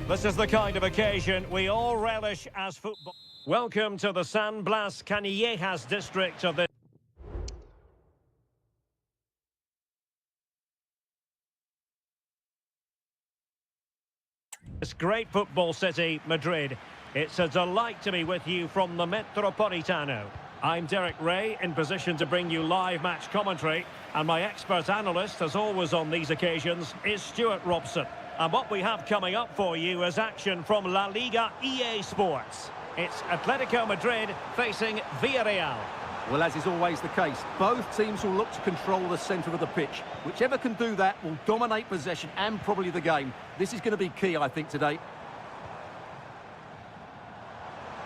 This is the kind of occasion we all relish as football. Welcome to the San Blas Canillejas district of the... This great football city, Madrid. It's a delight to be with you from the Metropolitano. I'm Derek Ray, in position to bring you live match commentary, and my expert analyst, as always on these occasions, is Stuart Robson. And what we have coming up for you is action from La Liga EA Sports. It's Atletico Madrid facing Villarreal. Well, as is always the case, both teams will look to control the centre of the pitch. Whichever can do that will dominate possession and probably the game. This is going to be key, I think, today.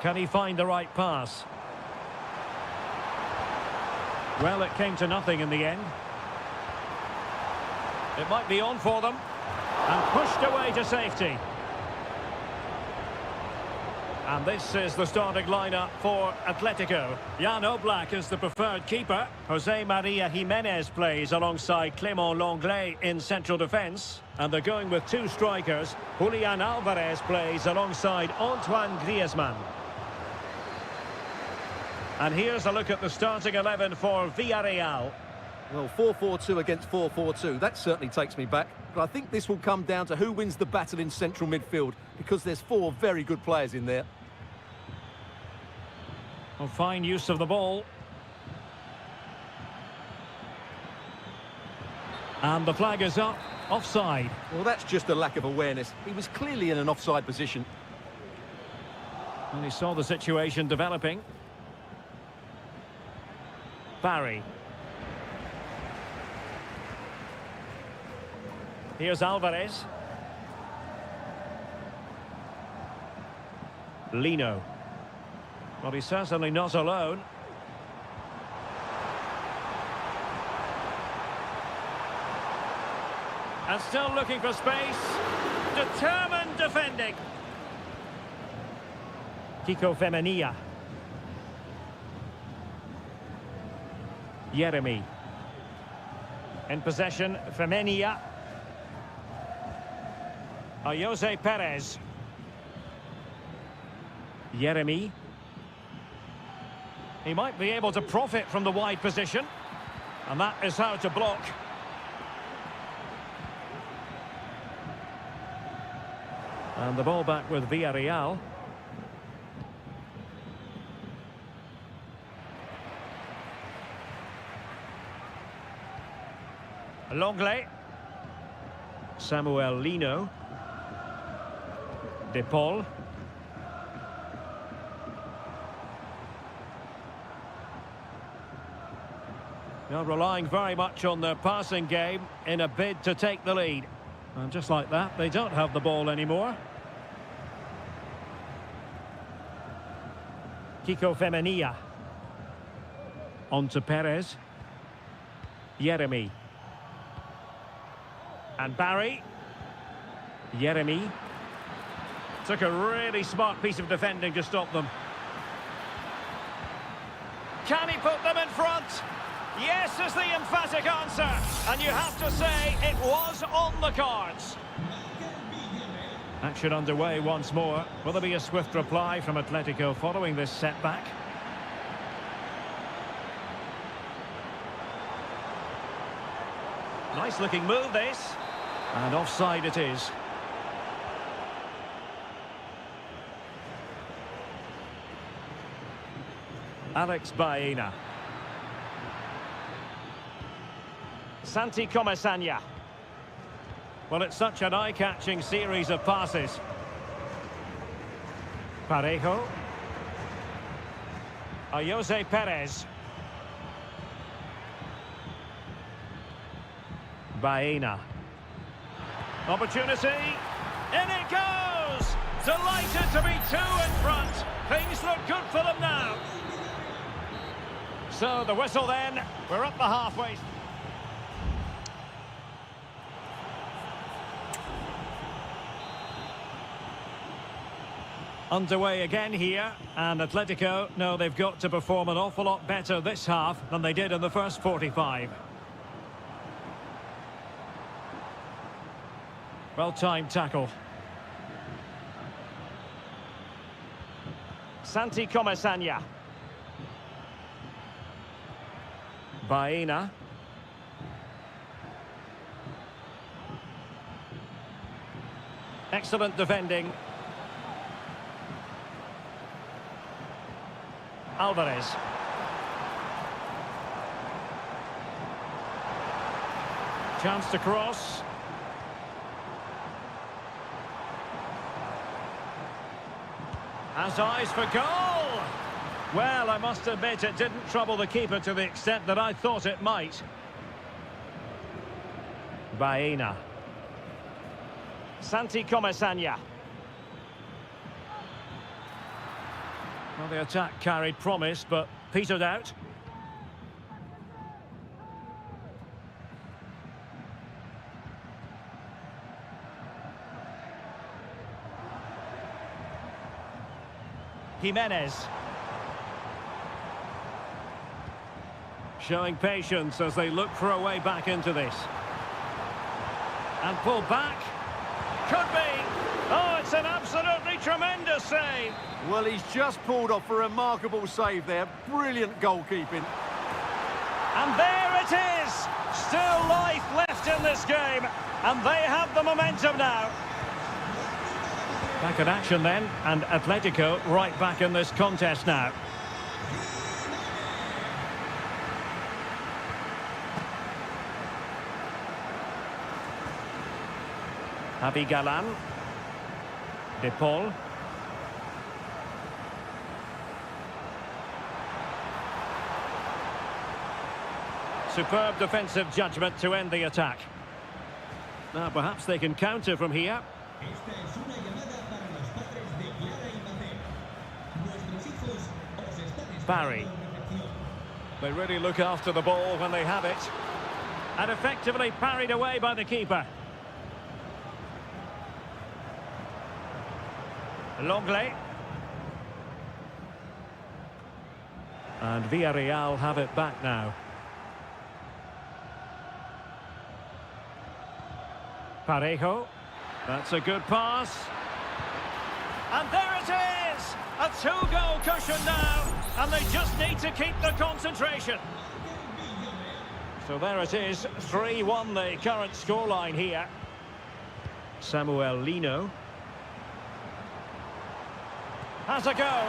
Can he find the right pass? Well, it came to nothing in the end. It might be on for them. And pushed away to safety. And this is the starting lineup for Atletico. Jan Oblak is the preferred keeper. Jose Maria Jimenez plays alongside Clément Lenglet in central defence. And they're going with two strikers. Julian Alvarez plays alongside Antoine Griezmann. And here's a look at the starting 11 for Villarreal. Well, 4-4-2 against 4-4-2, that certainly takes me back. But I think this will come down to who wins the battle in central midfield, because there's four very good players in there. Well, fine use of the ball. And the flag is up, offside. Well, that's just a lack of awareness. He was clearly in an offside position. And he saw the situation developing. Barry. Here's Alvarez. Lino. Well, he's certainly not alone. And still looking for space. Determined defending. Kiko Femenia. Jeremy. In possession, Femenia. Jose Perez. Jeremy. He might be able to profit from the wide position. And that is how to block. And the ball back with Villarreal. Lenglet. Samuel Lino. De Paul. Now relying very much on their passing game in a bid to take the lead. And just like that, they don't have the ball anymore. Kiko Femenia. On to Perez. Jeremy. And Barry. Jeremy. Took a really smart piece of defending to stop them. Can he put them in front? Yes is the emphatic answer. And you have to say it was on the cards. Action underway once more. Will there be a swift reply from Atletico following this setback? Nice looking move this. And offside it is. Alex Baena. Santi Comesaña. Well, it's such an eye-catching series of passes. Parejo. Jose Perez. Baena. Opportunity. In it goes! Delighted to be two in front. Things look good for them now. So the whistle then. We're up the halfway. Underway again here, and Atletico know they've got to perform an awful lot better this half than they did in the first 45. Well-timed tackle. Santi Comesaña. Baena. Excellent defending. Alvarez. Chance to cross. Has eyes for goal. Well, I must admit it didn't trouble the keeper to the extent that I thought it might. Baena. Santi Comesaña. Well, the attack carried promise, but petered out. Jimenez. Showing patience as they look for a way back into this. And pull back. Could be. Oh, it's an absolutely tremendous save. Well, he's just pulled off a remarkable save there. Brilliant goalkeeping. And there it is. Still life left in this game. And they have the momentum now. Back in action then, and Atletico right back in this contest now. Javi Galan. De Paul. Superb defensive judgment to end the attack. Now perhaps they can counter from here. Barry. They really look after the ball when they have it. And effectively parried away by the keeper. Longley. And Villarreal have it back now. Parejo. That's a good pass. And there it is! A two-goal cushion now. And they just need to keep the concentration. So there it is. 3-1 the current scoreline here. Samuel Lino. Has a go.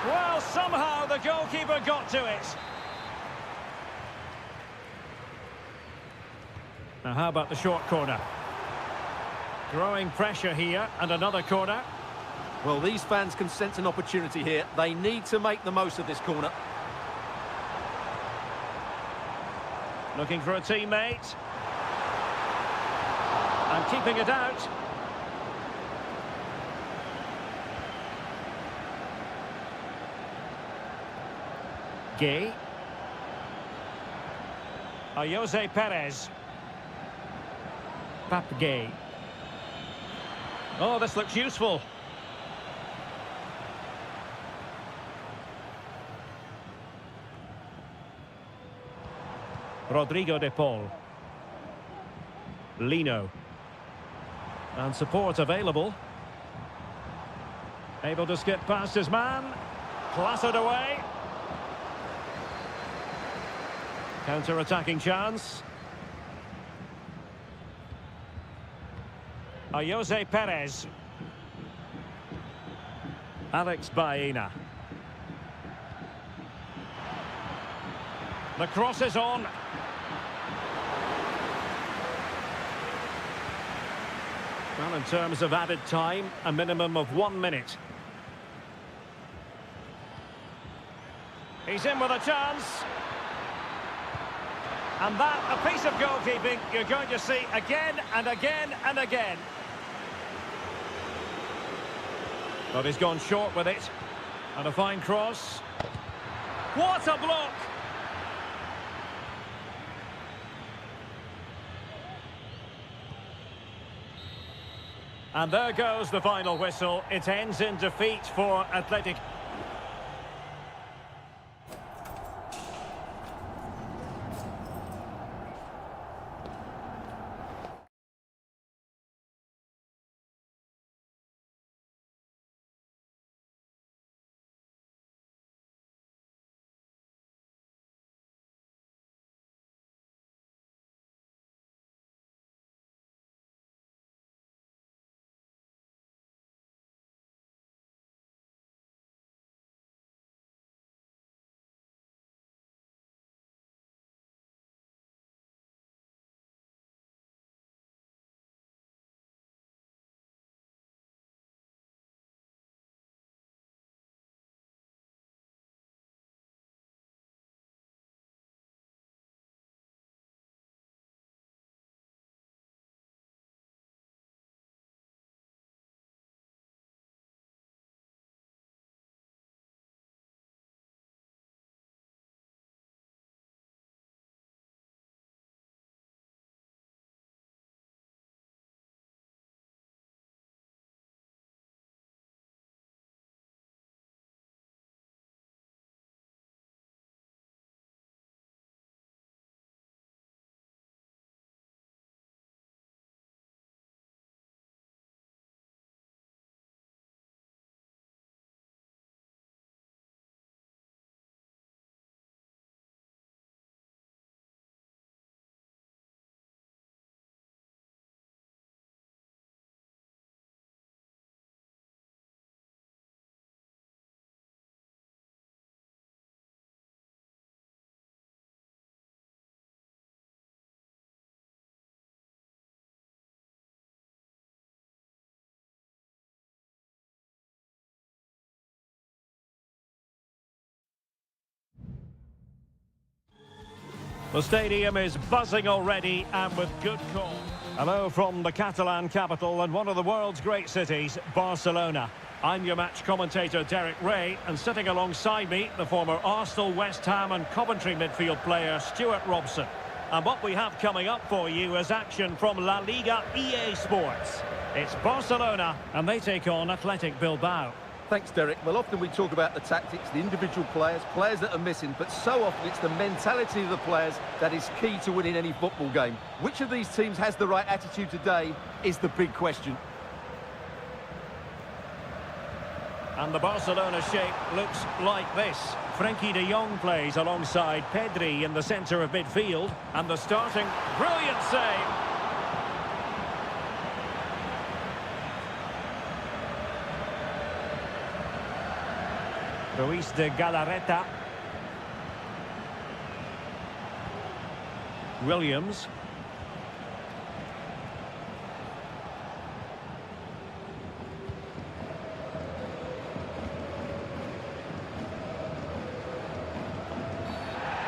Well, somehow the goalkeeper got to it. Now how about the short corner? Growing pressure here, and another corner. Well, these fans can sense an opportunity here. They need to make the most of this corner. Looking for a teammate. And keeping it out. Gay. Jose Perez. Pap Gay. Oh, this looks useful. Rodrigo de Paul. Lino. And support available. Able to skip past his man. Clattered away. Counter-attacking chance. Jose Perez. Alex Baena. The cross is on. Well, in terms of added time, a minimum of 1 minute. He's in with a chance. And that, a piece of goalkeeping you're going to see again and again and again. But he's gone short with it. And a fine cross. What a block! And there goes the final whistle. It ends in defeat for Athletic. The stadium is buzzing already and with good call. Hello from the Catalan capital and one of the world's great cities, Barcelona. I'm your match commentator, Derek Ray, and sitting alongside me, the former Arsenal, West Ham and Coventry midfield player, Stuart Robson. And what we have coming up for you is action from La Liga EA Sports. It's Barcelona, and they take on Athletic Bilbao. Thanks, Derek. Well, often we talk about the tactics, the individual players that are missing, but so often it's the mentality of the players that is key to winning any football game. Which of these teams has the right attitude today is the big question. And the Barcelona shape looks like this. Frenkie de Jong plays alongside Pedri in the centre of midfield. And the starting, brilliant save. Ruiz de Galarreta. Williams.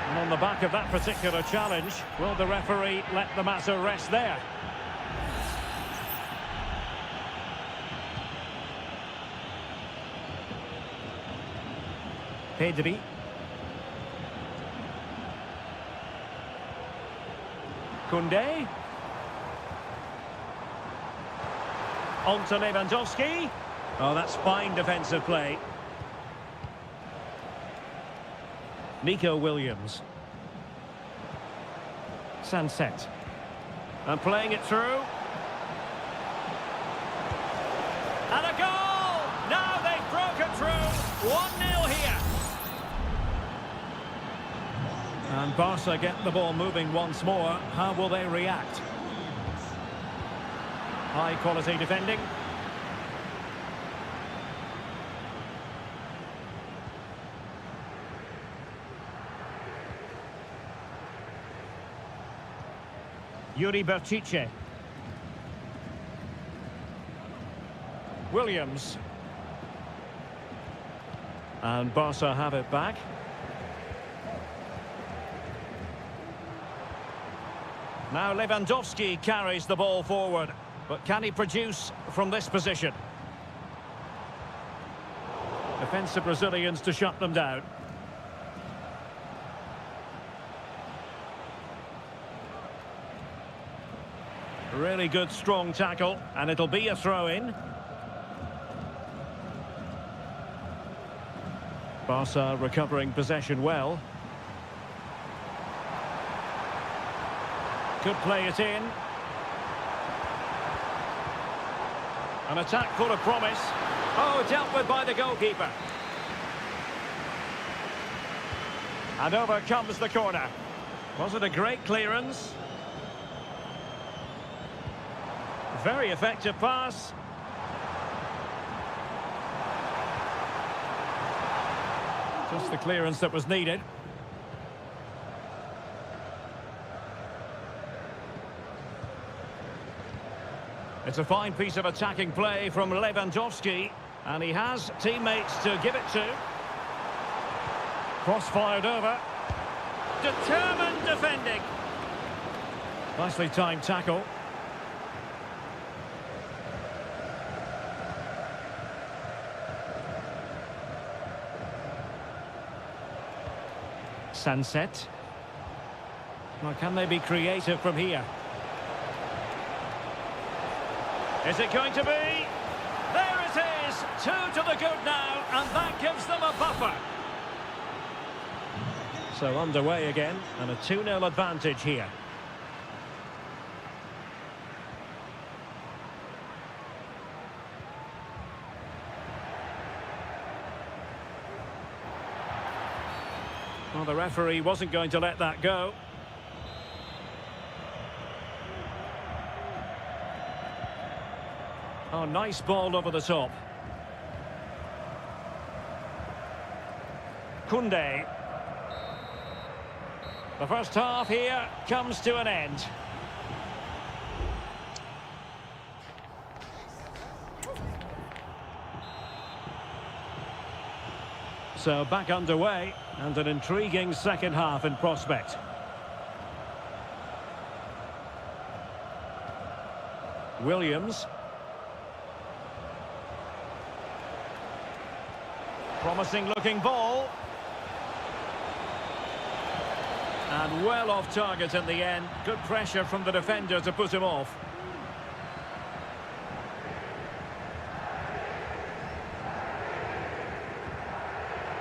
And on the back of that particular challenge, will the referee let the matter rest there? Pedri. Koundé. On to Lewandowski. Oh, that's fine defensive play. Nico Williams. Sunset. And playing it through. And a goal! Now they've broken through. 1-0 here. And Barca get the ball moving once more. How will they react? High quality defending. Yuri Berchiche. Williams. And Barca have it back. Now Lewandowski carries the ball forward. But can he produce from this position? Defensive Brazilians to shut them down. Really good, strong tackle, and it'll be a throw-in. Barca recovering possession well. Could play it in. An attack full of promise. Oh, dealt with by the goalkeeper. And over comes the corner. Was it a great clearance? Very effective pass. Just the clearance that was needed. It's a fine piece of attacking play from Lewandowski, and he has teammates to give it to. Cross-fired over. Determined defending. Nicely timed tackle. Sunset. Now, can they be creative from here? Is it going to be? There it is! 2 to the good now, and that gives them a buffer. So underway again, and a 2-0 advantage here. Well, the referee wasn't going to let that go. Oh, nice ball over the top. Koundé. The first half here comes to an end. So back underway, and an intriguing second half in prospect. Williams. Promising looking ball. And well off target in the end. Good pressure from the defender to put him off.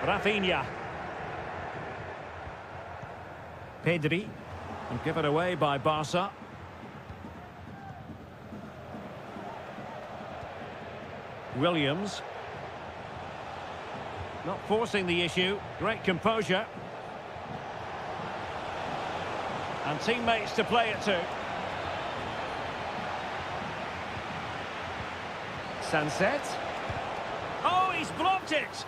Rafinha. Pedri. And given away by Barca. Williams. Not forcing the issue. Great composure. And teammates to play it to. Sunset. Oh, he's blocked it!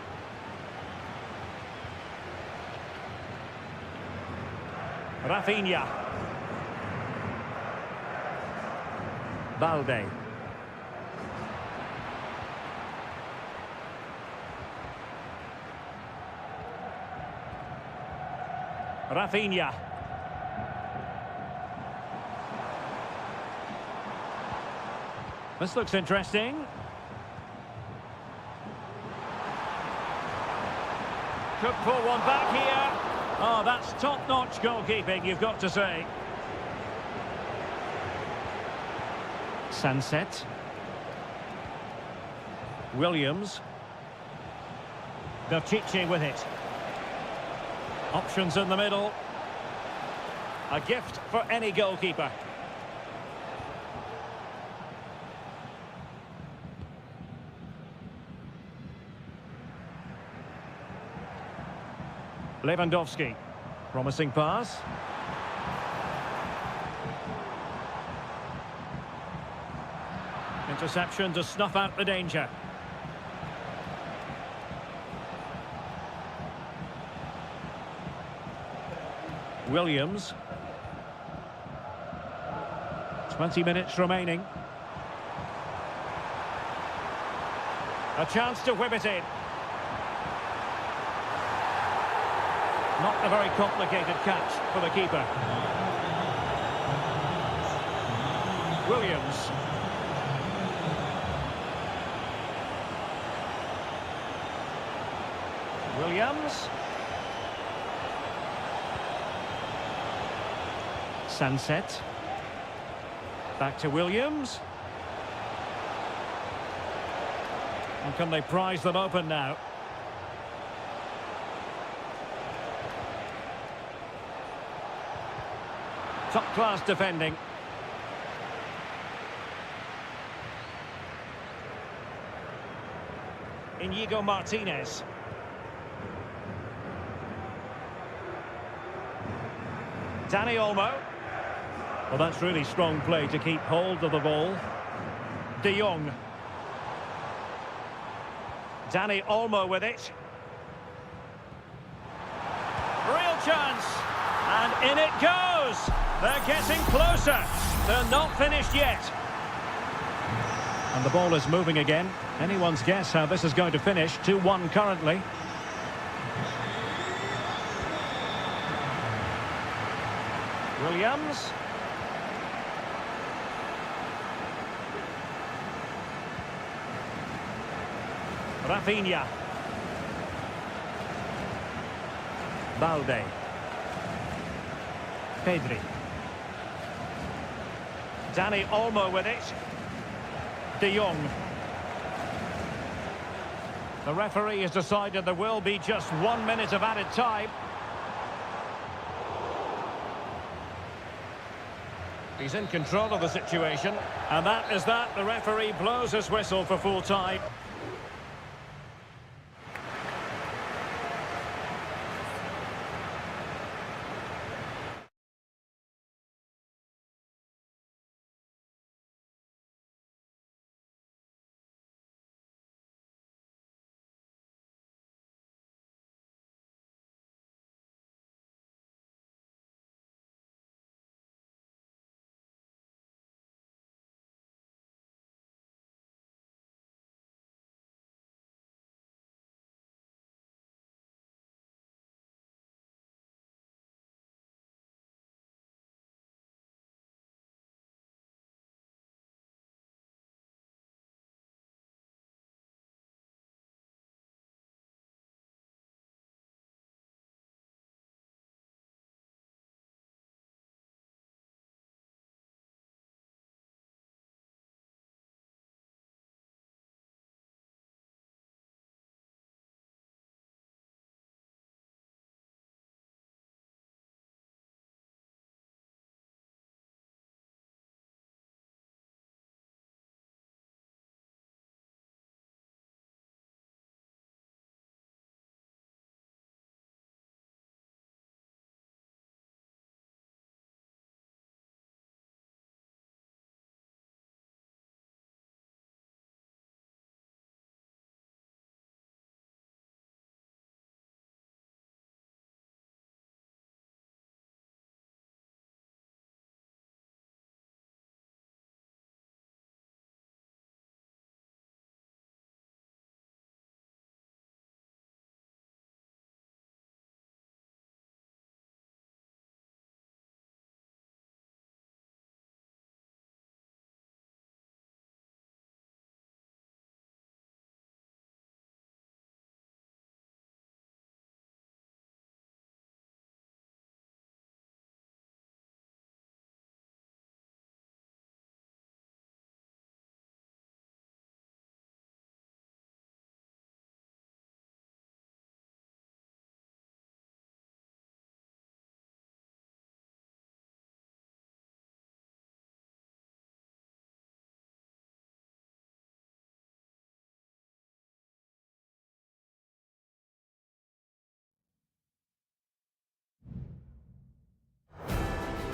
Rafinha. Balde. Rafinha. This looks interesting. Could pull one back here. Oh, that's top-notch goalkeeping, you've got to say. Sunset. Williams. Berchiche with it. Options in the middle. A gift for any goalkeeper. Lewandowski. Promising pass. Interception to snuff out the danger. Williams. 20 minutes remaining. A chance to whip it in. Not a very complicated catch for the keeper. Williams. Williams. Sunset. Back to Williams. And can they prize them open now? Top-class defending. Inigo Martinez. Dani Olmo. Well, that's really strong play to keep hold of the ball. De Jong. Dani Olmo with it. Real chance. And in it goes. They're getting closer. They're not finished yet. And the ball is moving again. Anyone's guess how this is going to finish. 2-1 currently. Williams. Rafinha. Balde. Pedri. Dani Olmo with it. De Jong. The referee has decided there will be just 1 minute of added time. He's in control of the situation. And that is that. The referee blows his whistle for full time.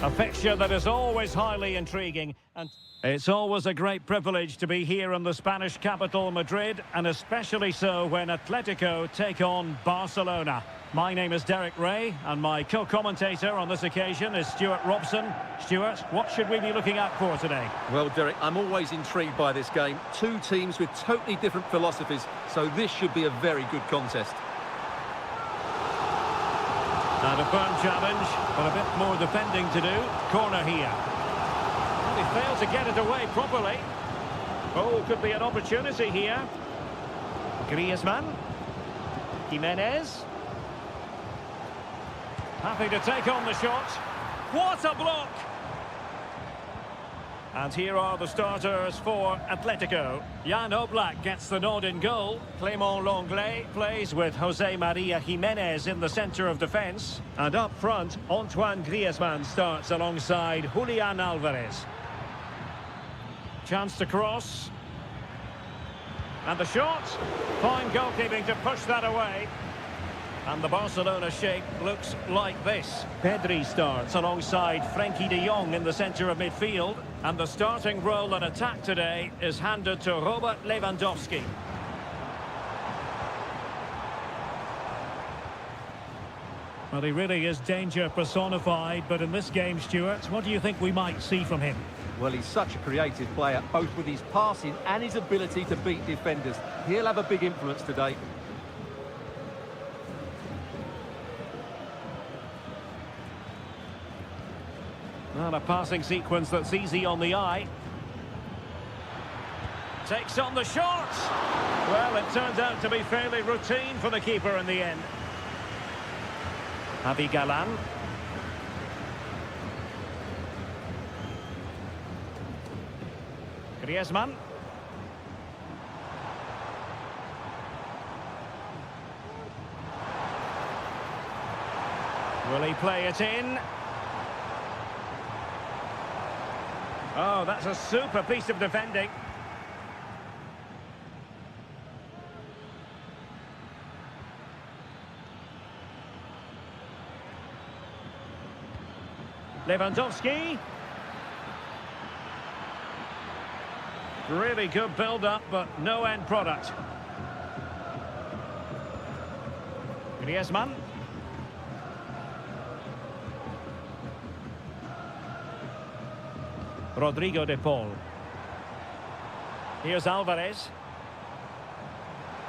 A fixture that is always highly intriguing, and it's always a great privilege to be here in the Spanish capital, Madrid, and especially so when Atletico take on Barcelona. My name is Derek Ray, and my co-commentator on this occasion is Stuart Robson. Stuart, what should we be looking out for today? Well, Derek, I'm always intrigued by this game. Two teams with totally different philosophies, so this should be a very good contest. And a firm challenge, but a bit more defending to do. Corner here. Well, he failed to get it away properly. Oh, could be an opportunity here. Griezmann. Jimenez. Happy to take on the shot. What a block! And here are the starters for Atletico. Jan Oblak gets the nod in goal. Clément Lenglet plays with José María Jiménez in the centre of defence. And up front, Antoine Griezmann starts alongside Julián Álvarez. Chance to cross. And the shot. Fine goalkeeping to push that away. And the Barcelona shape looks like this. Pedri starts alongside Frenkie de Jong in the centre of midfield. And the starting role at attack today is handed to Robert Lewandowski. Well, he really is danger personified, but in this game, Stuart, what do you think we might see from him? Well, he's such a creative player, both with his passing and his ability to beat defenders. He'll have a big influence today. And a passing sequence that's easy on the eye. Takes on the shot. Well, it turns out to be fairly routine for the keeper in the end. Javi Galán. Griezmann. Will he play it in? Oh, that's a super piece of defending. Lewandowski. Really good build-up, but no end product. Griezmann. Rodrigo de Paul. Here's Álvarez.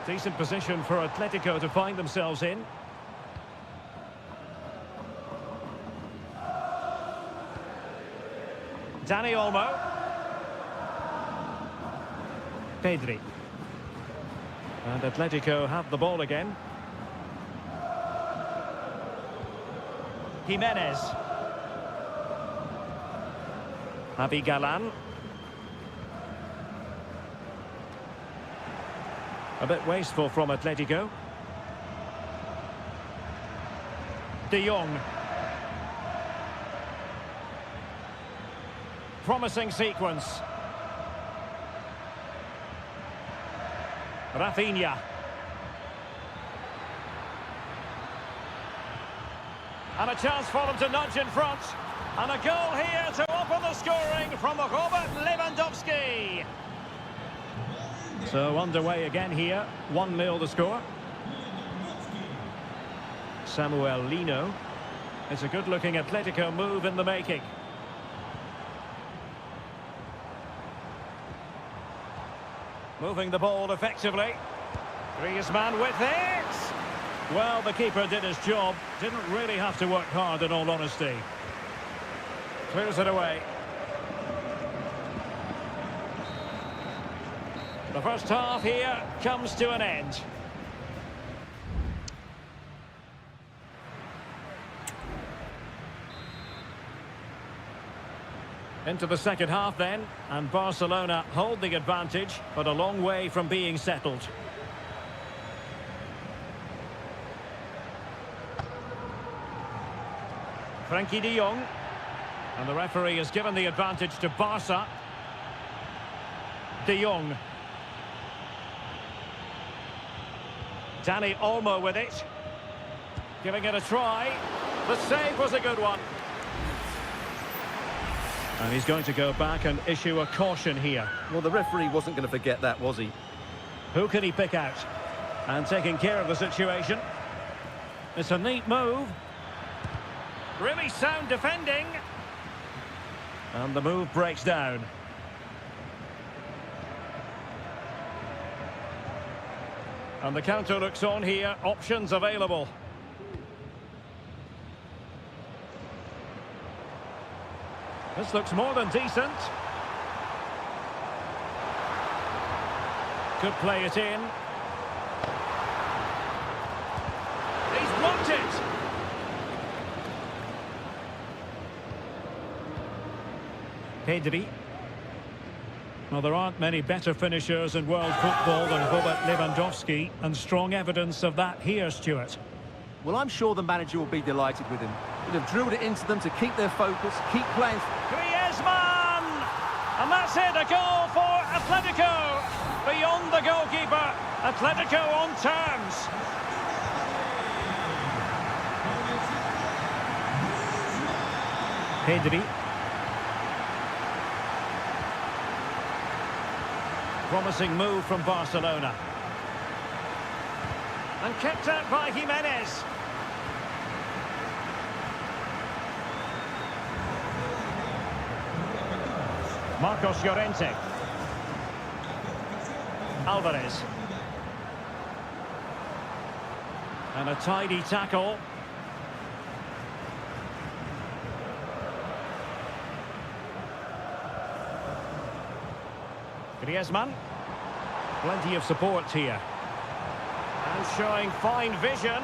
Decent position for Atletico to find themselves in. Dani Olmo. Pedri. And Atletico have the ball again. Jimenez. Javi Galán. A bit wasteful from Atletico. De Jong. Promising sequence. Rafinha. And a chance for them to nudge in front. And a goal here to open the scoring from Robert Lewandowski. So underway again here. 1-0 the score. Samuel Lino. It's a good-looking Atletico move in the making. Moving the ball effectively. Griezmann with it. Well, the keeper did his job. Didn't really have to work hard, in all honesty. Clears it away. The first half here comes to an end. Into the second half then, and Barcelona hold the advantage, but a long way from being settled. Frenkie de Jong. And the referee has given the advantage to Barca. De Jong. Dani Olmo with it. Giving it a try. The save was a good one. And he's going to go back and issue a caution here. Well, the referee wasn't going to forget that, was he? Who can he pick out? And taking care of the situation. It's a neat move. Really sound defending. And the move breaks down. And the counter looks on here. Options available. This looks more than decent. Could play it in. He's blocked it. Pedri. Well, there aren't many better finishers in world football than Robert Lewandowski, and strong evidence of that here, Stuart. Well, I'm sure the manager will be delighted with him. He'll have drilled it into them to keep their focus, keep playing. Griezmann! And that's it, a goal for Atletico. Beyond the goalkeeper, Atletico on terms. Pedri. Promising move from Barcelona. And kept out by Jimenez. Marcos Llorente. Alvarez. And a tidy tackle. Griezmann. Plenty of support here. And showing fine vision.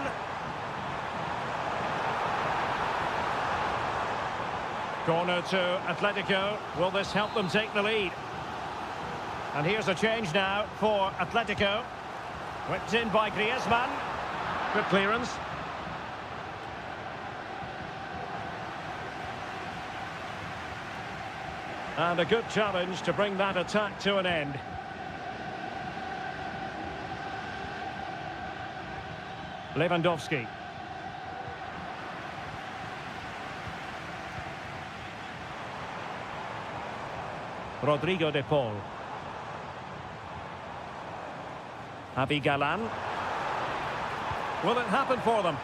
Corner to Atletico. Will this help them take the lead? And here's a change now for Atletico. Whipped in by Griezmann. Good clearance. And a good challenge to bring that attack to an end. Lewandowski. Rodrigo de Paul. Javi Galan. Will it happen for them?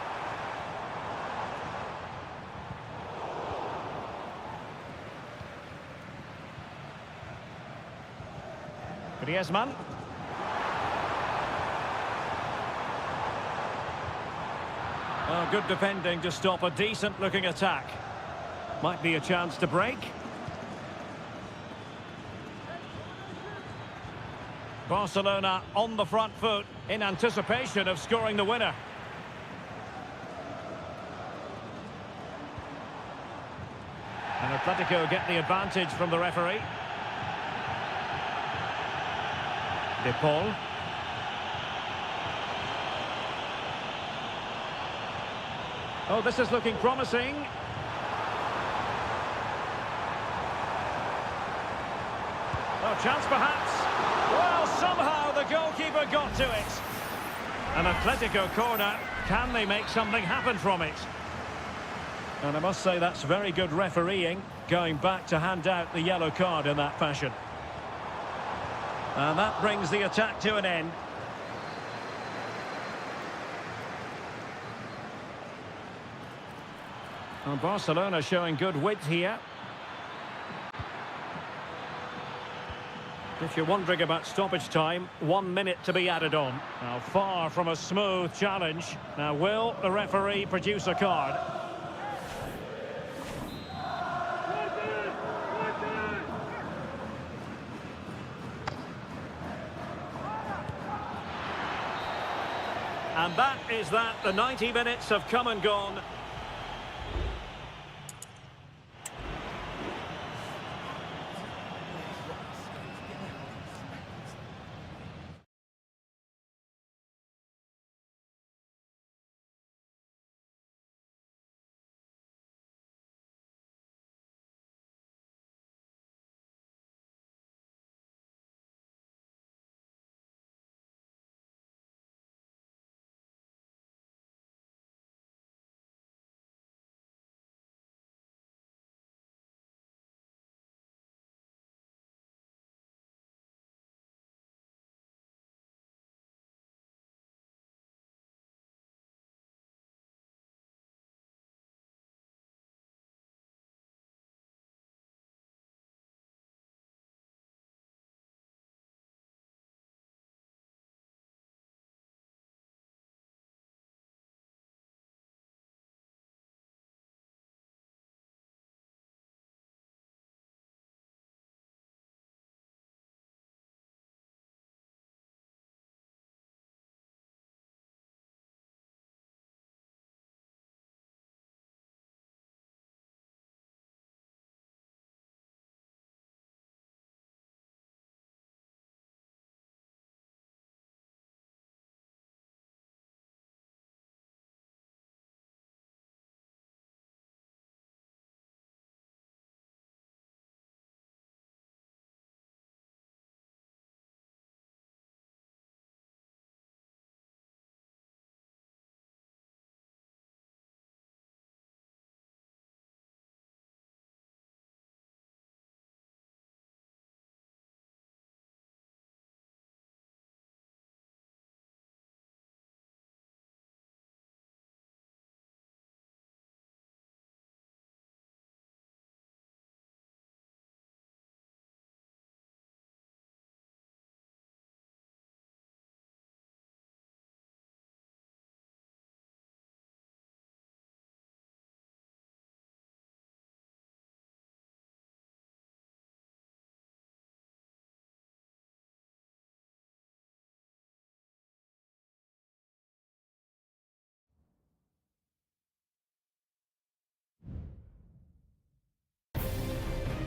Griezmann. Oh, good defending to stop a decent-looking attack. Might be a chance to break. Barcelona on the front foot in anticipation of scoring the winner. And Atletico get the advantage from the referee. De Paul. Oh, this is looking promising. Oh, chance perhaps. Well, somehow the goalkeeper got to it. An Atletico corner. Can they make something happen from it? And I must say that's very good refereeing, going back to hand out the yellow card in that fashion. And that brings the attack to an end. And Barcelona showing good width here. If you're wondering about stoppage time, 1 minute to be added on. Now, far from a smooth challenge. Now, will the referee produce a card? And that is that. The 90 minutes have come and gone.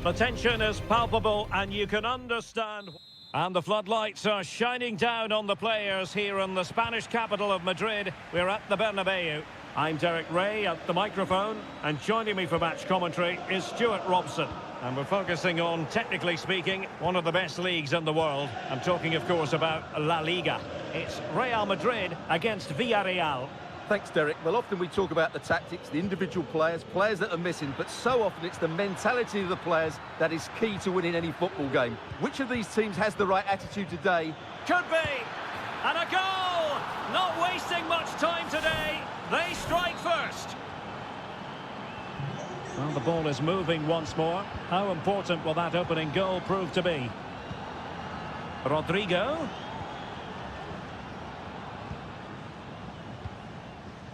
The tension is palpable and you can understand. And the floodlights are shining down on the players here in the Spanish capital of Madrid. We're at the Bernabeu. I'm Derek Ray at the microphone, and joining me for match commentary is Stuart Robson. And we're focusing on, technically speaking, one of the best leagues in the world. I'm talking, of course, about La Liga. It's Real Madrid against Villarreal. Thanks, Derek. Well, often we talk about the tactics, the individual players that are missing, but so often it's the mentality of the players that is key to winning any football game. Which of these teams has the right attitude today? Could be! And a goal! Not wasting much time today. They strike first. Well, the ball is moving once more. How important will that opening goal prove to be? Rodrigo.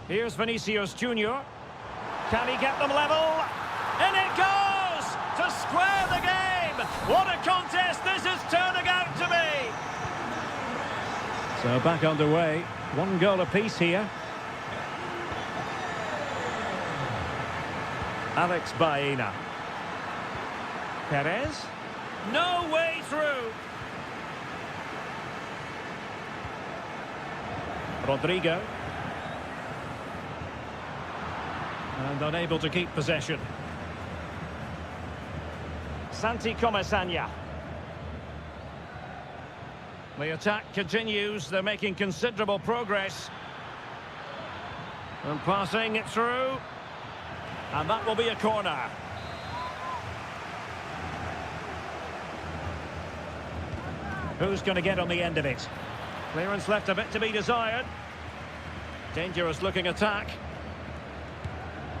Here's Vinicius Junior. Can he get them level? In it goes! To square the game! What a contest this is turning out to be! So back underway. One goal apiece here. Alex Baena. Perez. No way through. Rodrigo. And unable to keep possession. Santi Comesaña. The attack continues. They're making considerable progress. And passing it through. And that will be a corner. Who's going to get on the end of it? Clearance left a bit to be desired. Dangerous looking attack.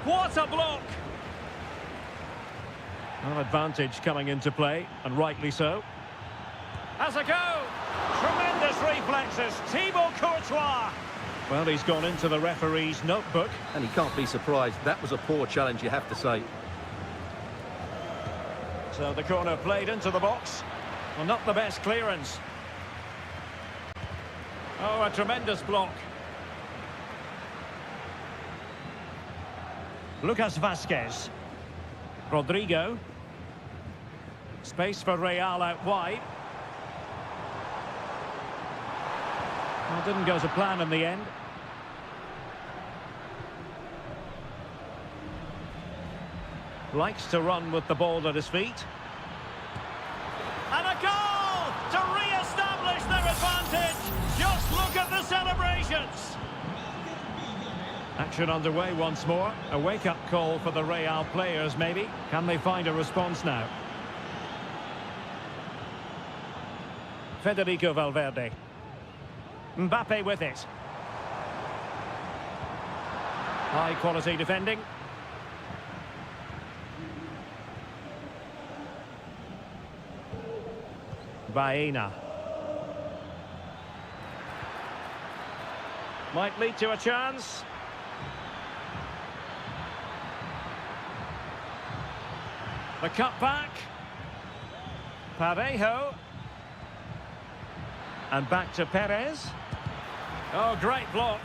What a block! An advantage coming into play, and rightly so. Has a go! Tremendous reflexes, Thibaut Courtois! Well, he's gone into the referee's notebook. And he can't be surprised. That was a poor challenge, you have to say. So the corner played into the box. Well, not the best clearance. Oh, a tremendous block. Lucas Vazquez. Rodrigo. Space for Real out wide. Well, didn't go to plan in the end. Likes to run with the ball at his feet. And a goal to re-establish their advantage. Just look at the celebrations. Action underway once more. A wake-up call for the Real players, maybe. Can they find a response now? Federico Valverde. Mbappe with it. High-quality defending. Baena. Might lead to a chance. The cut back. Parejo. And back to Perez. Oh, great block.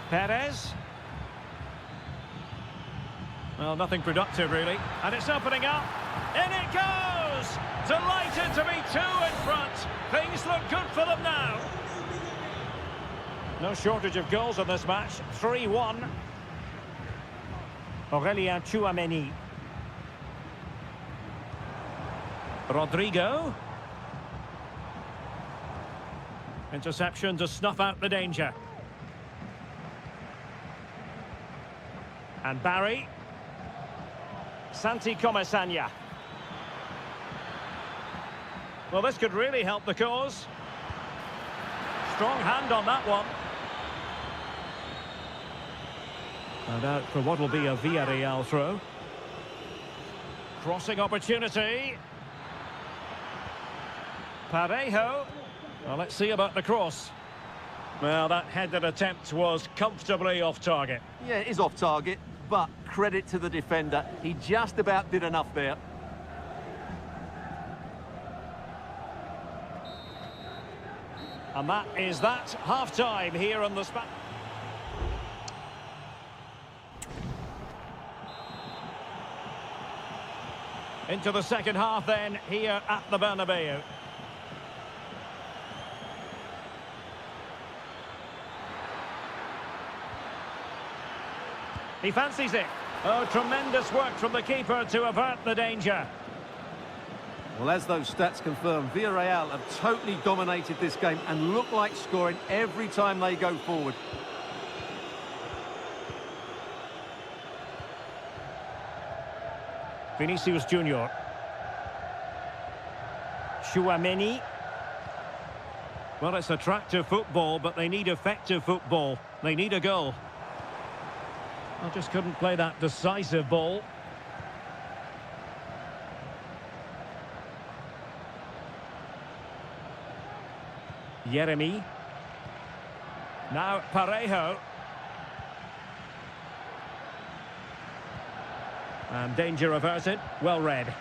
Perez. Well, nothing productive, really. And it's opening up. In it goes! Delighted to be two in front. Things look good for them now. No shortage of goals in this match. 3-1. Aurélien Tchouameni. Rodrigo. Interception to snuff out the danger. And Barry. Santi Comesaña. Well, this could really help the cause. Strong hand on that one. And out for what will be a Villarreal throw. Crossing opportunity. Parejo. Well, let's see about the cross. Well, that headed attempt was comfortably off target. Yeah, it is off target, but credit to the defender. He just about did enough there. And that is that. Half-time here on the spot. Into the second half then, here at the Bernabeu. He fancies it. Oh, tremendous work from the keeper to avert the danger. Well, as those stats confirm, Villarreal have totally dominated this game and look like scoring every time they go forward. Vinicius Junior. Chouameni. Well, it's attractive football, but they need effective football. They need a goal. I just couldn't play that decisive ball. Yeremy. Now Parejo. And danger averted. Well read.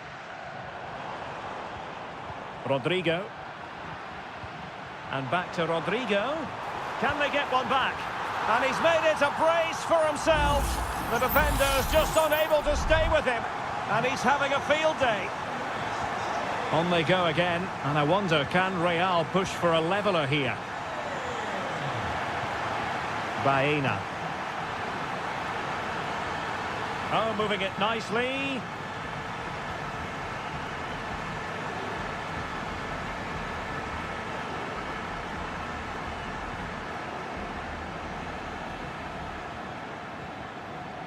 Rodrigo. And back to Rodrigo. Can they get one back? And he's made it a brace for himself. The defender's just unable to stay with him. And he's having a field day. On they go again. And I wonder, can Real push for a leveller here? Baena. Oh, moving it nicely.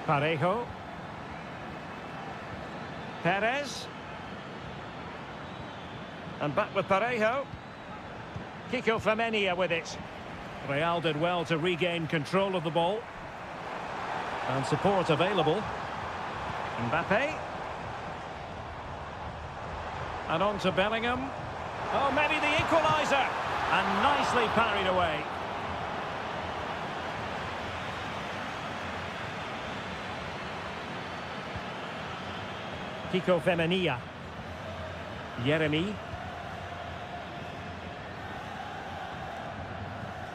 Parejo. Perez. And back with Parejo. Kiko Femenia with it. Real did well to regain control of the ball. And support available. Mbappe. And on to Bellingham. Oh, maybe the equaliser. And nicely parried away. Kiko Femenia. Yeremy.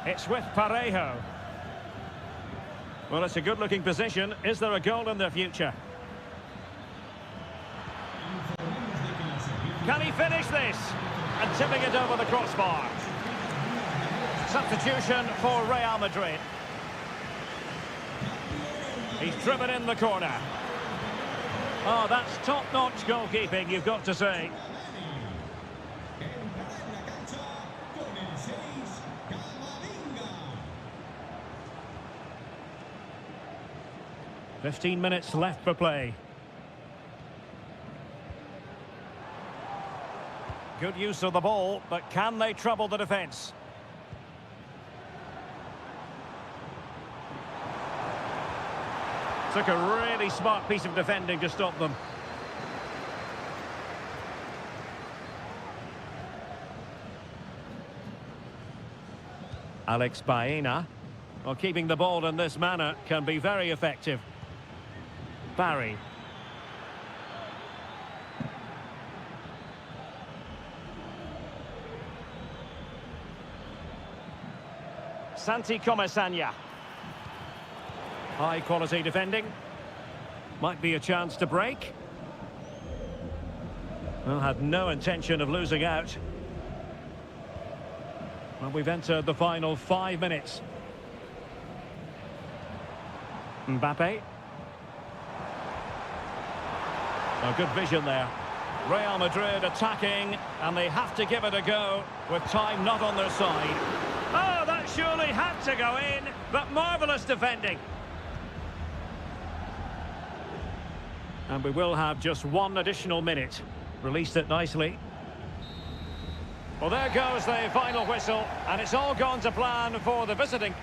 It's with Parejo. Well, it's a good-looking position. Is there a goal in their future? Can he finish this? And tipping it over the crossbar. Substitution for Real Madrid. He's driven in the corner. Oh, that's top-notch goalkeeping, you've got to say. "15 minutes left for play. Good use of the ball, but can they trouble the defence? Took a really smart piece of defending to stop them. Alex Baena. Well, keeping the ball in this manner can be very effective. Barry. Santi Comesaña. High quality defending. Might be a chance to break. Well, had no intention of losing out. Well, we've entered the final 5 minutes. Mbappe. Oh, good vision there. Real Madrid attacking, and they have to give it a go with time not on their side. Oh, that surely had to go in, but marvellous defending. And we will have just one additional minute. Released it nicely. Well, there goes the final whistle, and it's all gone to plan for the visiting.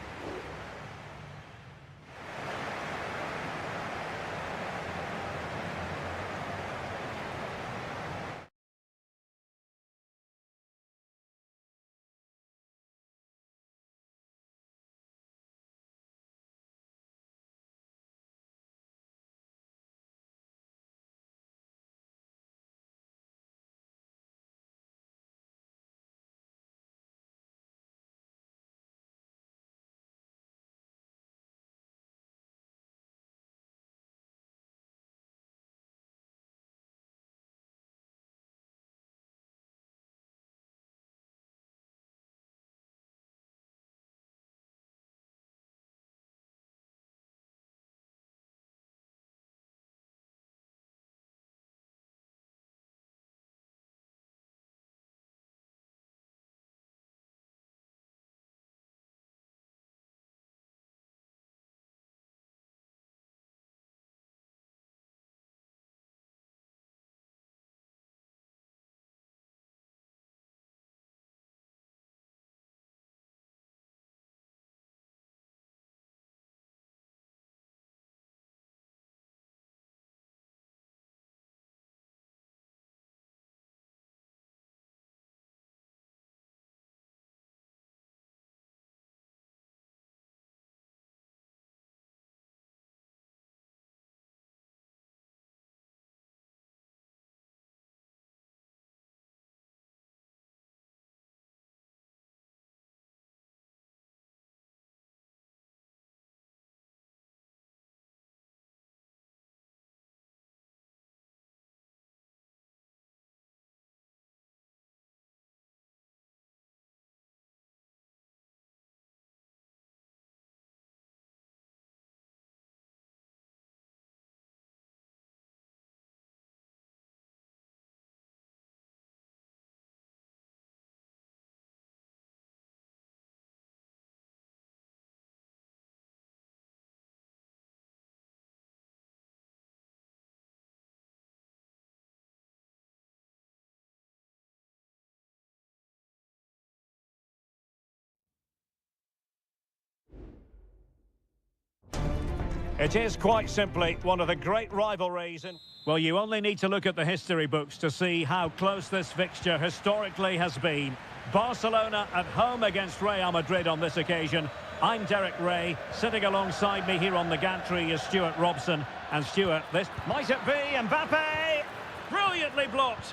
It is quite simply one of the great rivalries. Well, you only need to look at the history books to see how close this fixture historically has been. Barcelona at home against Real Madrid on this occasion. I'm Derek Ray. Sitting alongside me here on the gantry is Stuart Robson. And Stuart, this might it be Mbappe? Brilliantly blocked.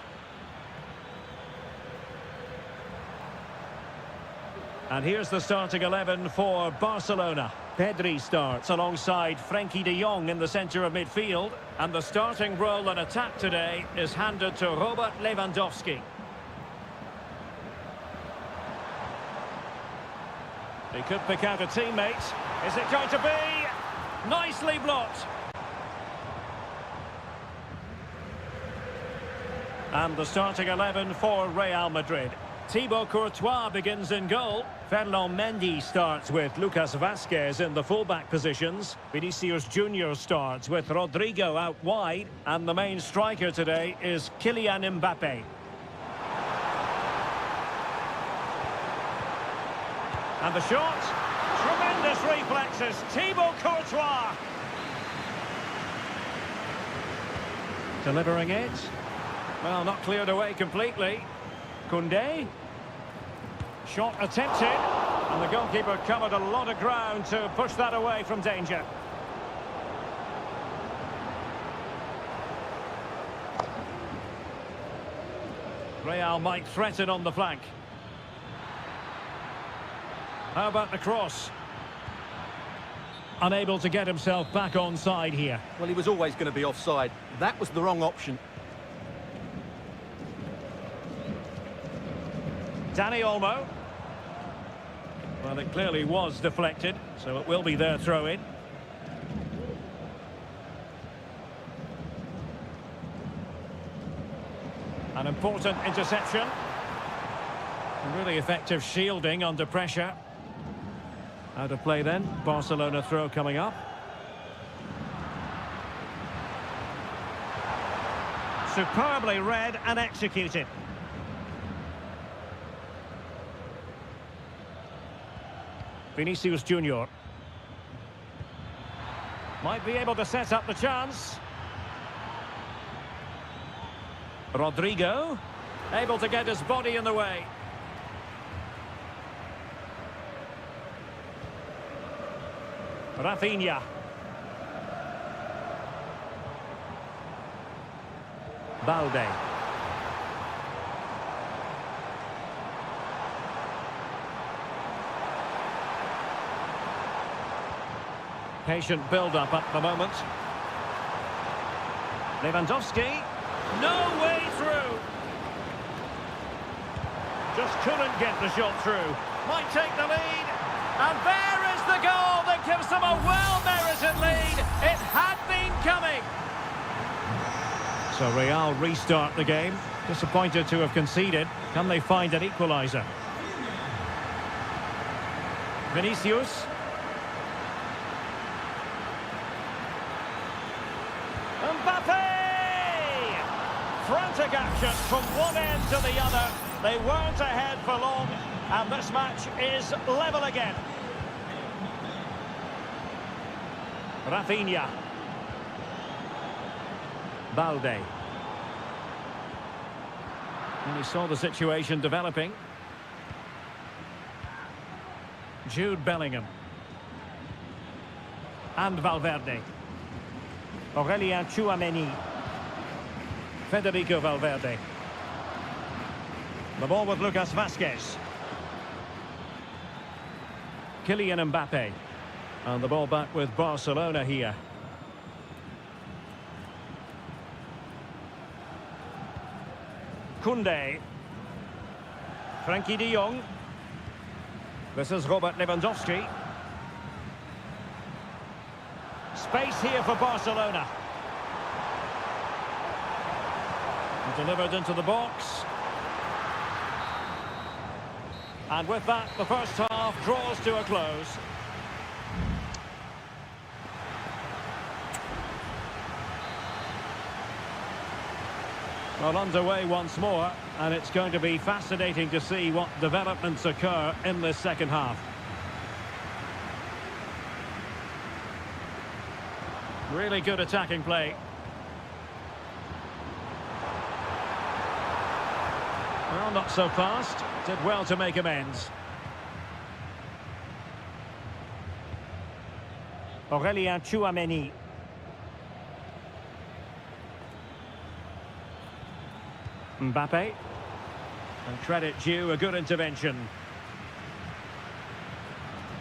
And here's the starting 11 for Barcelona. Pedri starts alongside Frenkie de Jong in the centre of midfield. And the starting role in attack today is handed to Robert Lewandowski. He could pick out a teammate. Is it going to be? Nicely blocked. And the starting 11 for Real Madrid. Thibaut Courtois begins in goal. Ferland Mendy starts with Lucas Vazquez in the fullback positions. Vinicius Junior starts with Rodrigo out wide. And the main striker today is Kylian Mbappe. And the shot. Tremendous reflexes. Thibaut Courtois. Delivering it. Well, not cleared away completely. Koundé. Shot attempted. And the goalkeeper covered a lot of ground to push that away from danger. Real might threaten on the flank. How about the cross? Unable to get himself back onside here. Well, he was always going to be offside. That was the wrong option. Dani Olmo. Well, it clearly was deflected, so it will be their throw-in. An important interception. Really effective shielding under pressure. Out of play then. Barcelona throw coming up. Superbly read and executed. Vinicius Junior. Might be able to set up the chance. Rodrigo. Able to get his body in the way. Rafinha. Balde. Patient build-up at the moment. Lewandowski. No way through. Just couldn't get the shot through. Might take the lead. And there is the goal that gives them a well-merited lead. It had been coming. So Real restart the game. Disappointed to have conceded. Can they find an equaliser? Vinicius. Mbappe! Frantic action from one end to the other. They weren't ahead for long, and this match is level again. Rafinha. Balde. And he saw the situation developing. Jude Bellingham. And Valverde. Aurélien Tchouameni. Federico Valverde. The ball with Lucas Vazquez. Kylian Mbappe. And the ball back with Barcelona here. Koundé. Frenkie de Jong. This is Robert Lewandowski. Space here for Barcelona. Delivered into the box. And with that, the first half draws to a close. Well, underway once more, and it's going to be fascinating to see what developments occur in this second half. Really good attacking play. Well, not so fast. Did well to make amends. Aurélien Tchouameni. Mbappe. And credit due, a good intervention.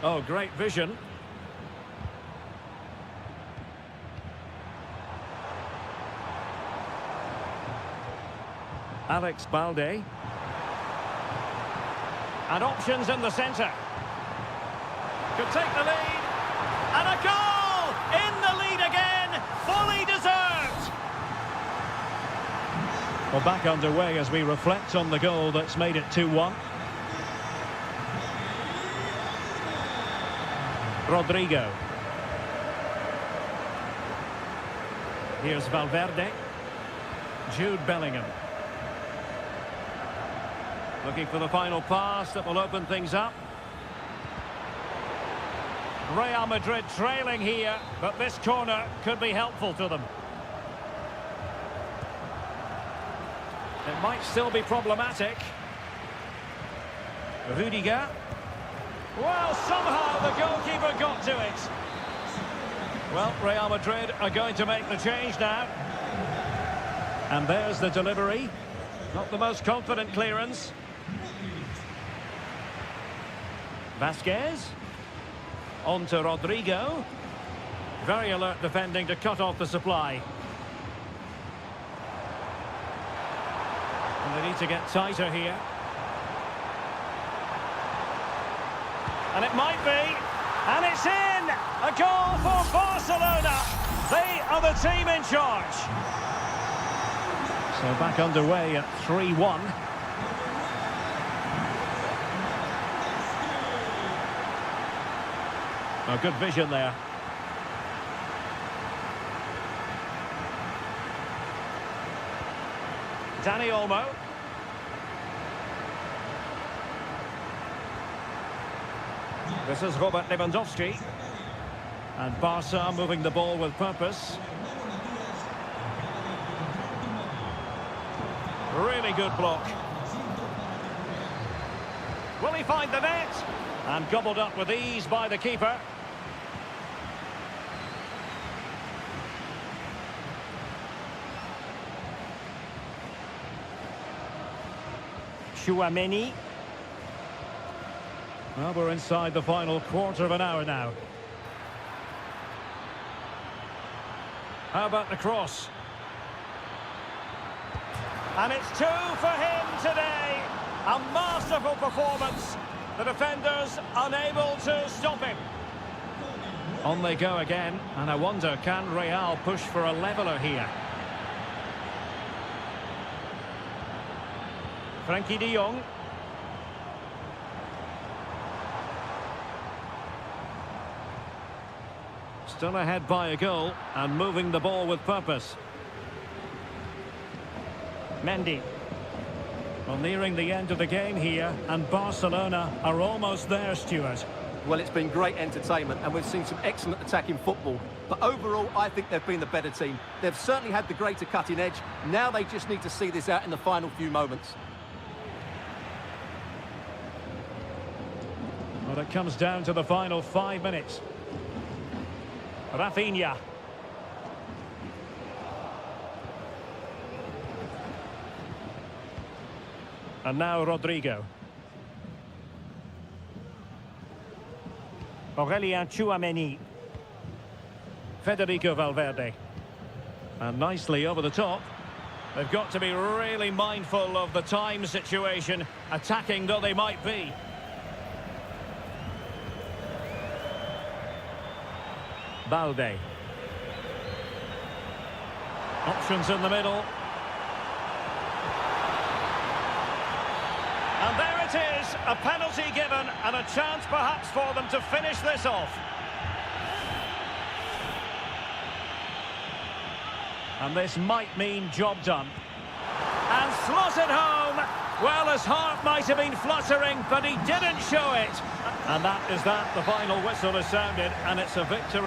Oh, great vision. Alex Balde. And options in the centre. Could take the lead. And a goal! In the lead again! Fully deserved! Well, back underway as we reflect on the goal that's made it 2-1. Rodrigo. Here's Valverde. Jude Bellingham. Looking for the final pass that will open things up. Real Madrid trailing here, but this corner could be helpful to them. It might still be problematic. Rudiger. Well, somehow the goalkeeper got to it. Well, Real Madrid are going to make the change now. And there's the delivery. Not the most confident clearance. Vasquez. On to Rodrigo. Very alert defending to cut off the supply. And they need to get tighter here. And it might be. And it's in! A goal for Barcelona. They are the team in charge. So back underway at 3-1. Oh, good vision there. Dani Olmo. This is Robert Lewandowski. And Barca moving the ball with purpose. Really good block. Will he find the net? And gobbled up with ease by the keeper. Tchouameni. Well, we're inside the final quarter of an hour now. How about the cross? And it's 2 for him today. A masterful performance. The defenders unable to stop him. On they go again. And I wonder, can Real push for a leveller here? Frankie de Jong. Still ahead by a goal and moving the ball with purpose. Mendy. Well, nearing the end of the game here, and Barcelona are almost there, Stuart. Well, it's been great entertainment, and we've seen some excellent attacking football. But overall, I think they've been the better team. They've certainly had the greater cutting edge. Now they just need to see this out in the final few moments. Well, it comes down to the final 5 minutes. Rafinha. And now Rodrigo. Aurélien Tchouameni. Federico Valverde. And nicely over the top. They've got to be really mindful of the time situation, attacking though they might be. Balde. Options in the middle. And there it is, a penalty given and a chance perhaps for them to finish this off. And this might mean job done. And slotted home. Well, his heart might have been fluttering, but he didn't show it. And that is that. The final whistle is sounded, and it's a victory.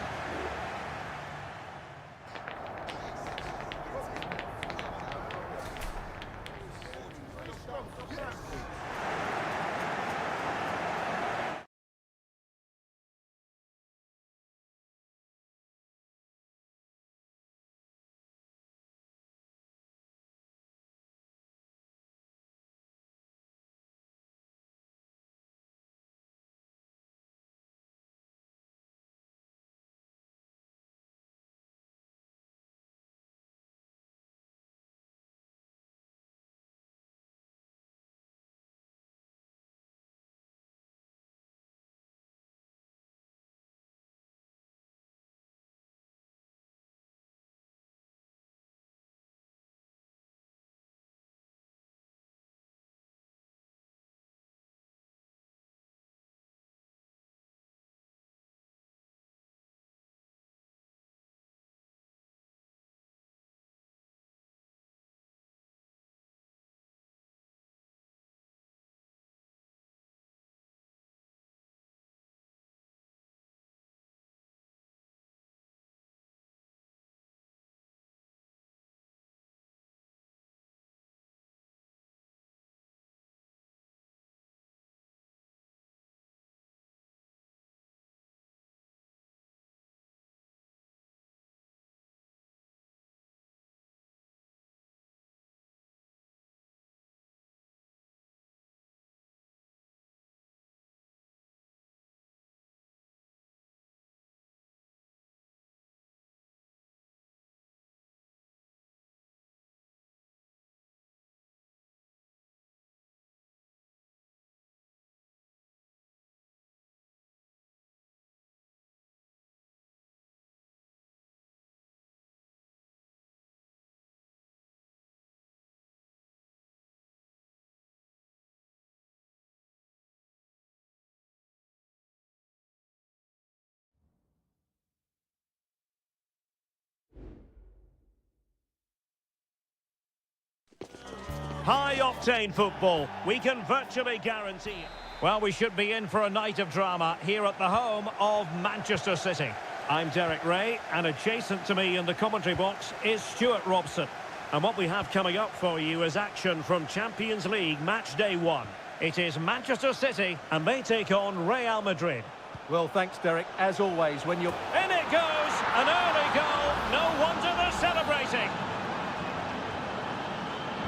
High-octane football, we can virtually guarantee it. Well, we should be in for a night of drama here at the home of Manchester City. I'm Derek Ray, and adjacent to me in the commentary box is Stuart Robson. And what we have coming up for you is action from Champions League match day 1. It is Manchester City, and they take on Real Madrid. Well, thanks, Derek. As always, when you're... In it goes! An early goal! No wonder they're celebrating!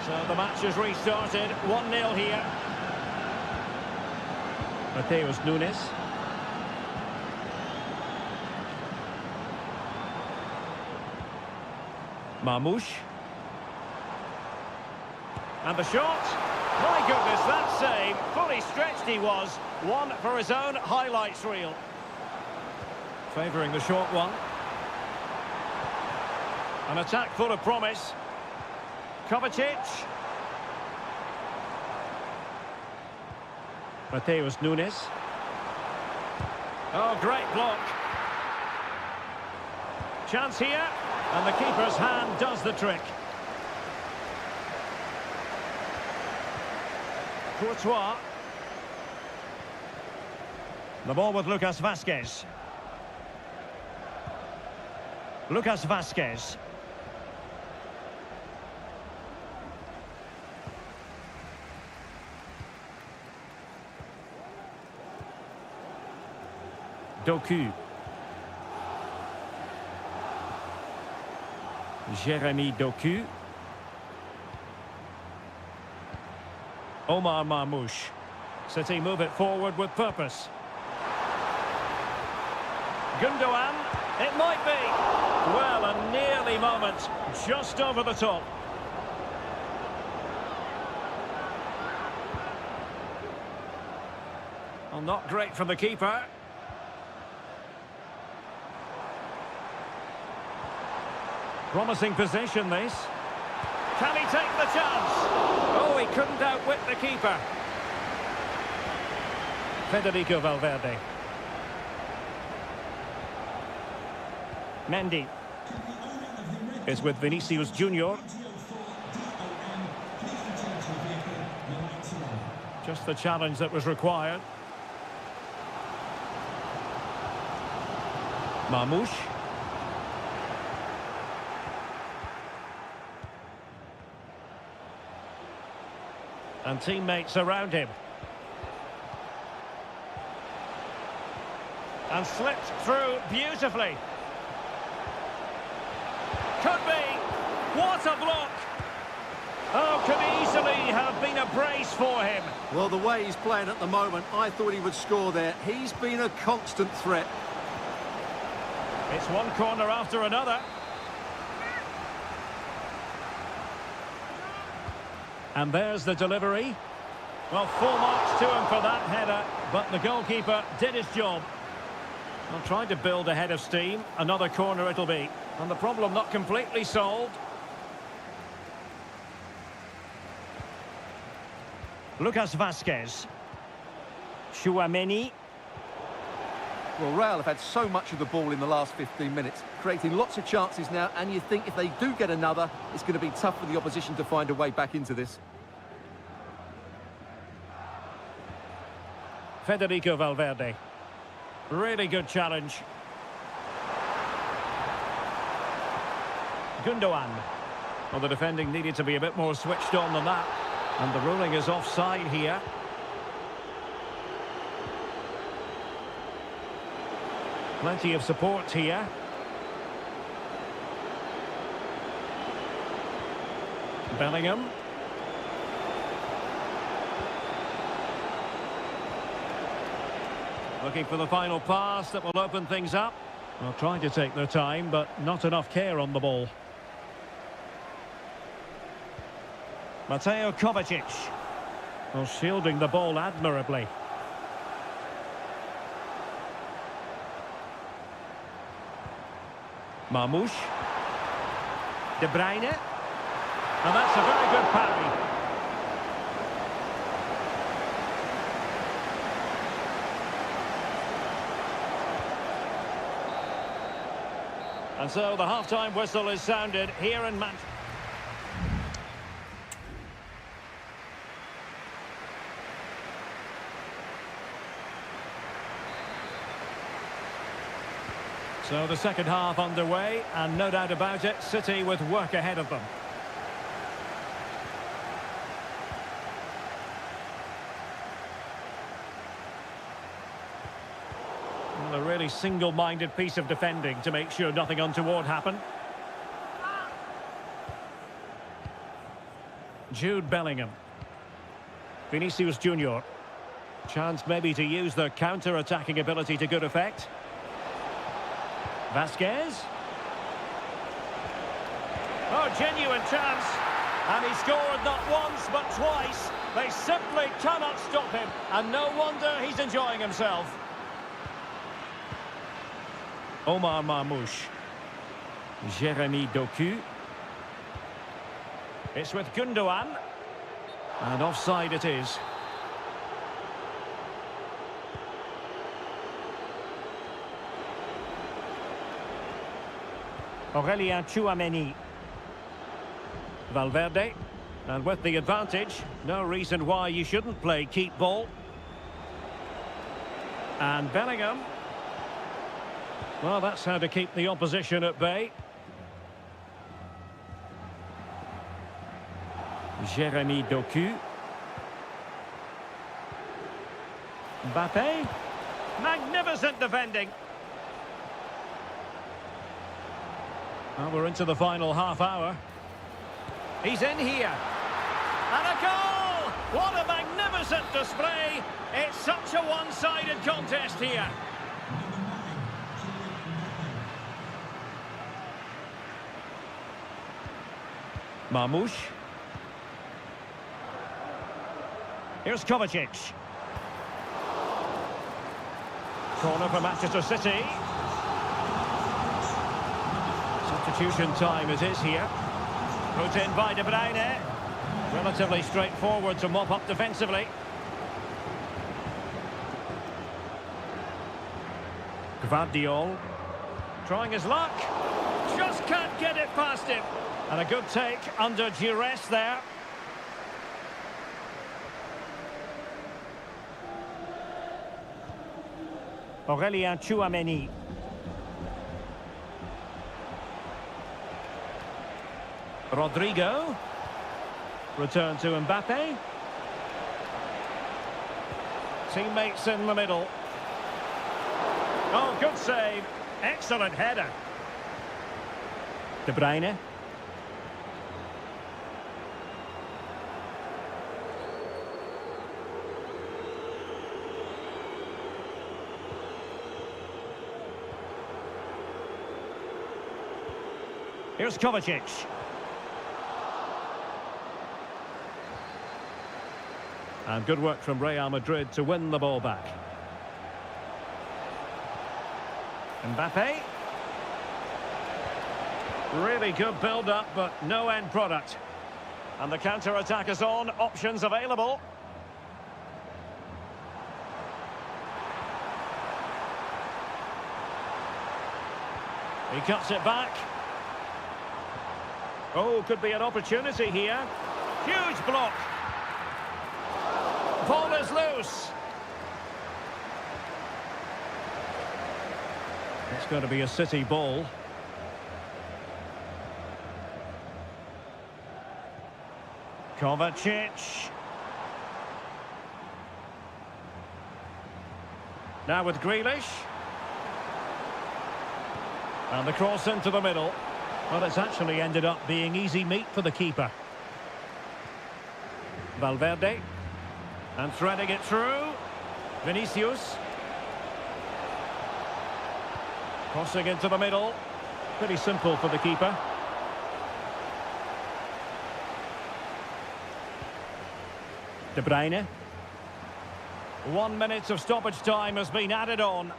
So the match has restarted. 1-0 here. Mateus Nunes. Marmoush. And the shot. My goodness, that save. Fully stretched he was. One for his own highlights reel. Favouring the short one. An attack full of promise. Kovacic. Mateus Nunes. Oh, great block. Chance here. And the keeper's hand does the trick. Courtois. The ball with Lucas Vazquez. Lucas Vazquez. Doku. Jérémy Doku. Omar Marmoush. City move it forward with purpose. Gundogan. It might be. Well, a nearly moment. Just over the top. Well, not great from the keeper. Promising position, this. Can he take the chance? Oh, he couldn't outwit the keeper. Federico Valverde. Mendy is with Vinicius Junior. Just the challenge that was required. Marmoush. And teammates around him. And slipped through beautifully. Could be. What a block. Oh, could easily have been a brace for him. Well, the way he's playing at the moment, I thought he would score there. He's been a constant threat. It's one corner after another. And there's the delivery. Well, full marks to him for that header, but the goalkeeper did his job. Well, trying to build a head of steam. Another corner it'll be. And the problem not completely solved. Lucas Vazquez. Chouameni. Well, Real have had so much of the ball in the last 15 minutes, creating lots of chances now, and you think if they do get another, it's going to be tough for the opposition to find a way back into this. Federico Valverde. Really good challenge. Gundogan. Well, the defending needed to be a bit more switched on than that. And the ruling is offside here. Plenty of support here. Bellingham. Looking for the final pass that will open things up. Well, trying to take their time, but not enough care on the ball. Mateo Kovacic. Well, shielding the ball admirably. Marmoush. De Bruyne. And that's a very good parry. And so the half-time whistle is sounded here in Manchester. So the second half underway, and no doubt about it, City with work ahead of them. Well, a really single-minded piece of defending to make sure nothing untoward happened. Jude Bellingham. Vinicius Junior. Chance maybe to use their counter-attacking ability to good effect. Vasquez. Oh, genuine chance. And he scored not once, but twice. They simply cannot stop him. And no wonder he's enjoying himself. Omar Marmouche. Jeremy Doku. It's with Gundogan. And offside it is. Aurélien Tchouameni. Valverde. And with the advantage, no reason why you shouldn't play keep ball. And Bellingham. Well, that's how to keep the opposition at bay. Jeremy Doku. Mbappe. Magnificent defending. Well, we're into the final half hour. He's in here. And a goal! What a magnificent display! It's such a one-sided contest here. Marmouche. Here's Kovacic. Corner for Manchester City. Substitution time it is here. Put in by De Bruyne. Relatively straightforward to mop up defensively. Gvardiol. Trying his luck. Just can't get it past him. And a good take under duress there. Aurélien Tchouameni. Rodrigo. Return to Mbappe. Teammates in the middle. Oh, good save. Excellent header. De Bruyne. Here's Kovacic. And good work from Real Madrid to win the ball back. Mbappe. Really good build-up, but no end product. And the counter-attack is on. Options available. He cuts it back. Oh, could be an opportunity here. Huge block. Ball is loose. It's going to be a City ball. Kovacic. Now with Grealish. And the cross into the middle. Well, it's actually ended up being easy meat for the keeper. Valverde. And threading it through. Vinicius. Crossing into the middle. Pretty simple for the keeper. De Bruyne. 1 minute of stoppage time has been added on.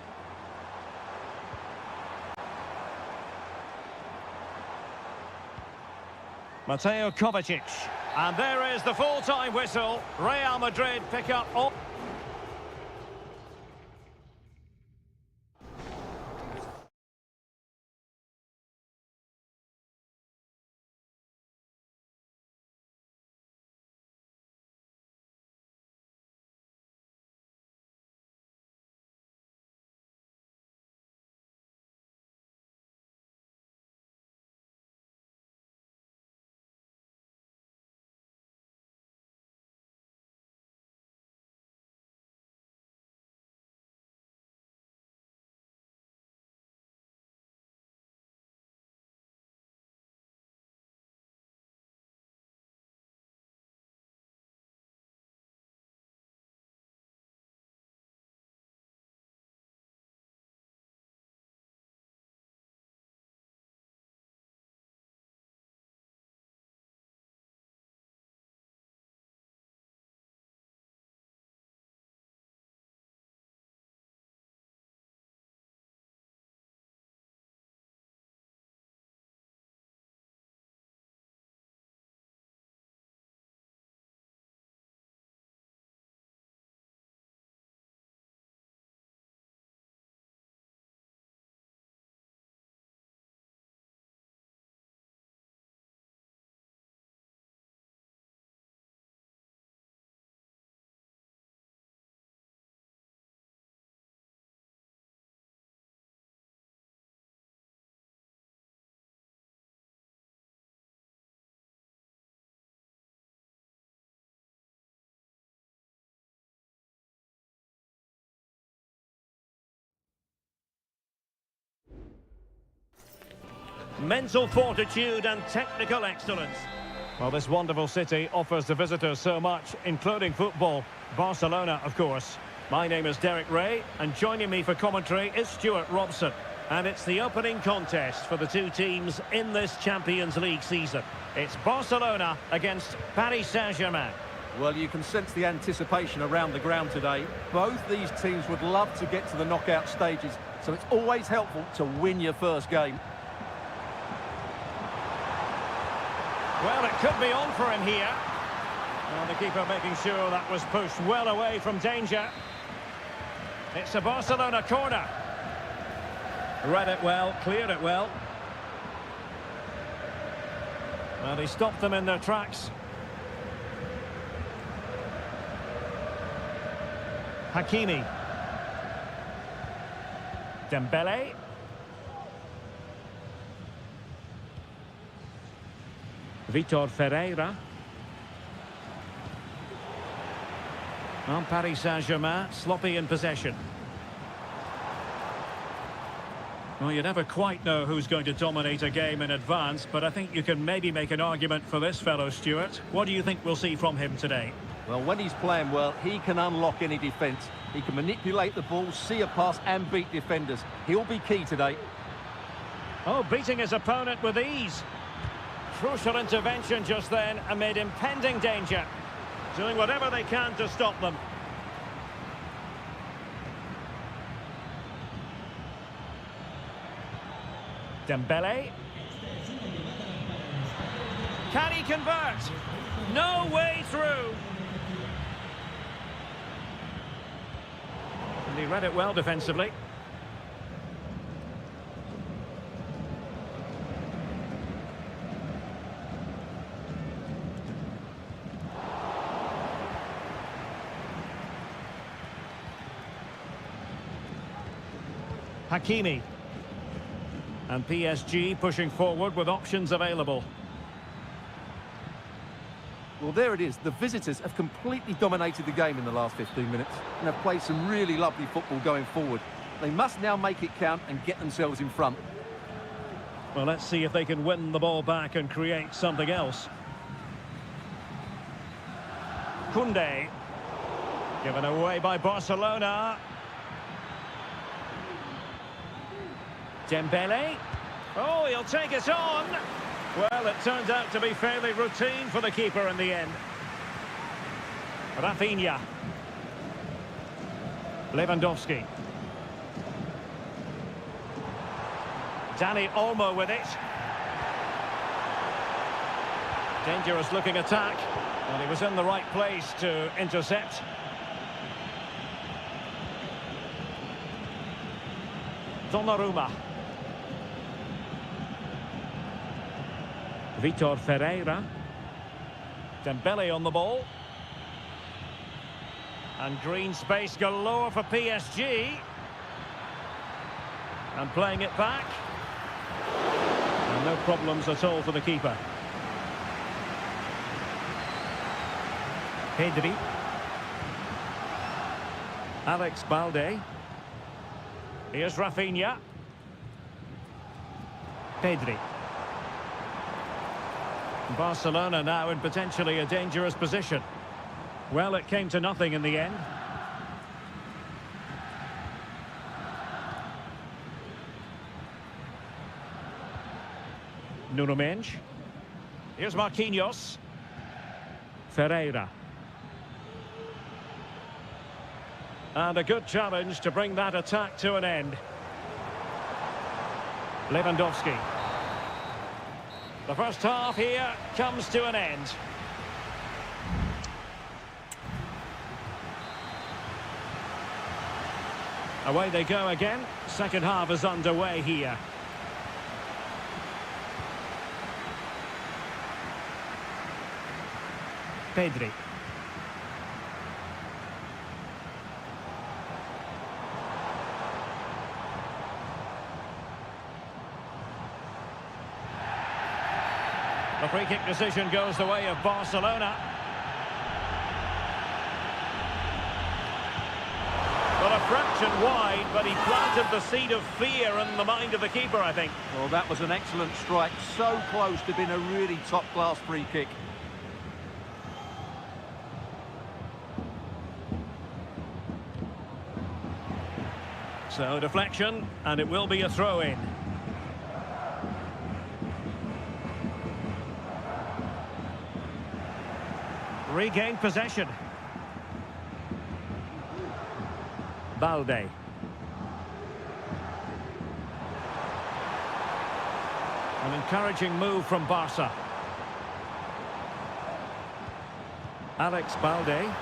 Mateo Kovacic. And there is the full-time whistle. Real Madrid pick up all... mental fortitude and technical excellence. Well, this wonderful city offers the visitors so much, including football. Barcelona, of course. My name is Derek Ray, and joining me for commentary is Stuart Robson. And it's the opening contest for the two teams in this Champions League season. It's Barcelona against Paris Saint-Germain. Well, you can sense the anticipation around the ground today. Both these teams would love to get to the knockout stages, so it's always helpful to win your first game. Well, it could be on for him here. Well, the keeper making sure that was pushed well away from danger. It's a Barcelona corner. Read it well, cleared it well. Well, he stopped them in their tracks. Hakimi. Dembele. Vitor Ferreira. And Paris Saint-Germain, sloppy in possession. Well, you never quite know who's going to dominate a game in advance, but I think you can maybe make an argument for this fellow, Stuart. What do you think we'll see from him today? Well, when he's playing well, he can unlock any defence. He can manipulate the ball, see a pass and beat defenders. He'll be key today. Oh, beating his opponent with ease. Crucial intervention just then amid impending danger. Doing whatever they can to stop them. Dembele. Can he convert? No way through. And he read it well defensively. Hakimi. And PSG pushing forward with options available. Well, there it is. The visitors have completely dominated the game in the last 15 minutes and have played some really lovely football going forward. They must now make it count and get themselves in front. Well, let's see if they can win the ball back and create something else. Koundé. Given away by Barcelona. Dembele. Oh, he'll take it on. Well, it turned out to be fairly routine for the keeper in the end. Rafinha. Lewandowski. Dani Olmo with it. Dangerous looking attack. And he was in the right place to intercept. Donnarumma. Vitor Ferreira. Dembele on the ball. And green space galore for PSG. And playing it back. And no problems at all for the keeper. Pedri. Alex Balde. Here's Rafinha. Pedri. Barcelona now in potentially a dangerous position. Well, it came to nothing in the end. Nuno Mendes. Here's Marquinhos. Ferreira. And a good challenge to bring that attack to an end. Lewandowski. The first half here comes to an end. Away they go again. Second half is underway here. Pedri. The free kick decision goes the way of Barcelona. Well, Well, a fraction wide, but he planted the seed of fear in the mind of the keeper, I think. Well, that was an excellent strike. So close to being a really top-class free kick. So, deflection, and it will be a throw-in. Regained possession. Balde. An encouraging move from Barca. Alex Balde.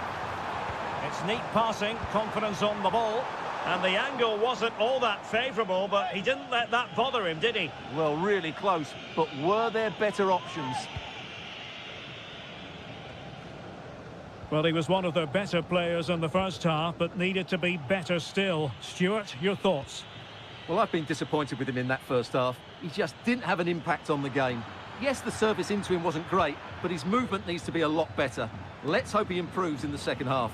It's neat passing, confidence on the ball. And the angle wasn't all that favourable, but he didn't let that bother him, did he? Well, really close, but were there better options? Well, he was one of the better players in the first half, but needed to be better still. Stuart, your thoughts? Well, I've been disappointed with him in that first half. He just didn't have an impact on the game. Yes, the service into him wasn't great, but his movement needs to be a lot better. Let's hope he improves in the second half.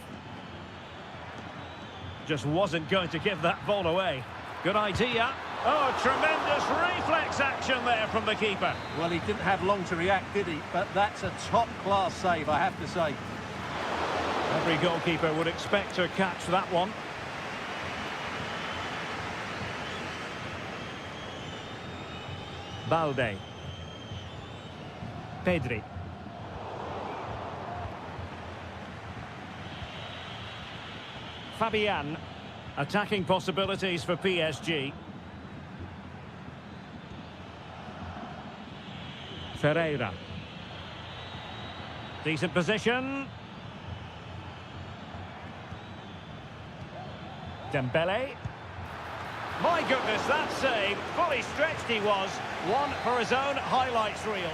Just wasn't going to give that ball away. Good idea. Oh, tremendous reflex action there from the keeper. Well, he didn't have long to react, did he? But that's a top-class save, I have to say. Every goalkeeper would expect to catch that one. Balde. Pedri. Fabian. Attacking possibilities for PSG. Ferreira. Decent position. Dembele. My goodness, that save. Fully stretched he was. One for his own highlights reel.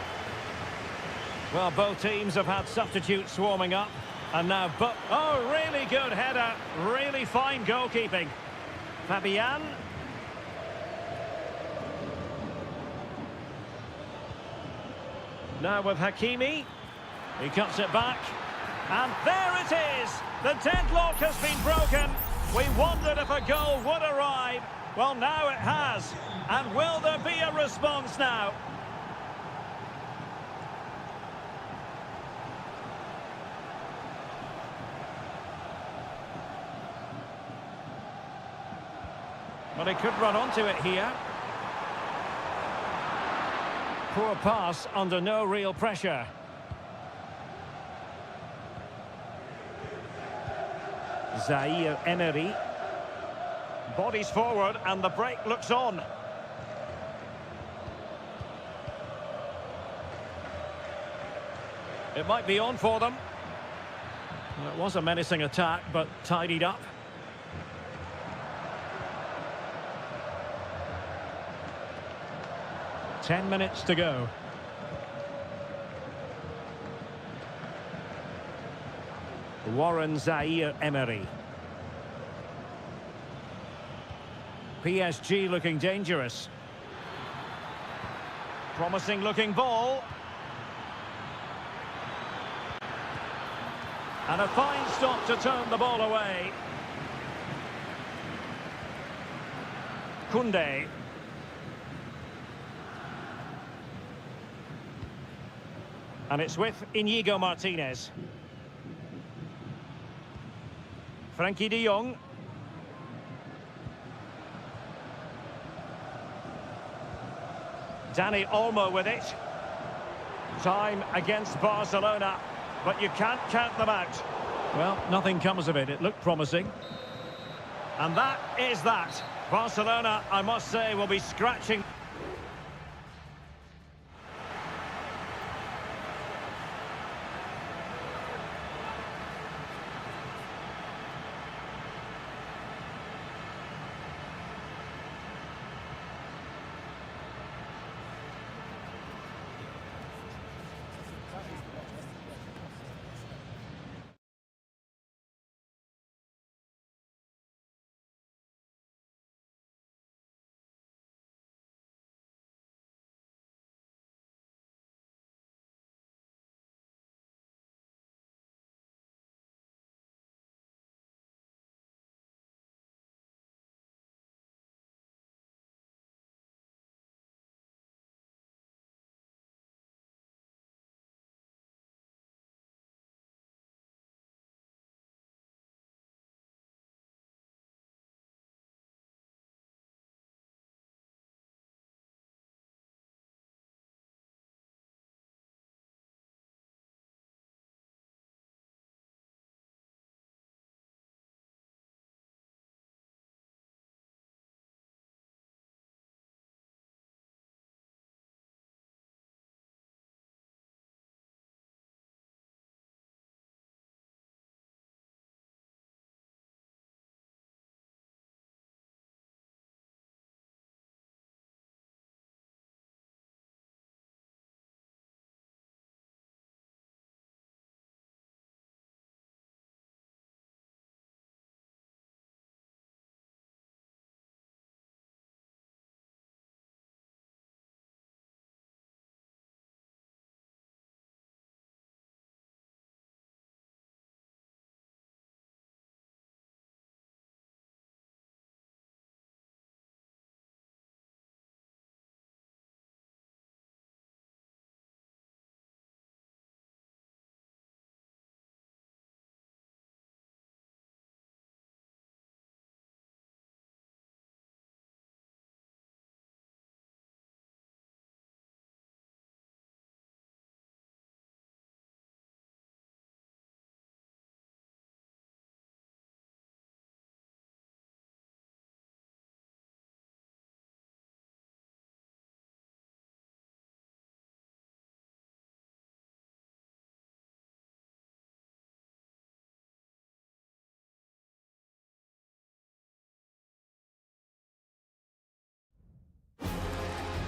Well, both teams have had substitutes swarming up. And now, oh, really good header. Really fine goalkeeping. Fabian. Now with Hakimi. He cuts it back. And there it is. The deadlock has been broken. We wondered if a goal would arrive. Well, now it has. And will there be a response now? Well, he could run onto it here. Poor pass under no real pressure. Zaire Emery. Bodies forward and the break looks on. It might be on for them. Well, it was a menacing attack, but tidied up. Ten minutes to go. Warren Zaire Emery. PSG looking dangerous. Promising looking ball. And a fine stop to turn the ball away. Koundé. And it's with Inigo Martinez. Frankie de Jong. Dani Olmo with it. Time against Barcelona, but you can't count them out. Well, nothing comes of it. It looked promising. And that is that. Barcelona, I must say, will be scratching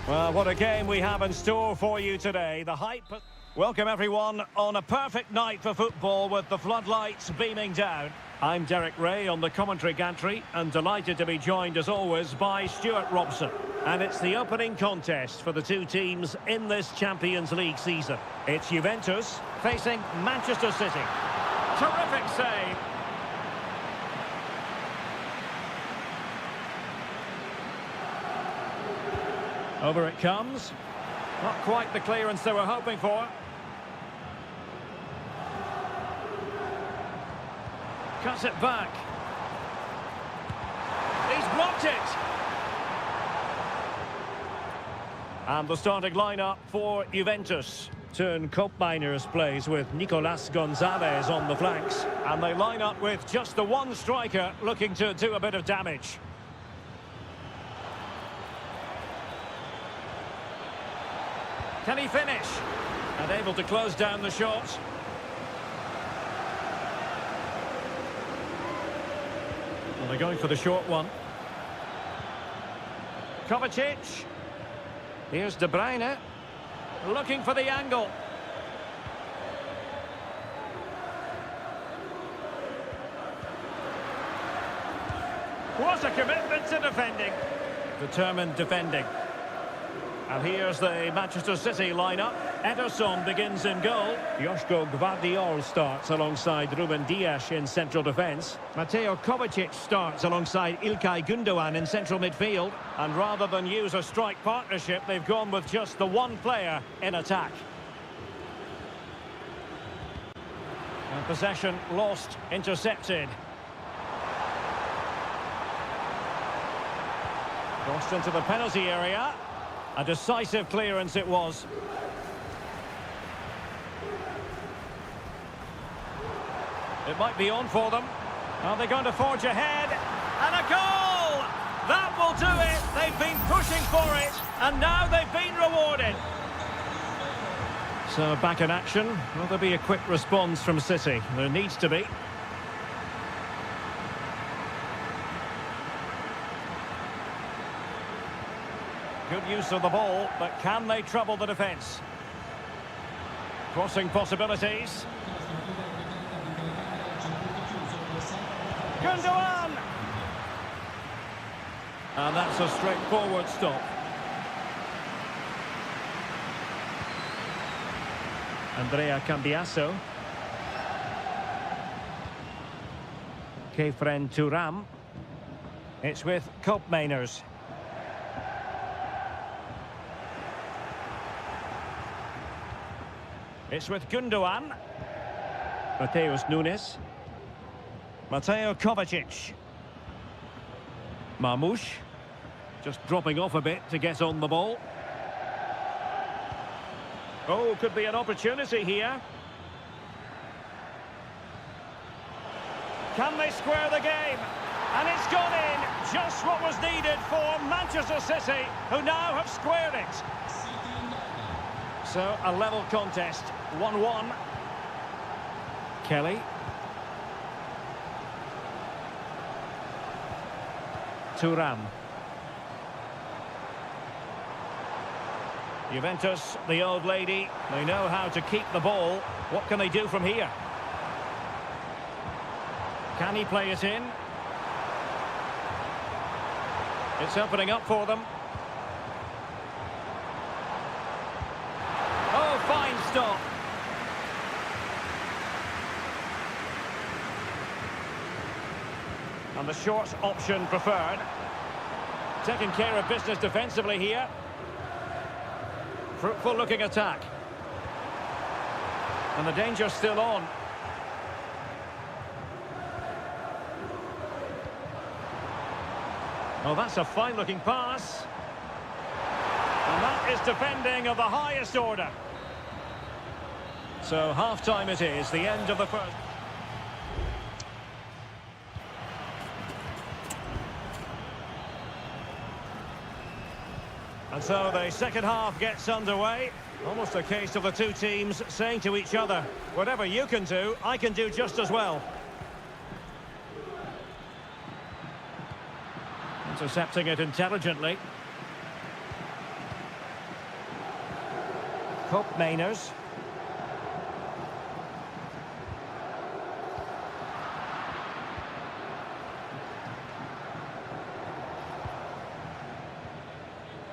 Well, what a game we have in store for you today. The hype... Welcome, everyone, on a perfect night for football with the floodlights beaming down. I'm Derek Ray on the commentary gantry and delighted to be joined, as always, by Stuart Robson. And it's the opening contest for the two teams in this Champions League season. It's Juventus facing Manchester City. Terrific save. Over it comes. Not quite the clearance they were hoping for. Cuts it back. He's blocked it. And the starting lineup for Juventus. Turn Koopmeiners plays with Nicolas Gonzalez on the flanks. And they line up with just the one striker looking to do a bit of damage. Can he finish? And able to close down the shot. Well, they're going for the short one. Kovacic. Here's De Bruyne. Looking for the angle. What a commitment to defending. Determined defending. And here's the Manchester City lineup. Ederson begins in goal. Joško Gvardiol starts alongside Ruben Dias in central defence. Mateo Kovacic starts alongside İlkay Gündoğan in central midfield. And rather than use a strike partnership, they've gone with just the one player in attack. And possession lost, intercepted. Crossed into the penalty area. A decisive clearance it was. It might be on for them. Are they going to forge ahead? And a goal! That will do it. They've been pushing for it, and now they've been rewarded. So back in action. Will there be a quick response from City? There needs to be. Good use of the ball, but can they trouble the defence? Crossing possibilities. Gündoğan! And that's a straightforward stop. Andrea Cambiasso. Kefren Thuram. It's with Koopmeiners. It's with Gündoğan. Mateus Nunes. Mateo Kovacic. Marmoush. Just dropping off a bit to get on the ball. Oh, could be an opportunity here. Can they square the game? And it's gone in. Just what was needed for Manchester City, who now have squared it. So, a level contest, 1-1. Kelly. Thuram. Juventus, the old lady, they know how to keep the ball. What can they do from here? Can he play it in? It's opening up for them. Oh, fine stop. And the short option preferred. Taking care of business defensively here. Fruitful looking attack. And the danger's still on. Oh, that's a fine looking pass. And that is defending of the highest order. So half-time it is, the end of the first. And so the second half gets underway. Almost a case of the two teams saying to each other, whatever you can do, I can do just as well. Intercepting it intelligently. Mainers.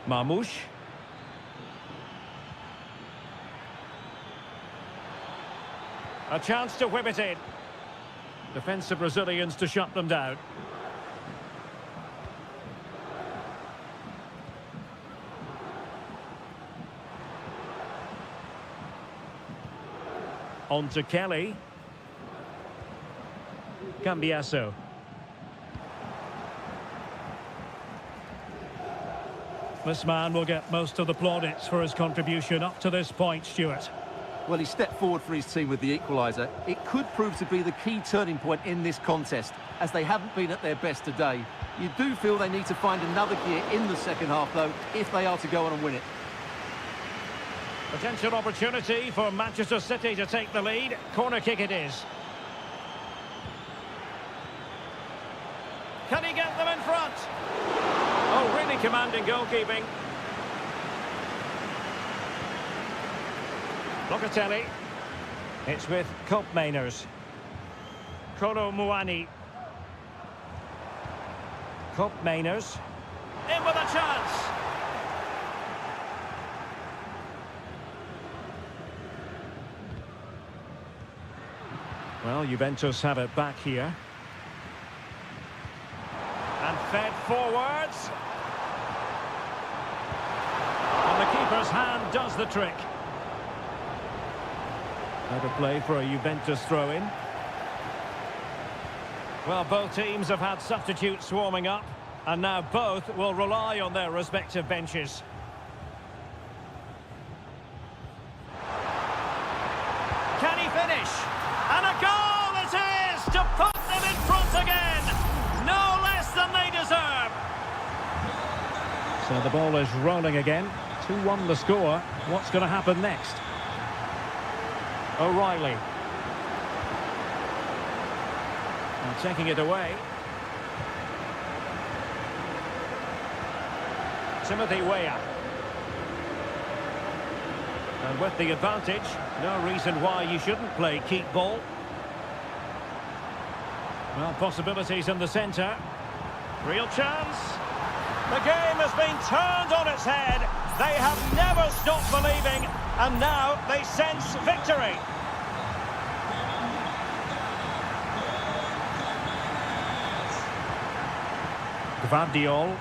Marmoush. A chance to whip it in. Defensive Brazilians to shut them down. On to Kelly. Cambiasso. This man will get most of the plaudits for his contribution up to this point, Stuart. Well, he stepped forward for his team with the equaliser. It could prove to be the key turning point in this contest, as they haven't been at their best today. You do feel they need to find another gear in the second half, though, if they are to go on and win it. Potential opportunity for Manchester City to take the lead. Corner kick it is. Can he get them in front? Oh, really commanding goalkeeping. Locatelli. It's with Mainers. Kolo Muani. Mainers. In with a chance. Well, Juventus have it back here. And fed forwards. And the keeper's hand does the trick. Out of play for a Juventus throw-in. Well, both teams have had substitutes warming up, and now both will rely on their respective benches. Can he finish? And a goal it is to put them in front again! No less than they deserve! So the ball is rolling again. 2-1 the score. What's going to happen next? O'Reilly. And taking it away. Timothy Weah. And with the advantage, no reason why you shouldn't play keep ball. Well, possibilities in the centre. Real chance. The game has been turned on its head. They have never stopped believing, and now they sense victory. Gvardiol.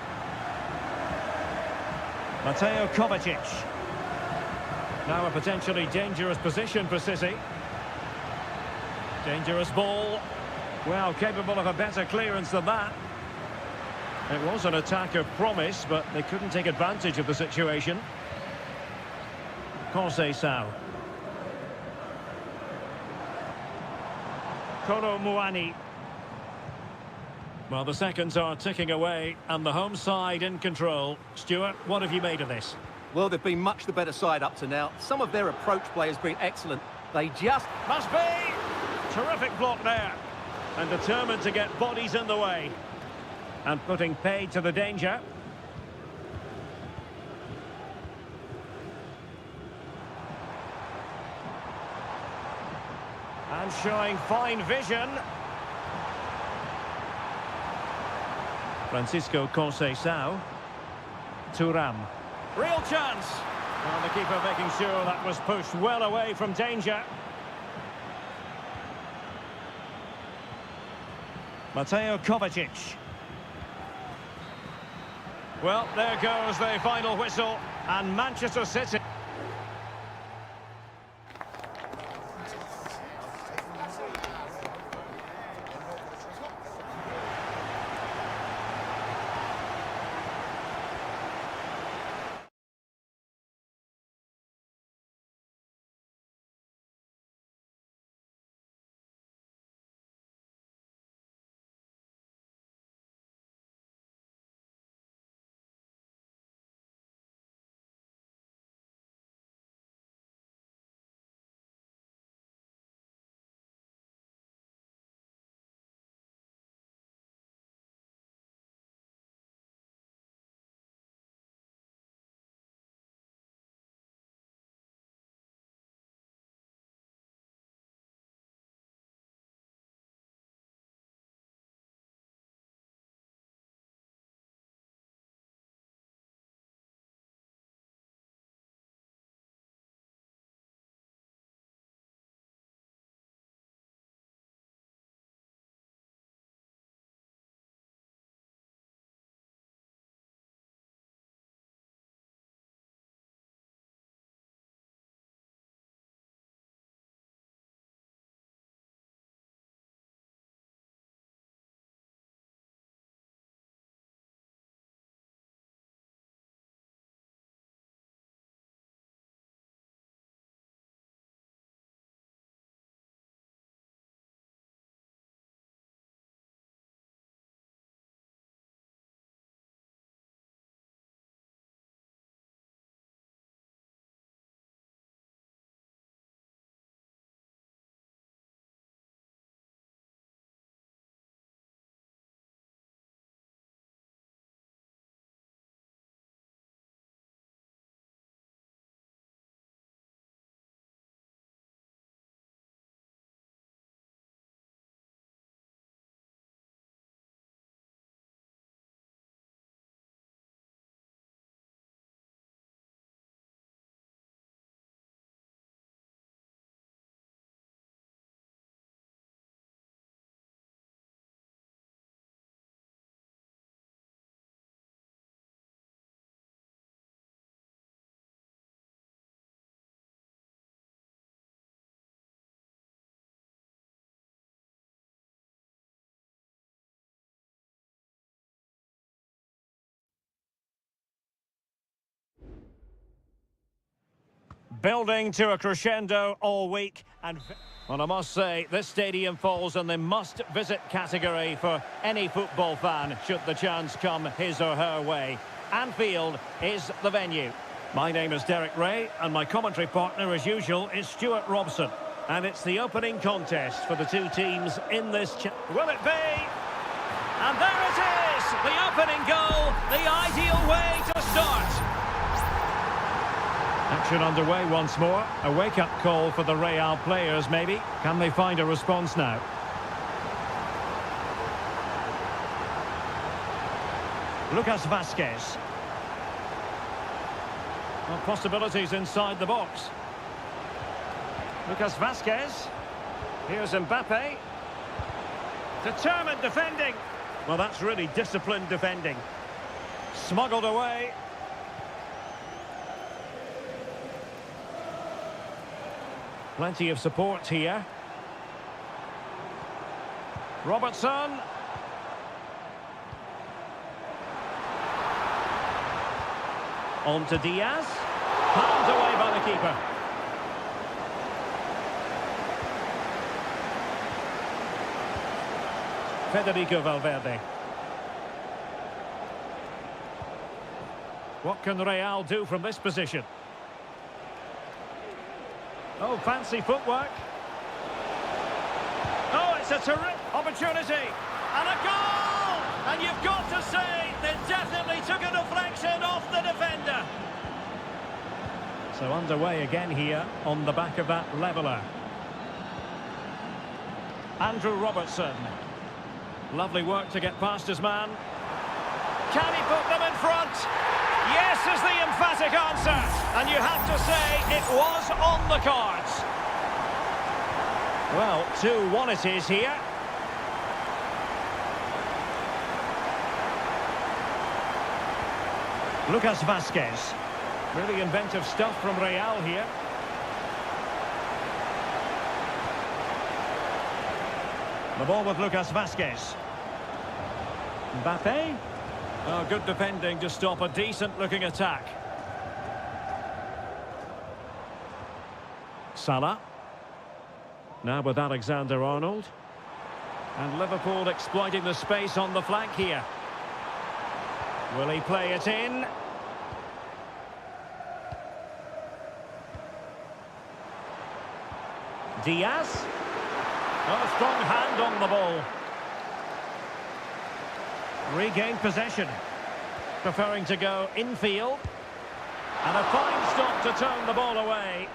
Mateo Kovacic. Now a potentially dangerous position for City. Dangerous ball. Well, capable of a better clearance than that. It was an attack of promise, but they couldn't take advantage of the situation. Conceição. Kolo Muani. Well, the seconds are ticking away, and the home side in control. Stuart, what have you made of this? Well, they've been much the better side up to now. Some of their approach play has been excellent. They just... Must be! Terrific block there. And determined to get bodies in the way. And putting paid to the danger. And showing fine vision. Francisco Conceição. Thuram. Real chance. Well, the keeper making sure that was pushed well away from danger. Mateo Kovacic. Well, there goes the final whistle, and Manchester City... Building to a crescendo all week, and well, I must say, this stadium falls in the must-visit category for any football fan, should the chance come his or her way. Anfield is the venue. My name is Derek Ray, and my commentary partner, as usual, is Stuart Robson. And it's the opening contest for the two teams in this... Will it be? And there it is! The opening goal, the ideal way to start. Action underway once more. A wake-up call for the Real players, maybe. Can they find a response now? Lucas Vazquez. Well, possibilities inside the box. Lucas Vazquez. Here's Mbappe. Determined defending. Well, that's really disciplined defending. Smuggled away. Plenty of support here. Robertson. On to Diaz. Palmed away by the keeper. Federico Valverde. What can Real do from this position? Oh, fancy footwork. Oh, it's a terrific opportunity. And a goal! And you've got to say, they definitely took a deflection off the defender. So underway again here on the back of that leveller. Andrew Robertson. Lovely work to get past his man. Can he put them in front? Yes is the emphatic answer. And you have to say it was on the cards. Well, 2-1 it is here. Lucas Vazquez. Really inventive stuff from Real here. The ball with Lucas Vazquez. Mbappe. Oh, good defending to stop a decent-looking attack. Salah. Now with Alexander-Arnold. And Liverpool exploiting the space on the flank here. Will he play it in? Diaz. Oh, strong hand on the ball. Regained possession. Preferring to go infield. And a fine stop to turn the ball away.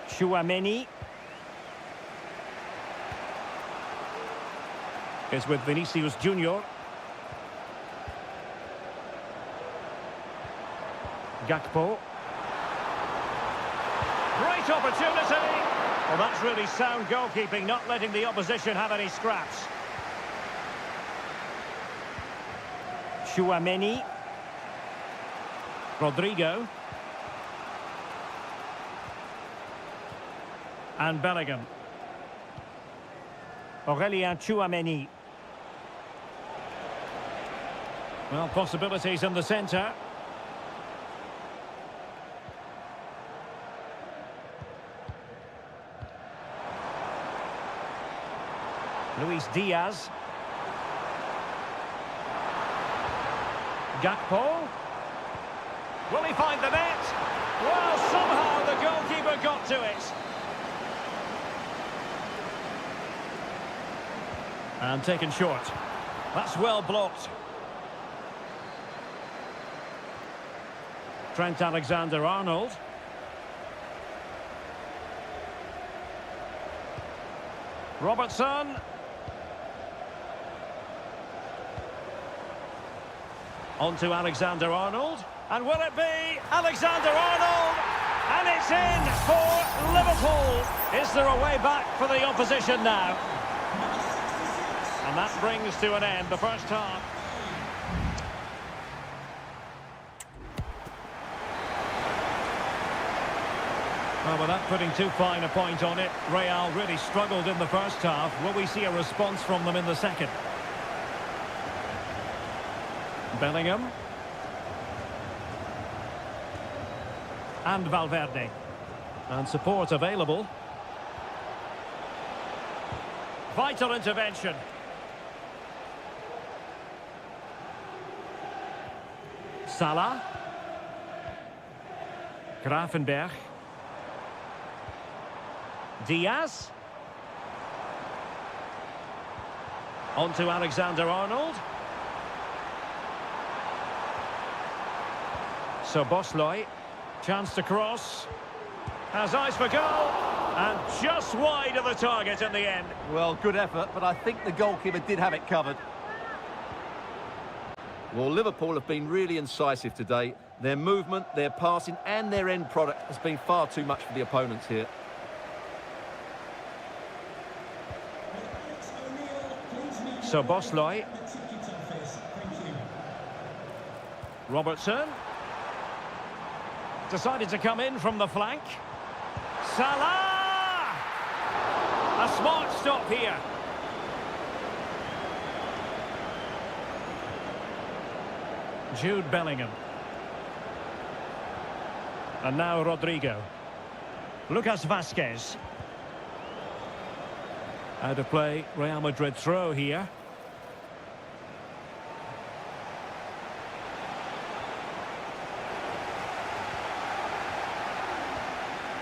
Tchouaméni. Is with Vinicius Junior. Gakpo. Great opportunity. Well, that's really sound goalkeeping, not letting the opposition have any scraps. Tchouaméni. Rodrigo. And Bellingham. Aurélien Tchouaméni. Well, possibilities in the centre. Luis Diaz. Gakpo. Will he find the net? Well, somehow the goalkeeper got to it. And taken short. That's well blocked. Trent Alexander-Arnold. Robertson. On to Alexander-Arnold. And will it be Alexander-Arnold? And it's in for Liverpool. Is there a way back for the opposition now? And that brings to an end the first half. Well, without putting too fine a point on it, Real really struggled in the first half. Will we see a response from them in the second? Bellingham. And Valverde. And support available. Vital intervention. Salah. Grafenberg. Diaz. On to Alexander-Arnold. So Bosley, chance to cross. Has eyes for goal. And just wide of the target in the end. Well, good effort, but I think the goalkeeper did have it covered. Well, Liverpool have been really incisive today. Their movement, their passing and their end product has been far too much for the opponents here. So Bosley. Robertson. Decided to come in from the flank. Salah! A smart stop here. Jude Bellingham. And now Rodrigo. Lucas Vazquez. Out of play, Real Madrid throw here.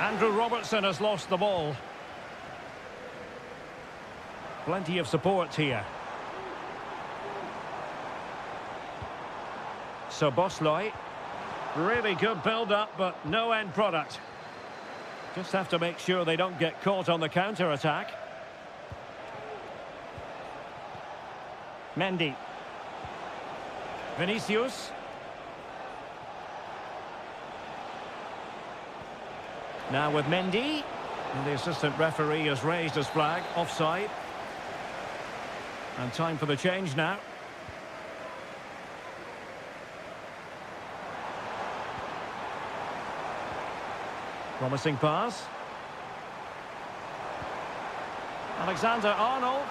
Andrew Robertson has lost the ball. Plenty of support here. So Bosley. Really good build-up, but no end product. Just have to make sure they don't get caught on the counter-attack. Mendy. Vinicius. Now with Mendy. And the assistant referee has raised his flag. Offside. And time for the change now. Promising pass. Alexander-Arnold.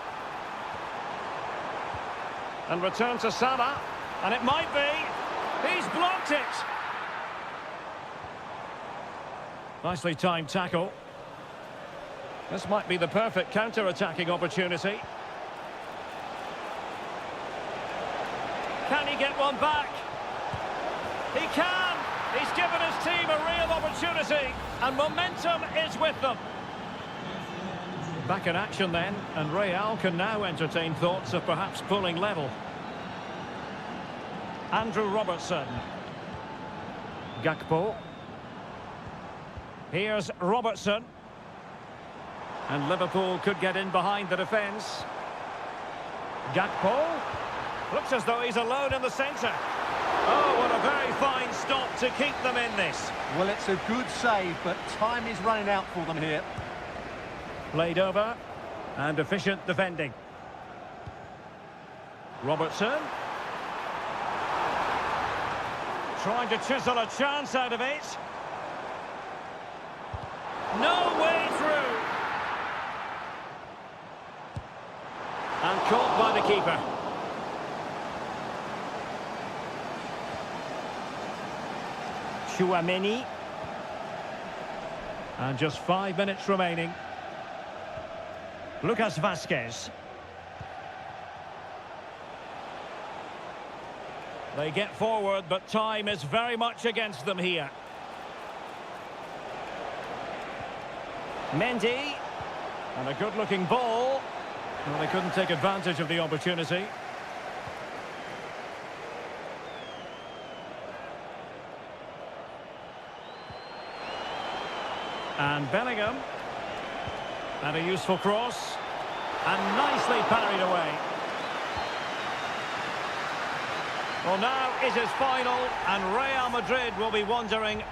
And return to Salah. And it might be. He's blocked it. Nicely timed tackle. This might be the perfect counter-attacking opportunity. Can he get one back? He can! He's given his team a real opportunity, and momentum is with them. Back in action then, and Real can now entertain thoughts of perhaps pulling level. Andrew Robertson. Gakpo. Here's Robertson. And Liverpool could get in behind the defence. Gakpo. Looks as though he's alone in the centre. Oh, what a very fine stop to keep them in this. Well, it's a good save, but time is running out for them here. Played over. And efficient defending. Robertson. Trying to chisel a chance out of it. No way through. And caught by the keeper. Chouameni. And just 5 minutes remaining. Lucas Vazquez. They get forward, but time is very much against them here. Mendy. And a good-looking ball. Well, they couldn't take advantage of the opportunity. And Bellingham. And a useful cross. And nicely parried away. Well, now it is final, and Real Madrid will be wondering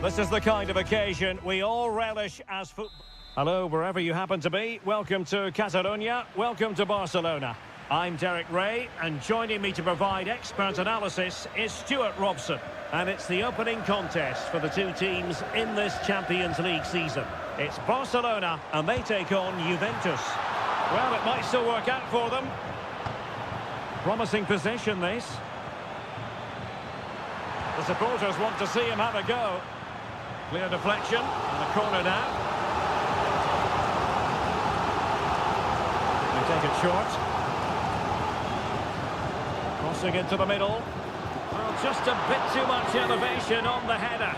This is the kind of occasion we all relish as football. Hello, wherever you happen to be. Welcome to Catalonia. Welcome to Barcelona. I'm Derek Ray, and joining me to provide expert analysis is Stuart Robson. And it's the opening contest for the two teams in this Champions League season. It's Barcelona, and they take on Juventus. Well, it might still work out for them. Promising position, this. The supporters want to see him have a go. Clear deflection, and a corner now. They take it short. Crossing into the middle. Well, just a bit too much elevation on the header.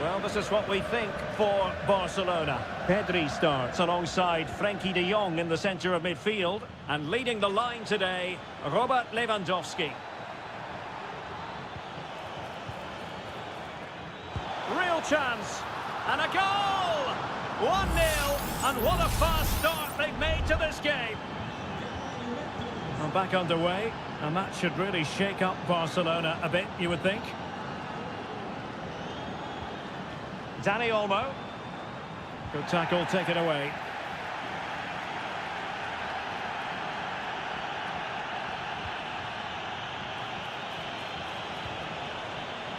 Well, this is what we think for Barcelona. Pedri starts alongside Frenkie de Jong in the centre of midfield. And leading the line today, Robert Lewandowski. Real chance. And a goal! 1-0. And what a fast start they've made to this game. And back underway. And that should really shake up Barcelona a bit, you would think. Dani Olmo. Good tackle, taken away.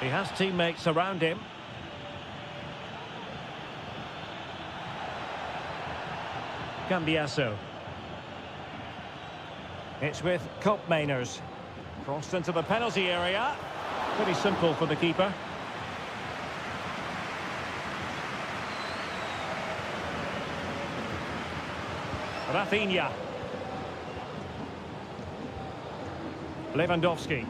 He has teammates around him. Cambiasso. It's with Koopmeiners. Crossed into the penalty area. Pretty simple for the keeper. Rafinha. Lewandowski.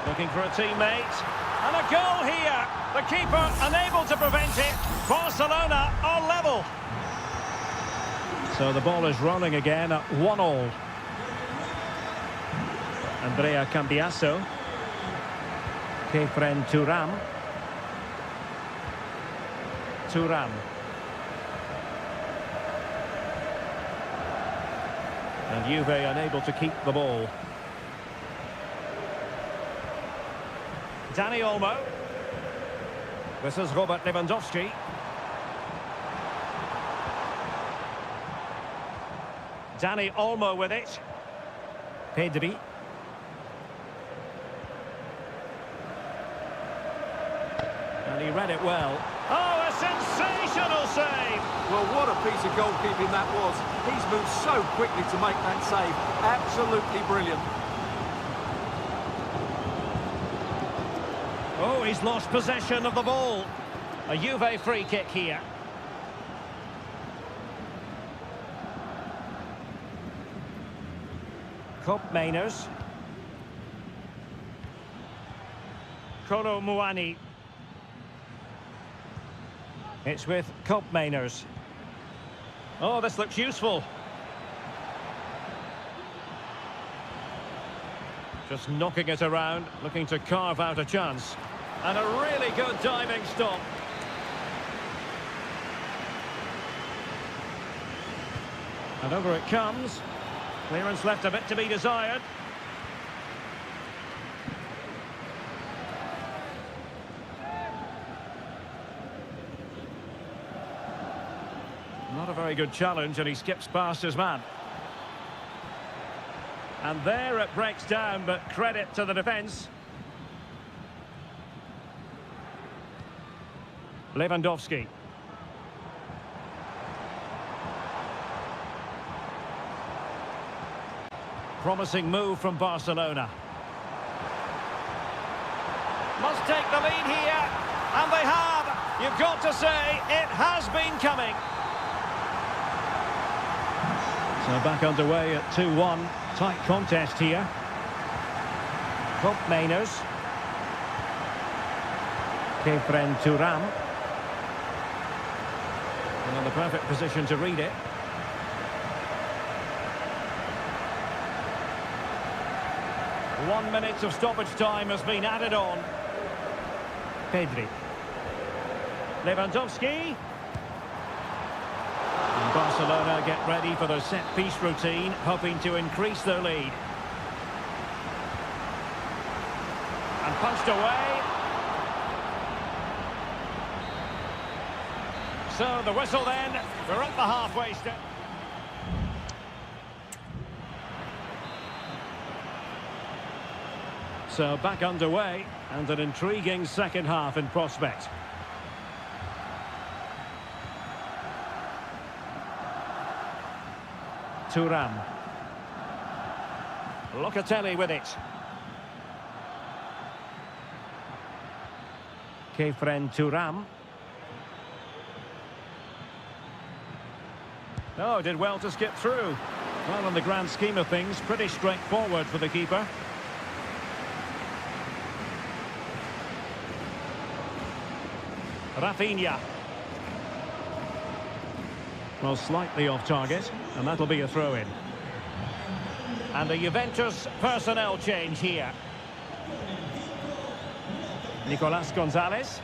Looking for a teammate. And a goal here. The keeper unable to prevent it. Barcelona are level. So the ball is rolling again at 1-1. Andrea Cambiasso. Kefren Thuram. Thuram. And Juve unable to keep the ball. Dani Olmo. This is Robert Lewandowski. Dani Olmo with it. Pedri. And he read it well. Oh, a sensational save! Well, what a piece of goalkeeping that was. He's moved so quickly to make that save. Absolutely brilliant. Oh, he's lost possession of the ball. A Juve free kick here. Koopmeiners. Kolo Muani. It's with Koopmeiners. Oh, this looks useful. Just knocking it around, looking to carve out a chance. And a really good diving stop. And over it comes. Clearance left a bit to be desired. Not a very good challenge, and he skips past his man. And there it breaks down, but credit to the defence. Lewandowski. Promising move from Barcelona. Must take the lead here, and they have. You've got to say, it has been coming. So back underway at 2-1. Tight contest here. Koopmeiners. Kefren Thuram. And in the perfect position to read it. One minute of stoppage time has been added on. Pedri. Lewandowski. Barcelona get ready for their set-piece routine, hoping to increase their lead. And punched away. So the whistle then, we're at the halfway step. So back underway, and an intriguing second half in prospect. Thuram. Locatelli with it. Kefren Thuram. Oh, did well to skip through. Well, in the grand scheme of things, pretty straightforward for the keeper. Rafinha. Well, slightly off target, and that'll be a throw-in. And a Juventus personnel change here. Nicolas Gonzalez.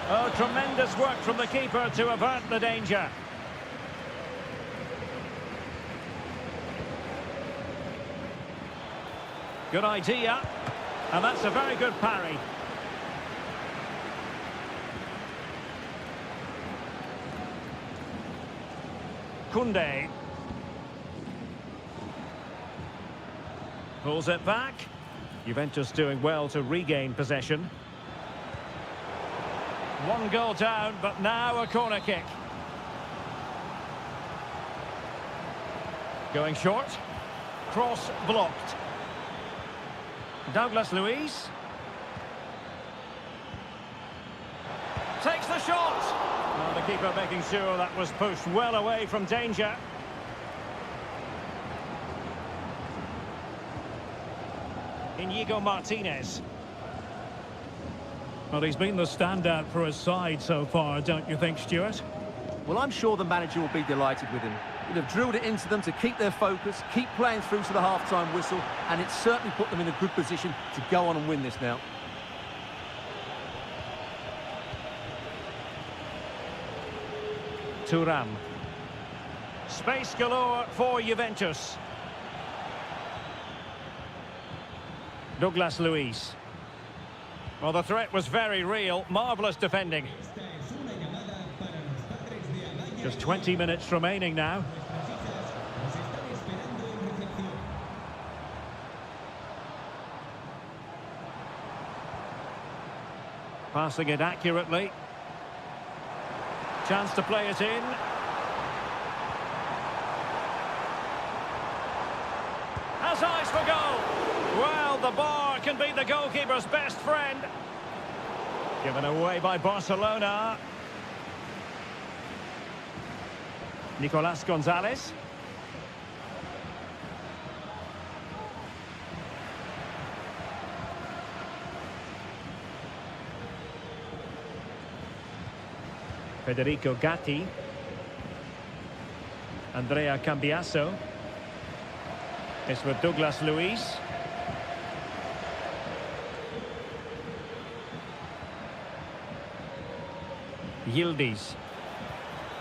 Oh, tremendous work from the keeper to avert the danger. Good idea. And that's a very good parry. Koundé. Pulls it back. Juventus doing well to regain possession. One goal down, but now a corner kick. Going short. Cross blocked. Douglas Luiz. Takes the shot. Well, the keeper making sure that was pushed well away from danger. Inigo Martinez. Well, he's been the standout for his side so far, don't you think, Stuart? Well, I'm sure the manager will be delighted with him. He'd have drilled it into them to keep their focus, keep playing through to the half-time whistle, and it's certainly put them in a good position to go on and win this now. Thuram. Space galore for Juventus. Douglas Luiz. Well, the threat was very real. Marvellous defending. Just 20 minutes remaining now. Passing it accurately. Chance to play it in. Has eyes for goal. Well, the bar can be the goalkeeper's best friend. Given away by Barcelona. Nicolas Gonzalez. Federico Gatti. Andrea Cambiaso. It's with Douglas Luiz. Yildiz.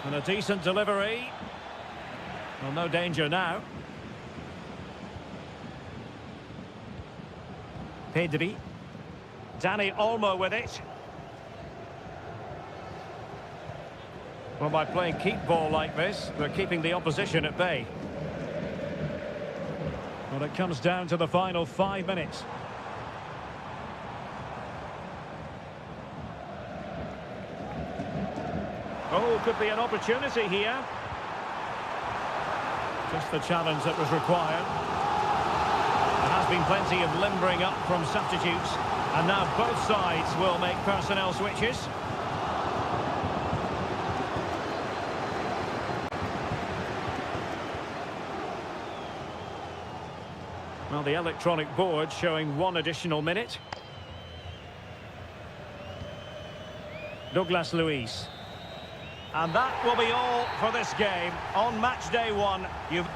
And a decent delivery. Well, no danger now. Pedri. Dani Olmo with it. Well, by playing keep ball like this, they're keeping the opposition at bay. Well, it comes down to the final 5 minutes. Oh, could be an opportunity here. Just the challenge that was required. There has been plenty of limbering up from substitutes, and now both sides will make personnel switches. Well, the electronic board showing 1 additional minute. Douglas Luiz. And that will be all for this game. On match day 1, you've...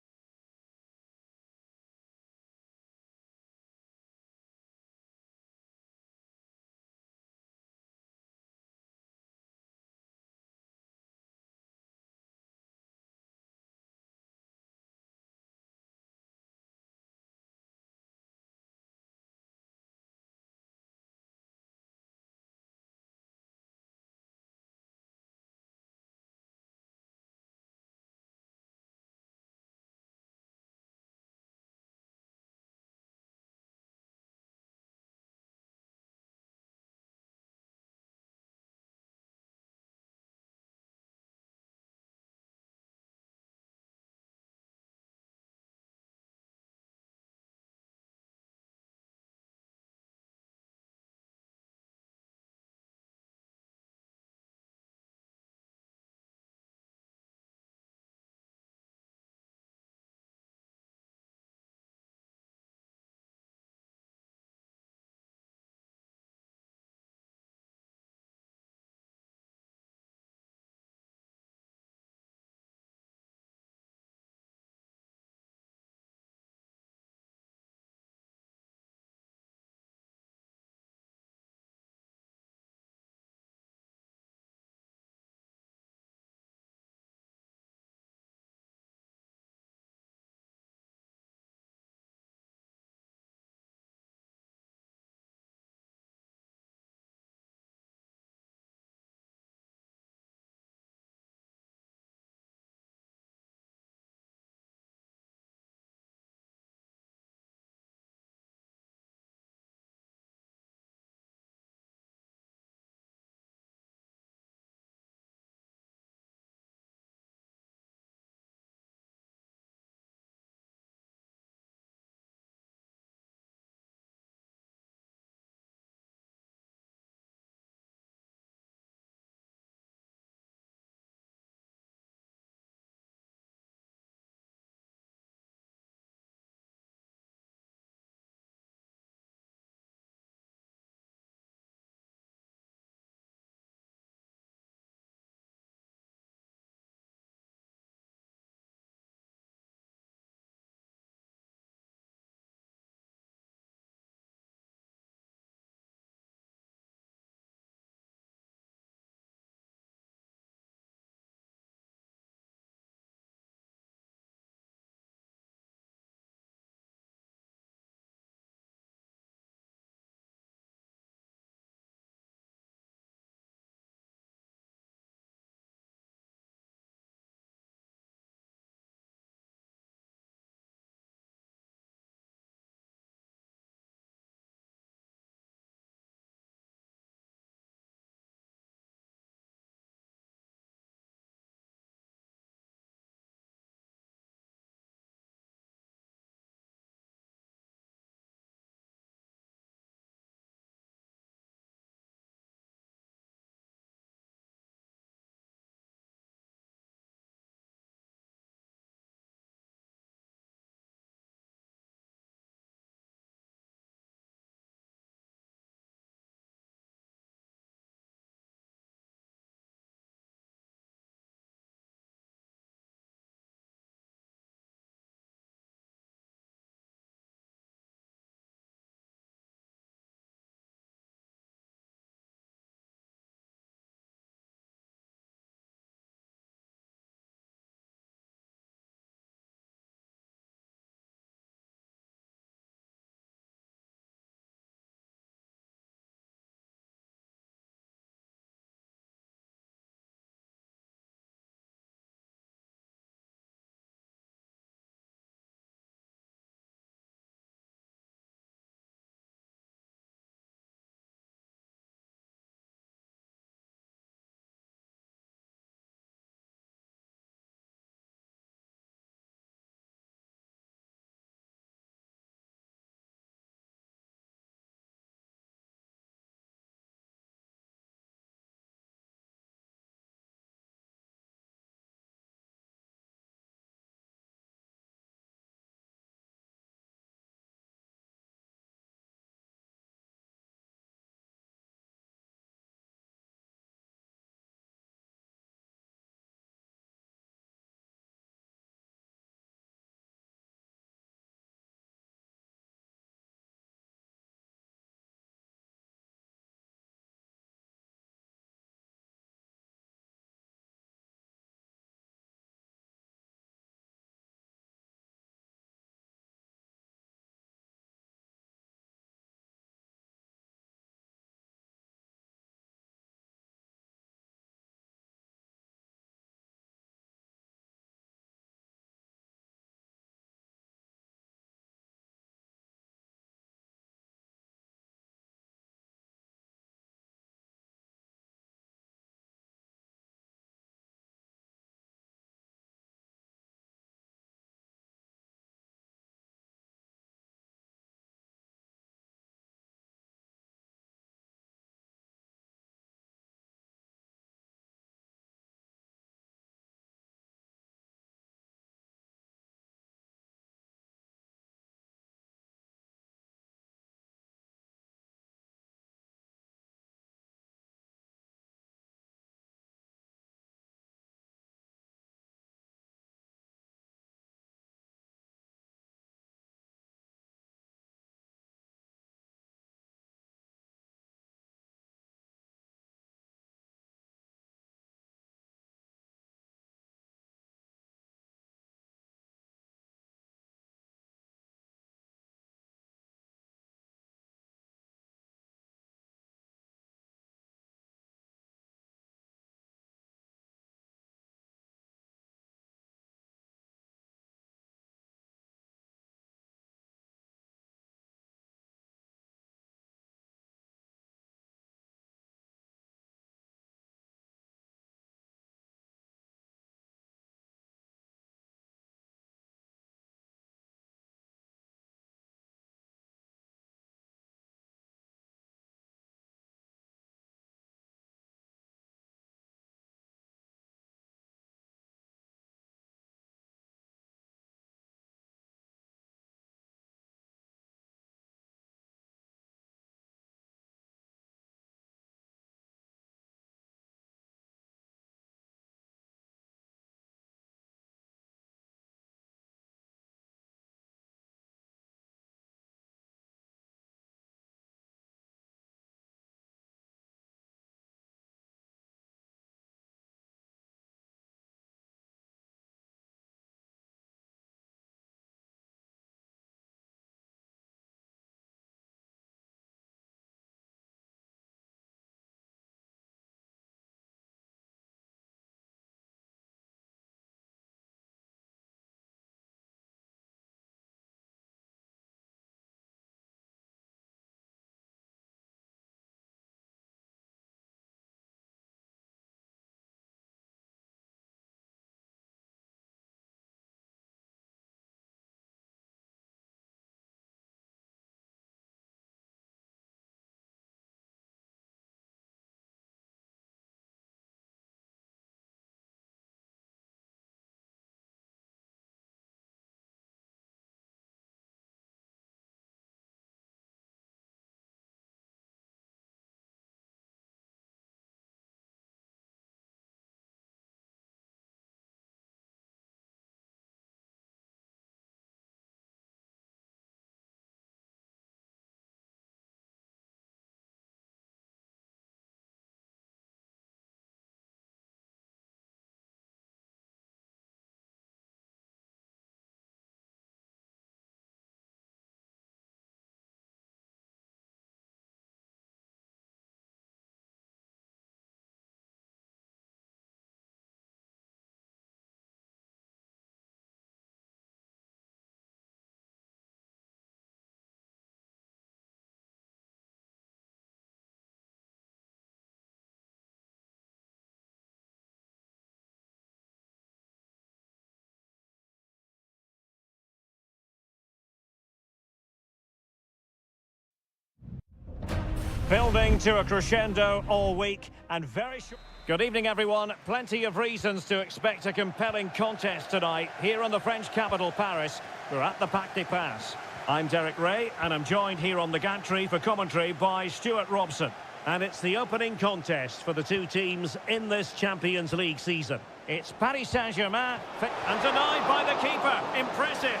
Building to a crescendo all week and very short. Good evening, everyone. Plenty of reasons to expect a compelling contest tonight here in the French capital, Paris. We're at the Parc des Princes. I'm Derek Ray, and I'm joined here on the gantry for commentary by Stuart Robson. And it's the opening contest for the two teams in this Champions League season. It's Paris Saint-Germain, and denied by the keeper. Impressive.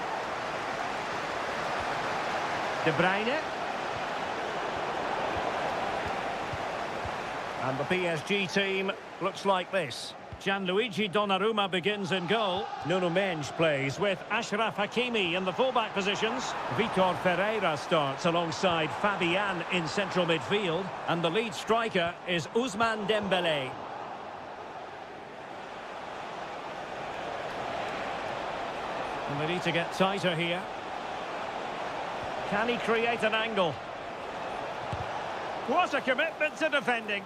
De Bruyne. And the PSG team looks like this. Gianluigi Donnarumma begins in goal. Nuno Mendes plays with Achraf Hakimi in the fullback positions. Vitor Ferreira starts alongside Fabian in central midfield. And the lead striker is Ousmane Dembélé. And they need to get tighter here. Can he create an angle? What a commitment to defending.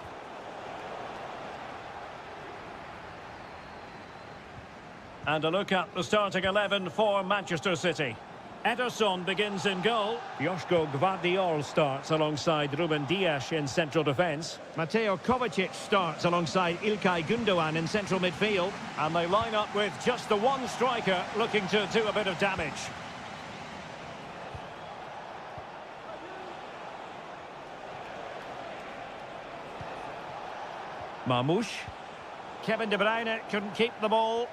And a look at the starting 11 for Manchester City. Ederson begins in goal. Joško Gvardiol starts alongside Ruben Dias in central defence. Mateo Kovacic starts alongside Ilkay Gundogan in central midfield. And they line up with just the one striker looking to do a bit of damage. Marmoush. Kevin De Bruyne couldn't keep the ball.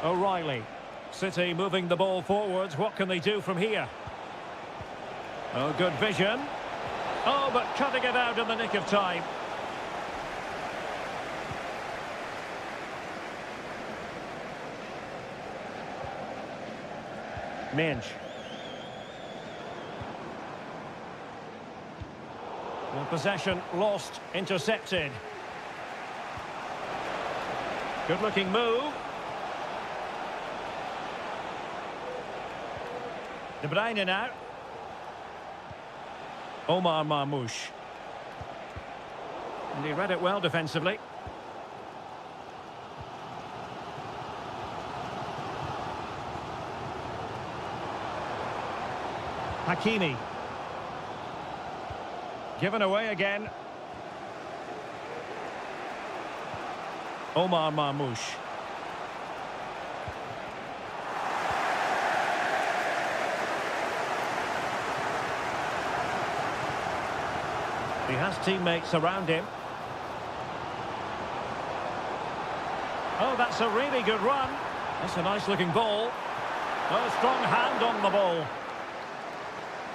O'Reilly. City moving the ball forwards. What can they do from here? Oh, good vision. Oh, but cutting it out in the nick of time. Mendes. Well, possession lost, intercepted. Good-looking move. De Bruyne now. Omar Marmoush. And he read it well defensively. Hakimi. Given away again. Omar Marmoush. He has teammates around him. Oh, that's a really good run. That's a nice-looking ball. Oh, strong hand on the ball.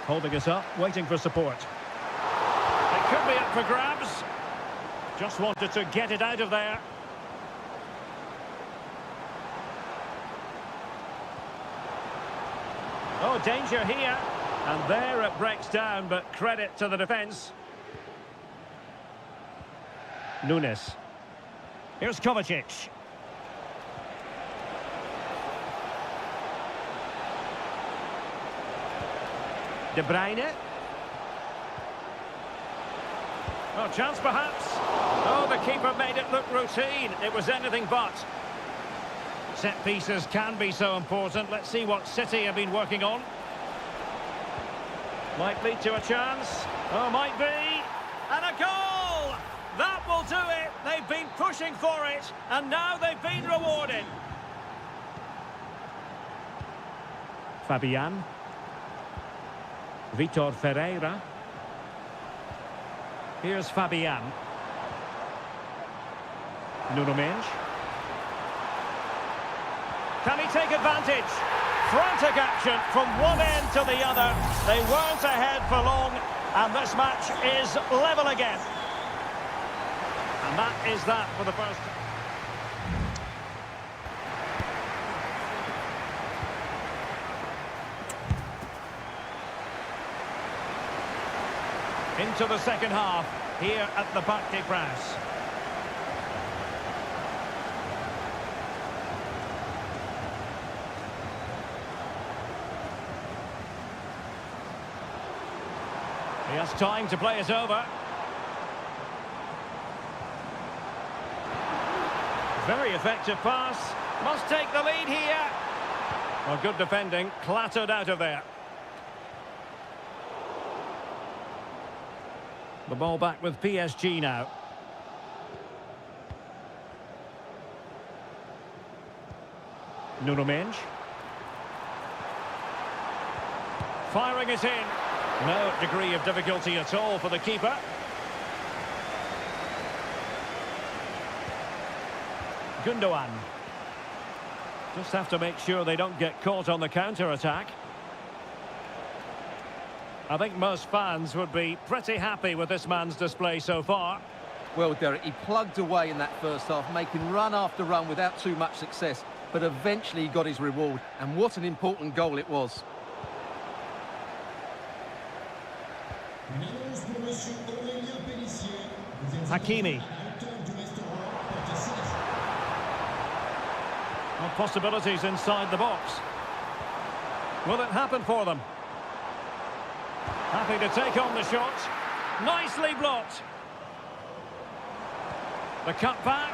Holding us up, waiting for support. It could be up for grabs. Just wanted to get it out of there. Oh, danger here. And there it breaks down, but credit to the defence. Nunes. Here's Kovacic. De Bruyne. Oh, chance perhaps. Oh, the keeper made it look routine. It was anything but. Set pieces can be so important. Let's see what City have been working on. Might lead to a chance. Oh, might be. And a goal! That will do it. They've been pushing for it, and now they've been rewarded. Fabian. Vitor Ferreira. Here's Fabian. Nuno Mendes. Can he take advantage? Frantic action from one end to the other. They weren't ahead for long, and this match is level again. And that is that for the first. Into the second half here at the Parc des Princes. He has time to play it over. Very effective pass. Must take the lead here. Well, good defending. Clattered out of there. The ball back with PSG now. Nuno Mendes. Firing it in. No degree of difficulty at all for the keeper. Gundogan. Just have to make sure they don't get caught on the counter-attack. I think most fans would be pretty happy with this man's display so far. Well, Derek, he plugged away in that first half, making run after run without too much success. But eventually he got his reward, and what an important goal it was. Hakimi. Well, possibilities inside the box. Will it happen for them? Happy to take on the shot. Nicely blocked. The cut back.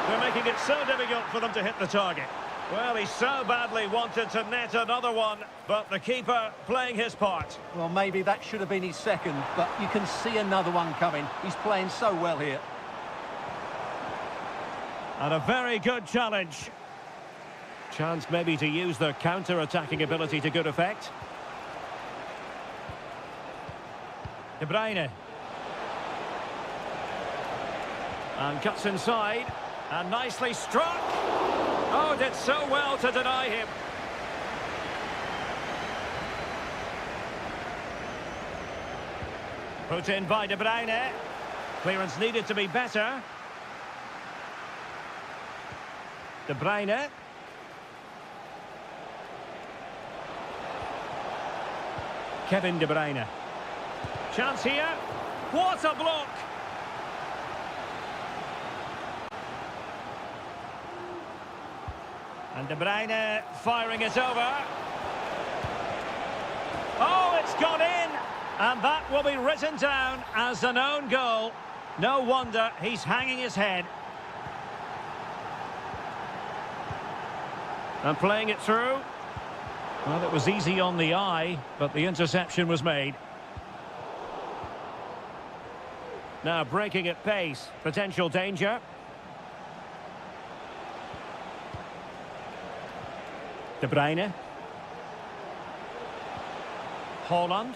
They're making it so difficult for them to hit the target. Well, he so badly wanted to net another one, but the keeper playing his part. Well, maybe that should have been his second, but you can see another one coming. He's playing so well here. And a very good challenge. Chance maybe to use their counter-attacking ability to good effect. De Bruyne. And cuts inside. And nicely struck. Oh, did so well to deny him. Put in by De Bruyne. Clearance needed to be better. De Bruyne. Kevin De Bruyne. Chance here. What a block! And De Bruyne firing it over. Oh, it's gone in! And that will be written down as an own goal. No wonder he's hanging his head. And playing it through. Well, it was easy on the eye, but the interception was made. Now breaking at pace. Potential danger. De Bruyne. Haaland.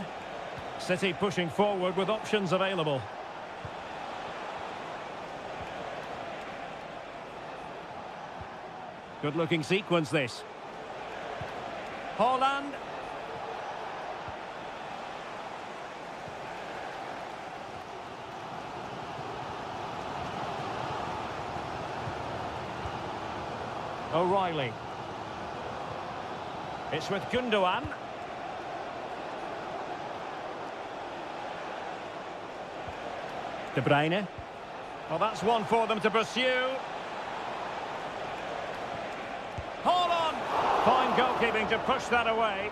City pushing forward with options available. Good looking sequence this. Haaland. O'Reilly. It's with Gundogan. De Bruyne. Well, that's one for them to pursue. Haaland! Fine goalkeeping to push that away.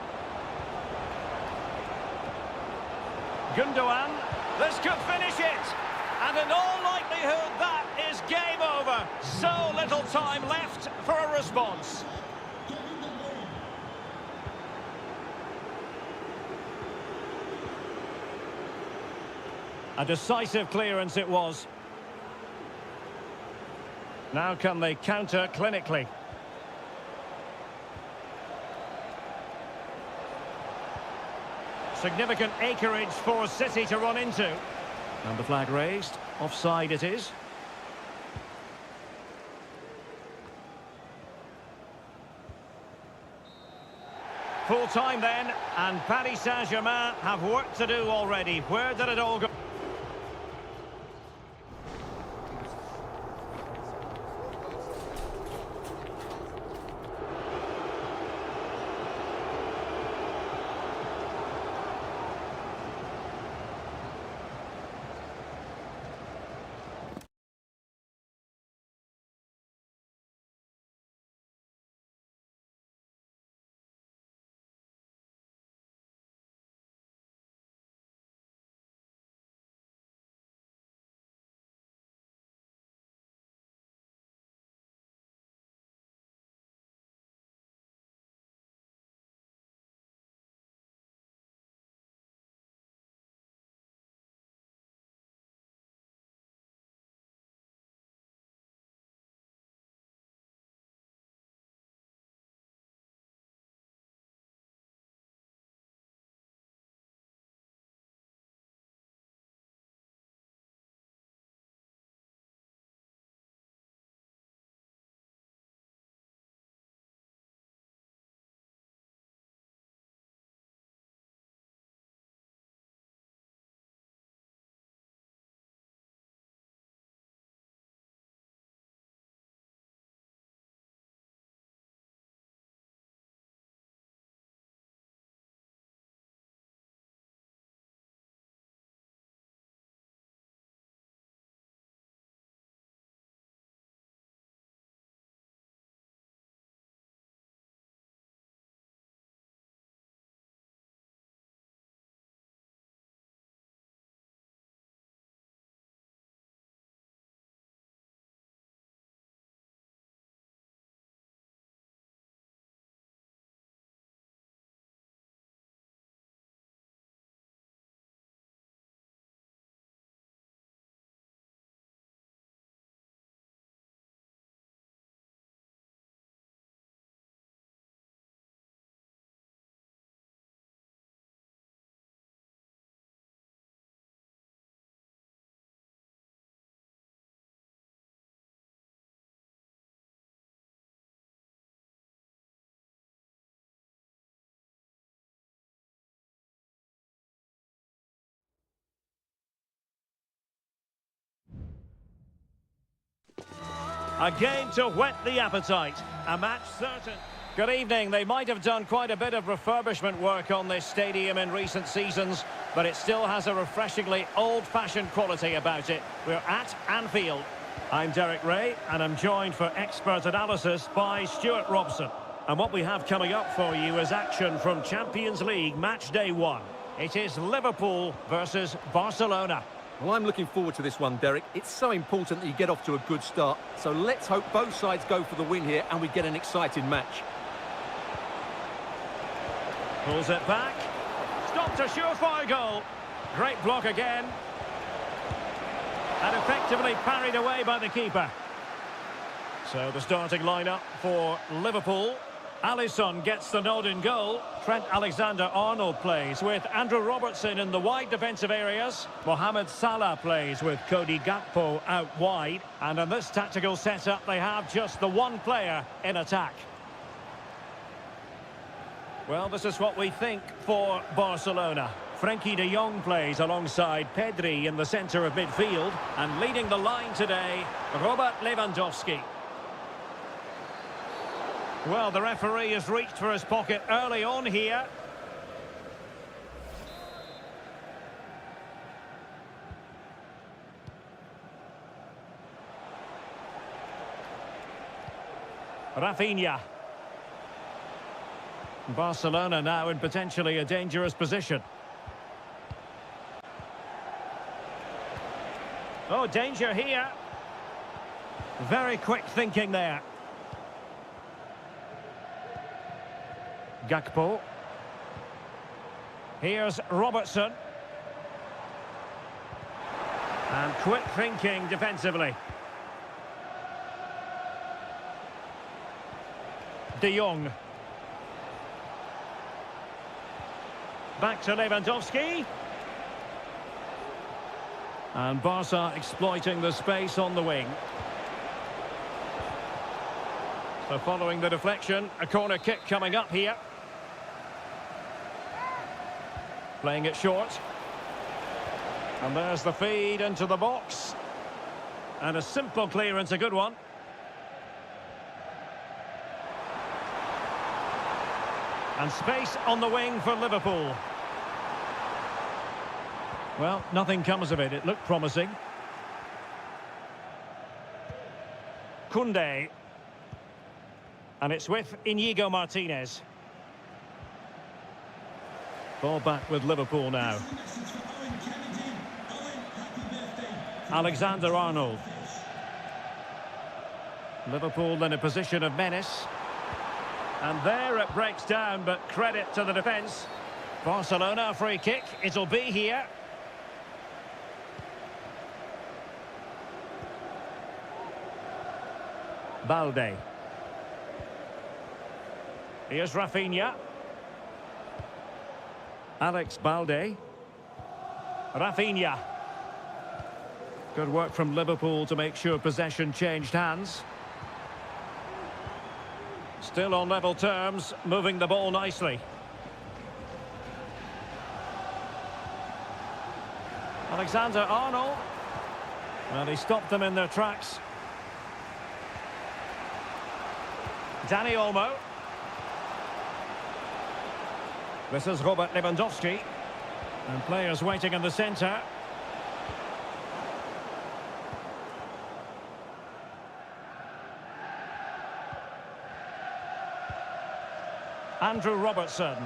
Gundogan. This could finish it. And in all likelihood, that is game over. So little time left for a response. A decisive clearance it was. Now can they counter clinically? Significant acreage for City to run into. And the flag raised. Offside it is. Full time then, and Paris Saint-Germain have work to do already. Where did it all go? A game to whet the appetite. A match certain. Good evening. They might have done quite a bit of refurbishment work on this stadium in recent seasons, but it still has a refreshingly old-fashioned quality about it. We're at Anfield. I'm Derek Ray, and I'm joined for expert analysis by Stuart Robson. And what we have coming up for you is action from Champions League match day 1. It is Liverpool versus Barcelona. Well, I'm looking forward to this one, Derek. It's so important that you get off to a good start. So let's hope both sides go for the win here and we get an exciting match. Pulls it back. Stopped a surefire goal. Great block again. And effectively parried away by the keeper. So the starting lineup for Liverpool. Alisson gets the nod in goal. Trent Alexander-Arnold plays with Andrew Robertson in the wide defensive areas. Mohamed Salah plays with Cody Gakpo out wide. And in this tactical setup, they have just the one player in attack. Well, this is what we think for Barcelona. Frenkie de Jong plays alongside Pedri in the centre of midfield. And leading the line today, Robert Lewandowski. Well, the referee has reached for his pocket early on here. Rafinha. Barcelona now in potentially a dangerous position. Oh, danger here. Very quick thinking there. Gakpo. Here's Robertson. And quick thinking defensively. De Jong. Back to Lewandowski. And Barca exploiting the space on the wing. So following the deflection, a corner kick coming up here. Playing it short. And there's the feed into the box. And a simple clearance, a good one. And space on the wing for Liverpool. Well, nothing comes of it. It looked promising. Koundé. And it's with Inigo Martinez. Ball back with Liverpool now. Alexander-Arnold. Liverpool in a position of menace. And there it breaks down, but credit to the defence. Barcelona, free kick. It'll be here. Balde. Here's Rafinha. Alex Balde. Rafinha. Good work from Liverpool to make sure possession changed hands. Still on level terms, moving the ball nicely. Alexander-Arnold. Well, he stopped them in their tracks. Dani Olmo. This is Robert Lewandowski. And players waiting in the centre. Andrew Robertson.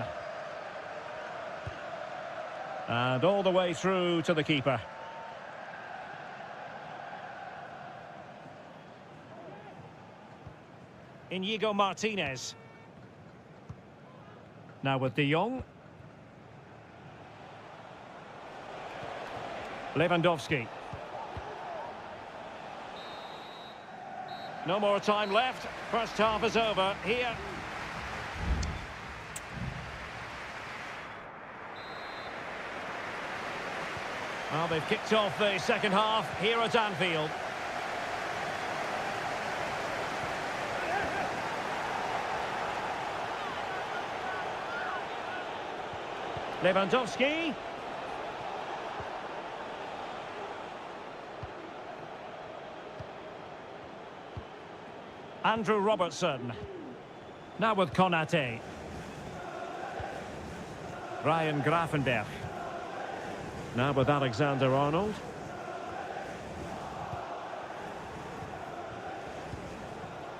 And all the way through to the keeper. Inigo Martinez. Now with De Jong. Lewandowski. No more time left. First half is over here. Well, they've kicked off the second half here at Anfield. Lewandowski. Andrew Robertson. Now with Konate. Ryan Grafenberg. Now with Alexander-Arnold.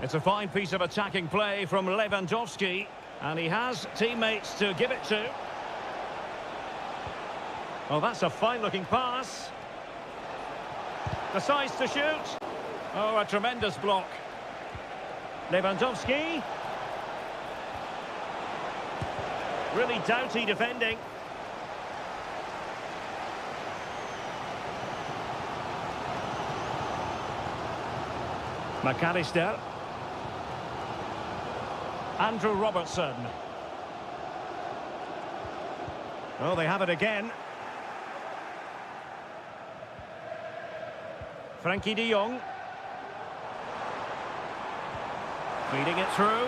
It's a fine piece of attacking play from Lewandowski. And he has teammates to give it to. Oh, that's a fine-looking pass. Decides to shoot. Oh, a tremendous block. Lewandowski. Really doughty defending. McAllister. Andrew Robertson. Oh, they have it again. Frankie de Jong. Feeding it through.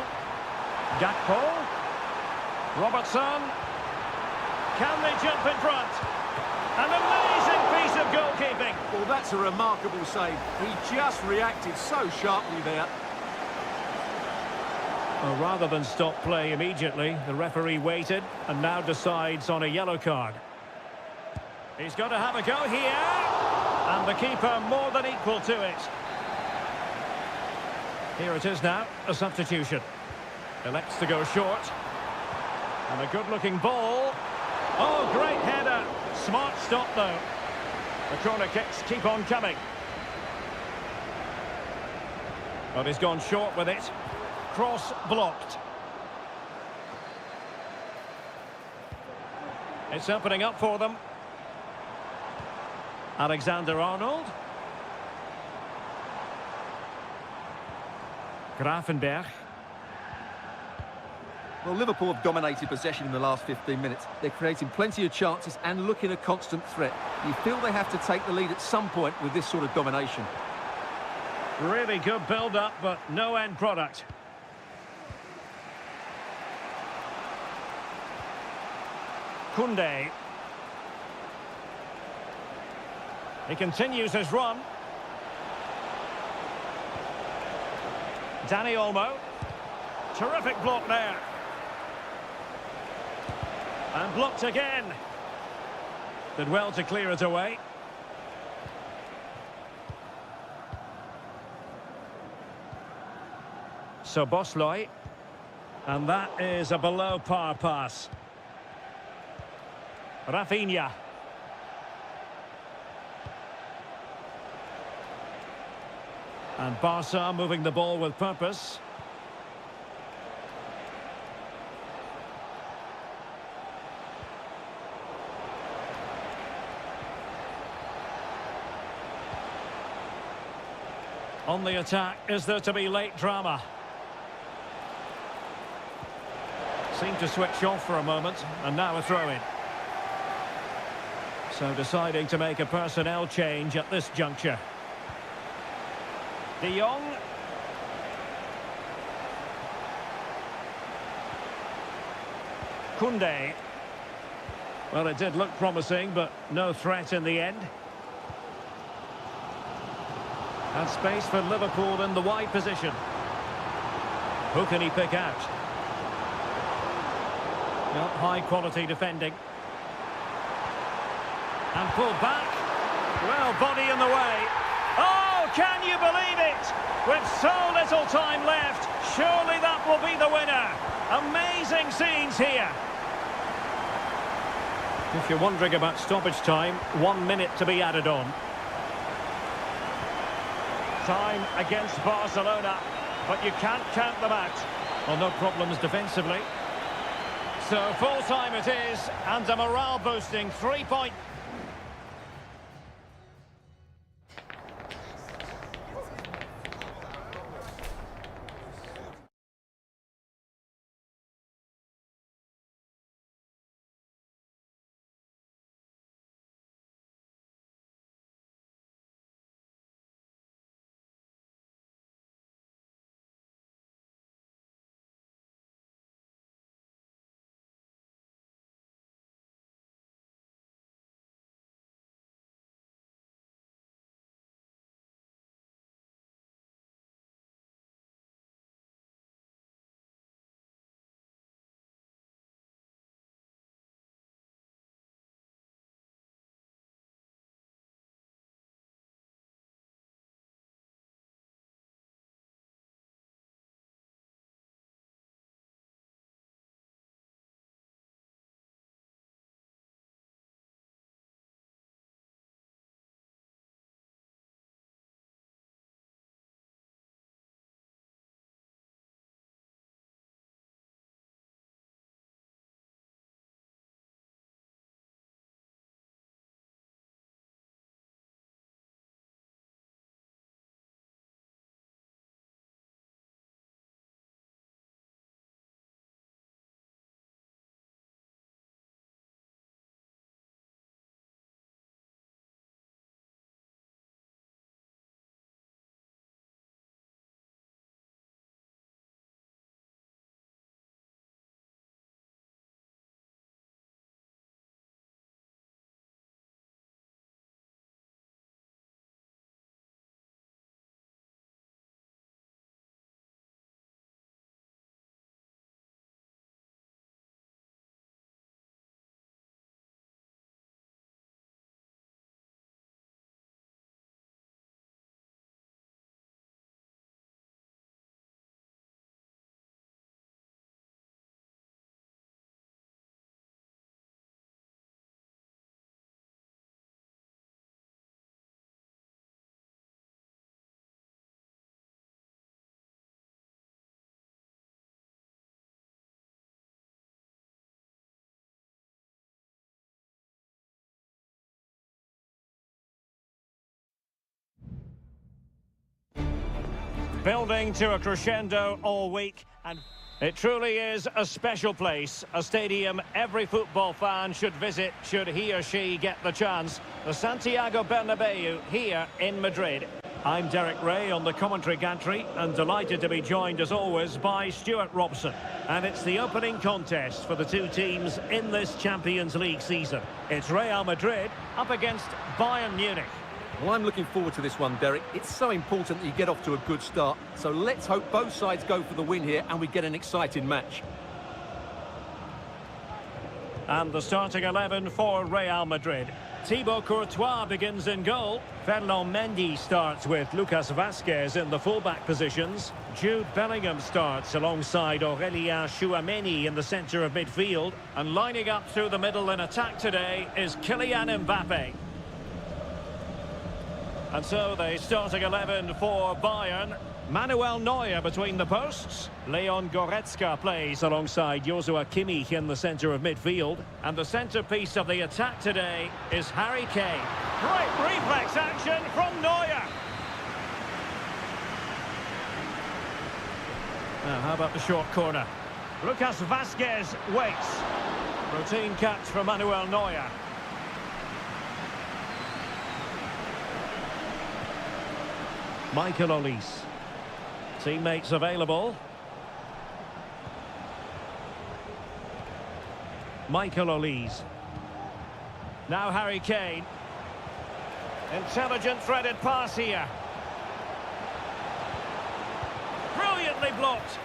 Gakpo. Robertson. Can they jump in front? An amazing piece of goalkeeping. Well, that's a remarkable save. He just reacted so sharply there. Well, rather than stop play immediately, the referee waited and now decides on a yellow card. He's got to have a go here. And the keeper more than equal to it. Here it is now, a substitution. Elects to go short. And a good-looking ball. Oh, great header. Smart stop, though. The corner kicks keep on coming. But he's gone short with it. Cross blocked. It's opening up for them. Alexander-Arnold. Grafenberg. Well, Liverpool have dominated possession in the last 15 minutes. They're creating plenty of chances and looking a constant threat. You feel they have to take the lead at some point with this sort of domination. Really good build-up, but no end product. Koundé. He continues his run. Dani Olmo. Terrific block there. And blocked again. Did well to clear it away. So Bosloy. And that is a below par pass. Rafinha. And Barca moving the ball with purpose. On the attack, is there to be late drama? Seemed to switch off for a moment, and now a throw-in. So deciding to make a personnel change at this juncture. De Jong. Koundé. Well, it did look promising, but no threat in the end. And space for Liverpool in the wide position. Who can he pick out? Well, high-quality defending. And pulled back. Well, body in the way. Oh, can you believe it? With so little time left, surely that will be the winner. Amazing scenes here. If you're wondering about stoppage time, 1 minute to be added on. Time against Barcelona, but you can't count them out. Well, no problems defensively. So full time it is, and a morale-boosting 3-point... Building to a crescendo all week, and it truly is a special place, a stadium every football fan should visit should he or she get the chance. The Santiago Bernabeu here in Madrid. I'm Derek Ray on the commentary gantry and delighted to be joined as always by Stuart Robson. And it's the opening contest for the two teams in this Champions League season. It's Real Madrid up against Bayern Munich. Well, I'm looking forward to this one, Derek. It's so important that you get off to a good start. So let's hope both sides go for the win here and we get an exciting match. And the starting 11 for Real Madrid. Thibaut Courtois begins in goal. Ferland Mendy starts with Lucas Vazquez in the fullback positions. Jude Bellingham starts alongside Aurélien Tchouameni in the centre of midfield. And lining up through the middle in attack today is Kylian Mbappe. And so the starting 11 for Bayern. Manuel Neuer between the posts. Leon Goretzka plays alongside Joshua Kimmich in the centre of midfield. And the centrepiece of the attack today is Harry Kane. Great reflex action from Neuer. Now, how about the short corner? Lucas Vazquez waits. Routine catch for Manuel Neuer. Michael Olise. Teammates available. Michael Olise. Now Harry Kane. Intelligent threaded pass here. Brilliantly blocked.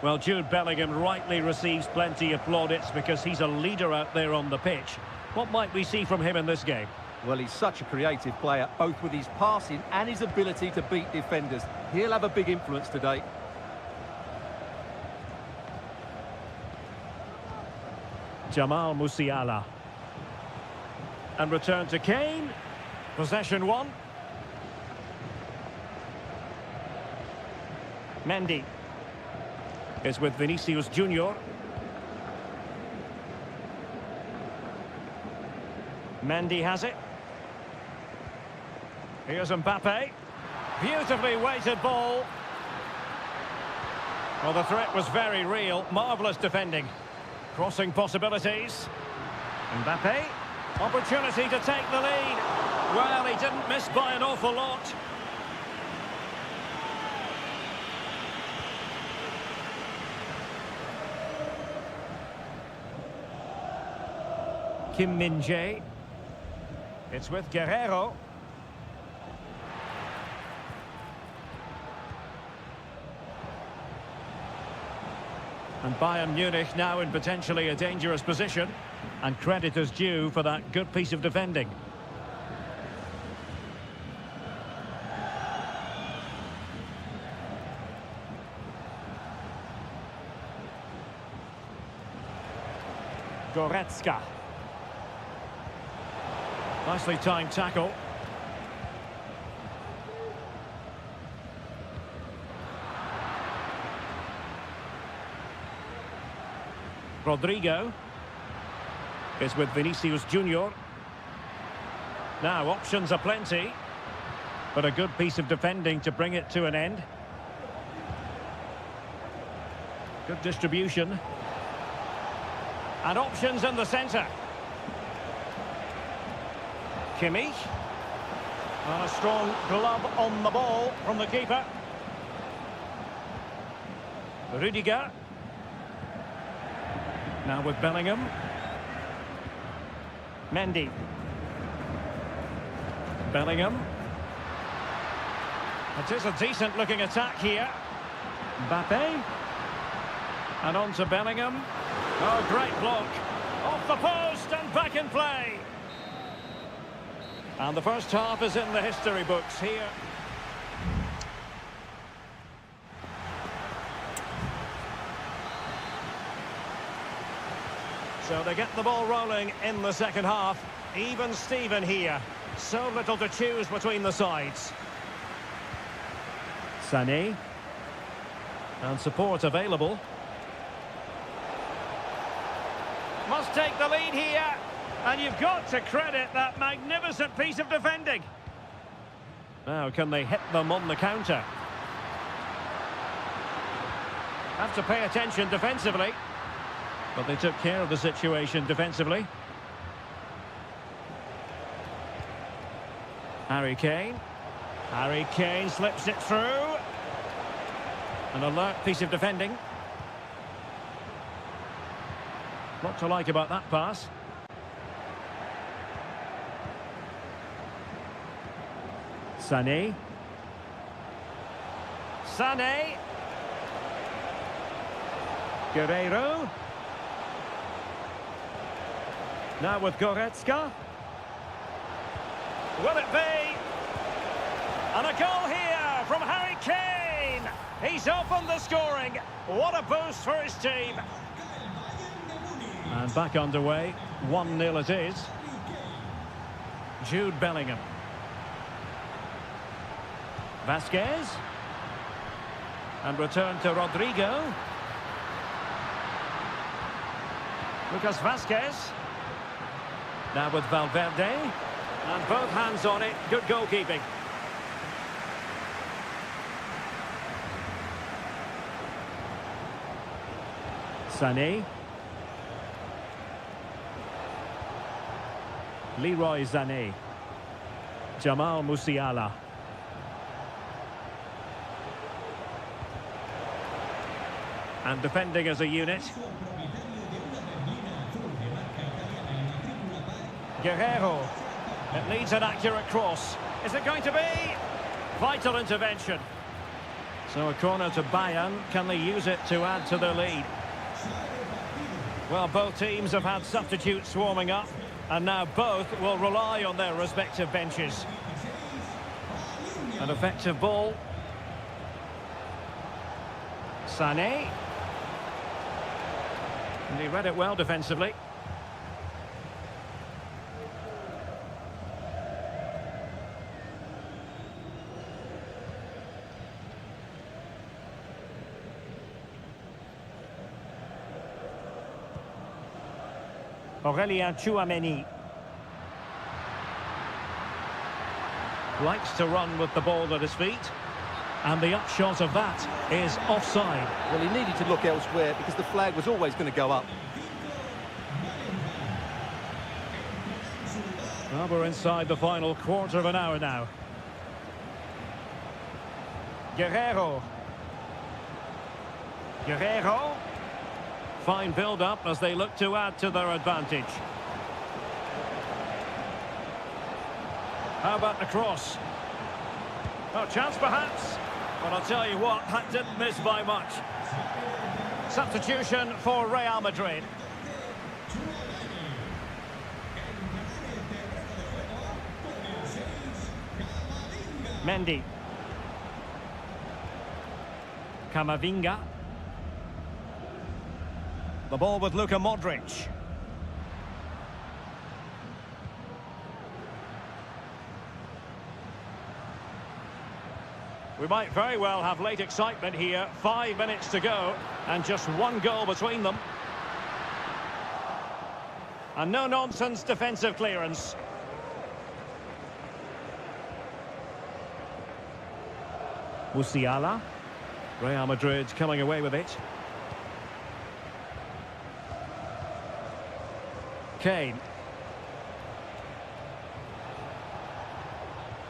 Well, Jude Bellingham rightly receives plenty of plaudits because he's a leader out there on the pitch. What might we see from him in this game? Well, he's such a creative player, both with his passing and his ability to beat defenders. He'll have a big influence today. Jamal Musiala. And return to Kane. Possession one. Mendy is with Vinicius Junior. Mendy has it. Here's Mbappe. Beautifully weighted ball. Well, the threat was very real. Marvellous defending. Crossing possibilities. Mbappe. Opportunity to take the lead. Well, he didn't miss by an awful lot. Kim Min-jae. It's with Guerrero. And Bayern Munich now in potentially a dangerous position. And credit is due for that good piece of defending. Goretzka. Nicely timed tackle. Rodrigo is with Vinicius Junior. Now options are plenty, but a good piece of defending to bring it to an end. Good distribution. And options in the centre. Kimmich. And a strong glove on the ball from the keeper. Rüdiger. Now with Bellingham. Mendy. Bellingham. It is a decent looking attack here. Mbappe. And on to Bellingham. Oh, great block. Off the post and back in play. And the first half is in the history books here. So they get the ball rolling in the second half. Even Steven here. So little to choose between the sides. Sané. And support available. Must take the lead here. And you've got to credit that magnificent piece of defending. Now, can they hit them on the counter? Have to pay attention defensively. But they took care of the situation defensively. Harry Kane. Harry Kane slips it through. An alert piece of defending. Lot to like about that pass. Sané. Sané. Guerreiro. Now with Goretzka. Will it be? And a goal here from Harry Kane. He's opened the scoring. What a boost for his team. And back underway. 1-0 it is. Jude Bellingham. Vasquez. And return to Rodrigo. Lucas Vasquez. Now with Valverde. And both hands on it. Good goalkeeping. Sané. Leroy Sané. Jamal Musiala. And defending as a unit. Guerreiro. It needs an accurate cross. Is it going to be? Vital intervention. So a corner to Bayern. Can they use it to add to their lead? Well, both teams have had substitutes swarming up, and now both will rely on their respective benches. An effective ball. Sané. And he read it well defensively. Aurélien Tchouaméni. Likes to run with the ball at his feet. And the upshot of that is offside. Well, he needed to look elsewhere because the flag was always going to go up. Well, we're inside the final quarter of an hour now. Guerreiro. Guerreiro. Fine build-up as they look to add to their advantage. How about the cross? Oh, chance perhaps. But I'll tell you what, that didn't miss by much. Substitution for Real Madrid. Mendy. Camavinga. The ball with Luka Modric. We might very well have late excitement here. 5 minutes to go and just one goal between them. And no-nonsense defensive clearance. Musiala. Real Madrid coming away with it. Kane.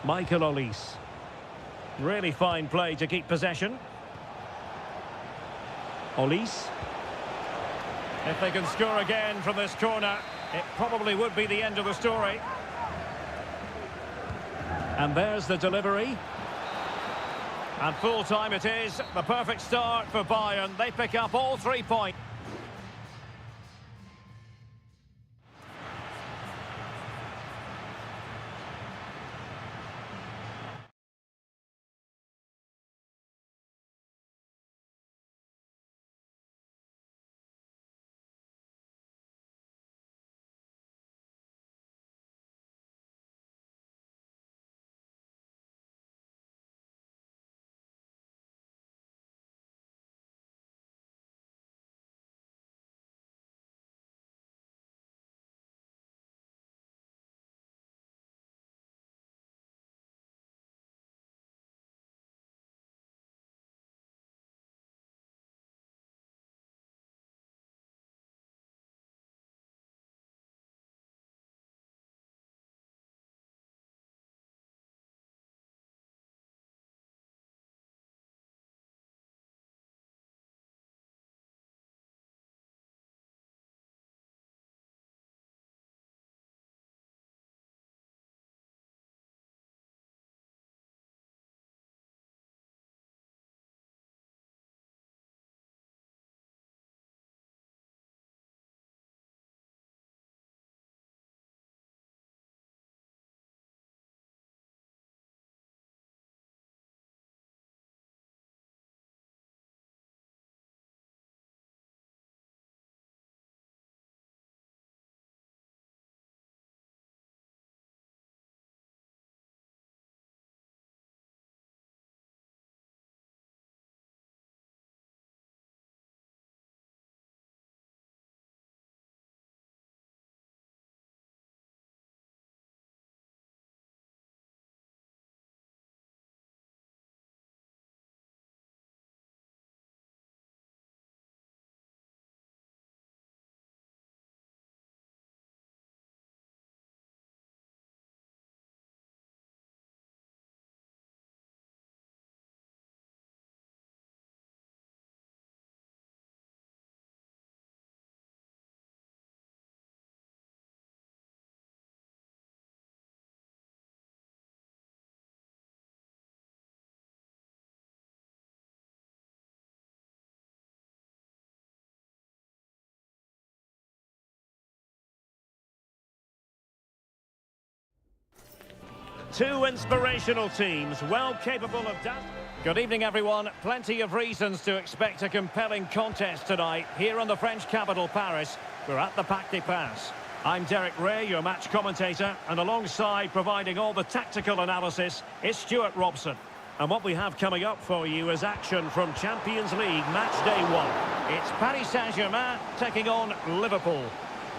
Michael Olise. Really fine play to keep possession. Olise. If they can score again from this corner, it probably would be the end of the story. And there's the delivery. And full time it is. The perfect start for Bayern. They pick up all 3 points. Two inspirational teams, well capable of that. Good evening, everyone. Plenty of reasons to expect a compelling contest tonight here in the French capital, Paris. We're at the Parc des Princes. I'm Derek Ray, your match commentator, and alongside providing all the tactical analysis is Stuart Robson. And what we have coming up for you is action from Champions League match day 1. It's Paris Saint-Germain taking on Liverpool.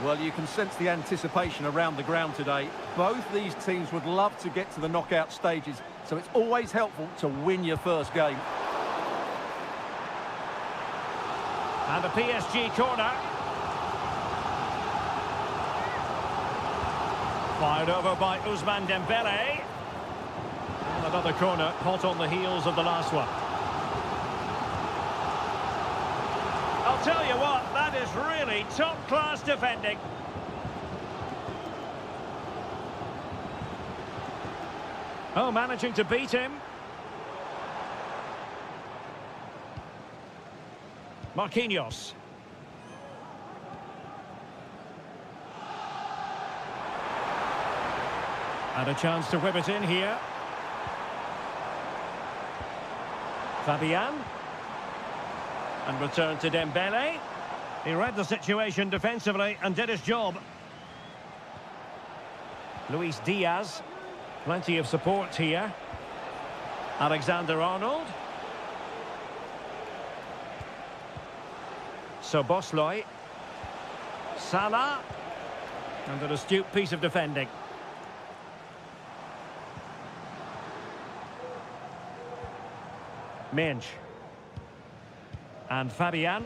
Well, you can sense the anticipation around the ground today. Both these teams would love to get to the knockout stages, so it's always helpful to win your first game. And a PSG corner. Fired over by Ousmane Dembele. And another corner, hot on the heels of the last one. I'll tell you what, that is really top-class defending. Oh, managing to beat him. Marquinhos. And a chance to whip it in here. Fabian. And return to Dembele. He read the situation defensively and did his job. Luis Diaz. Plenty of support here. Alexander-Arnold. Szoboszlai. Salah. And an astute piece of defending. Mensch. And Fabian.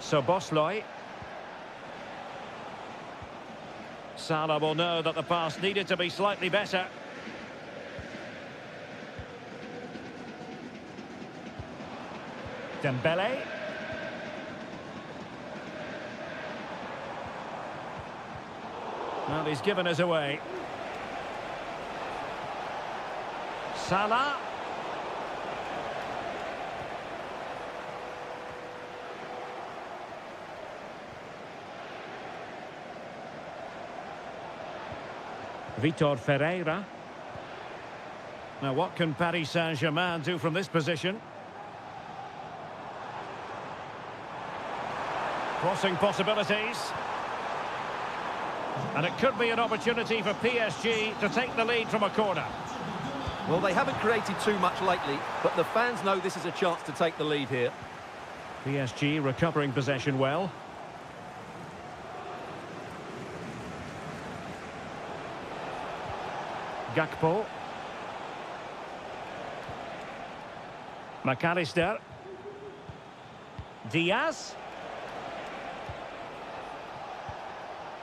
Szoboszlai. Salah will know that the pass needed to be slightly better. Dembele. Well, he's given us away. Salah. Vitor Ferreira. Now, what can Paris Saint-Germain do from this position? Crossing possibilities. And it could be an opportunity for PSG to take the lead from a corner. Well, they haven't created too much lately, but the fans know this is a chance to take the lead here. PSG recovering possession well. Gakpo. McAllister. Diaz.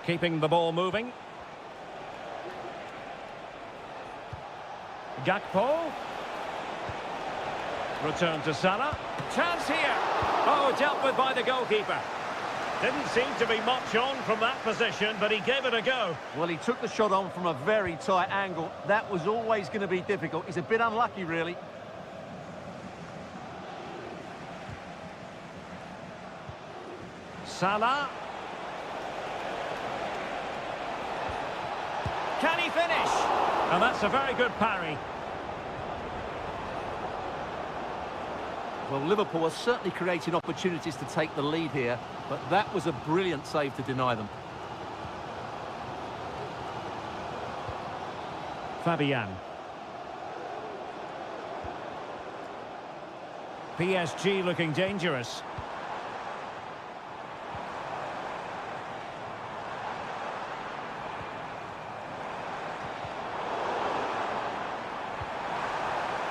Keeping the ball moving. Gakpo. Return to Salah. Chance here. Oh, dealt with by the goalkeeper. Didn't seem to be much on from that position, but he gave it a go. Well, he took the shot on from a very tight angle. That was always going to be difficult. He's a bit unlucky, really. Salah. Can he finish? And that's a very good parry. Well, Liverpool are certainly creating opportunities to take the lead here, but that was a brilliant save to deny them. Fabian. PSG looking dangerous.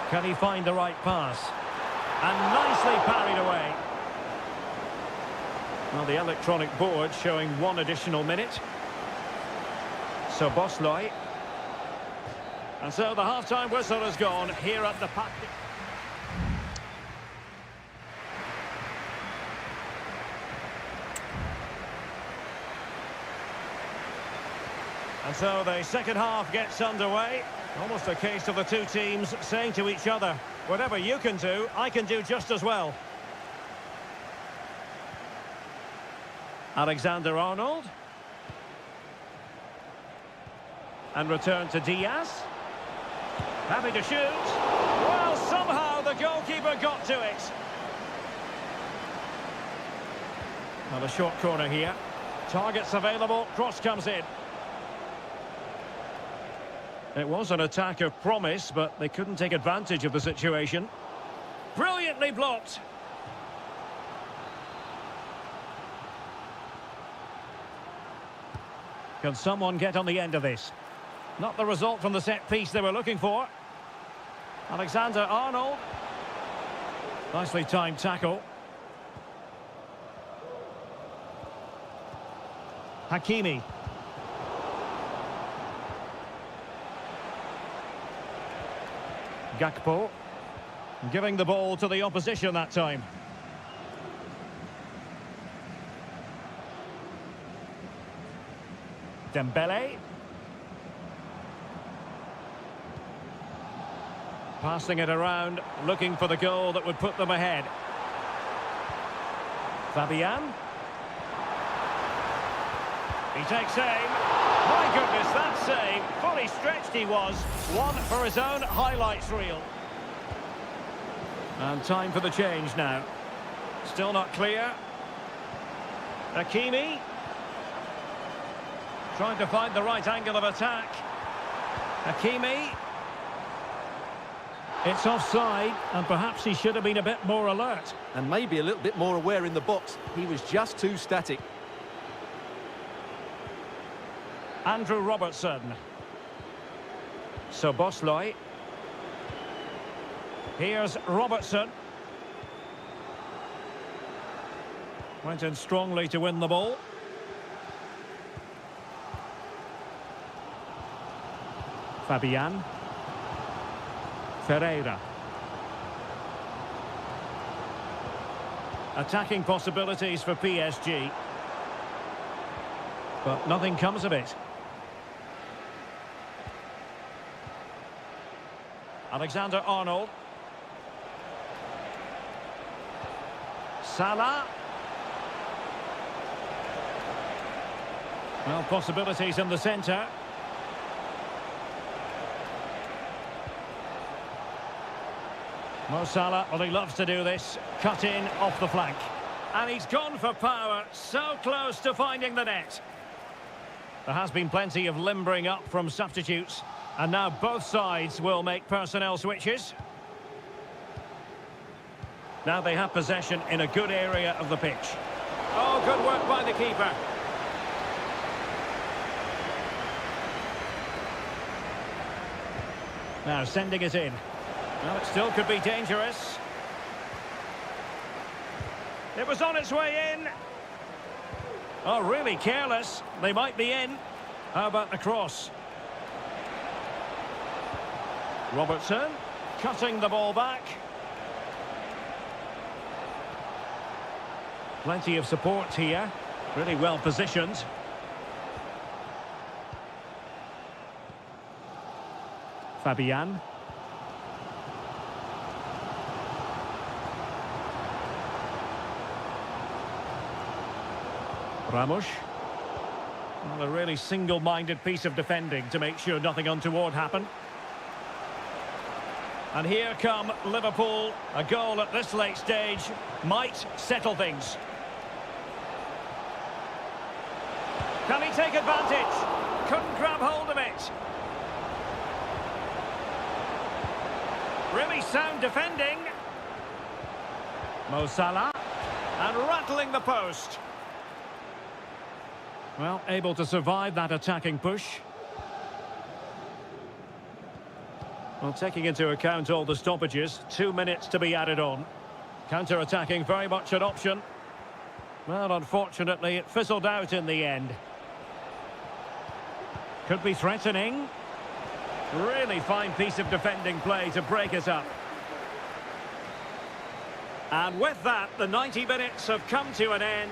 Can he find the right pass? And nicely parried away. Well, the electronic board showing 1 additional minute. Szoboszlai. And so the half-time whistle has gone here at the Parc. And so the second half gets underway. Almost a case of the two teams saying to each other, whatever you can do, I can do just as well. Alexander-Arnold. And return to Diaz. Happy to shoot. Well, somehow the goalkeeper got to it. Well, a short corner here. Targets available, cross comes in. It was an attack of promise, but they couldn't take advantage of the situation. Brilliantly blocked. Can someone get on the end of this? Not the result from the set piece they were looking for. Alexander-Arnold. Nicely timed tackle. Hakimi. Gakpo. Giving the ball to the opposition that time. Dembele. Passing it around, looking for the goal that would put them ahead. Fabian. He takes aim. My goodness, that save. Fully stretched he was. One for his own highlights reel. And time for the change now. Still not clear. Hakimi. Trying to find the right angle of attack. Hakimi. It's offside, and perhaps he should have been a bit more alert. And maybe a little bit more aware in the box. He was just too static. Andrew Robertson. Szoboszlai. Here's Robertson. Went in strongly to win the ball. Fabian. Ferreira. Attacking possibilities for PSG. But nothing comes of it. Alexander-Arnold. Salah. Well, possibilities in the centre. Mo Salah, well, he loves to do this. Cut in off the flank. And he's gone for power, so close to finding the net. There has been plenty of limbering up from substitutes. And now both sides will make personnel switches. Now they have possession in a good area of the pitch. Oh, good work by the keeper. Now sending it in. Well, it still could be dangerous. It was on its way in. Oh, really careless. They might be in. How about the cross? Robertson, cutting the ball back. Plenty of support here. Really well positioned. Fabian. Ramos. Well, a really single-minded piece of defending to make sure nothing untoward happened. And here come Liverpool. A goal at this late stage might settle things. Can he take advantage? Couldn't grab hold of it. Really sound defending. Mo Salah. And rattling the post. Well, able to survive that attacking push. Well, taking into account all the stoppages, 2 minutes to be added on. Counter-attacking, very much an option. Well, unfortunately, it fizzled out in the end. Could be threatening. Really fine piece of defending play to break it up. And with that, the 90 minutes have come to an end.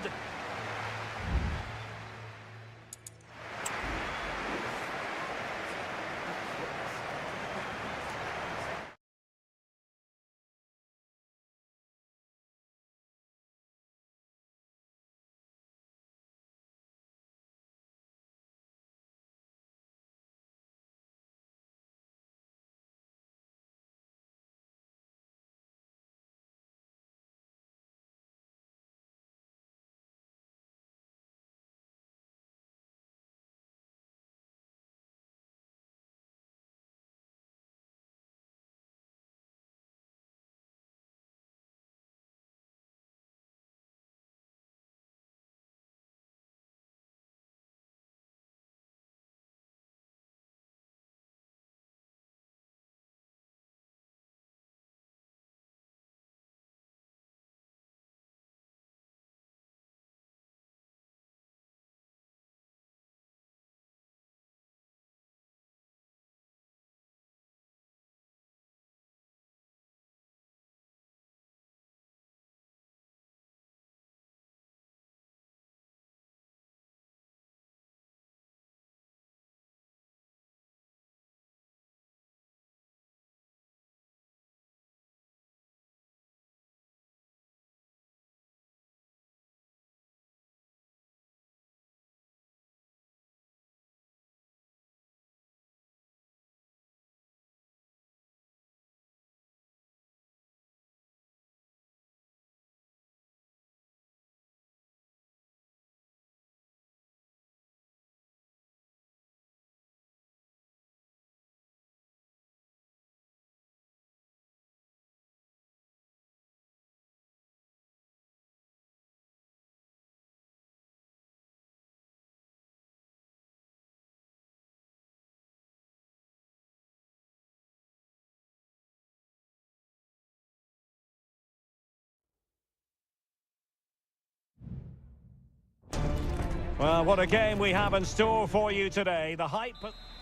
Well, what a game we have in store for you today. The hype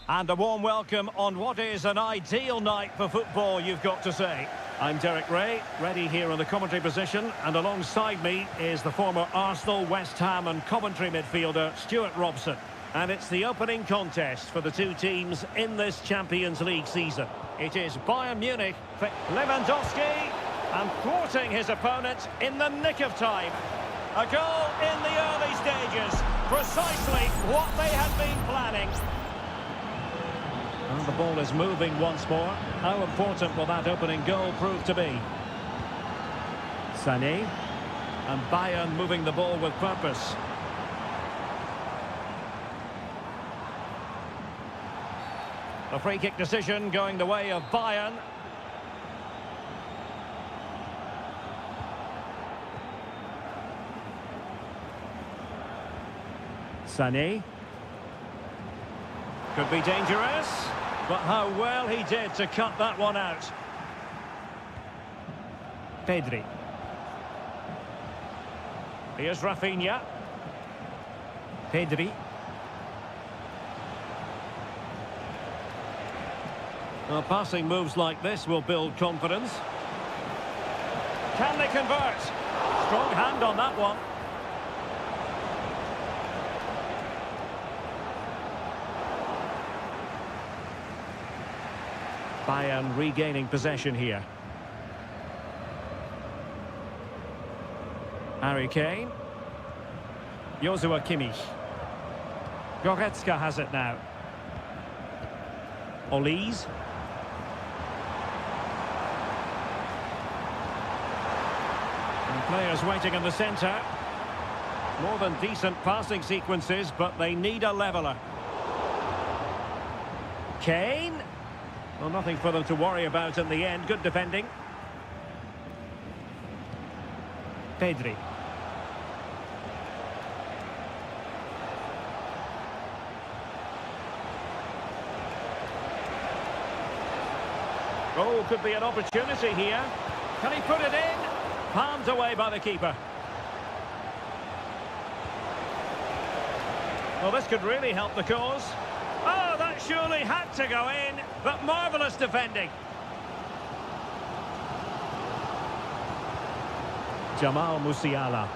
and a warm welcome on what is an ideal night for football, you've got to say. I'm Derek Ray, ready here in the commentary position, and alongside me is the former Arsenal, West Ham and Coventry midfielder, Stuart Robson. And it's the opening contest for the two teams in this Champions League season. It is Bayern Munich, Lewandowski, and thwarting his opponent in the nick of time. A goal in the early stages, precisely what they had been planning. And the ball is moving once more. How important will that opening goal prove to be? Sané, and Bayern moving the ball with purpose. A free kick decision going the way of Bayern. Sané. Could be dangerous, but how well he did to cut that one out. Pedri. Here's Rafinha. Pedri. Well, passing moves like this will build confidence. Can they convert? Strong hand on that one. Bayern regaining possession here. Harry Kane. Joshua Kimmich. Goretzka has it now. Olise. And players waiting in the centre. More than decent passing sequences, but they need a leveller. Kane. Well, nothing for them to worry about in the end. Good defending. Pedri. Oh, could be an opportunity here. Can he put it in? Palmed away by the keeper. Well, this could really help the cause. Oh, that surely had to go in, but marvellous defending. Jamal Musiala.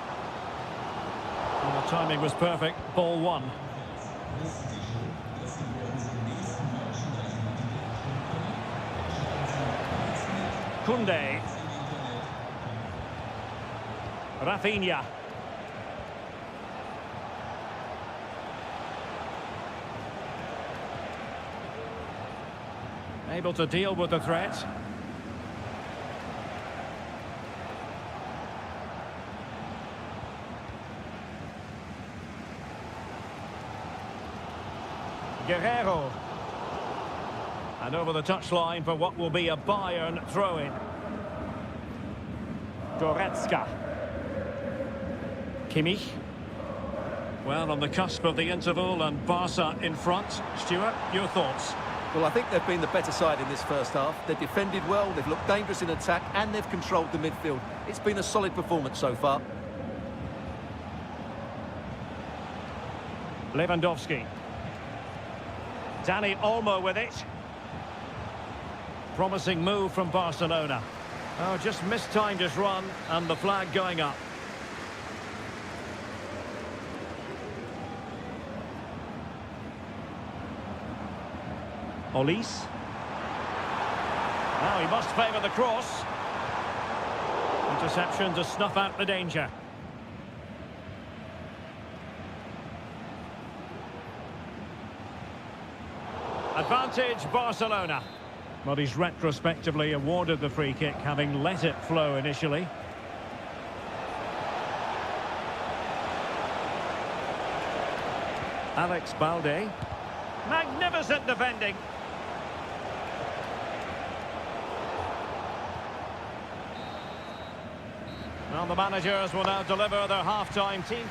And the timing was perfect. Ball one. Koundé. Rafinha. Able to deal with the threat. Guerrero. And over the touchline for what will be a Bayern throw-in. Goretzka. Kimmich. Well, on the cusp of the interval and Barca in front. Stuart, your thoughts? Well, I think they've been the better side in this first half. They've defended well, they've looked dangerous in attack, and they've controlled the midfield. It's been a solid performance so far. Lewandowski. Dani Olmo with it. Promising move from Barcelona. Oh, just mistimed his run, and the flag going up. Olise. Now he must favour the cross. Interception to snuff out the danger. Advantage Barcelona. Well, he's retrospectively awarded the free kick, having let it flow initially. Alex Balde. Magnificent defending. Well, the managers will now deliver their half-time team.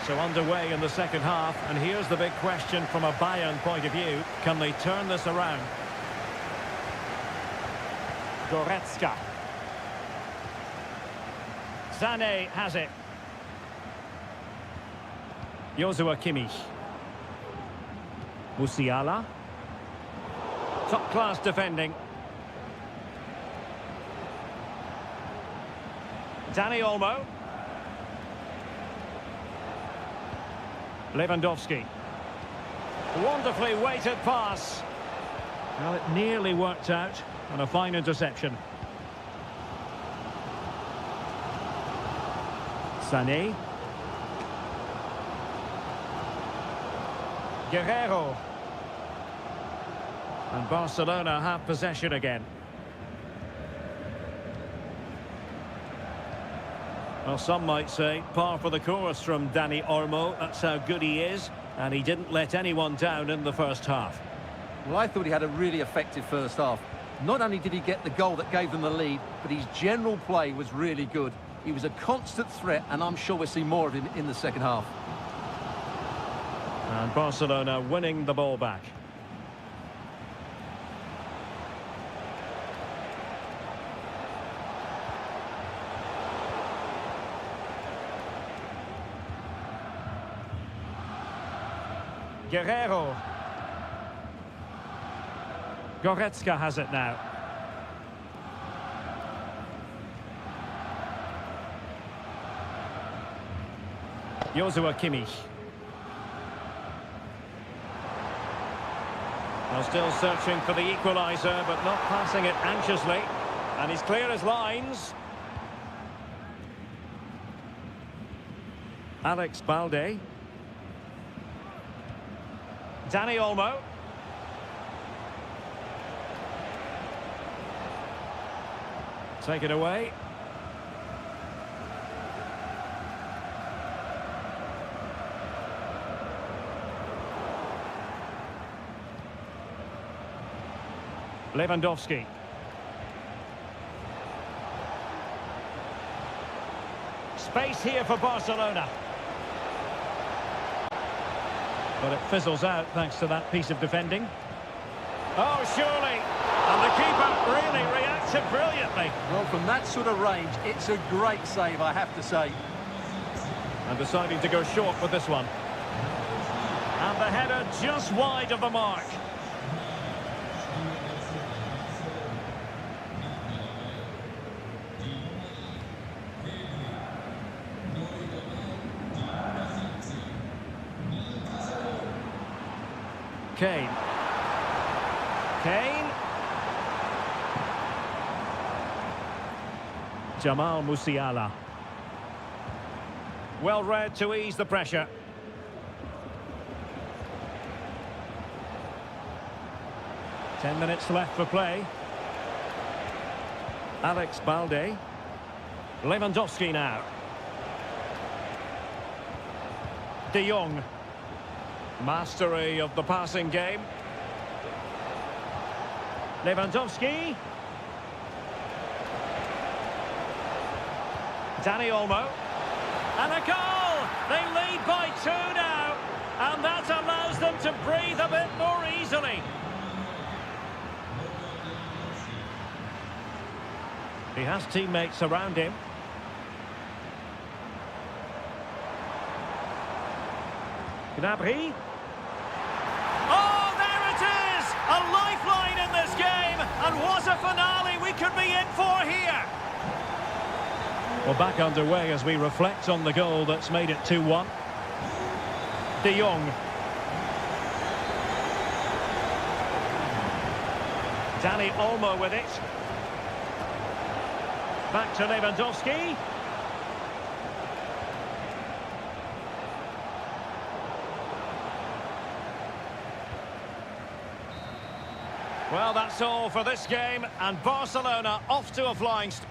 So underway in the second half, and here's the big question from a Bayern point of view. Can they turn this around? Goretzka. Sané has it. Joshua Kimmich. Musiala. Top-class defending. Dani Olmo. Lewandowski. Wonderfully weighted pass. Well, it nearly worked out, and a fine interception. Sané. Guerrero. And Barcelona have possession again. Well, some might say par for the course from Dani Olmo. That's how good he is, and he didn't let anyone down in the first half. Well, I thought he had a really effective first half. Not only did he get the goal that gave them the lead, but his general play was really good. He was a constant threat, and I'm sure we'll see more of him in the second half. And Barcelona winning the ball back. Guerrero. Goretzka has it now. Joshua Kimmich. Well, still searching for the equaliser, but not passing it anxiously. And he's clear as lines. Alex Balde. Dani Olmo. Take it away. Lewandowski. Space here for Barcelona. But it fizzles out thanks to that piece of defending. Oh, surely. And the keeper really reacted brilliantly. Well, from that sort of range, it's a great save, I have to say. And deciding to go short with this one. And the header just wide of the mark. Kane. Kane. Jamal Musiala. Well read to ease the pressure. Ten minutes left for play. Alex Balde. Lewandowski now. De Jong. Mastery of the passing game. Lewandowski. Dani Olmo. And a goal! They lead by 2 now. And that allows them to breathe a bit more easily. He has teammates around him. Gnabry. Oh, there it is! A lifeline in this game, and what a finale we could be in for here! Well, back underway as we reflect on the goal that's made it 2-1. De Jong. Dani Olmo with it. Back to Lewandowski. Well, that's all for this game, and Barcelona off to a flying start.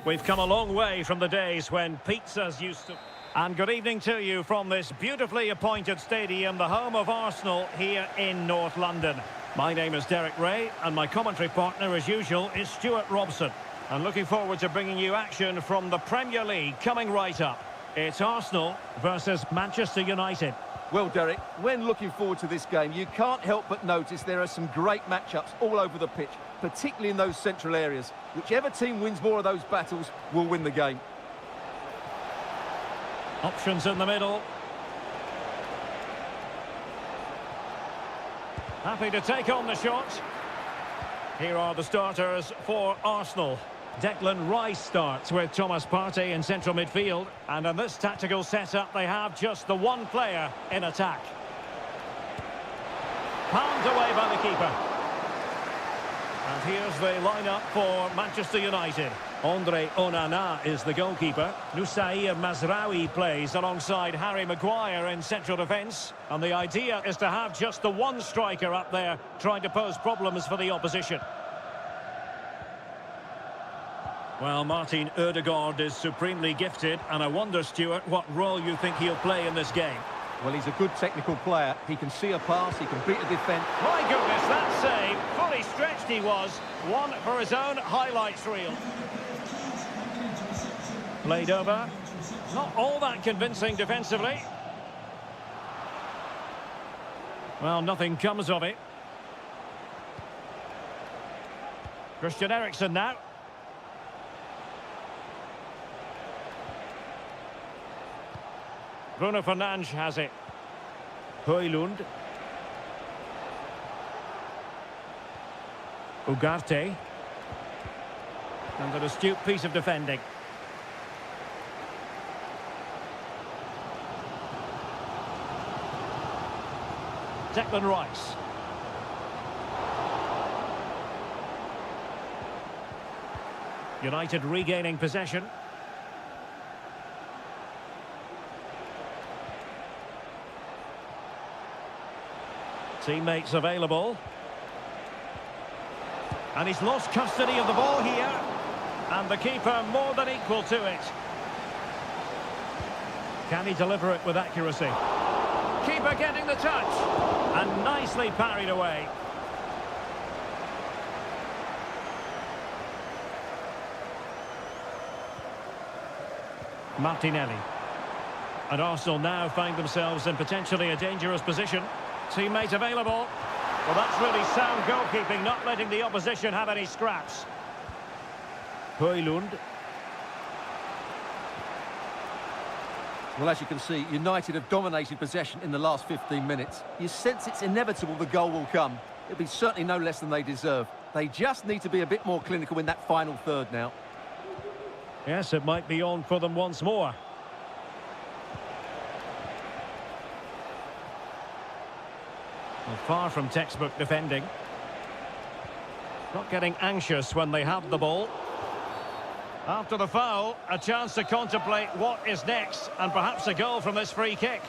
We've come a long way from the days when pizzas used to... And good evening to you from this beautifully appointed stadium, the home of Arsenal here in North London. My name is Derek Ray, and my commentary partner, as usual, is Stuart Robson. I'm looking forward to bringing you action from the Premier League coming right up. It's Arsenal versus Manchester United. Well, Derek, when looking forward to this game, you can't help but notice there are some great matchups all over the pitch, particularly in those central areas. Whichever team wins more of those battles will win the game. Options in the middle. Happy to take on the shot. Here are the starters for Arsenal. Declan Rice starts with Thomas Partey in central midfield. And in this tactical setup, they have just the one player in attack. Palmed away by the keeper. And here's the lineup for Manchester United. Andre Onana is the goalkeeper. Nusair Mazraoui plays alongside Harry Maguire in central defence. And the idea is to have just the one striker up there trying to pose problems for the opposition. Well, Martin Ødegaard is supremely gifted, and I wonder, Stuart, what role you think he'll play in this game? Well, he's a good technical player. He can see a pass, he can beat a defence. My goodness, that save! Fully stretched he was. One for his own highlights reel. Played over. Not all that convincing defensively. Well, nothing comes of it. Christian Eriksen now. Bruno Fernandes has it. Højlund. Ugarte. And an astute piece of defending. Declan Rice. United regaining possession. Teammates available. And he's lost custody of the ball here. And the keeper more than equal to it. Can he deliver it with accuracy? Keeper getting the touch. And nicely parried away. Martinelli. And Arsenal now find themselves in potentially a dangerous position. Teammate available. Well, that's really sound goalkeeping, not letting the opposition have any scraps. Højlund. Well, as you can see, United have dominated possession in the last 15 minutes. You sense it's inevitable the goal will come. It'll be certainly no less than they deserve. They just need to be a bit more clinical in that final third now. Yes, it might be on for them once more. Well, far from textbook defending. Not getting anxious when they have the ball. After the foul, a chance to contemplate what is next, and perhaps a goal from this free kick.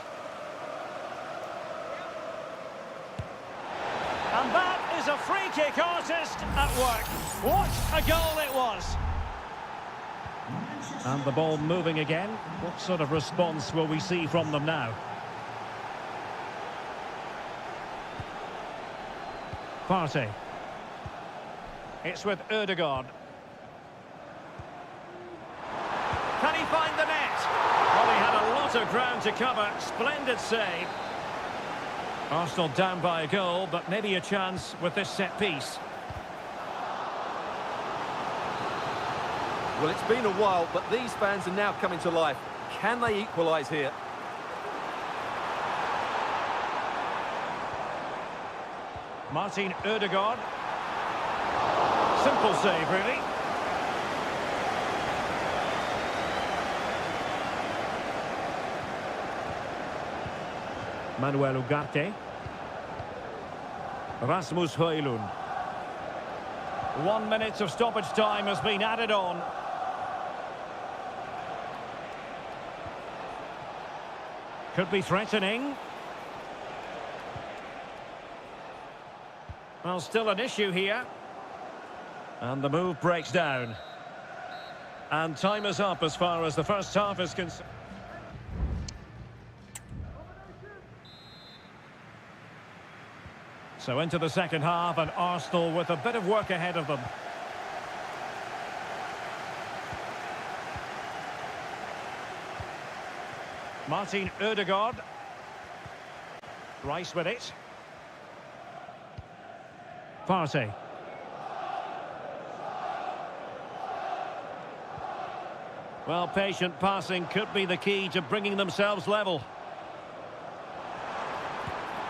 And that is a free kick artist at work. What a goal it was! And the ball moving again. What sort of response will we see from them now? Partey. It's with Ødegaard. Can he find the net? Well, he had a lot of ground to cover. Splendid save. Arsenal down by a goal, but maybe a chance with this set piece. Well, it's been a while, but these fans are now coming to life. Can they equalise here? Martin Ødegaard. Simple save, really. Manuel Ugarte. Rasmus Højlund. 1 minute of stoppage time has been added on. Could be threatening. Well, still an issue here. And the move breaks down. And time is up as far as the first half is concerned. So into the second half, and Arsenal with a bit of work ahead of them. Martin Ødegaard. Rice with it. Partey. Well, patient passing could be the key to bringing themselves level.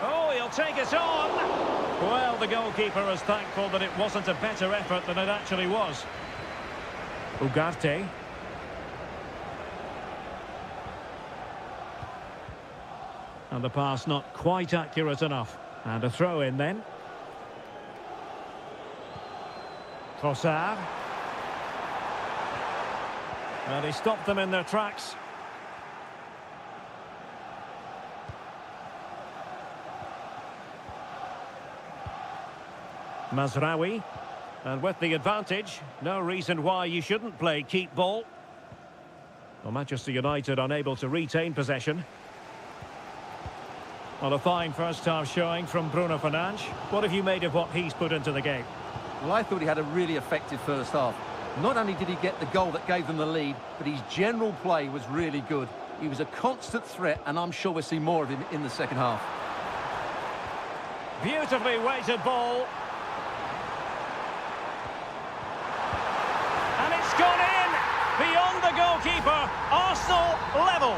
Oh, he'll take it on. Well, the goalkeeper is thankful that it wasn't a better effort than it actually was. Ugarte. And the pass not quite accurate enough. And a throw in then. Trossard. And he stopped them in their tracks. Mazraoui. And with the advantage, no reason why you shouldn't play keep ball. Well, Manchester United unable to retain possession. Well, a fine first-half showing from Bruno Fernandes. What have you made of what he's put into the game? Well, I thought he had a really effective first half. Not only did he get the goal that gave them the lead, but his general play was really good. He was a constant threat, and I'm sure we'll see more of him in the second half. Beautifully weighted ball. And it's gone in! Beyond the goalkeeper. Arsenal level.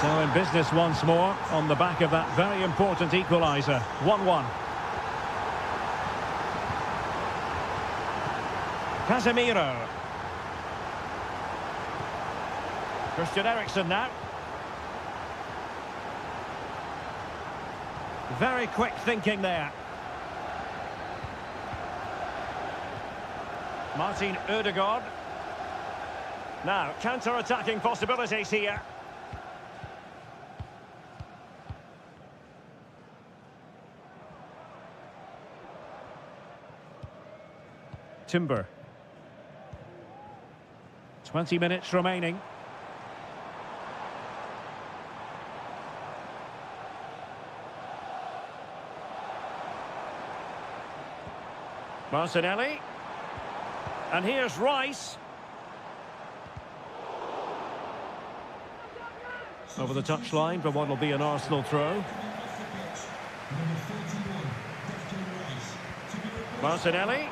So in business once more, on the back of that very important equaliser. 1-1. Casemiro. Christian Eriksen now. Very quick thinking there. Martin Ødegaard. Now, counter-attacking possibilities here. Timber. 20 minutes remaining. Martinelli. And here's Rice. Over the touchline for what will be an Arsenal throw. Martinelli.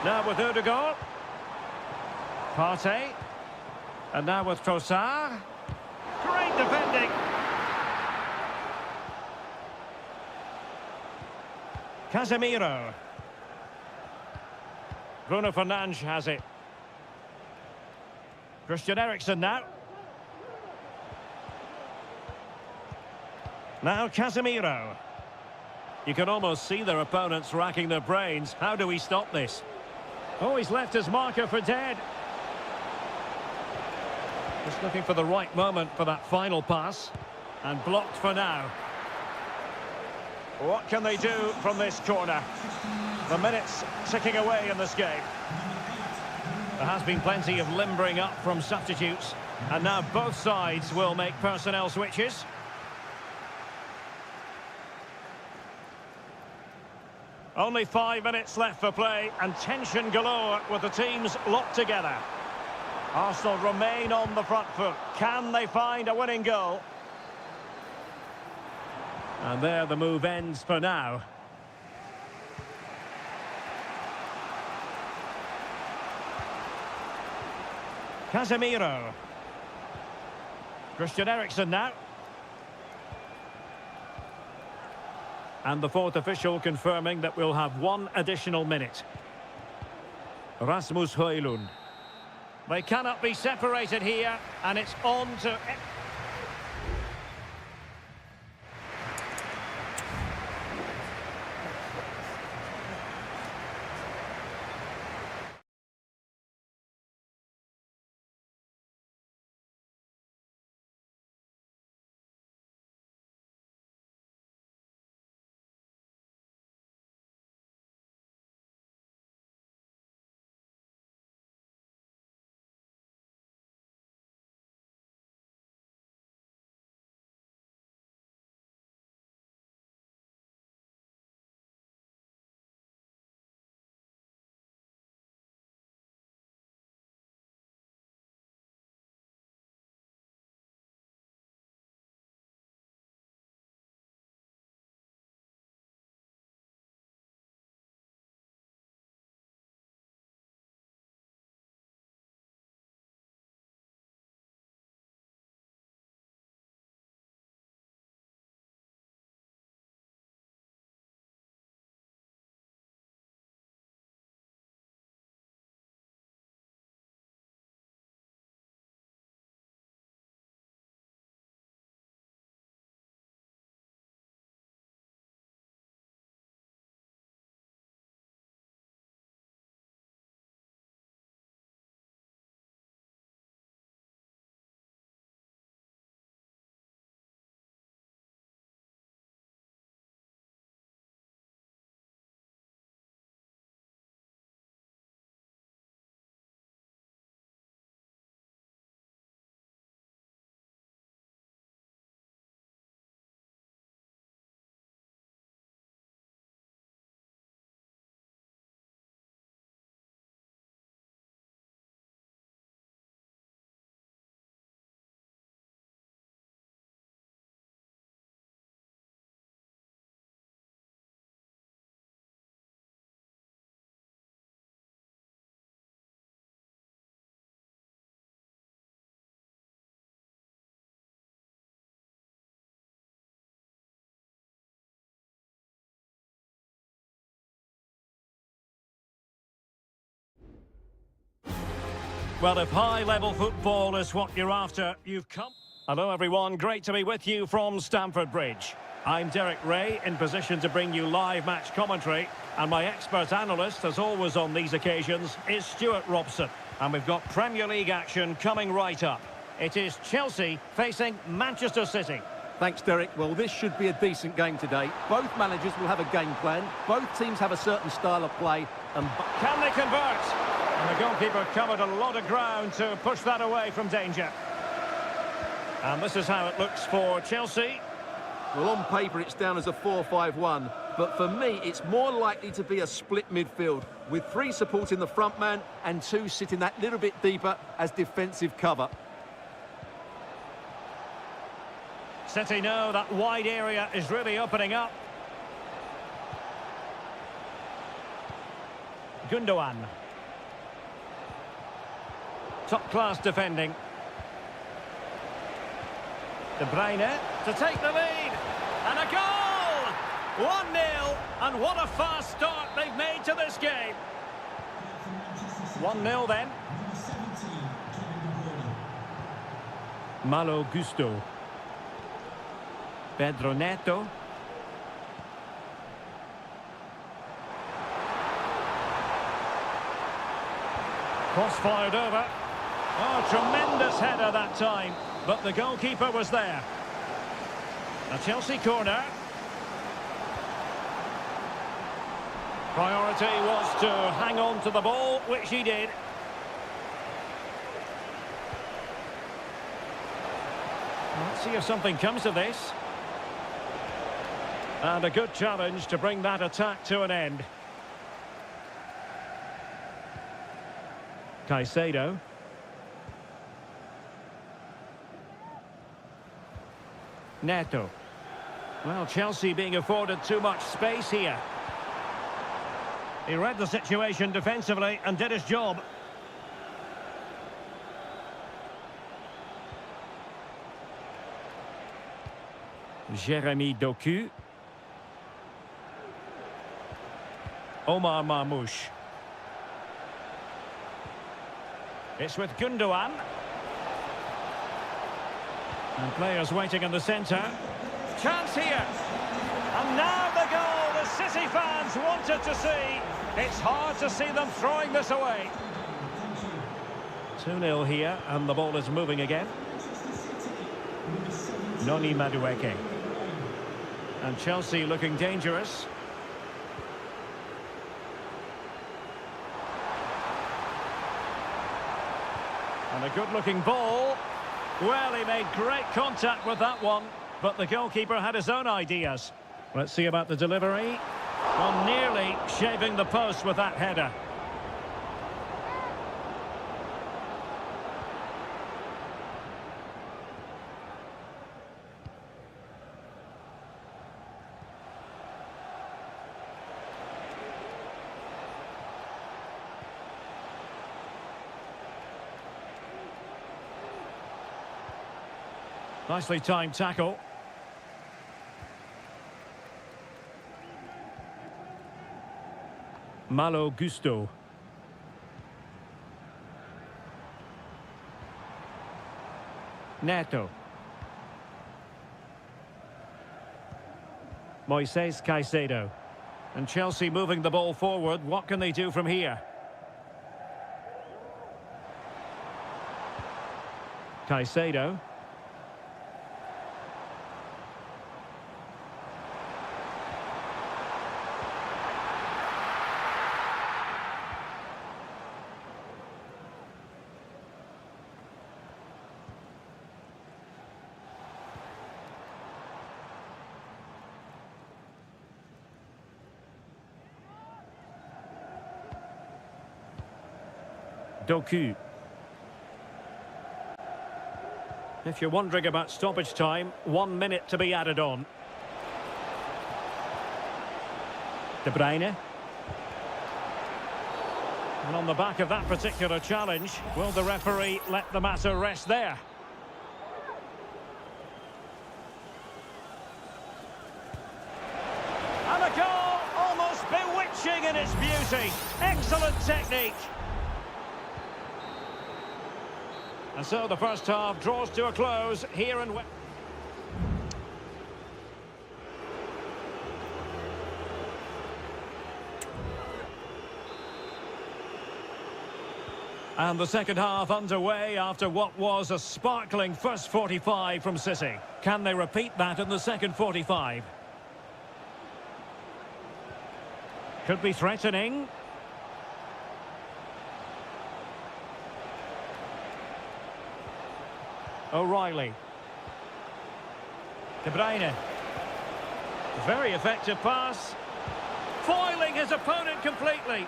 Now with Ødegaard. Partey. And now with Trossard. Great defending. Casemiro. Bruno Fernandes has it. Christian Eriksen now. Now Casemiro. You can almost see their opponents racking their brains. How do we stop this? Oh, he's left his marker for dead. Just looking for the right moment for that final pass. And blocked for now. What can they do from this corner? The minutes ticking away in this game. There has been plenty of limbering up from substitutes. And now both sides will make personnel switches. Only 5 minutes left for play, and tension galore with the teams locked together. Arsenal remain on the front foot. Can they find a winning goal? And there the move ends for now. Casemiro. Christian Eriksen now. And the fourth official confirming that we'll have 1 additional minute. Rasmus Højlund. They cannot be separated here, and it's on to... Well, if high-level football is what you're after, you've come... Hello, everyone. Great to be with you from Stamford Bridge. I'm Derek Ray, in position to bring you live match commentary. And my expert analyst, as always on these occasions, is Stuart Robson. And we've got Premier League action coming right up. It is Chelsea facing Manchester City. Thanks, Derek. Well, this should be a decent game today. Both managers will have a game plan. Both teams have a certain style of play. And can they convert? And the goalkeeper covered a lot of ground to push that away from danger. And this is how it looks for Chelsea. Well, on paper, it's down as a 4-5-1. But for me, it's more likely to be a split midfield, with 3 supporting the front man and 2 sitting that little bit deeper as defensive cover. City know that wide area is really opening up. Gundogan. Top-class defending. De Bruyne to take the lead. And a goal! 1-0. And what a fast start they've made to this game. 1-0 then. Malo Gusto. Pedro Neto. Cross fired over. Oh, tremendous header that time, but the goalkeeper was there. A Chelsea corner. Priority was to hang on to the ball, which he did. Let's see if something comes of this. And a good challenge to bring that attack to an end. Caicedo. Neto. Well, Chelsea being afforded too much space here. He read the situation defensively and did his job. Jeremy Doku. Omar Marmoush. It's with Gundogan. And players waiting in the centre. Chance here. And now the goal the City fans wanted to see. It's hard to see them throwing this away. 2-0 here, and the ball is moving again. Noni Madueke. And Chelsea looking dangerous. And a good-looking ball. Well, he made great contact with that one, but the goalkeeper had his own ideas. Let's see about the delivery. Well, nearly shaving the post with that header. Nicely timed tackle. Malo Gusto. Neto. Moises Caicedo. And Chelsea moving the ball forward. What can they do from here? Caicedo. Doku. If you're wondering about stoppage time, 1 minute to be added on. De Bruyne. And on the back of that particular challenge, will the referee let the matter rest there? And a goal, almost bewitching in its beauty. Excellent technique. And so the first half draws to a close here in... And the second half underway after what was a sparkling first 45 from City. Can they repeat that in the second 45? Could be threatening. O'Reilly. De Bruyne. Very effective pass. Foiling his opponent completely.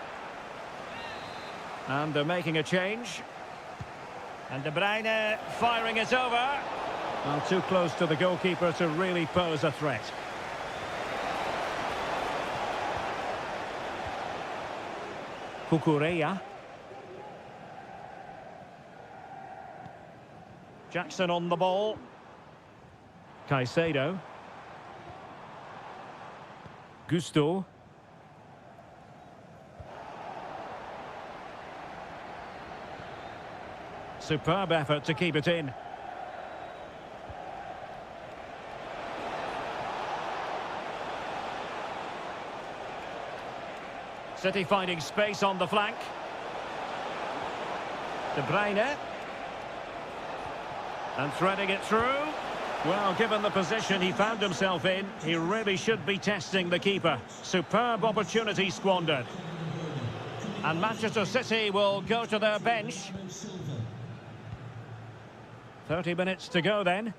And they're making a change. And De Bruyne firing it over. Well, too close to the goalkeeper to really pose a threat. Cucurella. Jackson on the ball. Caicedo. Gusto. Superb effort to keep it in. City finding space on the flank. De Bruyne. And threading it through. Well, given the position he found himself in, he really should be testing the keeper. Superb opportunity squandered. And Manchester City will go to their bench. 30 minutes to go then.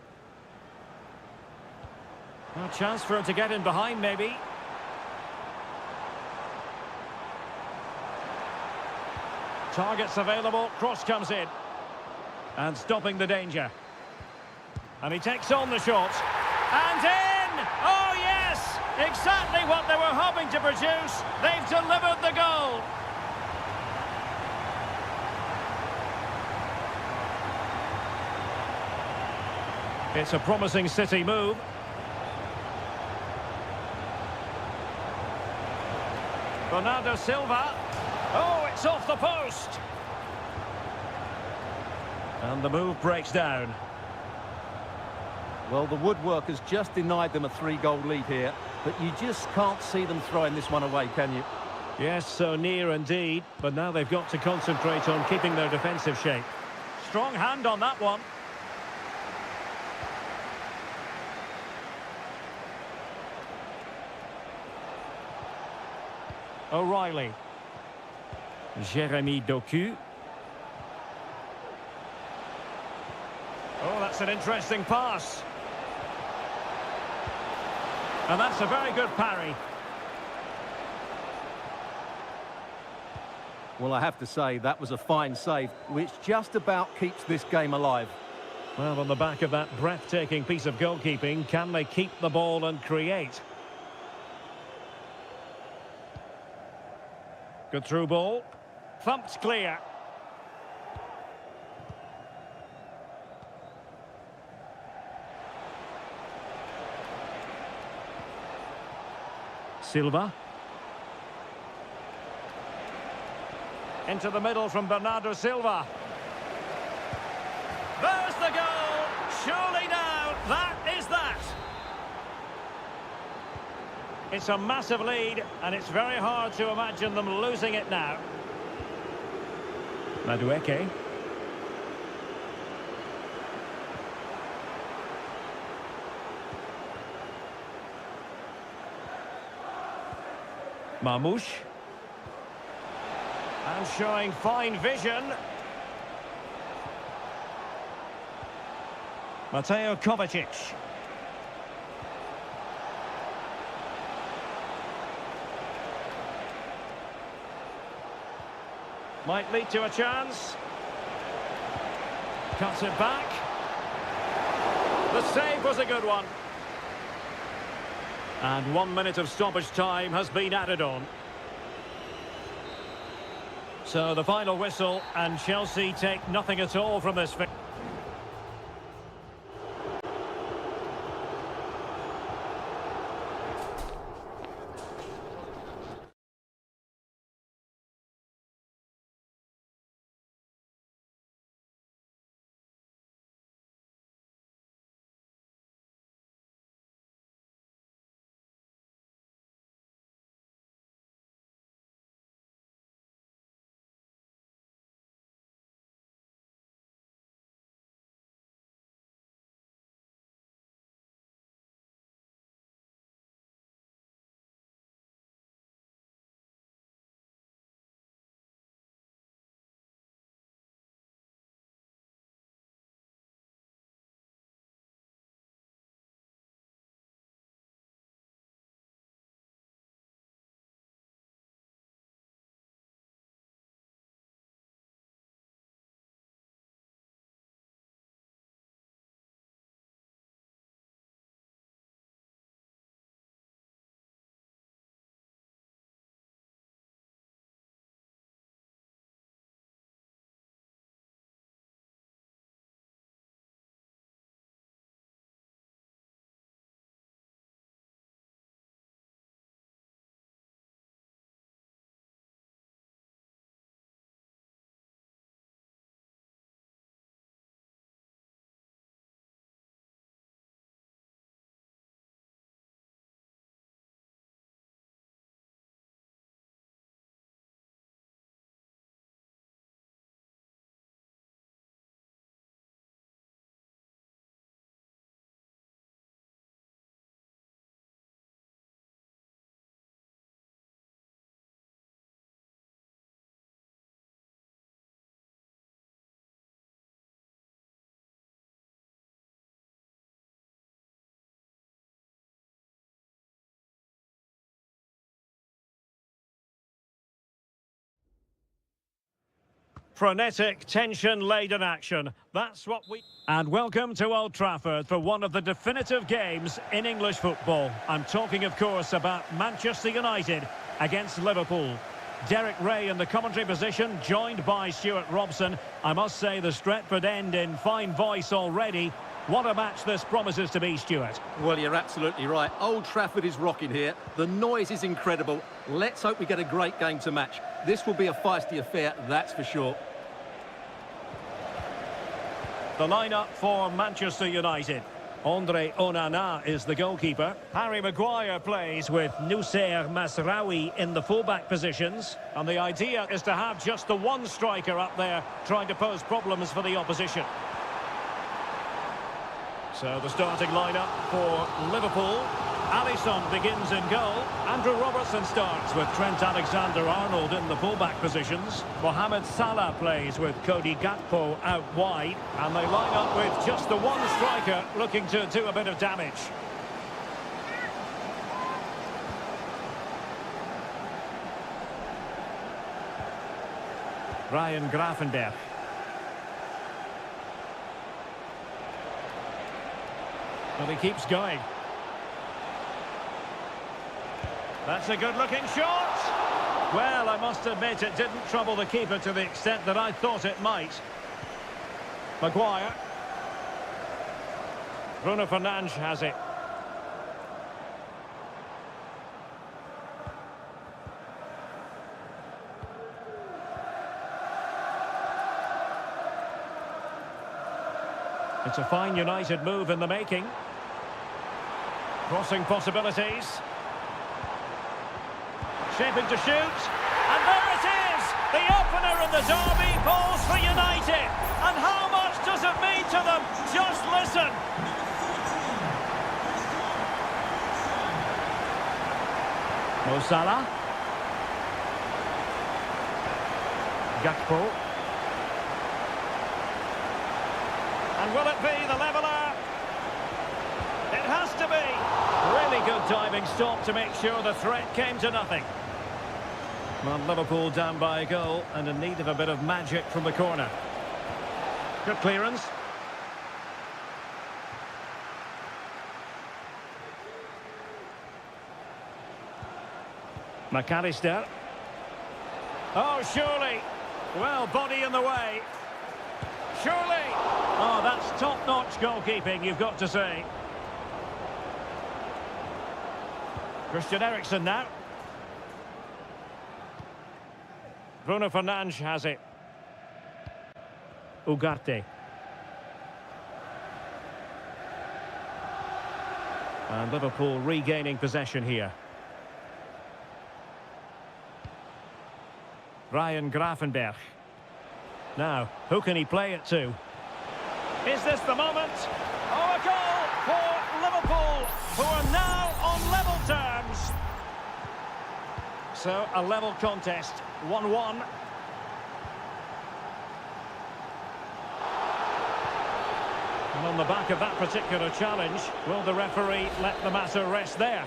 A chance for him to get in behind, maybe. Targets available, cross comes in. And stopping the danger. And he takes on the shot. And in! Oh yes! Exactly what they were hoping to produce. They've delivered the goal. It's a promising City move. Bernardo Silva. Oh, it's off the post. And the move breaks down. Well, the woodwork has just denied them a 3-goal lead here, but you just can't see them throwing this one away, can you? Yes, so near indeed, but now they've got to concentrate on keeping their defensive shape. Strong hand on that one. O'Reilly. Jeremy Doku. Oh, that's an interesting pass. And that's a very good parry. Well, I have to say, that was a fine save, which just about keeps this game alive. Well, on the back of that breathtaking piece of goalkeeping, can they keep the ball and create? Good through ball. Thumped clear. Silva. Into the middle from Bernardo Silva. There's the goal! Surely now, that is that! It's a massive lead, and it's very hard to imagine them losing it now. Madueke. Marmoush. And showing fine vision. Mateo Kovacic. Might lead to a chance. Cuts it back. The save was a good one. And 1 minute of stoppage time has been added on. So the final whistle, and Chelsea take nothing at all from this victory. Frenetic, tension-laden action. That's what we... And welcome to Old Trafford for one of the definitive games in English football. I'm talking, of course, about Manchester United against Liverpool. Derek Ray in the commentary position, joined by Stuart Robson. I must say the Stretford end in fine voice already. What a match this promises to be, Stuart. Well, you're absolutely right. Old Trafford is rocking here. The noise is incredible. Let's hope we get a great game to match. This will be a feisty affair, that's for sure. The lineup for Manchester United. Andre Onana is the goalkeeper. Harry Maguire plays with Noussair Masraoui in the fullback positions. And the idea is to have just the one striker up there trying to pose problems for the opposition. So the starting lineup for Liverpool. Alisson begins in goal. Andrew Robertson starts with Trent Alexander-Arnold in the fullback positions. Mohamed Salah plays with Cody Gakpo out wide. And they line up with just the one striker looking to do a bit of damage. Ryan Gravenberch. Well, he keeps going. That's a good-looking shot. Well, I must admit it didn't trouble the keeper to the extent that I thought it might. Maguire. Bruno Fernandes has it. It's a fine United move in the making. Crossing possibilities. Shaping to shoot. And there it is! The opener in the derby falls for United. And how much does it mean to them? Just listen. Mo Salah. Gakpo. And will it be the leveller? It has to be. Really good diving stop to make sure the threat came to nothing. Well, Liverpool down by a goal and in need of a bit of magic from the corner. Good clearance. McAllister. Oh, surely. Well, body in the way. Surely. Oh, that's top-notch goalkeeping, you've got to say. Christian Eriksen now. Bruno Fernandes has it. Ugarte. And Liverpool regaining possession here. Ryan Gravenberch. Now, who can he play it to? Is this the moment? Oh, a goal for Liverpool, who are now on level terms. So, a level contest, 1-1. And on the back of that particular challenge, will the referee let the matter rest there?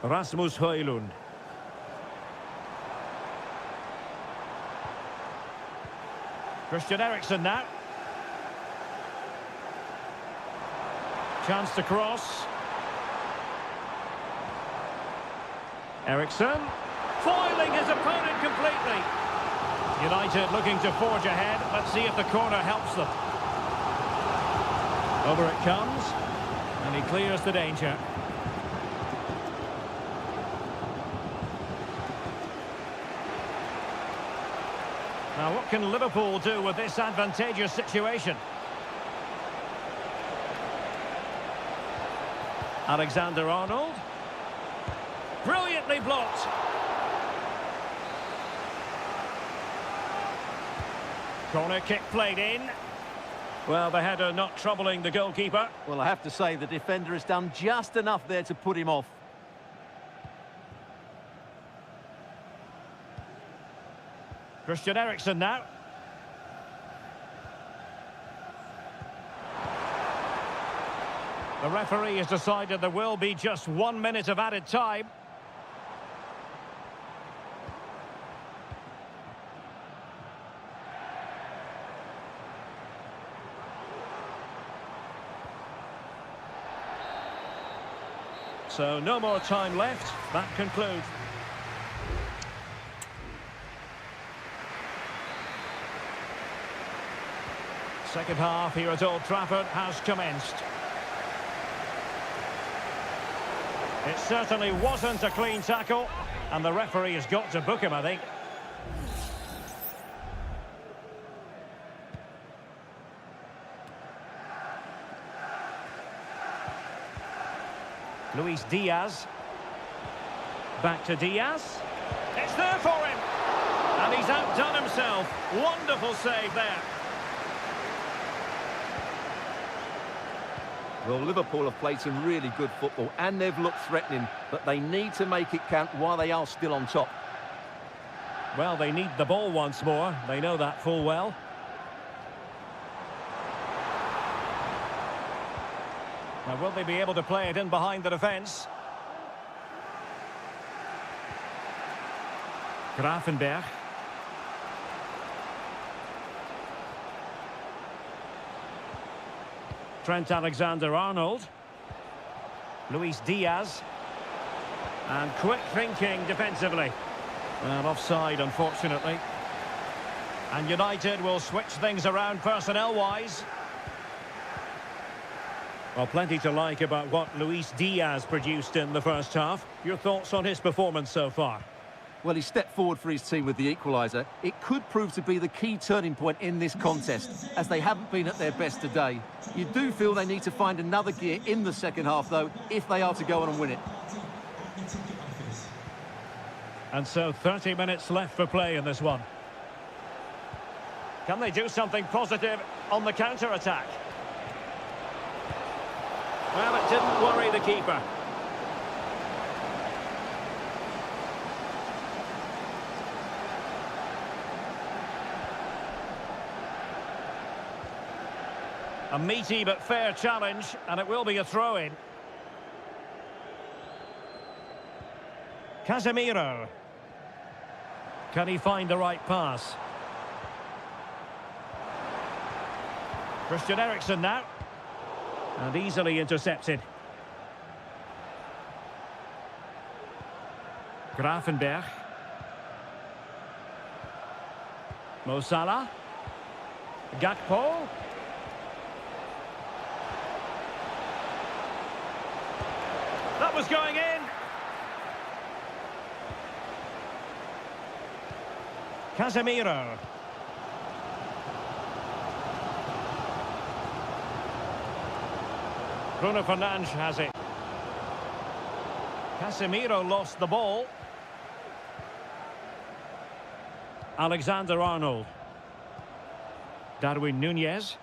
Rasmus Højlund. Christian Eriksen now. Chance to cross. Eriksen. Foiling his opponent completely. United looking to forge ahead. Let's see if the corner helps them. Over it comes. And he clears the danger. Now, what can Liverpool do with this advantageous situation? Alexander-Arnold. Brilliantly blocked. Corner kick played in. Well, the header not troubling the goalkeeper. Well, I have to say, the defender has done just enough there to put him off. Christian Eriksen now. The referee has decided there will be just 1 minute of added time. So no more time left. That concludes. Second half here at Old Trafford has commenced. It certainly wasn't a clean tackle, and the referee has got to book him, I think. Luis Diaz. Back to Diaz. It's there for him. And he's outdone himself. Wonderful save there. Well, Liverpool have played some really good football and they've looked threatening, but they need to make it count while they are still on top. Well, they need the ball once more. They know that full well. Now, will they be able to play it in behind the defence? Grafenberg. Trent Alexander-Arnold. Luis Diaz. And quick thinking defensively. And offside, unfortunately. And United will switch things around personnel-wise. Well, plenty to like about what Luis Diaz produced in the first half. Your thoughts on his performance so far? Well, he stepped forward for his team with the equaliser. It could prove to be the key turning point in this contest, as they haven't been at their best today. You do feel they need to find another gear in the second half, though, if they are to go on and win it. And so 30 minutes left for play in this one. Can they do something positive on the counter-attack? Well, it didn't worry the keeper. A meaty but fair challenge, and it will be a throw-in. Casemiro. Can he find the right pass? Christian Eriksen now. And easily intercepted. Grafenberg. Mo Salah. Gakpo. That was going in. Casemiro. Bruno Fernandes has it. Casemiro lost the ball. Alexander-Arnold. Darwin Núñez.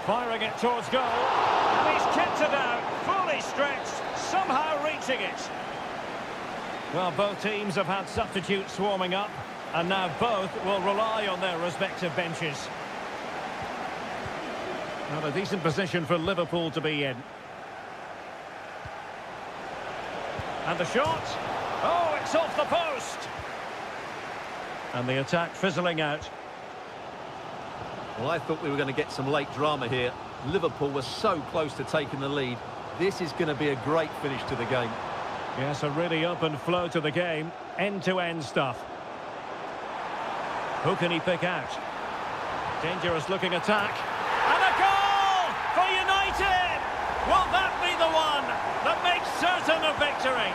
Firing it towards goal. And he's kicked it out. Fully stretched. Somehow reaching it. Well, both teams have had substitutes warming up. And now both will rely on their respective benches. Well, a decent position for Liverpool to be in. And the shot. Oh, it's off the post. And the attack fizzling out. Well, I thought we were going to get some late drama here. Liverpool was so close to taking the lead. This is going to be a great finish to the game. Yes, a really open flow to the game. End-to-end stuff. Who can he pick out? Dangerous looking attack. And a goal for United! Will that be the one that makes certain a victory?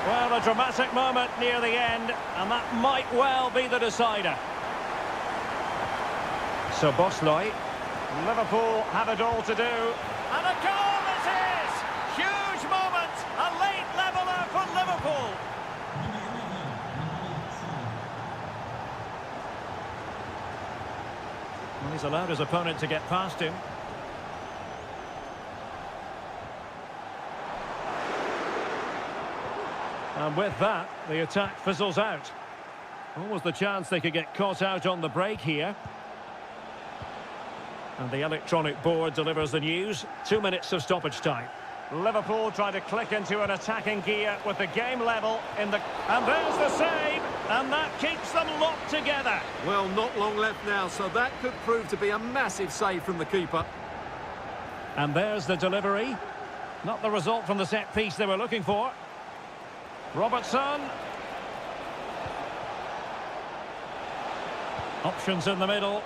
Well, a dramatic moment near the end, and that might well be the decider. So Bosloy, Liverpool have it all to do. And a goal it is! Huge moment! A late leveller for Liverpool! Well, he's allowed his opponent to get past him. And with that, the attack fizzles out. Almost the chance they could get caught out on the break here. And the electronic board delivers the news. 2 minutes of stoppage time. Liverpool trying to click into an attacking gear with the game level in the... And there's the save! And that keeps them locked together. Well, not long left now, so that could prove to be a massive save from the keeper. And there's the delivery. Not the result from the set piece they were looking for. Robertson. Options in the middle.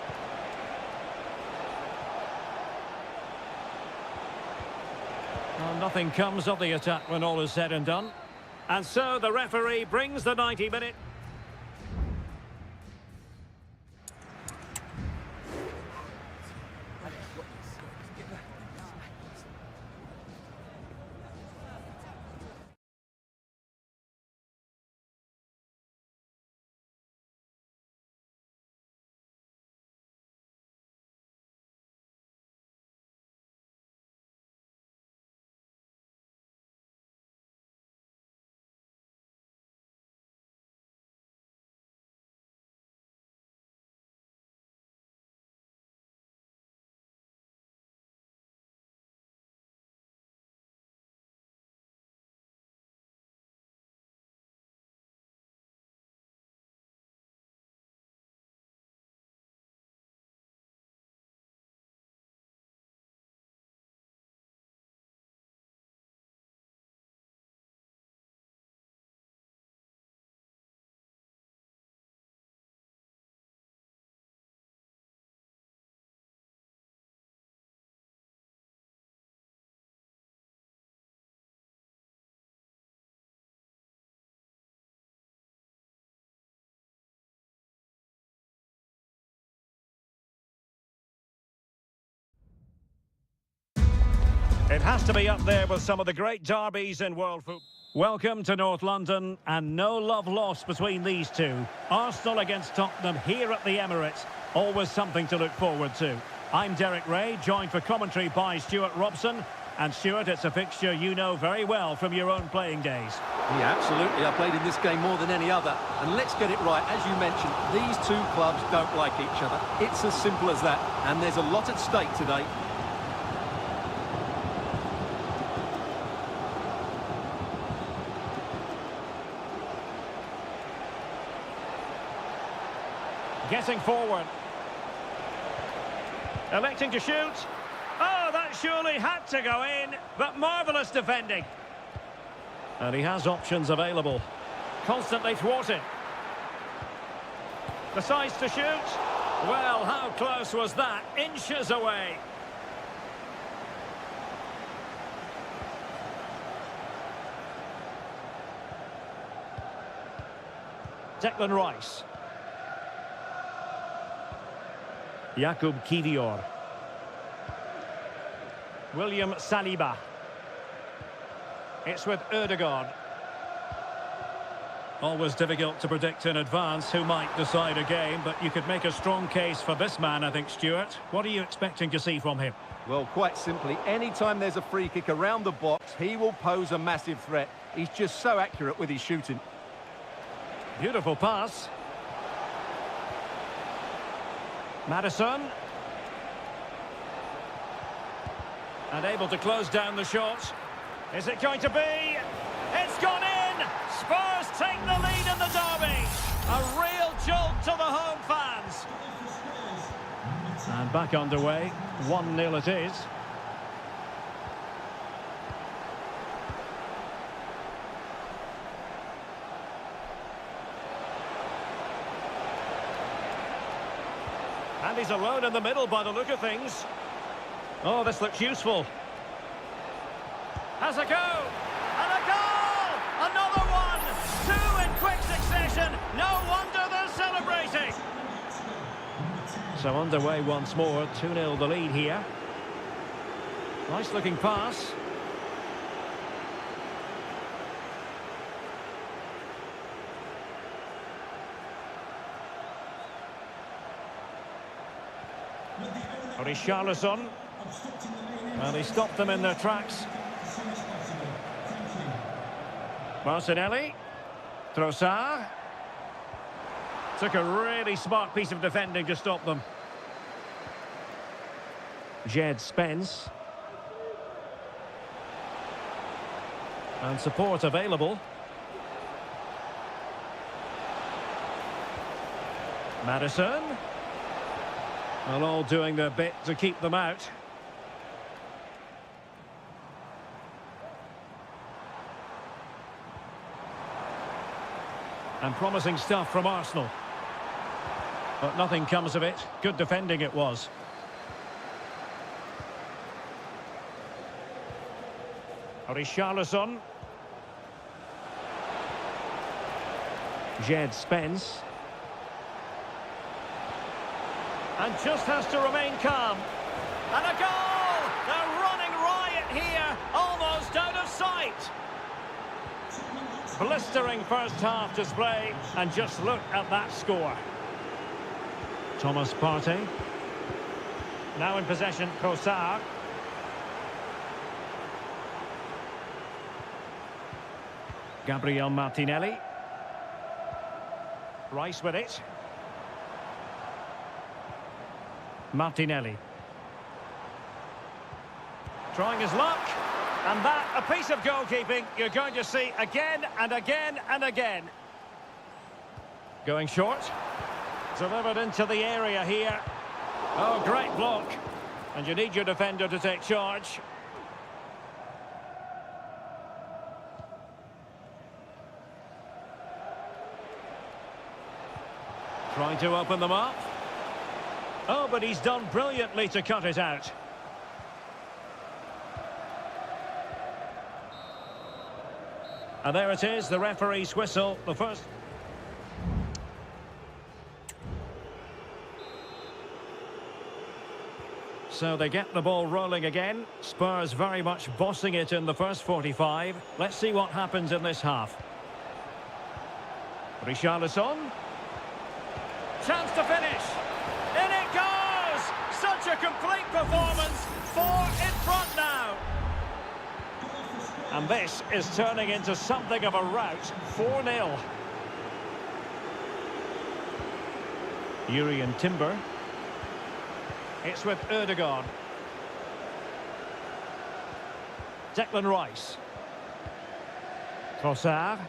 Well, nothing comes of the attack when all is said and done. And so the referee brings the 90-minute. It has to be up there with some of the great derbies in world football. Welcome to North London, and no love lost between these two. Arsenal against Tottenham here at the Emirates. Always something to look forward to. I'm Derek Ray, joined for commentary by Stuart Robson. And Stuart, it's a fixture you know very well from your own playing days. Yeah, absolutely. I played in this game more than any other. And let's get it right. As you mentioned, these two clubs don't like each other. It's as simple as that. And there's a lot at stake today. Getting forward. Electing to shoot. Oh, that surely had to go in, but marvellous defending. And he has options available. Constantly thwarted. Decides to shoot. Well, how close was that? Inches away. Declan Rice. Jakub Kivior. William Saliba. It's with Ødegaard. Always difficult to predict in advance who might decide a game, but you could make a strong case for this man, I think, Stuart. What are you expecting to see from him? Well, quite simply, anytime there's a free kick around the box, he will pose a massive threat. He's just so accurate with his shooting. Beautiful pass. Madison. And able to close down the shot. Is it going to be? It's gone in! Spurs take the lead in the derby. A real jolt to the home fans. And back underway. 1-0 it is. And he's alone in the middle by the look of things. Oh, this looks useful. Has a go! And a goal! Another one! Two in quick succession. No wonder they're celebrating. So underway once more. 2-0 the lead here. Nice looking pass. Richarlison. Well, he stopped them in their tracks. Martinelli. Trossard. Took a really smart piece of defending to stop them. Jed Spence. And support available. Madison. Well, all doing their bit to keep them out. And promising stuff from Arsenal. But nothing comes of it. Good defending it was. Richarlison. Jed Spence. And just has to remain calm. And a goal! They're running riot here, almost out of sight. Blistering first half display, and just look at that score. Thomas Partey. Now in possession, Trossard. Gabriel Martinelli. Rice with it. Martinelli. Trying his luck. And that, a piece of goalkeeping you're going to see again and again and again. Going short. Delivered into the area here. Oh, great block. And you need your defender to take charge. Trying to open them up. Oh, but he's done brilliantly to cut it out. And there it is, the referee's whistle, the first. So they get the ball rolling again. Spurs very much bossing it in the first 45. Let's see what happens in this half. Richarlison. Chance to finish. In it goes! Such a complete performance. 4 in front now. And this is turning into something of a rout. 4-0. Urian Timber. It's with Erdogan. Declan Rice. Trossard.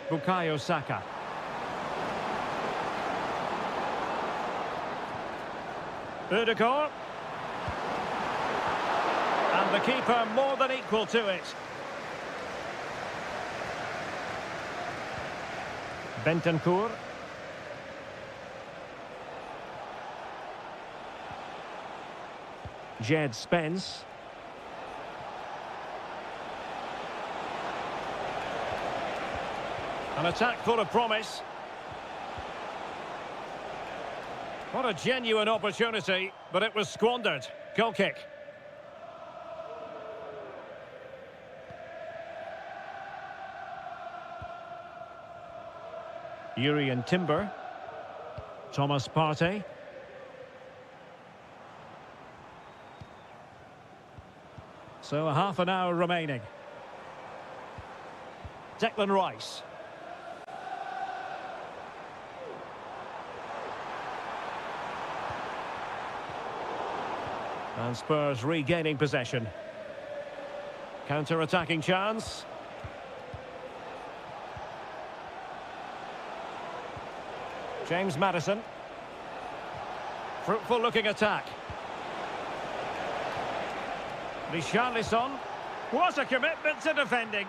Bukayo Saka. Erdogan. And the keeper more than equal to it. Bentancur. Jed Spence. An attack full of promise. What a genuine opportunity, but it was squandered. Goal kick. Urian Timber. Thomas Partey. So a half an hour remaining. Declan Rice. And Spurs regaining possession. Counter-attacking chance. James Maddison. Fruitful looking attack. Richarlison. What a commitment to defending.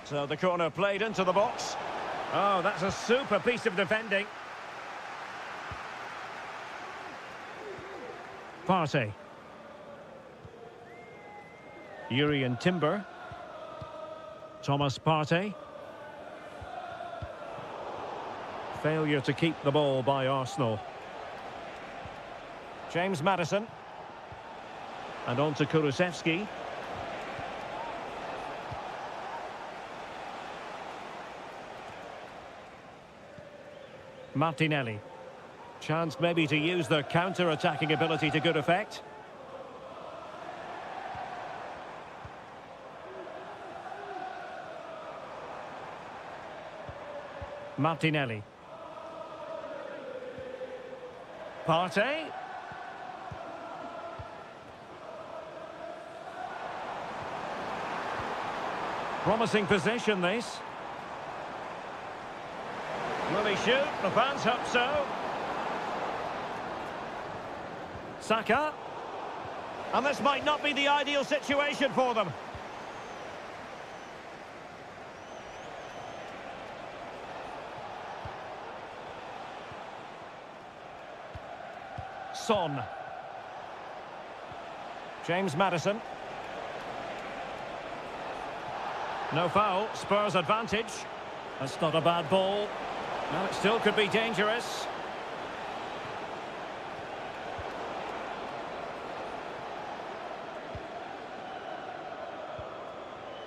So the corner played into the box. Oh, that's a super piece of defending. Partey. Urian Timber. Thomas Partey. Failure to keep the ball by Arsenal. James Maddison. And on to Kulusevski. Martinelli. Chance maybe to use their counter-attacking ability to good effect. Martinelli. Partey. Promising possession, this. Will he shoot? The fans hope so. Saka. And this might not be the ideal situation for them. Son. James Maddison. No foul, Spurs advantage. That's not a bad ball. Well, it still could be dangerous.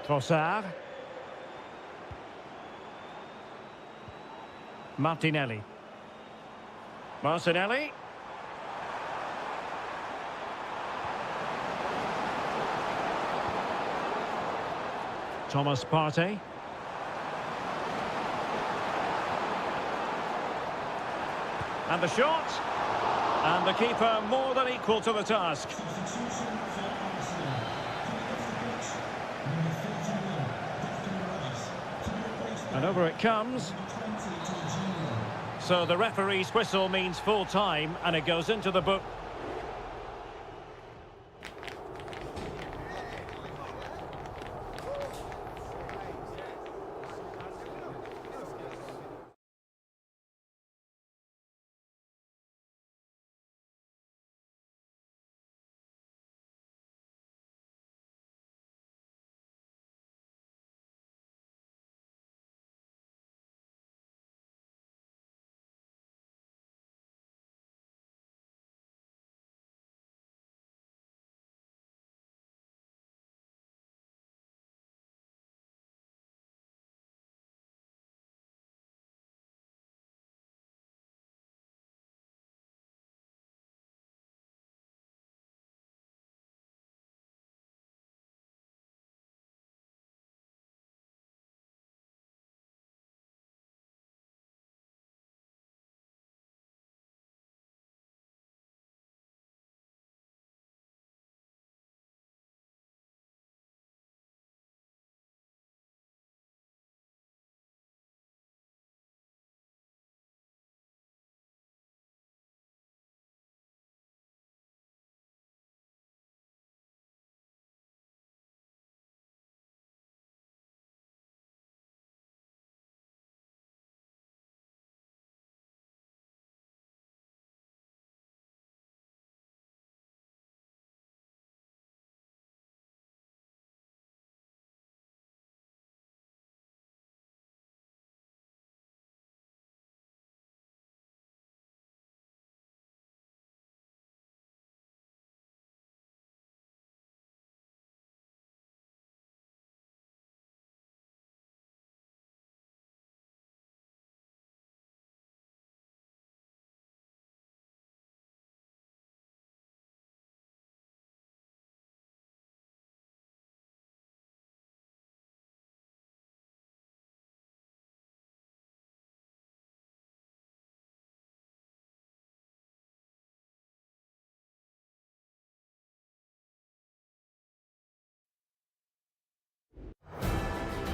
Trossard. Martinelli. Martinelli. Thomas Partey. And the shot. And the keeper more than equal to the task. And over it comes. So the referee's whistle means full time, and it goes into the book.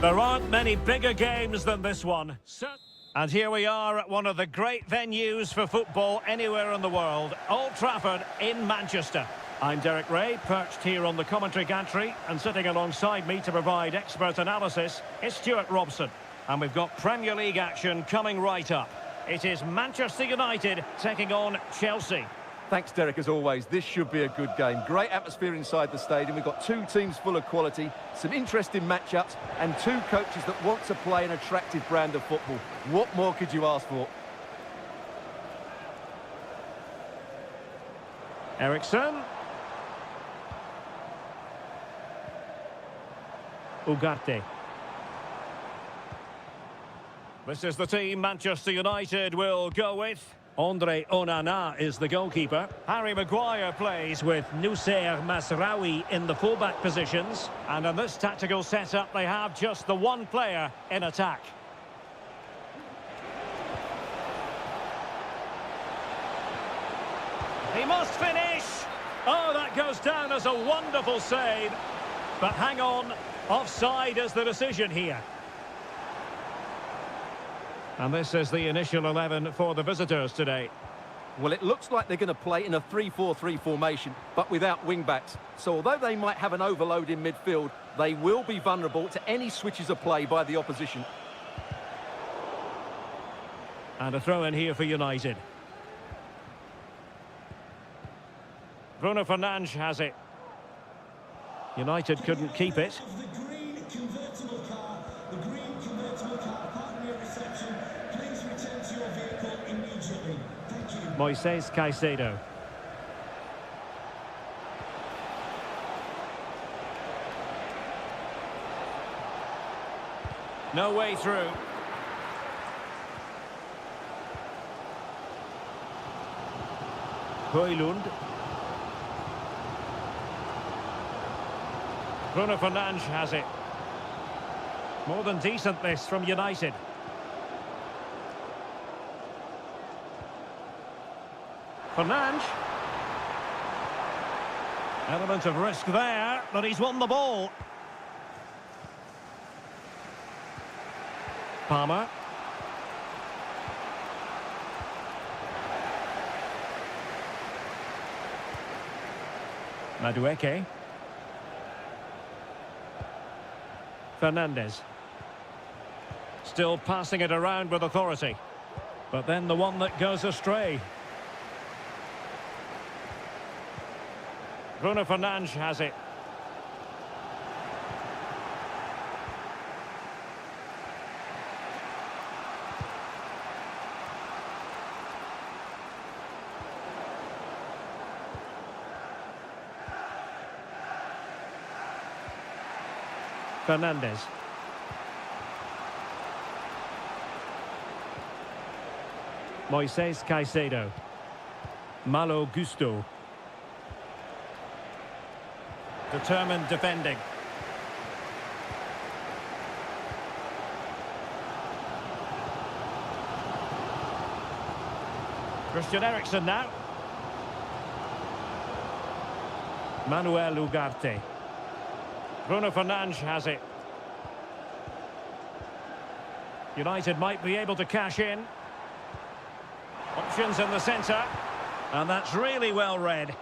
There aren't many bigger games than this one. And here we are at one of the great venues for football anywhere in the world, Old Trafford in Manchester. I'm Derek Ray, perched here on the commentary gantry, and sitting alongside me to provide expert analysis is Stuart Robson. And we've got Premier League action coming right up. It is Manchester United taking on Chelsea. Thanks, Derek, as always. This should be a good game. Great atmosphere inside the stadium. We've got two teams full of quality, some interesting matchups, and two coaches that want to play an attractive brand of football. What more could you ask for? Eriksson. Ugarte. This is the team Manchester United will go with. Andre Onana is the goalkeeper. Harry Maguire plays with Nusser Masraoui in the fullback positions. And in this tactical setup, they have just the one player in attack. He must finish! Oh, that goes down as a wonderful save. But hang on, offside is the decision here. And this is the initial 11 for the visitors today. Well, it looks like they're going to play in a 3-4-3 formation, but without wing-backs. So although they might have an overload in midfield, they will be vulnerable to any switches of play by the opposition. And a throw in here for United. Bruno Fernandes has it. United couldn't keep it. The green convertible car, pardon your reception. Please return to your vehicle immediately. Thank you. Moises Caicedo. No way through. Højlund. Bruno Fernandes has it. More than decent this from United. Fernandes. Element of risk there, but he's won the ball. Palmer. Madueke. Fernandes. Still passing it around with authority. But then the one that goes astray. Bruno Fernandes has it. Fernandes. Moises Caicedo. Malo Gusto. Determined defending. Christian Eriksen now. Manuel Ugarte. Bruno Fernandes has it. United might be able to cash in. Options in the centre. And that's really well read.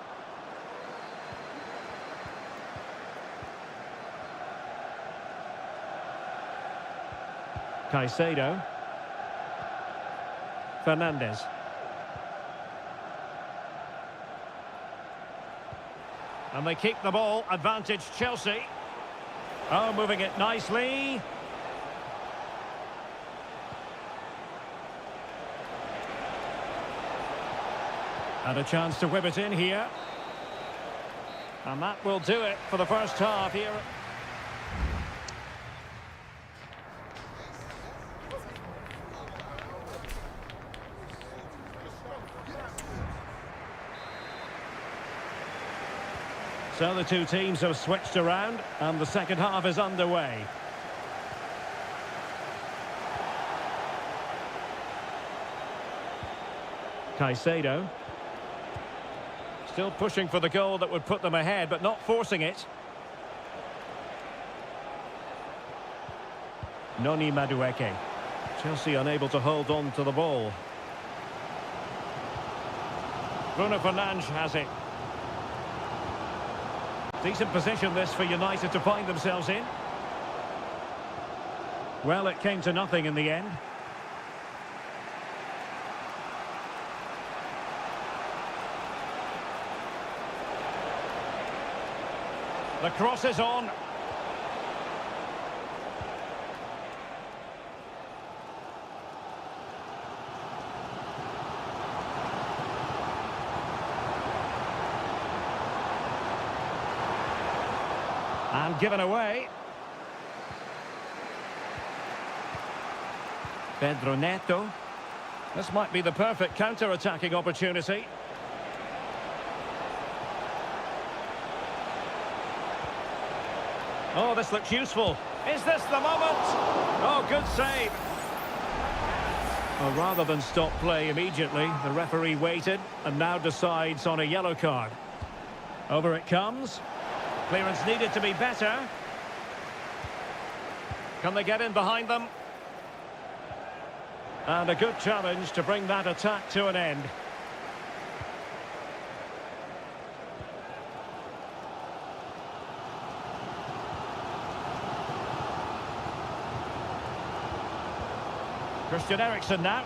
Caicedo. Fernandes. And they keep the ball. Advantage Chelsea. Oh, moving it nicely. And a chance to whip it in here. And that will do it for the first half here. So the two teams have switched around and the second half is underway. Caicedo. Still pushing for the goal that would put them ahead, but not forcing it. Noni Madueke. Chelsea unable to hold on to the ball. Bruno Fernandes has it. Decent position this for United to find themselves in. Well, it came to nothing in the end. The cross is on. And given away. Pedro Neto. This might be the perfect counter-attacking opportunity. Oh, this looks useful. Is this the moment? Oh, good save. Well, rather than stop play immediately, the referee waited and now decides on a yellow card. Over it comes. Clearance needed to be better. Can they get in behind them? And a good challenge to bring that attack to an end. Christian Eriksen now.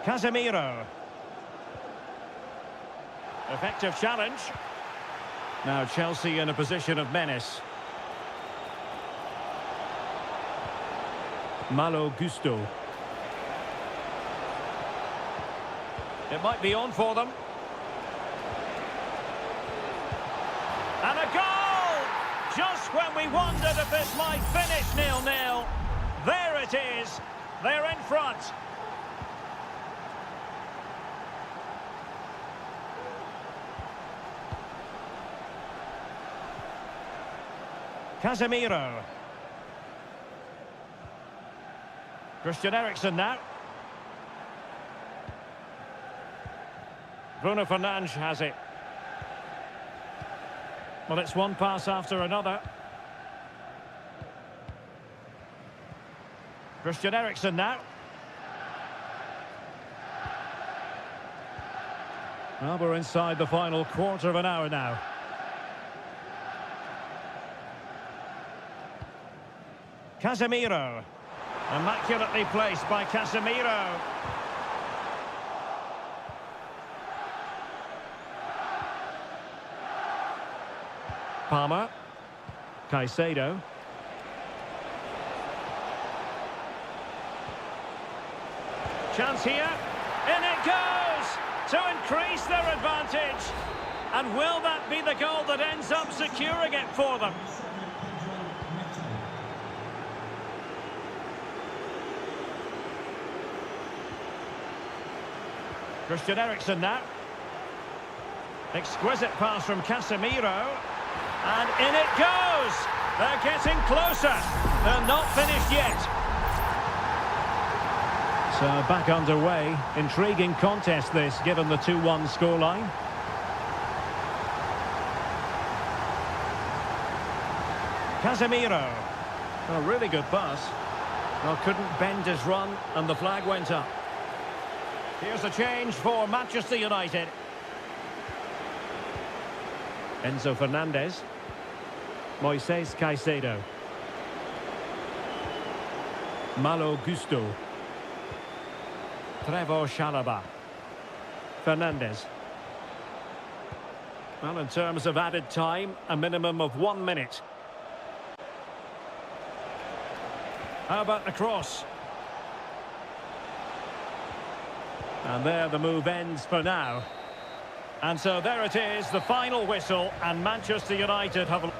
Casemiro. Effective challenge. Now Chelsea in a position of menace. Malo Gusto. It might be on for them. And a goal! Just when we wondered if this might finish 0-0. There it is. They're in front. Casemiro. Christian Eriksen now. Bruno Fernandes has it. Well, it's one pass after another. Christian Eriksen now. Well, we're inside the final quarter of an hour now. Casemiro. Immaculately placed by Casemiro. Palmer. Caicedo. Chance here. In it goes! To increase their advantage. And will that be the goal that ends up securing it for them? Christian Eriksen now. Exquisite pass from Casemiro. And in it goes! They're getting closer. They're not finished yet. So back underway. Intriguing contest this, given the 2-1 scoreline. Casemiro. A really good pass. Well, couldn't bend his run, and the flag went up. Here's a change for Manchester United. Enzo Fernandez. Moises Caicedo. Malo Gusto. Trevoh Chalobah. Fernandez. Well, in terms of added time, a minimum of 1 minute. How about the cross? And there the move ends for now. And so there it is, the final whistle, and Manchester United have...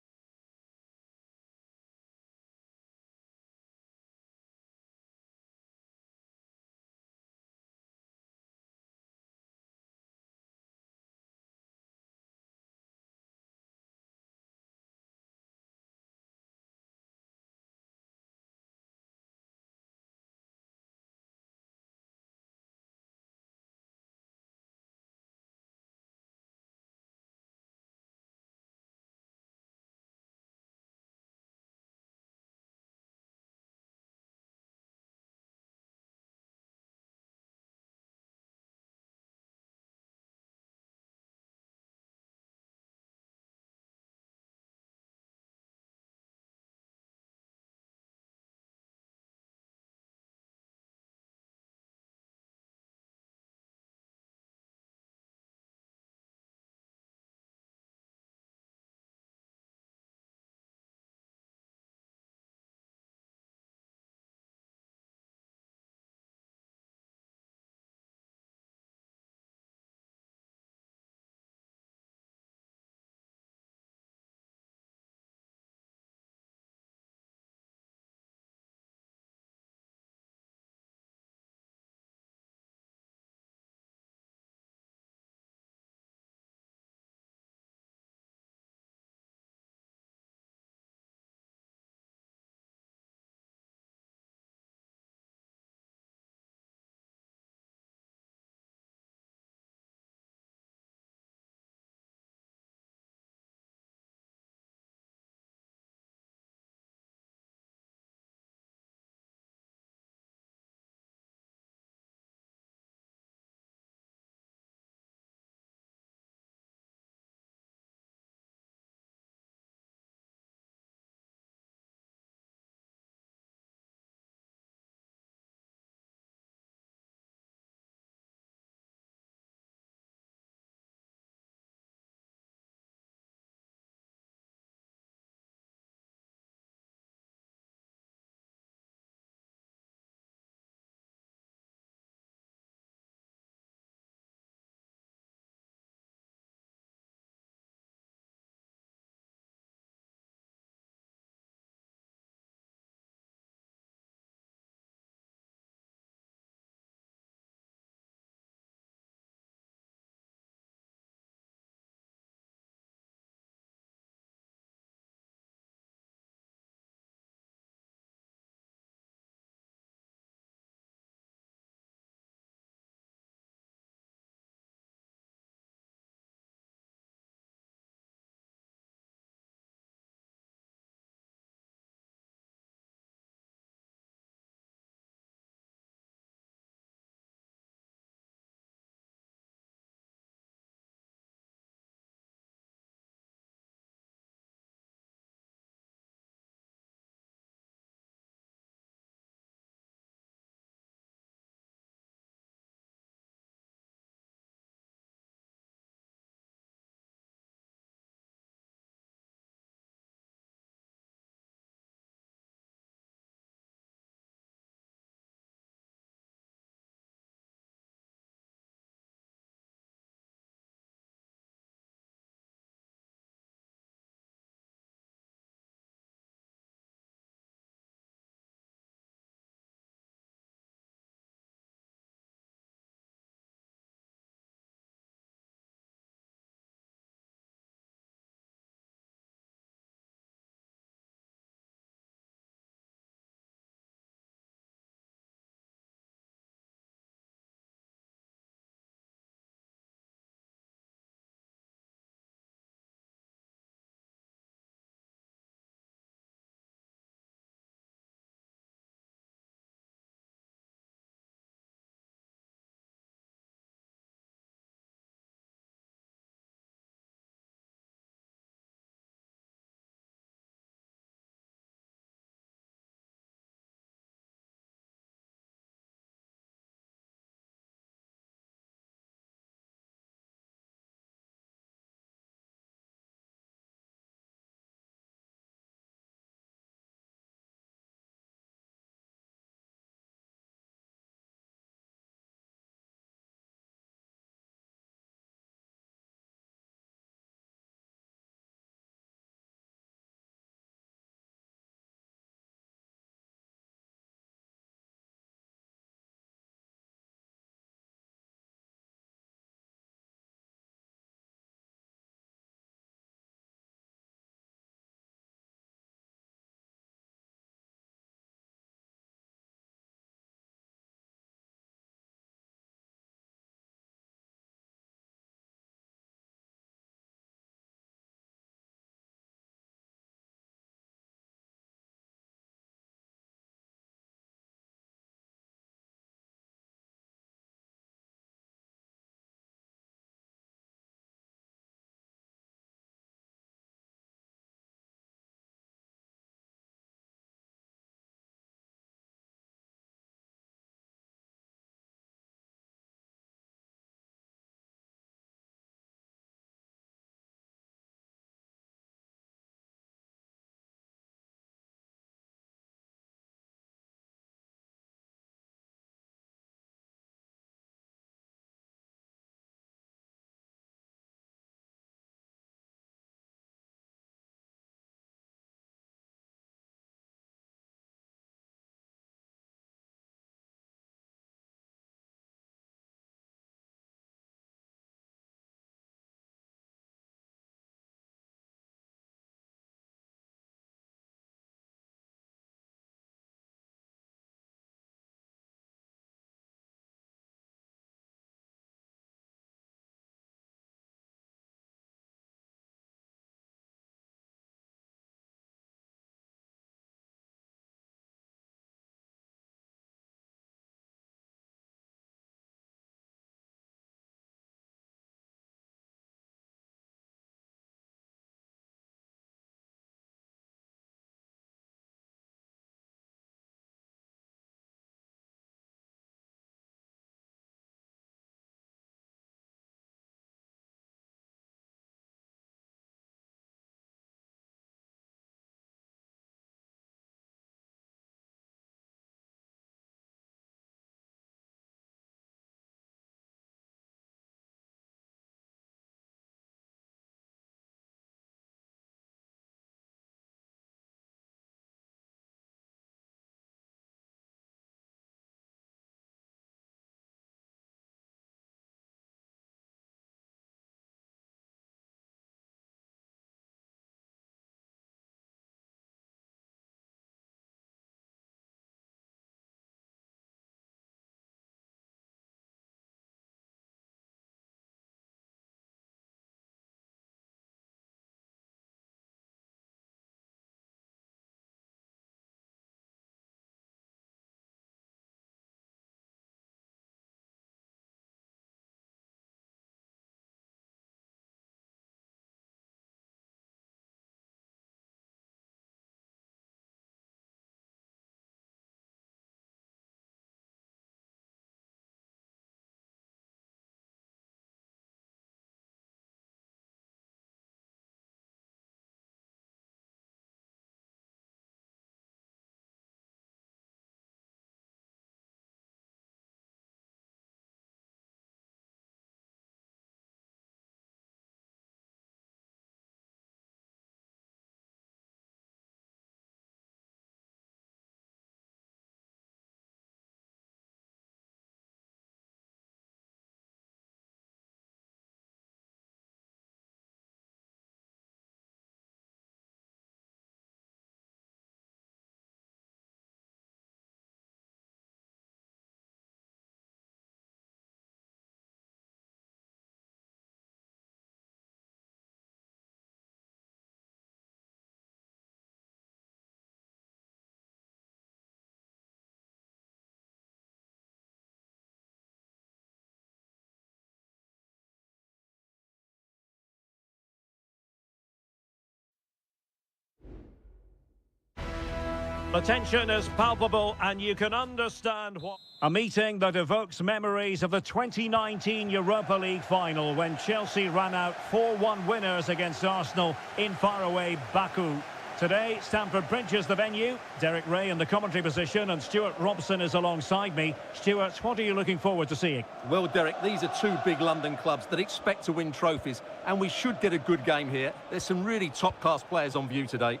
The tension is palpable and you can understand what... A meeting that evokes memories of the 2019 Europa League final when Chelsea ran out 4-1 winners against Arsenal in faraway Baku. Today, Stamford Bridge is the venue. Derek Ray in the commentary position and Stuart Robson is alongside me. Stuart, what are you looking forward to seeing? Well, Derek, these are two big London clubs that expect to win trophies, and we should get a good game here. There's some really top-class players on view today.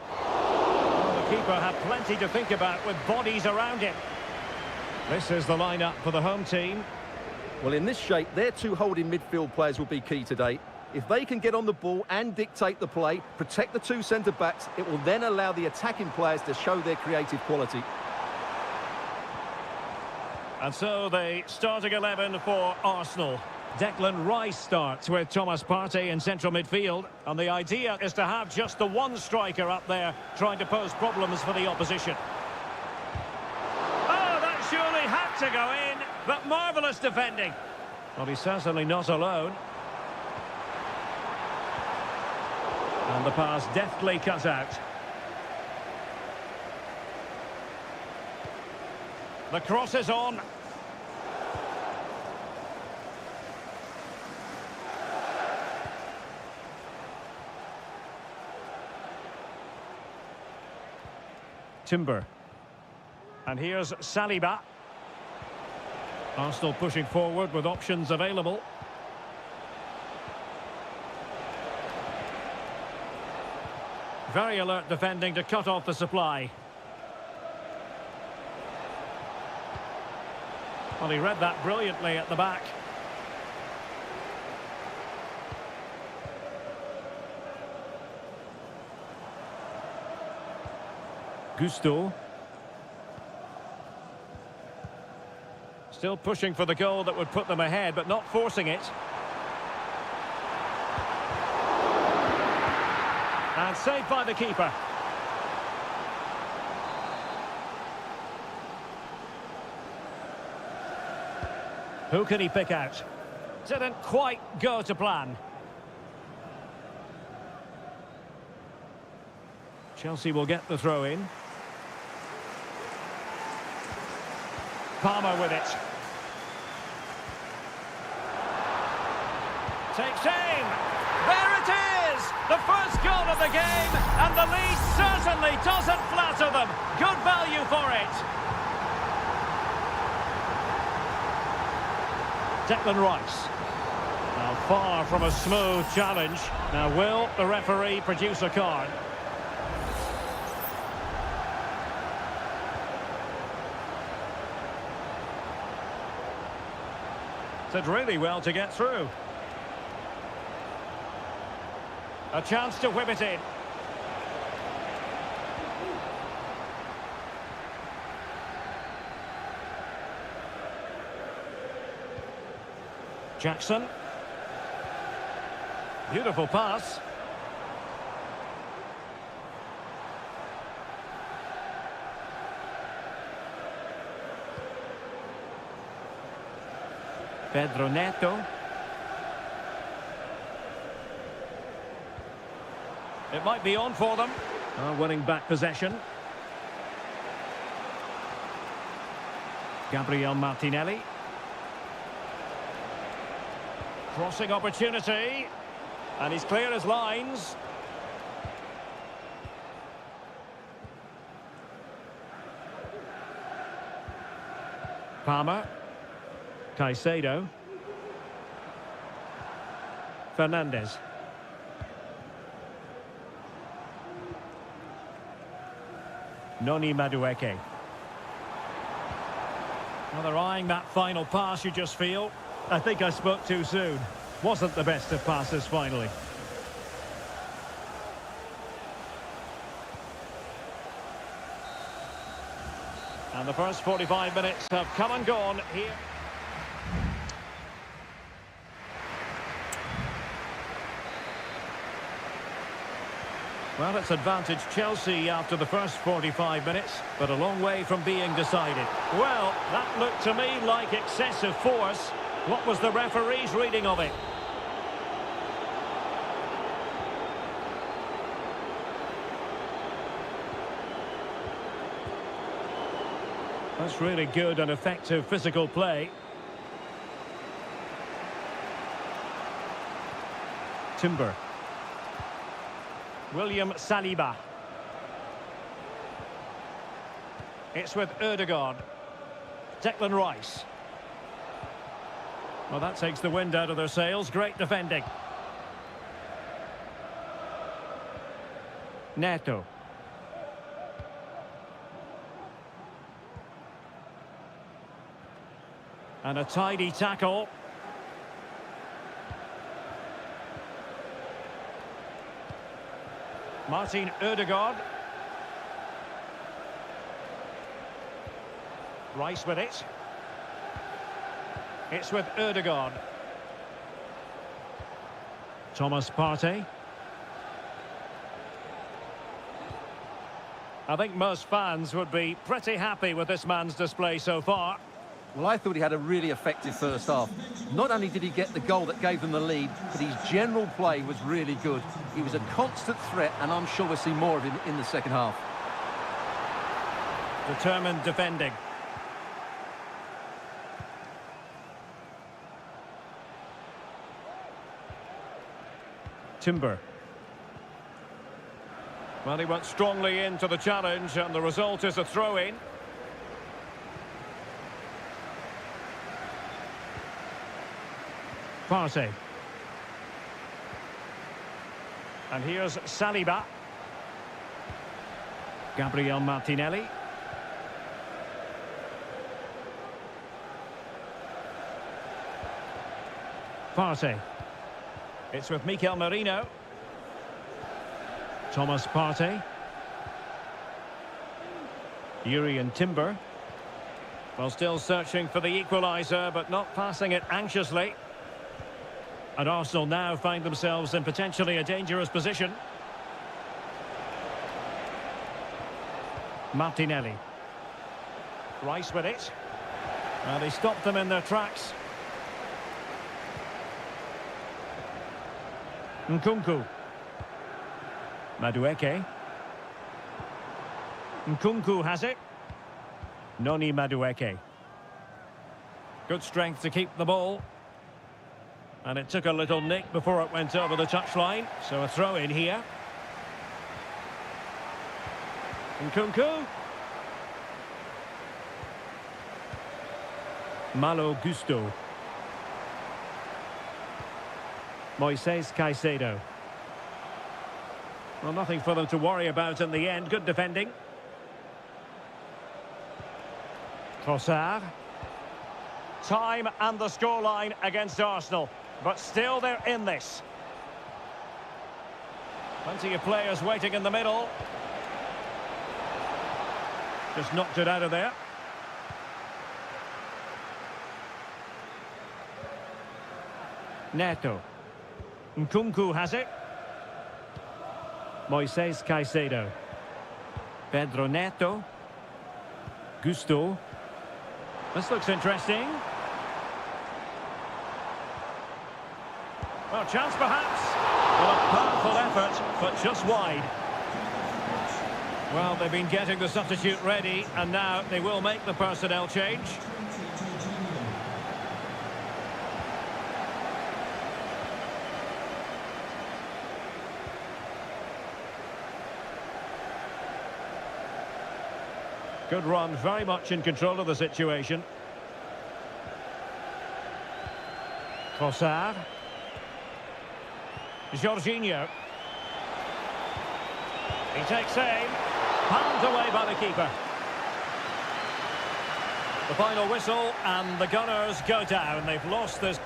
The keeper had plenty to think about with bodies around him. This is the lineup for the home team. Well, in this shape, their two holding midfield players will be key today. If they can get on the ball and dictate the play, protect the two centre-backs, it will then allow the attacking players to show their creative quality. And so the starting 11 for Arsenal. Declan Rice starts with Thomas Partey in central midfield. And the idea is to have just the one striker up there trying to pose problems for the opposition. Oh, that surely had to go in, but marvellous defending. Well, he's certainly not alone. And the pass deftly cut out. The cross is on. Timber. And here's Saliba. Arsenal pushing forward with options available. Very alert defending to cut off the supply. Well, he read that brilliantly at the back. Gusto. Still pushing for the goal that would put them ahead, but not forcing it. And saved by the keeper. Who can he pick out? Didn't quite go to plan. Chelsea will get the throw in. Palmer with it. Takes aim. There it is! The first goal of the game, and the lead certainly doesn't flatter them. Good value for it. Declan Rice. Now far from a smooth challenge. Now will the referee produce a card? Did really well to get through. A chance to whip it in. Jackson. Beautiful pass. Pedro Neto. It might be on for them. Winning back possession. Gabriel Martinelli. Crossing opportunity. And he's clear as lines. Palmer. Caicedo. Fernandez. Noni Madueke. Well, they're eyeing that final pass, you just feel. I think I spoke too soon. Wasn't the best of passes, finally. And the first 45 minutes have come and gone here. Well, it's advantage Chelsea after the first 45 minutes, but a long way from being decided. Well, that looked to me like excessive force. What was the referee's reading of it? That's really good and effective physical play. Timber. William Saliba. It's with Ødegaard. Declan Rice. Well, that takes the wind out of their sails. Great defending. Neto. And a tidy tackle. Martin Ødegaard. Rice with it. It's with Ødegaard. Thomas Partey. I think most fans would be pretty happy with this man's display so far. Well, I thought he had a really effective first half. Not only did he get the goal that gave them the lead, but his general play was really good. He was a constant threat, and I'm sure we'll see more of him in the second half. Determined defending. Timber. Well, he went strongly into the challenge, and the result is a throw-in. Partey. And here's Saliba. Gabriel Martinelli. Partey. It's with Mikel Merino. Thomas Partey. Yuri and Timber. Well, still searching for the equaliser, but not passing it anxiously. And Arsenal now find themselves in potentially a dangerous position. Martinelli. Rice with it. Well, they stopped them in their tracks. Nkunku. Madueke. Nkunku has it. Noni Madueke. Good strength to keep the ball. And it took a little nick before it went over the touchline. So a throw in here. Nkunku. Malo Gusto. Moises Caicedo. Well, nothing for them to worry about in the end. Good defending. Trossard. Time and the scoreline against Arsenal. But still they're in this. Plenty of players waiting in the middle. Just knocked it out of there. Neto. Nkunku has it. Moises Caicedo. Pedro Neto. Gusto. This looks interesting. Well, chance perhaps. Well, a powerful effort, but just wide. Well, they've been getting the substitute ready, and now they will make the personnel change. Good run, very much in control of the situation. Trossard. Jorginho. He takes aim. Palmed away by the keeper. The final whistle, and the Gunners go down. They've lost this.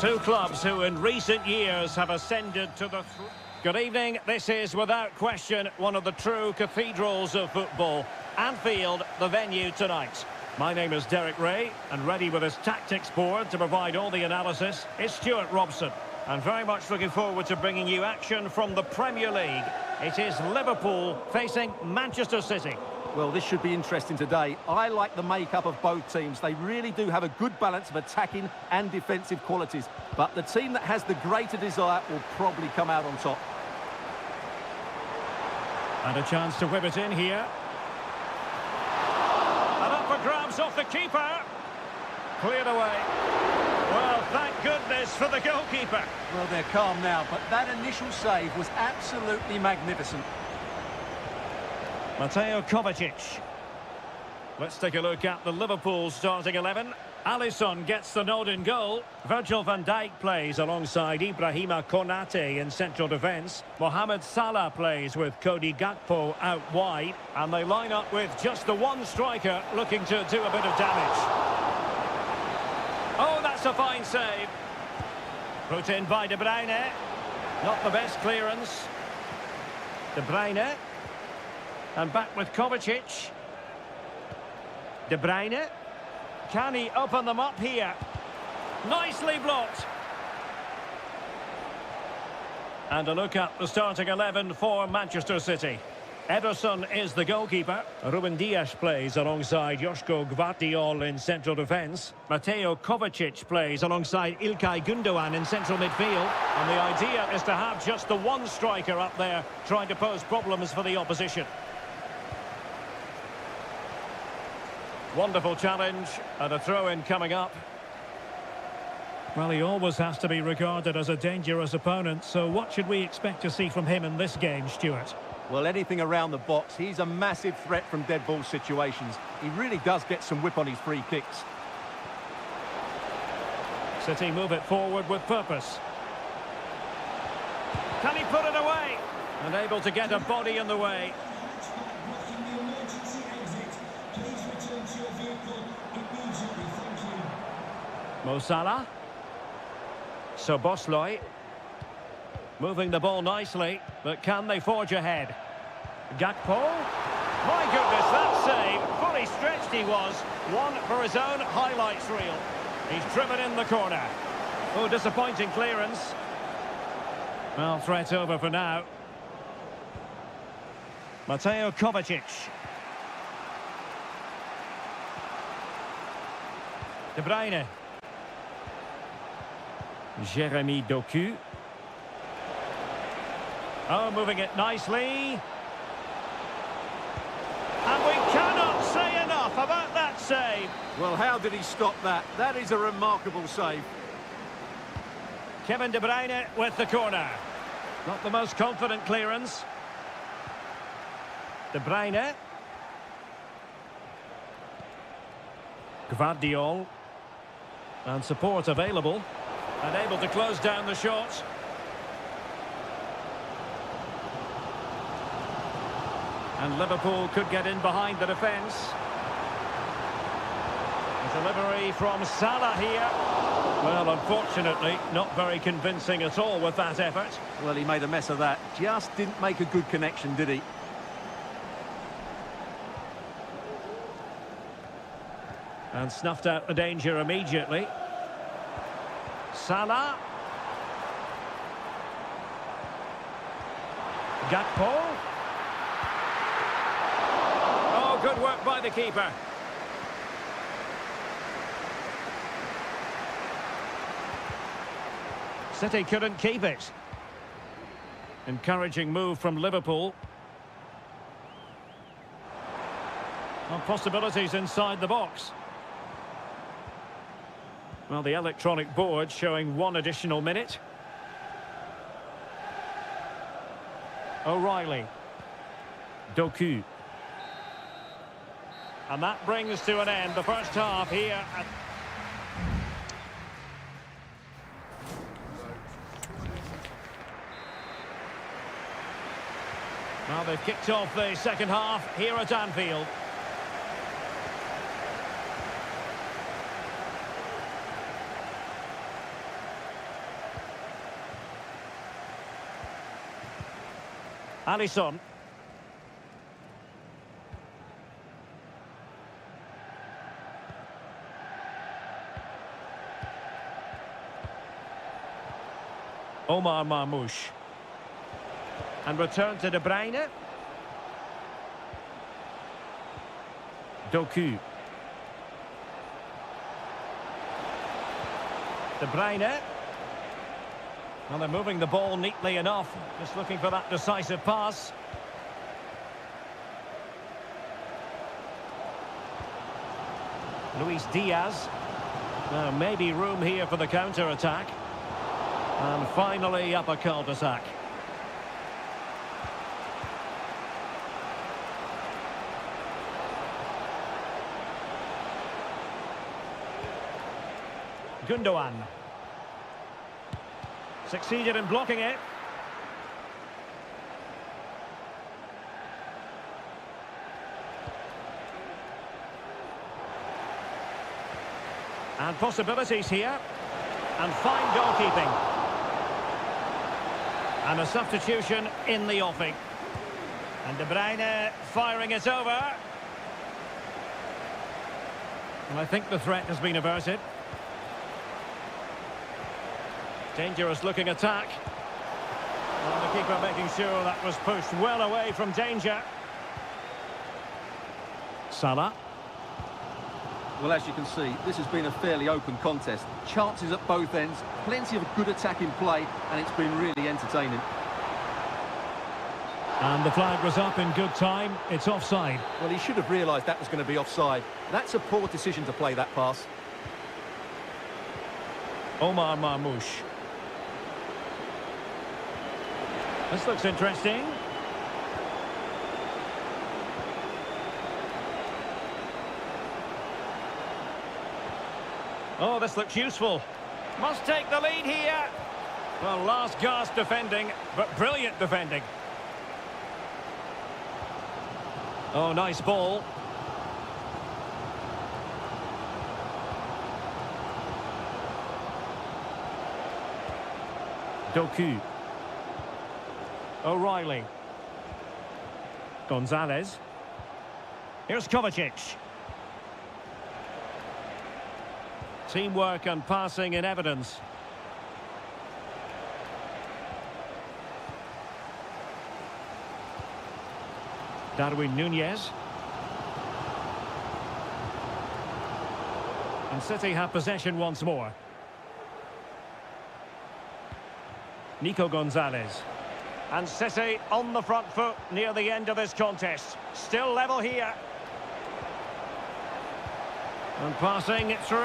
Two clubs who in recent years have ascended to the... Good evening. This is, without question, one of the true cathedrals of football. Anfield, the venue tonight. My name is Derek Ray, and ready with his tactics board to provide all the analysis is Stuart Robson. And very much looking forward to bringing you action from the Premier League. It is Liverpool facing Manchester City. Well, this should be interesting today. I like the makeup of both teams. They really do have a good balance of attacking and defensive qualities. But the team that has the greater desire will probably come out on top. And a chance to whip it in here. And up for grabs off the keeper. Cleared away. Well, thank goodness for the goalkeeper. Well, they're calm now, but that initial save was absolutely magnificent. Mateo Kovacic. Let's take a look at the Liverpool starting 11. Alisson gets the nod in goal. Virgil van Dijk plays alongside Ibrahima Konate in central defence. Mohamed Salah plays with Cody Gakpo out wide. And they line up with just the one striker looking to do a bit of damage. Oh, that's a fine save. Put in by De Bruyne. Not the best clearance. De Bruyne. And back with Kovacic. De Bruyne. Can he open them up here? Nicely blocked. And a look at the starting 11 for Manchester City. Ederson is the goalkeeper. Ruben Dias plays alongside Joško Gvardiol in central defence. Mateo Kovacic plays alongside Ilkay Gundogan in central midfield. And the idea is to have just the one striker up there trying to pose problems for the opposition. Wonderful challenge, and a throw-in coming up. Well, he always has to be regarded as a dangerous opponent, so what should we expect to see from him in this game, Stuart? Well, anything around the box. He's a massive threat from dead ball situations. He really does get some whip on his free kicks. City move it forward with purpose. Can he put it away? And able to get a body in the way. Blocking the emergency exit. Please return to your vehicle immediately. Thank you. Mo Salah. Szoboszlai. Moving the ball nicely, but can they forge ahead? Gakpo. My goodness, that save. Fully stretched he was. One for his own highlights reel. He's driven in the corner. Oh, disappointing clearance. Well, threat over for now. Mateo Kovacic. De Bruyne. Jeremy Doku. Oh, moving it nicely. And we cannot say enough about that save. Well, how did he stop that? That is a remarkable save. Kevin De Bruyne with the corner. Not the most confident clearance. De Bruyne. Gvardiol. And support available. And able to close down the shot. And Liverpool could get in behind the defence. A delivery from Salah here. Well, unfortunately, not very convincing at all with that effort. Well, he made a mess of that. Just didn't make a good connection, did he? And snuffed out the danger immediately. Salah. Gakpo. Oh, good work by the keeper. City couldn't keep it. Encouraging move from Liverpool. Well, possibilities inside the box. Well, the electronic board showing one additional minute. O'Reilly. Doku. And that brings to an end the first half here at... Well, they've kicked off the second half here at Anfield. Alisson. Omar Marmoush. And return to De Bruyne. Doku. De Bruyne. Well, they're moving the ball neatly enough. Just looking for that decisive pass. Luis Diaz. Now, maybe room here for the counter-attack. And finally, up a cul-de-sac. Gundogan. Succeeded in blocking it. And possibilities here. And fine goalkeeping. And a substitution in the offing. And De Bruyne firing it over. And I think the threat has been averted. Dangerous looking attack. And the keeper making sure that was pushed well away from danger. Salah. Well, as you can see, this has been a fairly open contest. Chances at both ends, plenty of good attacking play, and it's been really entertaining. And the flag was up in good time. It's offside. Well, he should have realised that was going to be offside. That's a poor decision to play that pass. Omar Marmoush. This looks interesting. Oh, this looks useful. Must take the lead here. Well, last gasp defending, but brilliant defending. Oh, nice ball. Doku. O'Reilly. Gonzalez. Here's Kovacic. Teamwork and passing in evidence. Darwin Núñez. And City have possession once more. Nico Gonzalez. And City on the front foot near the end of this contest. Still level here. And passing it through.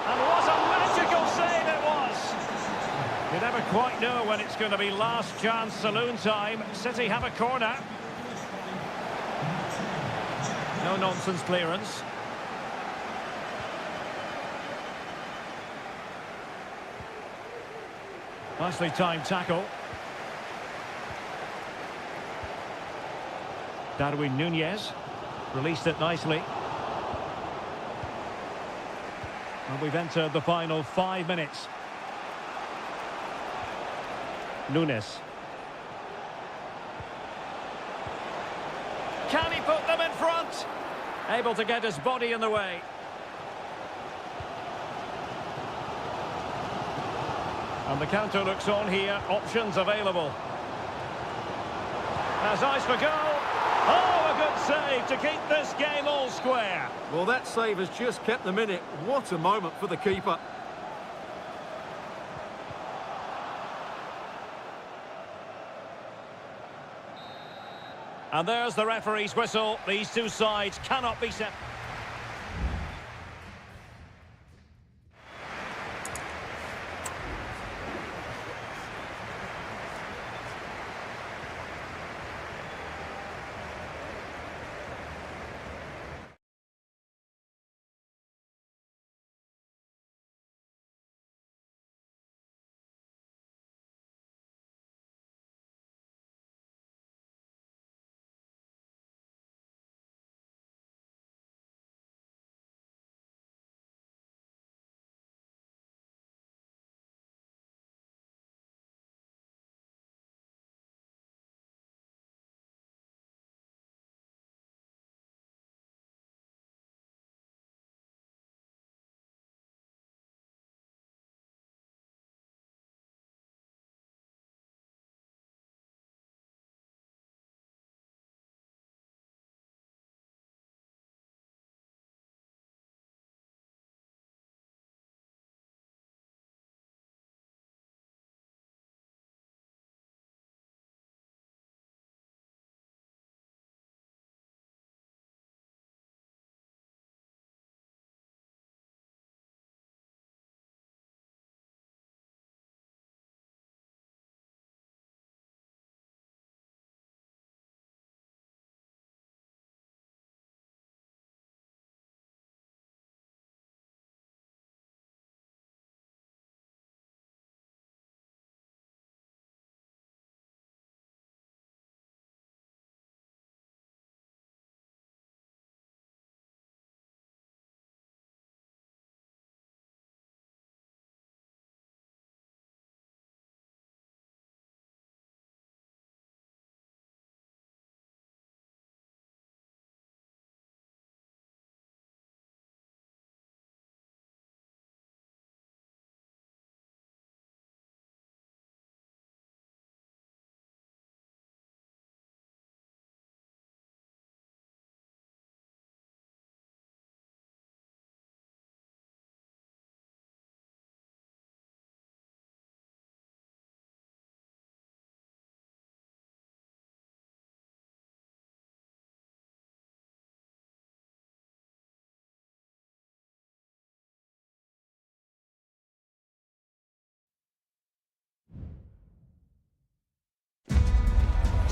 And what a magical save it was! You never quite know when it's going to be last chance saloon time. City have a corner. No nonsense clearance. Nicely timed tackle. Darwin Núñez released it nicely. And we've entered the final 5 minutes. Núñez. Can he put them in front? Able to get his body in the way. And the counter looks on here. Options available. Has eyes for goal. Oh, a good save to keep this game all square. Well, that save has just kept them in it. What a moment for the keeper. And there's the referee's whistle. These two sides cannot be set.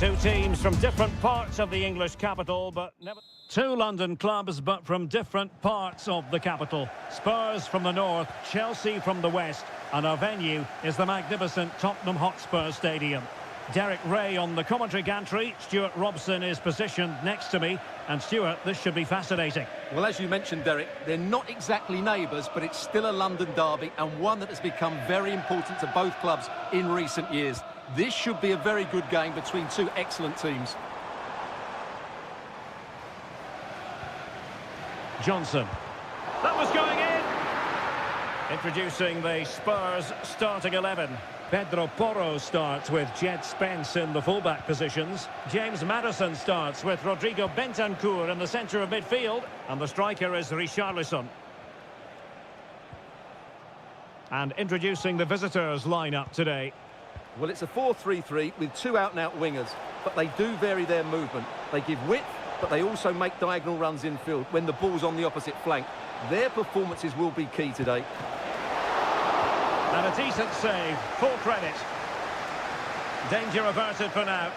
Two teams from different parts of the English capital, but never... Two London clubs, but from different parts of the capital. Spurs from the north, Chelsea from the west, and our venue is the magnificent Tottenham Hotspur Stadium. Derek Ray on the commentary gantry. Stuart Robson is positioned next to me. And Stuart, this should be fascinating. Well, as you mentioned, Derek, they're not exactly neighbours, but it's still a London derby and one that has become very important to both clubs in recent years. This should be a very good game between two excellent teams. Johnson. That was going in. Introducing the Spurs starting 11. Pedro Porro starts with Jed Spence in the fullback positions. James Maddison starts with Rodrigo Bentancur in the centre of midfield. And the striker is Richarlison. And introducing the visitors lineup today. Well, it's a 4-3-3 with two out-and-out wingers, but they do vary their movement. They give width, but they also make diagonal runs infield when the ball's on the opposite flank. Their performances will be key today. And a decent save, full credit. Danger averted for now.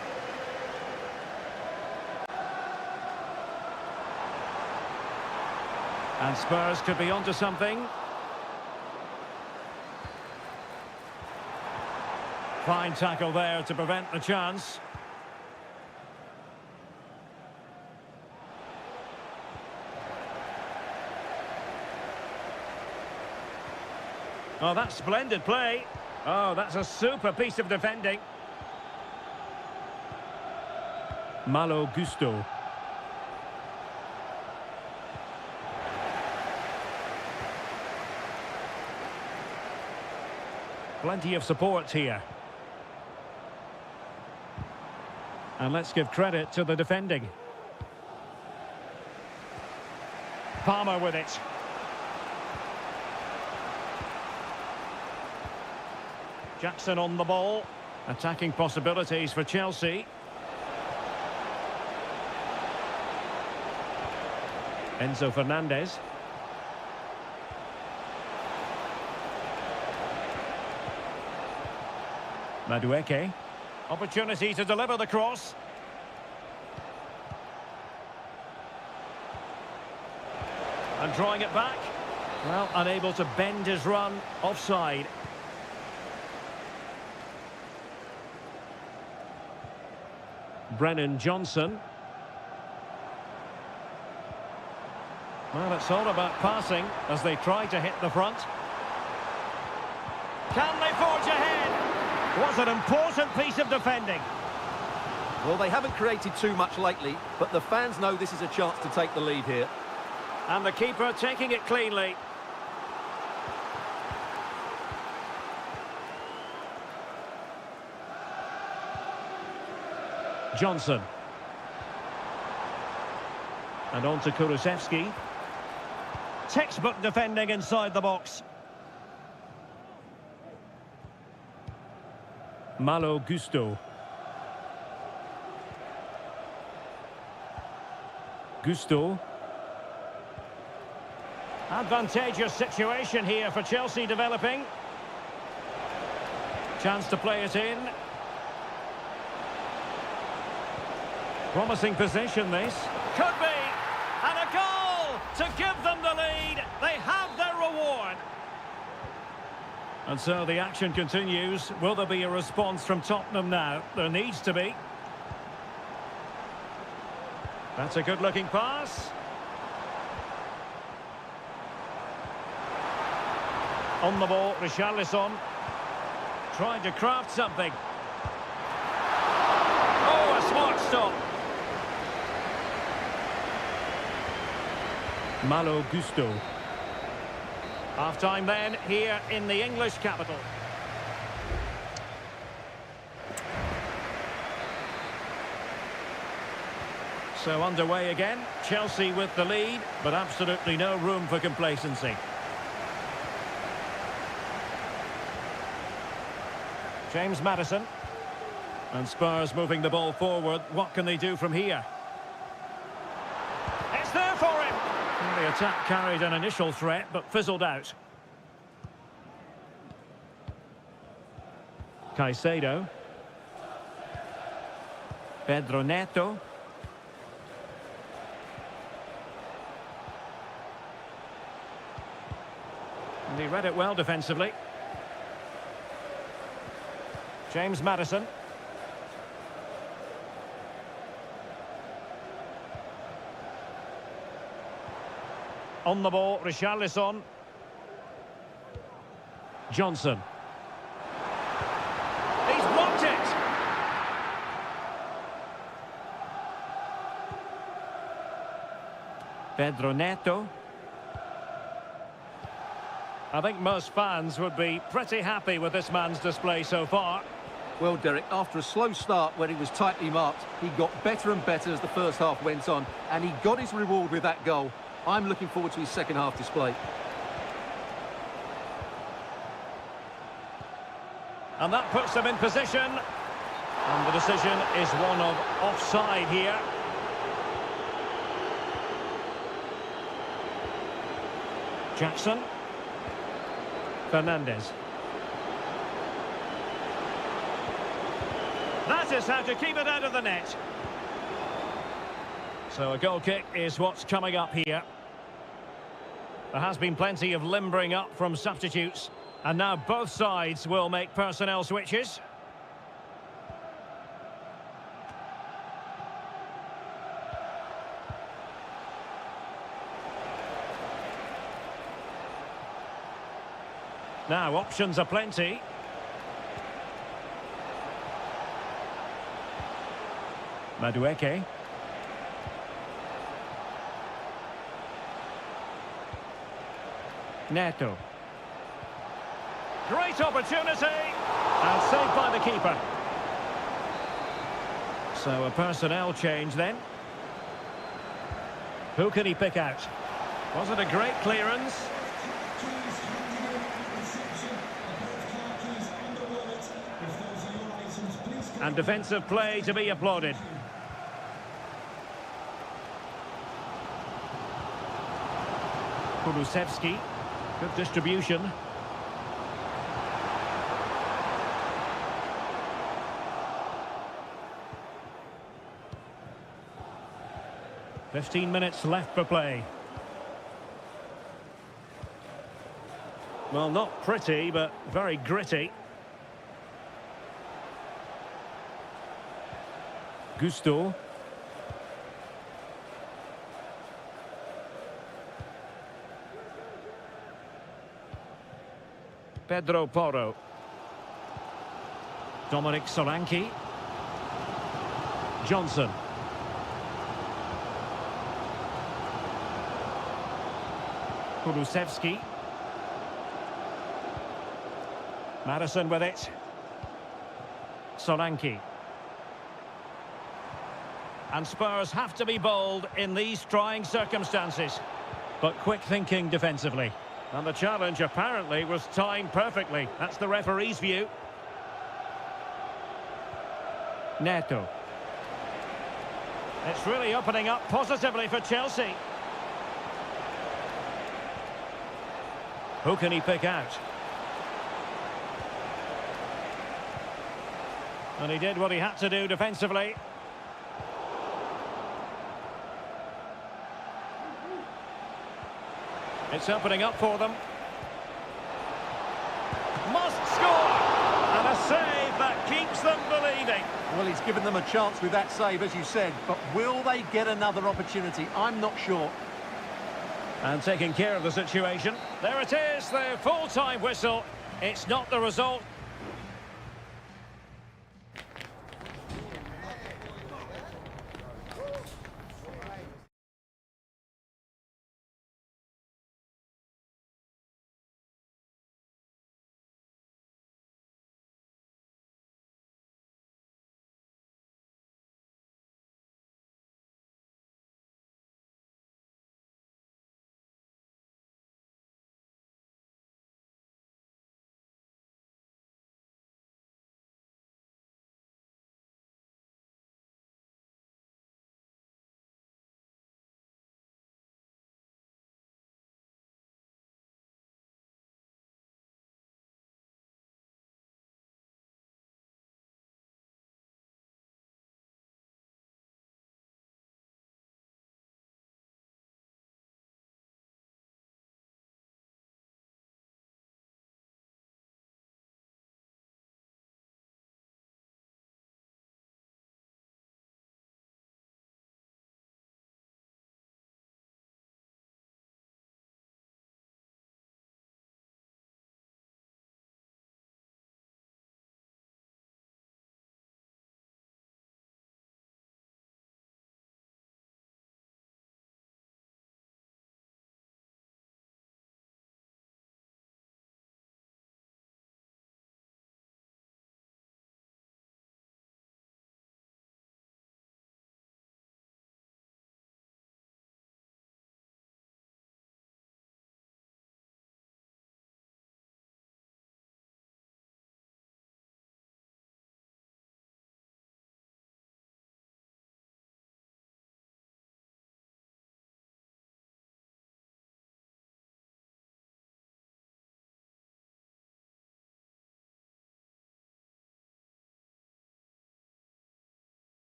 And Spurs could be onto something. Fine tackle there to prevent the chance. Oh, that's splendid play. Oh, that's a super piece of defending. Malo Gusto. Plenty of support here. And let's give credit to the defending. Palmer with it. Jackson on the ball. Attacking possibilities for Chelsea. Enzo Fernandez. Madueke. Opportunity to deliver the cross. And drawing it back. Well, unable to bend his run. Offside. Brennan Johnson. Well, it's all about passing as they try to hit the front. Can they forge ahead? Was an important piece of defending. Well, they haven't created too much lately, but the fans know this is a chance to take the lead here. And the keeper taking it cleanly. Johnson. And on to Kulusevski. Textbook defending inside the box. Malo Gusto. Gusto. Advantageous situation here for Chelsea developing. Chance to play it in. Promising possession, this. Could be. And a goal to give them the lead. They have their reward. And so the action continues. Will there be a response from Tottenham now? There needs to be. That's a good-looking pass. On the ball, Richarlison. Trying to craft something. Oh, a smart stop. Malo Gusto. Half-time then, here in the English capital. So underway again. Chelsea with the lead, but absolutely no room for complacency. James Maddison. And Spurs moving the ball forward. What can they do from here? It's there for him! The attack carried an initial threat, but fizzled out. Caicedo. Pedro Neto. And he read it well defensively. James Maddison. On the ball, Richarlison. Johnson. He's blocked it! Pedro Neto. I think most fans would be pretty happy with this man's display so far. Well, Derek, after a slow start when he was tightly marked, he got better and better as the first half went on, and he got his reward with that goal. I'm looking forward to his second half display. And that puts them in position. And the decision is one of offside here. Jackson. Fernandez. That is how to keep it out of the net. So a goal kick is what's coming up here. There has been plenty of limbering up from substitutes. And now both sides will make personnel switches. Now, options are plenty. Madueke. Neto. Great opportunity. And saved by the keeper. So a personnel change then. Who can he pick out? Was it a great clearance? Keys handed in at reception. Both car keys and the wallet. If those are your items, please collect And defensive play to be applauded. Kulusevski. Good distribution. "15 minutes left for play." Well, not pretty, but very gritty. Gusto. Pedro Porro. Dominic Solanke. Johnson. Kulusevski. Madison with it. Solanke. And Spurs have to be bold in these trying circumstances. But quick thinking defensively. And the challenge apparently was timed perfectly. That's the referee's view. Neto. It's really opening up positively for Chelsea. Who can he pick out? And he did what he had to do defensively. It's opening up for them. Must score! And a save that keeps them believing. Well, he's given them a chance with that save, as you said, but will they get another opportunity? I'm not sure. And taking care of the situation. There it is, the full-time whistle. It's not the result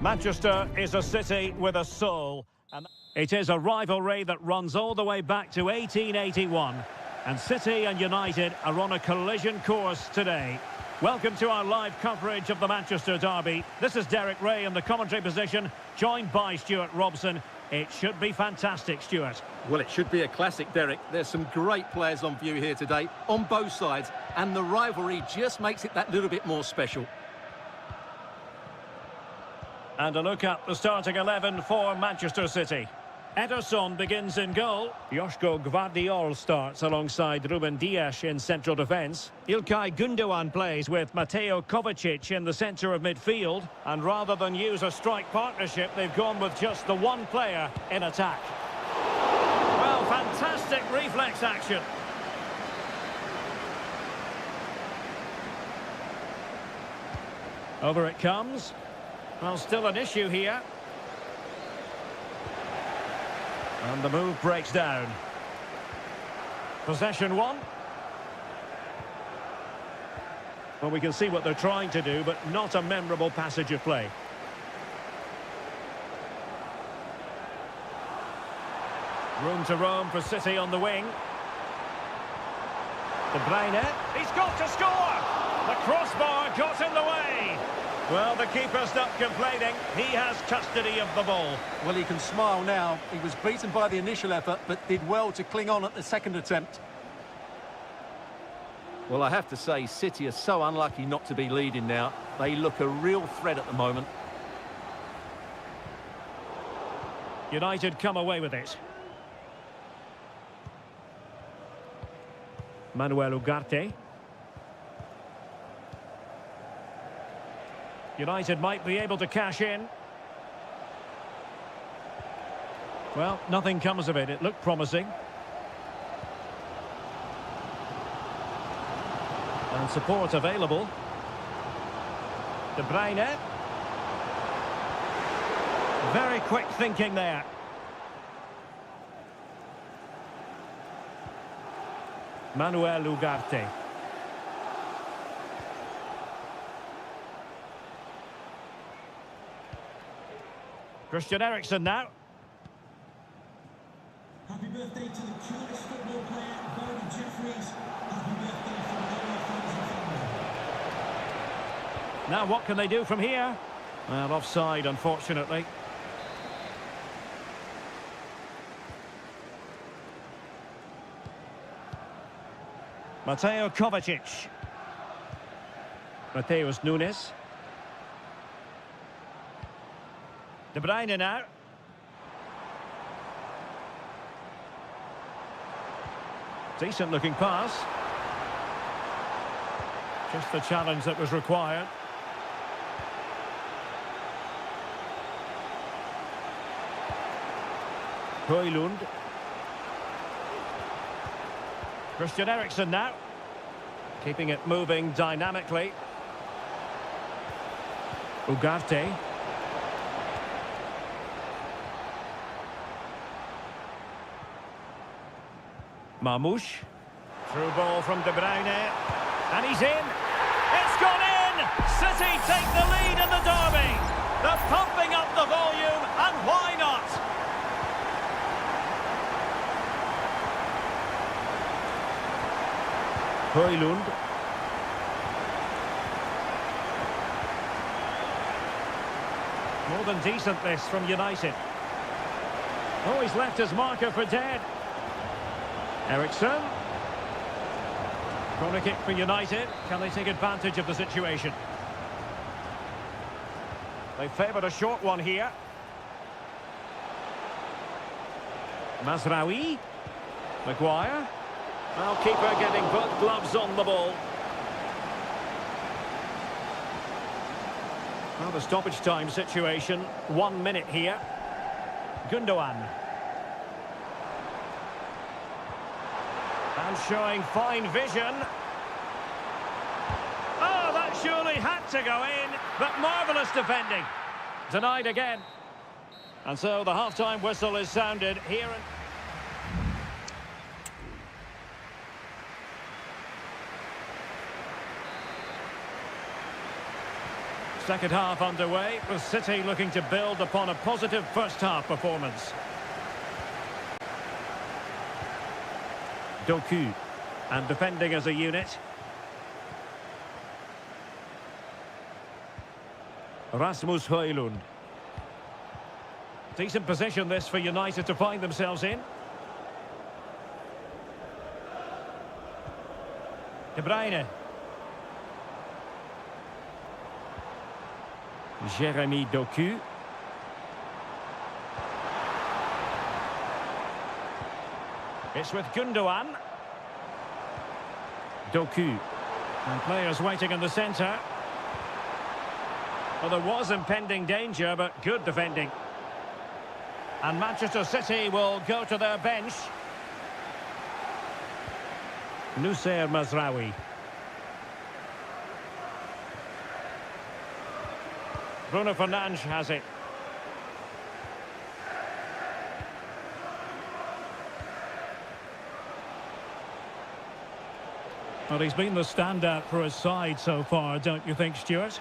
Manchester is a city with a soul, and it is a rivalry that runs all the way back to 1881. And City and United are on a collision course today. Welcome to our live coverage of the Manchester derby. This is Derek Ray in the commentary position, joined by Stuart Robson. It should be fantastic, Stuart. Well, it should be a classic, Derek. There's some great players on view here today, on both sides, and the rivalry just makes it that little bit more special. And a look at the starting 11 for Manchester City. Ederson begins in goal. Joško Gvardiol starts alongside Ruben Dias in central defence. Ilkay Gundogan plays with Mateo Kovacic in the centre of midfield. And rather than use a strike partnership, they've gone with just the one player in attack. Well, fantastic reflex action. Over it comes. Well, still an issue here. And the move breaks down. Possession one. Well, we can see what they're trying to do, but not a memorable passage of play. Room to roam for City on the wing. De Bruyne. He's got to score! The crossbar got in the way. Well, the keeper's not complaining. He has custody of the ball. Well, he can smile now. He was beaten by the initial effort, but did well to cling on at the second attempt. Well, I have to say, City are so unlucky not to be leading now. They look a real threat at the moment. United come away with it. Manuel Ugarte. United might be able to cash in. Well, nothing comes of it. It looked promising. And support available. De Bruyne. Very quick thinking there. Manuel Ugarte. Christian Eriksen now. Happy birthday to the coolest football player, Bobby Jeffries. Happy birthday from all our fans and family. Now what can they do from here? Well, offside, unfortunately. Mateo Kovacic. Mateus Nunes. De Bruyne now. Decent looking pass. Just the challenge that was required. Højlund. Christian Eriksen now. Keeping it moving dynamically. Ugarte. Marmoush. Through ball from De Bruyne. And he's in. It's gone in! City take the lead in the derby. They're pumping up the volume, and why not? Højlund. More than decent this from United. Oh, he's left his marker for dead. Eriksen. Corner kick for United. Can they take advantage of the situation? They favoured a short one here. Mazraoui. Maguire. Well, keeper getting both gloves on the ball. Well, the stoppage time situation. 1 minute here. Gundogan. And showing fine vision. Oh, that surely had to go in, but marvellous defending. Denied again. And so the half-time whistle is sounded here. Second half underway, with City looking to build upon a positive first half performance. Doku, and defending as a unit. Rasmus Højlund. Decent position this for United to find themselves in. De Bruyne. Jeremy Doku. It's with Gundogan. Doku. And players waiting in the centre. Well, there was impending danger, but good defending. And Manchester City will go to their bench. Nusayr Mazraoui. Bruno Fernandes has it. Well, he's been the standout for his side so far, don't you think, Stuart?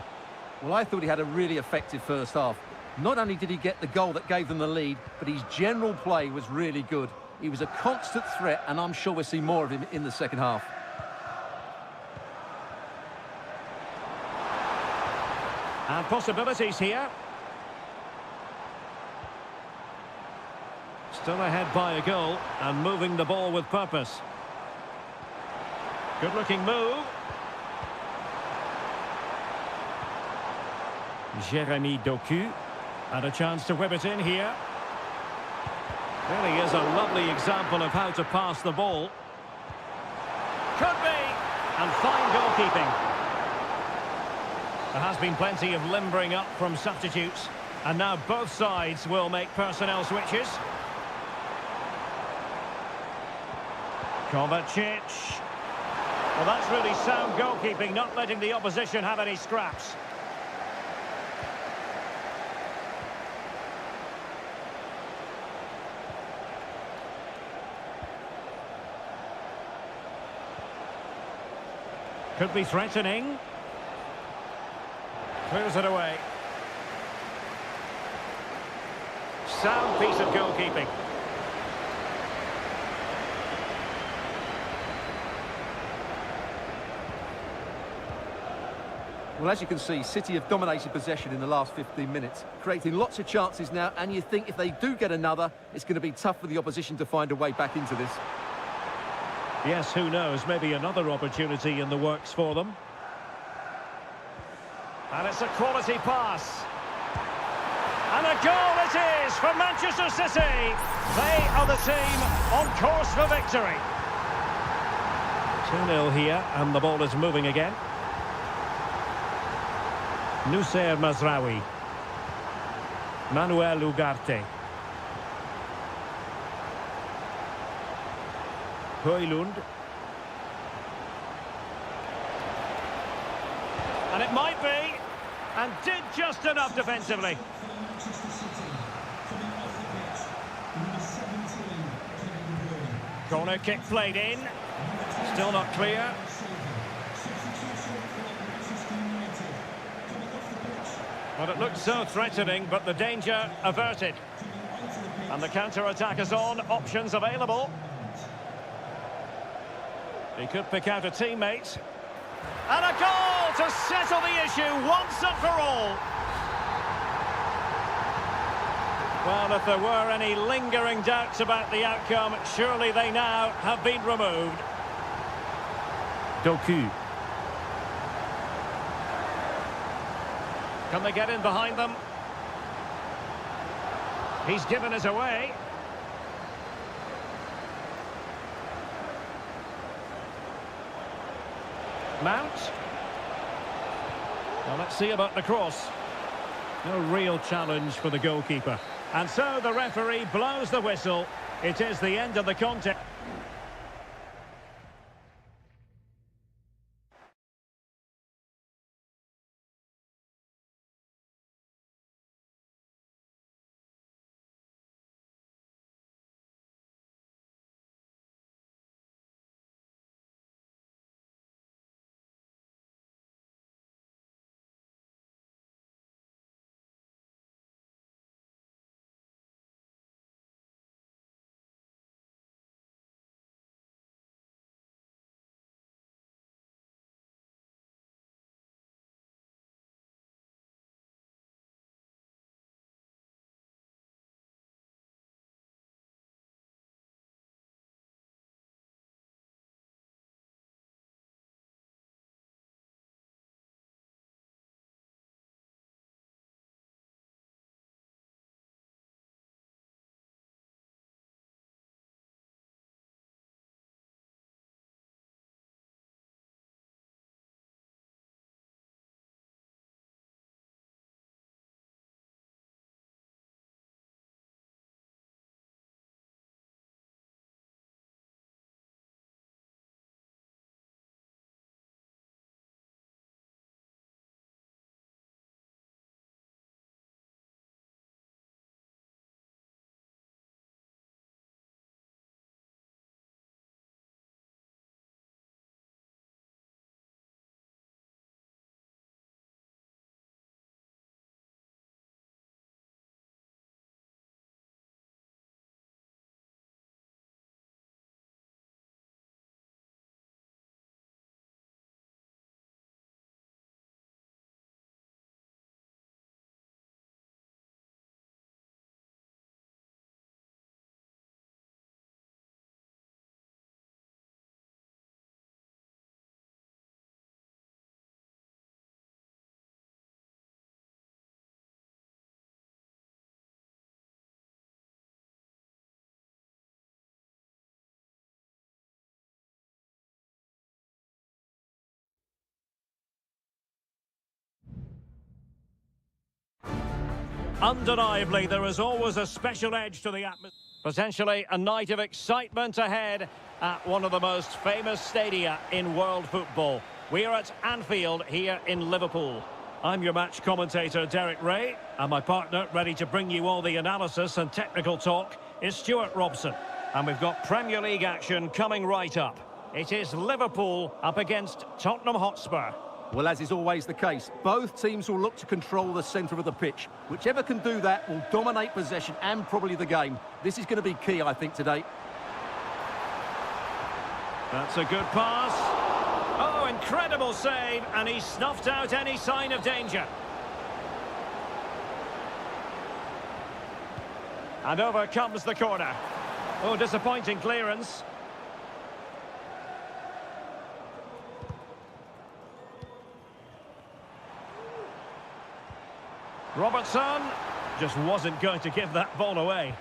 Well, I thought he had a really effective first half. Not only did he get the goal that gave them the lead, but his general play was really good. He was a constant threat, and I'm sure we'll see more of him in the second half. And possibilities here. Still ahead by a goal and moving the ball with purpose. Good looking move. Jeremy Doku. And a chance to whip it in here. Really is a lovely example of how to pass the ball. Could be. And fine goalkeeping. There has been plenty of limbering up from substitutes. And now both sides will make personnel switches. Kovacic. Well, that's really sound goalkeeping, not letting the opposition have any scraps. Could be threatening. Clears it away. Sound piece of goalkeeping. Well, as you can see, City have dominated possession in the last 15 minutes, creating lots of chances now, and you think if they do get another, it's going to be tough for the opposition to find a way back into this. Yes, who knows, maybe another opportunity in the works for them. And it's a quality pass. And a goal it is for Manchester City. They are the team on course for victory. 2-0 here, and the ball is moving again. Nusayr Mazraoui. Manuel Ugarte. Højlund. And it might be, and did just enough defensively. Corner kick played in. Still not clear. Well, it looked so threatening, but the danger averted. And the counter-attack is on, options available. He could pick out a teammate. And a goal to settle the issue once and for all. Well, if there were any lingering doubts about the outcome, surely they now have been removed. Doku. Can they get in behind them? He's given us away. Mount. Well, let's see about the cross. No real challenge for the goalkeeper. And so the referee blows the whistle. It is the end of the contest. Undeniably, there is always a special edge to the atmosphere. Potentially a night of excitement ahead at one of the most famous stadia in world football. We're at Anfield here in Liverpool. I'm your match commentator, Derek Ray, and my partner, ready to bring you all the analysis and technical talk, is Stuart Robson. And we've got Premier League action coming right up. It is Liverpool up against Tottenham Hotspur. Well, as is always the case, both teams will look to control the centre of the pitch. Whichever can do that will dominate possession and probably the game. This is going to be key, I think, today. That's a good pass. Oh, incredible save, and he snuffed out any sign of danger. And over comes the corner. Oh, disappointing clearance. Robertson just wasn't going to give that ball away.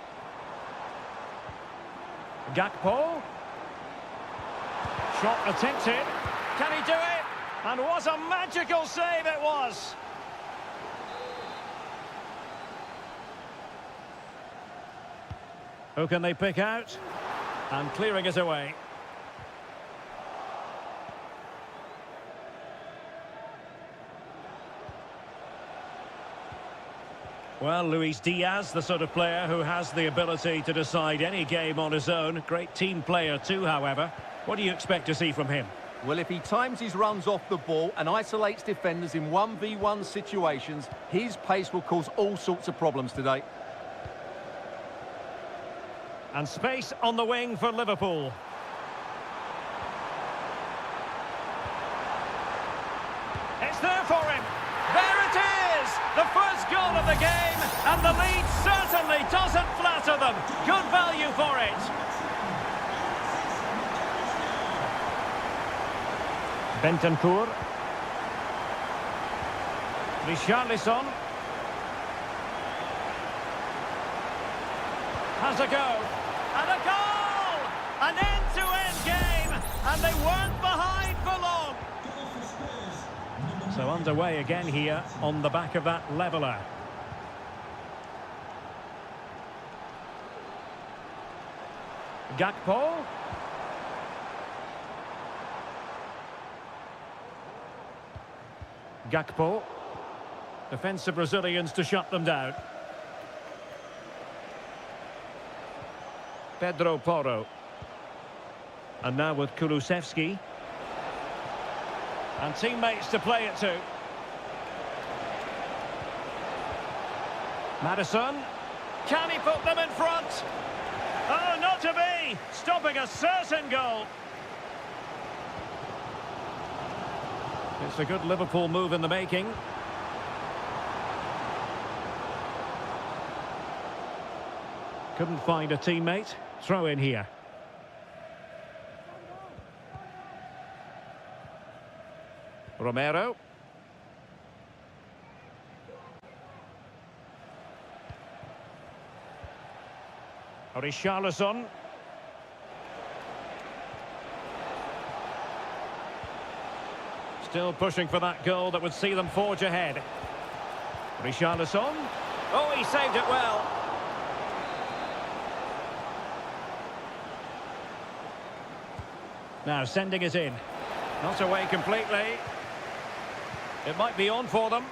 Gakpo. Shot attempted. Can he do it? And what a magical save it was! Who can they pick out? And clearing it away. Well, Luis Diaz, the sort of player who has the ability to decide any game on his own. Great team player too, however. What do you expect to see from him? Well, if he times his runs off the ball and isolates defenders in 1v1 situations, his pace will cause all sorts of problems today. And space on the wing for Liverpool. It's there for him. There it is! The first goal of the game, and the lead certainly doesn't flatter them. Good value for it. Bentancur. Richarlison. Has a go. And a goal! An end-to-end game, and they weren't behind for long. So underway again here on the back of that leveller. Gakpo. Gakpo. Defensive Brazilians to shut them down. Pedro Porro. And now with Kulusevski. And teammates to play it to. Madison. Can he put them in front? Oh, not to be! Stopping a certain goal. It's a good Liverpool move in the making. Couldn't find a teammate. Throw in here. Romero. Richarlison. Still pushing for that goal that would see them forge ahead. Richarlison. Oh, he saved it well. Now sending it in. Not away completely. It might be on for them.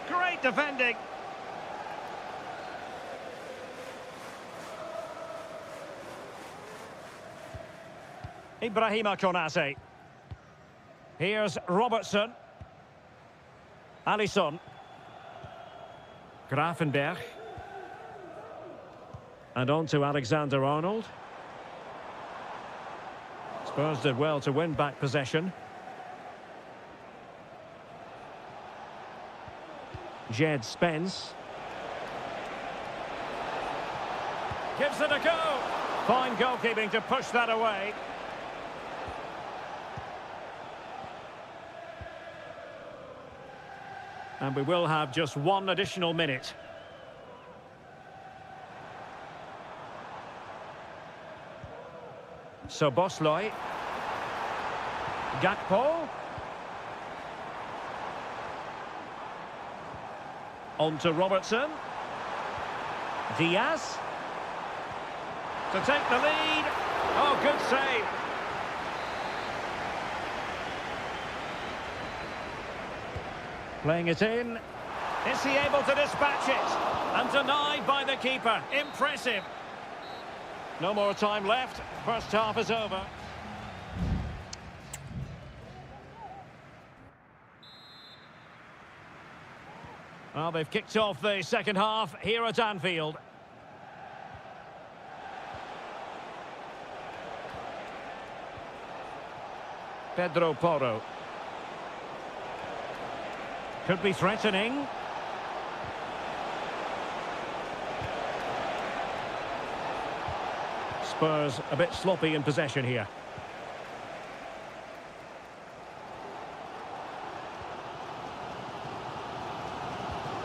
Great defending. Ibrahima Konate. Here's Robertson. Alisson. Grafenberg. And on to Alexander-Arnold. Spurs did well to win back possession. Jed Spence. Gives it a go. Fine goalkeeping to push that away. And we will have just one additional minute. So Bosley. Gakpo. On to Robertson. Diaz. To take the lead. Oh, good save. Playing it in. Is he able to dispatch it? And denied by the keeper. Impressive. No more time left. First half is over. Well, they've kicked off the second half here at Anfield. Pedro Porro. Could be threatening. Spurs a bit sloppy in possession here.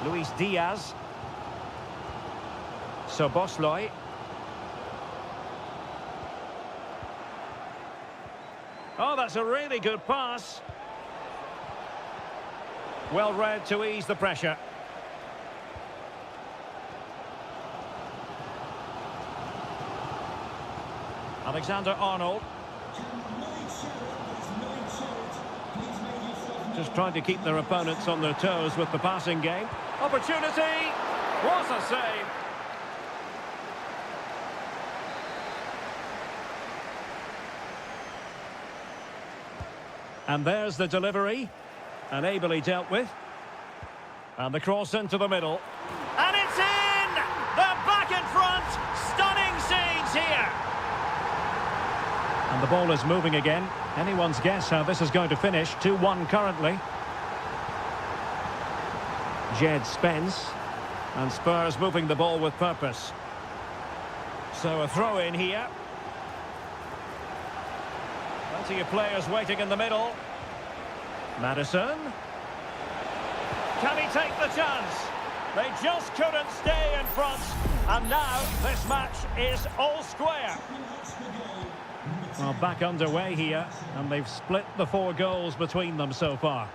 Luis Diaz. Szoboszlai. Oh, that's a really good pass. Well read to ease the pressure. Alexander-Arnold. Just trying to keep their opponents on their toes with the passing game. Opportunity! What a save! And there's the delivery. And ably dealt with. And the cross into the middle. And it's in! They're back in front! Stunning scenes here! And the ball is moving again. Anyone's guess how this is going to finish. 2-1 currently. Jed Spence. And Spurs moving the ball with purpose. So a throw in here. Plenty of players waiting in the middle. Maddison. Can he take the chance? They just couldn't stay in front. And now this match is all square. Well, back underway here. And they've split the 4 goals between them so far.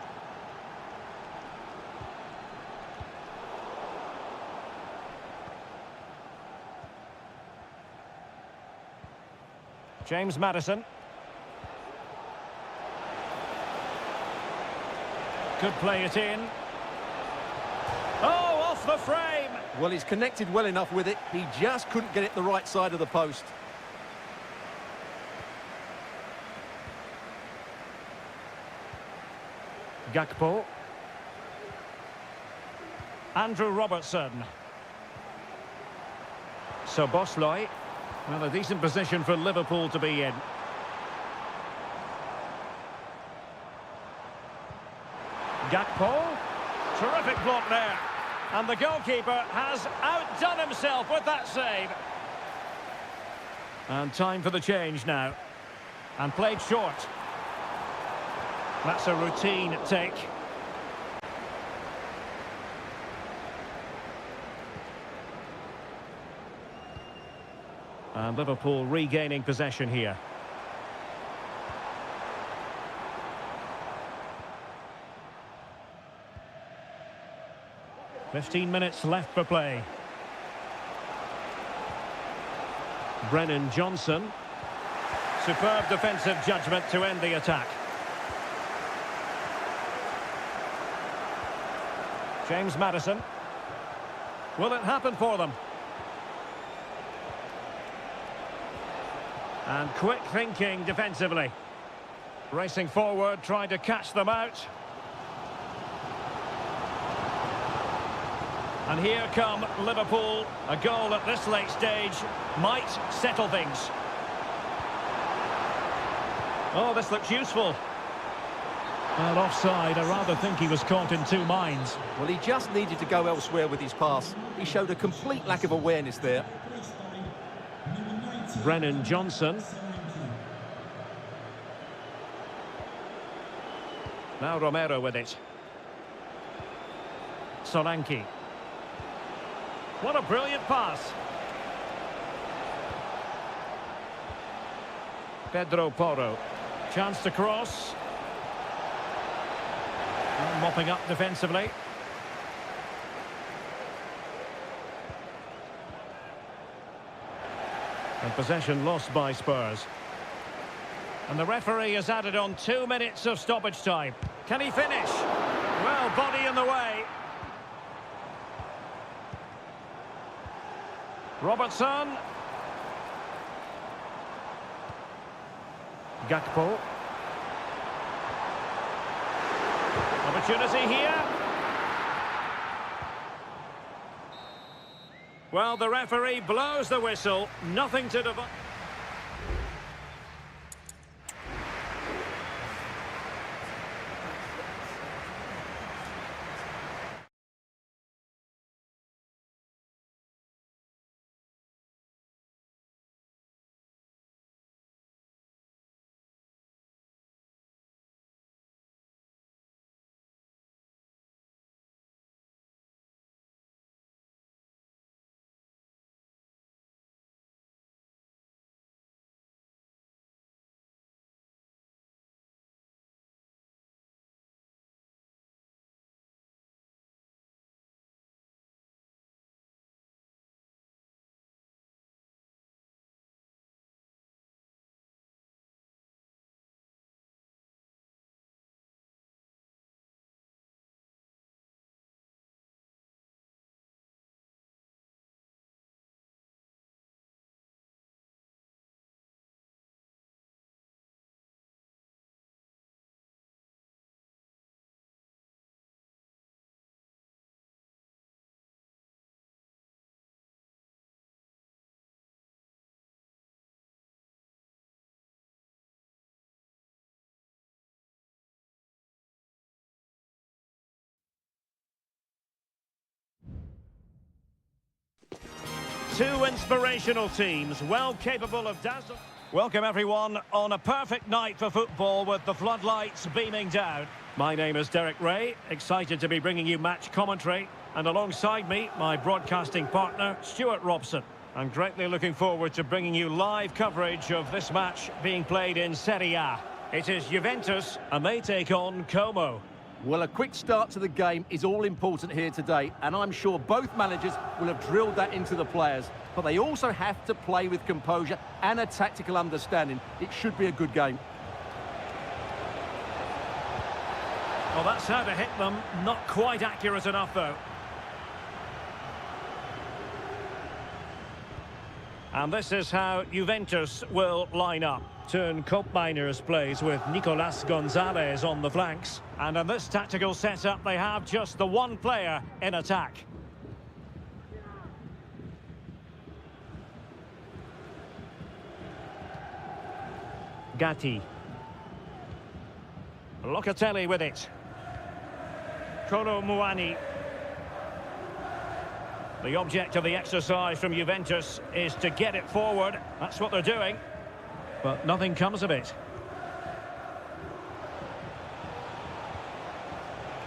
James Maddison. Could play it in. Oh, off the frame! Well, he's connected well enough with it. He just couldn't get it the right side of the post. Gakpo. Andrew Robertson. Szoboszlai. Well, a decent position for Liverpool to be in. Gakpo. Terrific block there. And the goalkeeper has outdone himself with that save. And time for the change now. And played short. That's a routine take. And Liverpool regaining possession here. "15 minutes left for play. Brennan Johnson. Superb defensive judgment to end the attack. James Maddison. Will it happen for them? And quick thinking defensively. Racing forward, trying to catch them out. And here come Liverpool. A goal at this late stage might settle things. Oh, this looks useful. Well, offside. I rather think he was caught in two minds. Well, he just needed to go elsewhere with his pass. He showed a complete lack of awareness there. Brennan Johnson. Now Romero with it. Solanke. What a brilliant pass. Pedro Porro. Chance to cross. And mopping up defensively. And possession lost by Spurs. And the referee has added on 2 minutes of stoppage time. Can he finish? Well, body in the way. Robertson. Gakpo. Opportunity here. Well, the referee blows the whistle. Nothing to divide. Two inspirational teams, well capable of dazzle. Welcome everyone on a perfect night for football with the floodlights beaming down. My name is Derek Ray, excited to be bringing you match commentary. And alongside me, my broadcasting partner, Stuart Robson. I'm greatly looking forward to bringing you live coverage of this match being played in Seria. It is Juventus, and they take on Como. Well, a quick start to the game is all important here today, and I'm sure both managers will have drilled that into the players. But they also have to play with composure and a tactical understanding. It should be a good game. Well, that's how to hit them. Not quite accurate enough, though. And this is how Juventus will line up. Turn Koopmeiners plays with Nicolas Gonzalez on the flanks. And in this tactical setup, they have just the one player in attack. Gatti. Locatelli with it. Kolo Muani. The object of the exercise from Juventus is to get it forward. That's what they're doing. But nothing comes of it.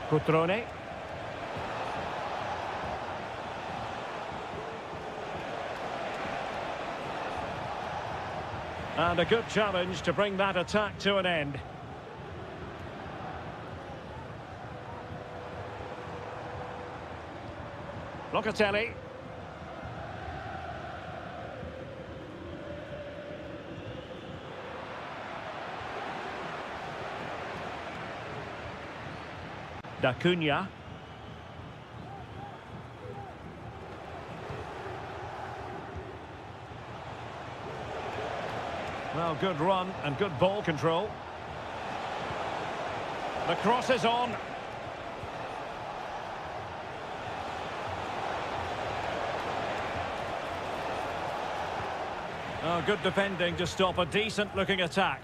Cutrone. And a good challenge to bring that attack to an end. Locatelli. D'Acunha. Well, good run and good ball control. The cross is on. Oh, good defending to stop a decent-looking attack.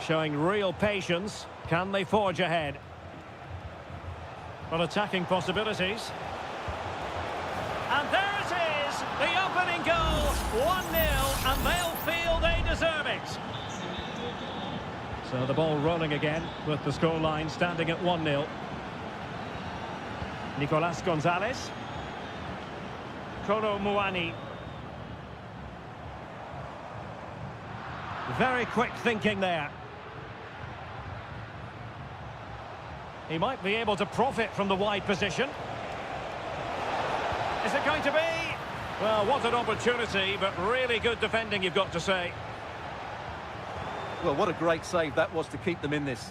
Showing real patience. Can they forge ahead? Well, attacking possibilities. And there it is! The opening goal! 1-0, and they'll feel they deserve it. So the ball rolling again with the scoreline standing at 1-0. Nicolas Gonzalez. Kolo Muani. Very quick thinking there. He might be able to profit from the wide position. Is it going to be? Well, what an opportunity, but really good defending, you've got to say. Well, what a great save that was to keep them in this.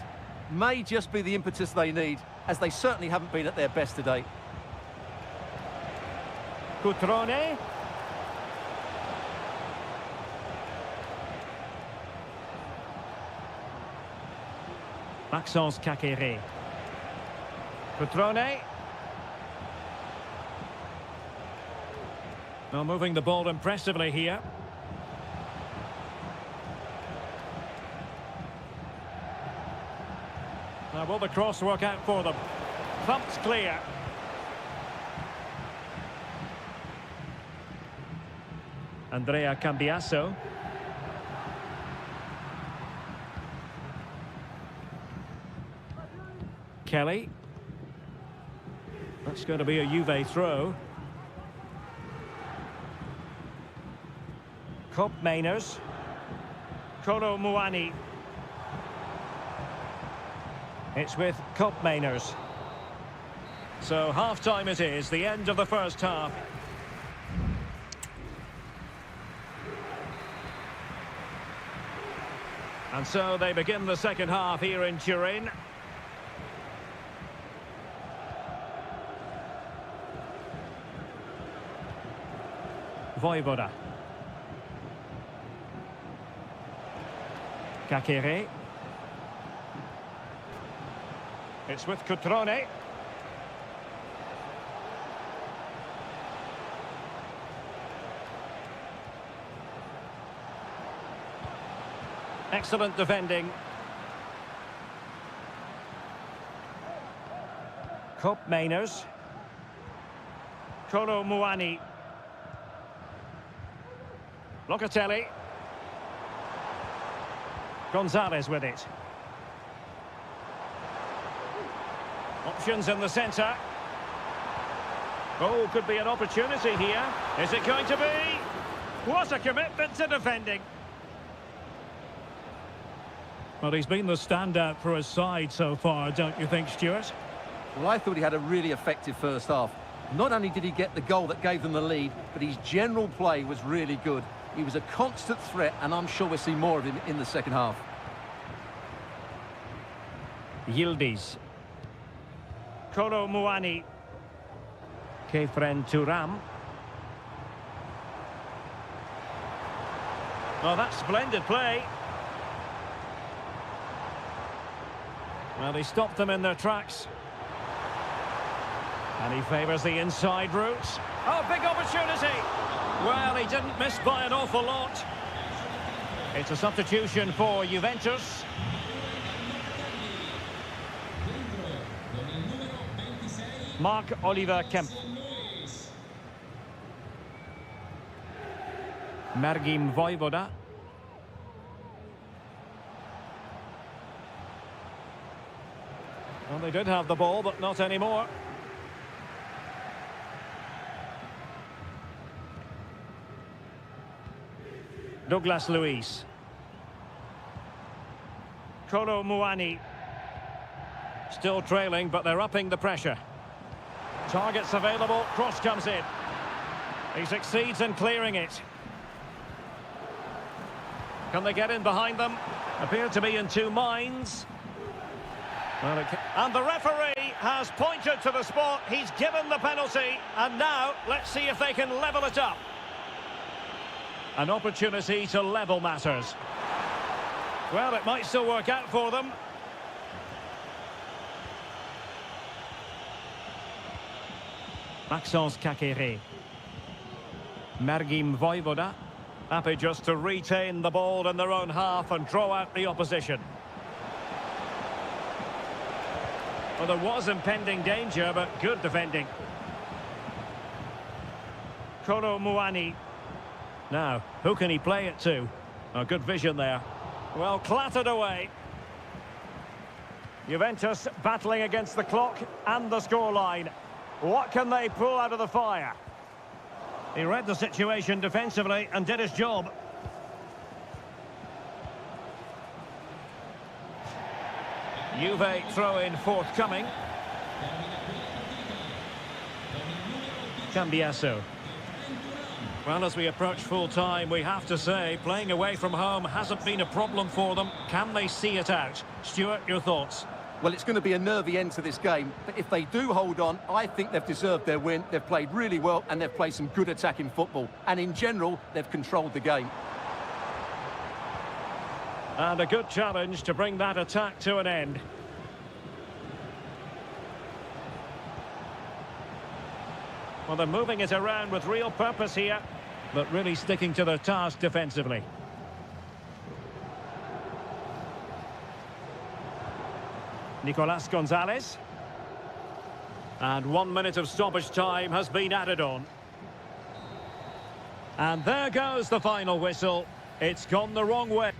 May just be the impetus they need, as they certainly haven't been at their best today. Cutrone. Maxence Kakere. Cutrone. Well, moving the ball impressively here. Now, will the cross work out for them? Thumped clear. Andrea Cambiasso. Kelly. That's going to be a Juve throw. Cop Mainers. Kolo Muani. It's with Cop Mainers. So half-time it is, the end of the first half. And so they begin the second half here in Turin. Voivoda. Kakere. It's with Cutrone. Excellent defending. Cop Mainers. Kolo Muani. Locatelli. Gonzalez with it. Options in the centre. Oh, could be an opportunity here. Is it going to be? What a commitment to defending. Well, he's been the standout for his side so far, don't you think, Stuart? Well, I thought he had a really effective first half. Not only did he get the goal that gave them the lead, but his general play was really good. He was a constant threat, and I'm sure we'll see more of him in the second half. Yildiz. Kolo Muani. Kefren Turam. Oh, that's splendid play. Well, he stopped them in their tracks. And he favours the inside route. Oh, big opportunity! Well, he didn't miss by an awful lot. It's a substitution for Juventus. Mark Oliver Kemp. Mergim Voivoda. Well, they did have the ball, but not anymore. Douglas Luiz. Kolo Muani. Still trailing, but they're upping the pressure. Targets available, cross comes in. He succeeds in clearing it. Can they get in behind them? Appear to be in two minds. Well, and the referee has pointed to the spot. He's given the penalty. And now, let's see if they can level it up. An opportunity to level matters. Well, it might still work out for them. Maxence Kakere. Mergim Voivoda. Happy just to retain the ball in their own half and draw out the opposition. Well, there was impending danger, but good defending. Kolo Muani. Now, who can he play it to? Oh, good vision there. Well, clattered away. Juventus battling against the clock and the scoreline. What can they pull out of the fire? He read the situation defensively and did his job. Juve throw-in forthcoming. Cambiasso. Well, as we approach full-time, we have to say, playing away from home hasn't been a problem for them. Can they see it out? Stuart, your thoughts? Well, it's going to be a nervy end to this game, but if they do hold on, I think they've deserved their win. They've played really well, and they've played some good attacking football. And in general, they've controlled the game. And a good challenge to bring that attack to an end. Well, they're moving it around with real purpose here, but really sticking to their task defensively. Nicolas Gonzalez. And 1 minute of stoppage time has been added on. And there goes the final whistle. It's gone the wrong way.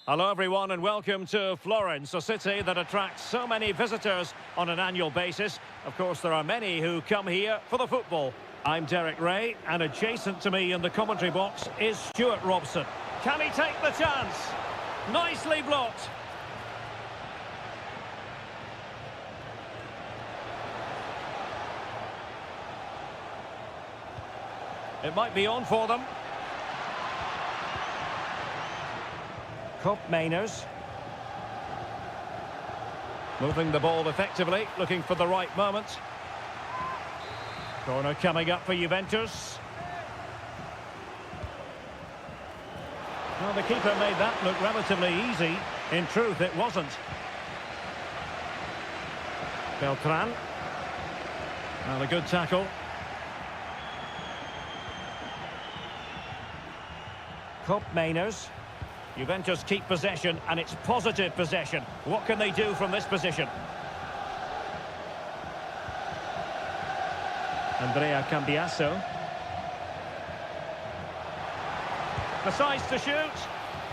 Hello everyone and welcome to Florence, a city that attracts so many visitors on an annual basis. Of course, there are many who come here for the football. I'm Derek Ray, and adjacent to me in the commentary box is Stuart Robson. Can he take the chance? Nicely blocked. It might be on for them. Mainers. Moving the ball effectively, looking for the right moment. Corner coming up for Juventus. Well, the keeper made that look relatively easy. In truth, it wasn't. Beltran. Well, a good tackle. Mainers. Juventus keep possession, and it's positive possession. What can they do from this position? Andrea Cambiasso. Decides to shoot.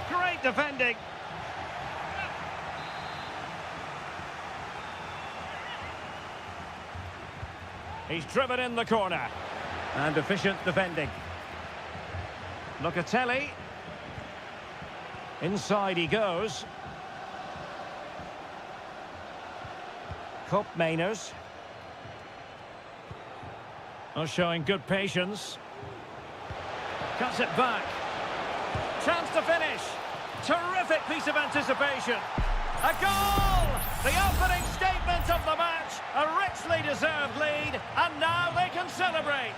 Great defending. He's driven in the corner. And efficient defending. Locatelli. Inside he goes. Koopmeiners. Oh, showing good patience. Cuts it back. Chance to finish. Terrific piece of anticipation. A goal! The opening statement of the match. A richly deserved lead. And now they can celebrate.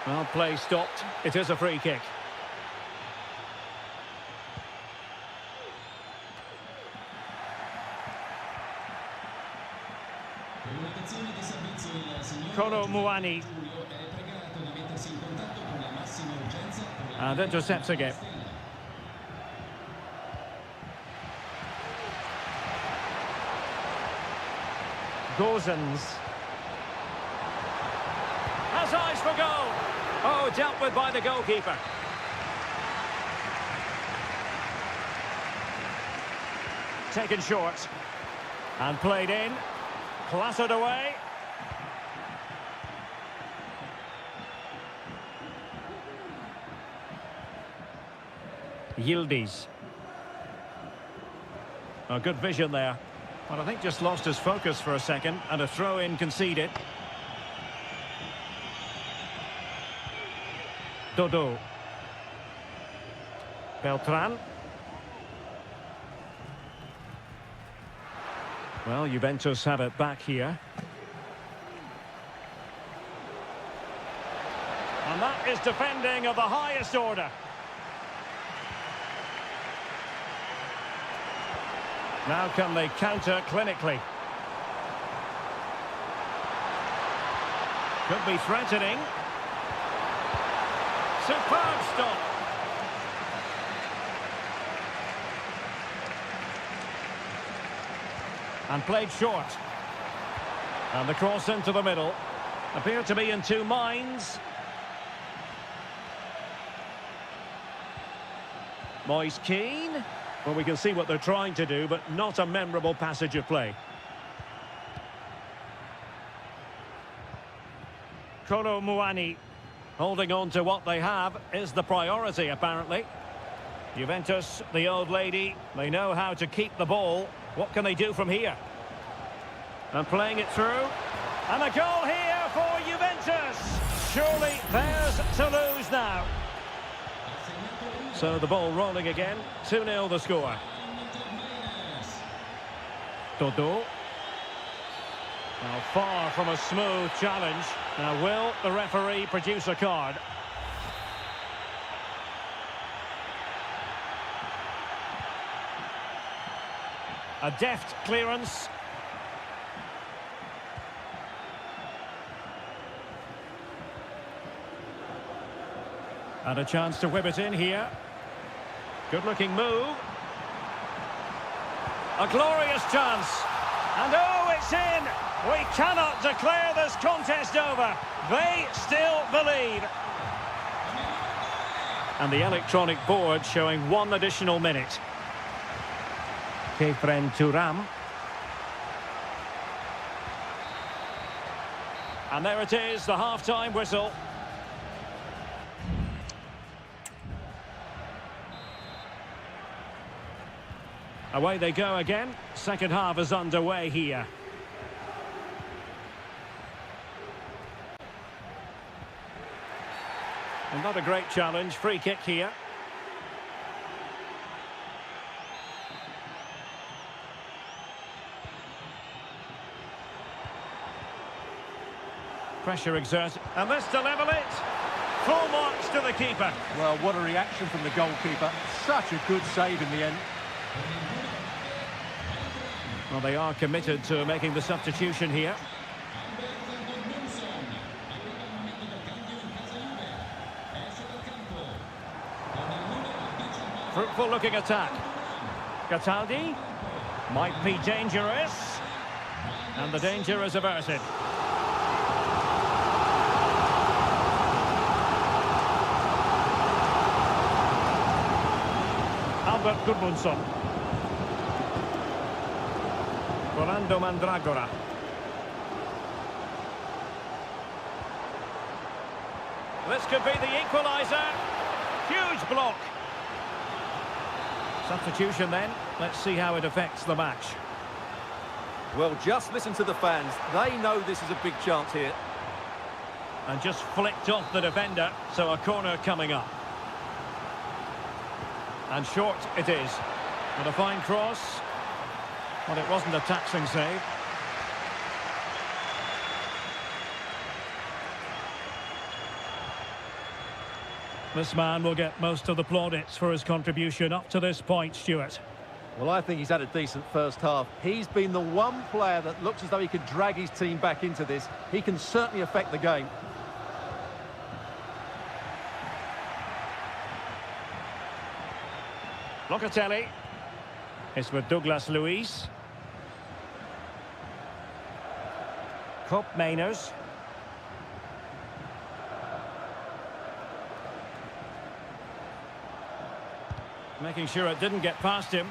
Well, play stopped. It is a free kick. Kolo Muani. And intercepting it. Gozens. Has eyes for goal. Oh, dealt with by the goalkeeper. Taken short. And played in. Clattered away. Yildiz. Oh, good vision there. Well, I think just lost his focus for a second, and a throw-in conceded. Dodo. Beltran. Well, Juventus have it back here. And that is defending of the highest order. Now can they counter clinically? Could be threatening. Superb stop. And played short. And the cross into the middle. Appear to be in two minds. Moise Keane. Well, we can see what they're trying to do, but not a memorable passage of play. Kolo Muani. Holding on to what they have is the priority, apparently. Juventus, the old lady, they know how to keep the ball. What can they do from here? And playing it through. And a goal here for Juventus. Surely theirs to lose now. So the ball rolling again. 2-0 the score. Dodo. Now far from a smooth challenge. Now will the referee produce a card? A deft clearance. And a chance to whip it in here. Good-looking move. A glorious chance. And oh, it's in! We cannot declare this contest over. They still believe. And the electronic board showing one additional minute. Kefren Turam. And there it is, the half-time whistle. Away they go again. Second half is underway here. And not a great challenge. Free kick here. Pressure exerted. And this to level it. Full marks to the keeper. Well, what a reaction from the goalkeeper. Such a good save in the end. Well, they are committed to making the substitution here. Fruitful looking attack. Cataldi might be dangerous. And the danger is averted. Albert Gudmundsson. Rolando Mandragora. This could be the equaliser. Huge block. Substitution then. Let's see how it affects the match. Well, just listen to the fans. They know this is a big chance here. And just flicked off the defender, so a corner coming up. And short it is. And a fine cross. Well, it wasn't a taxing save. This man will get most of the plaudits for his contribution up to this point, Stuart. Well, I think he's had a decent first half. He's been the one player that looks as though he could drag his team back into this. He can certainly affect the game. Locatelli. It's with Douglas Luiz. Cope Mainers. Making sure it didn't get past him.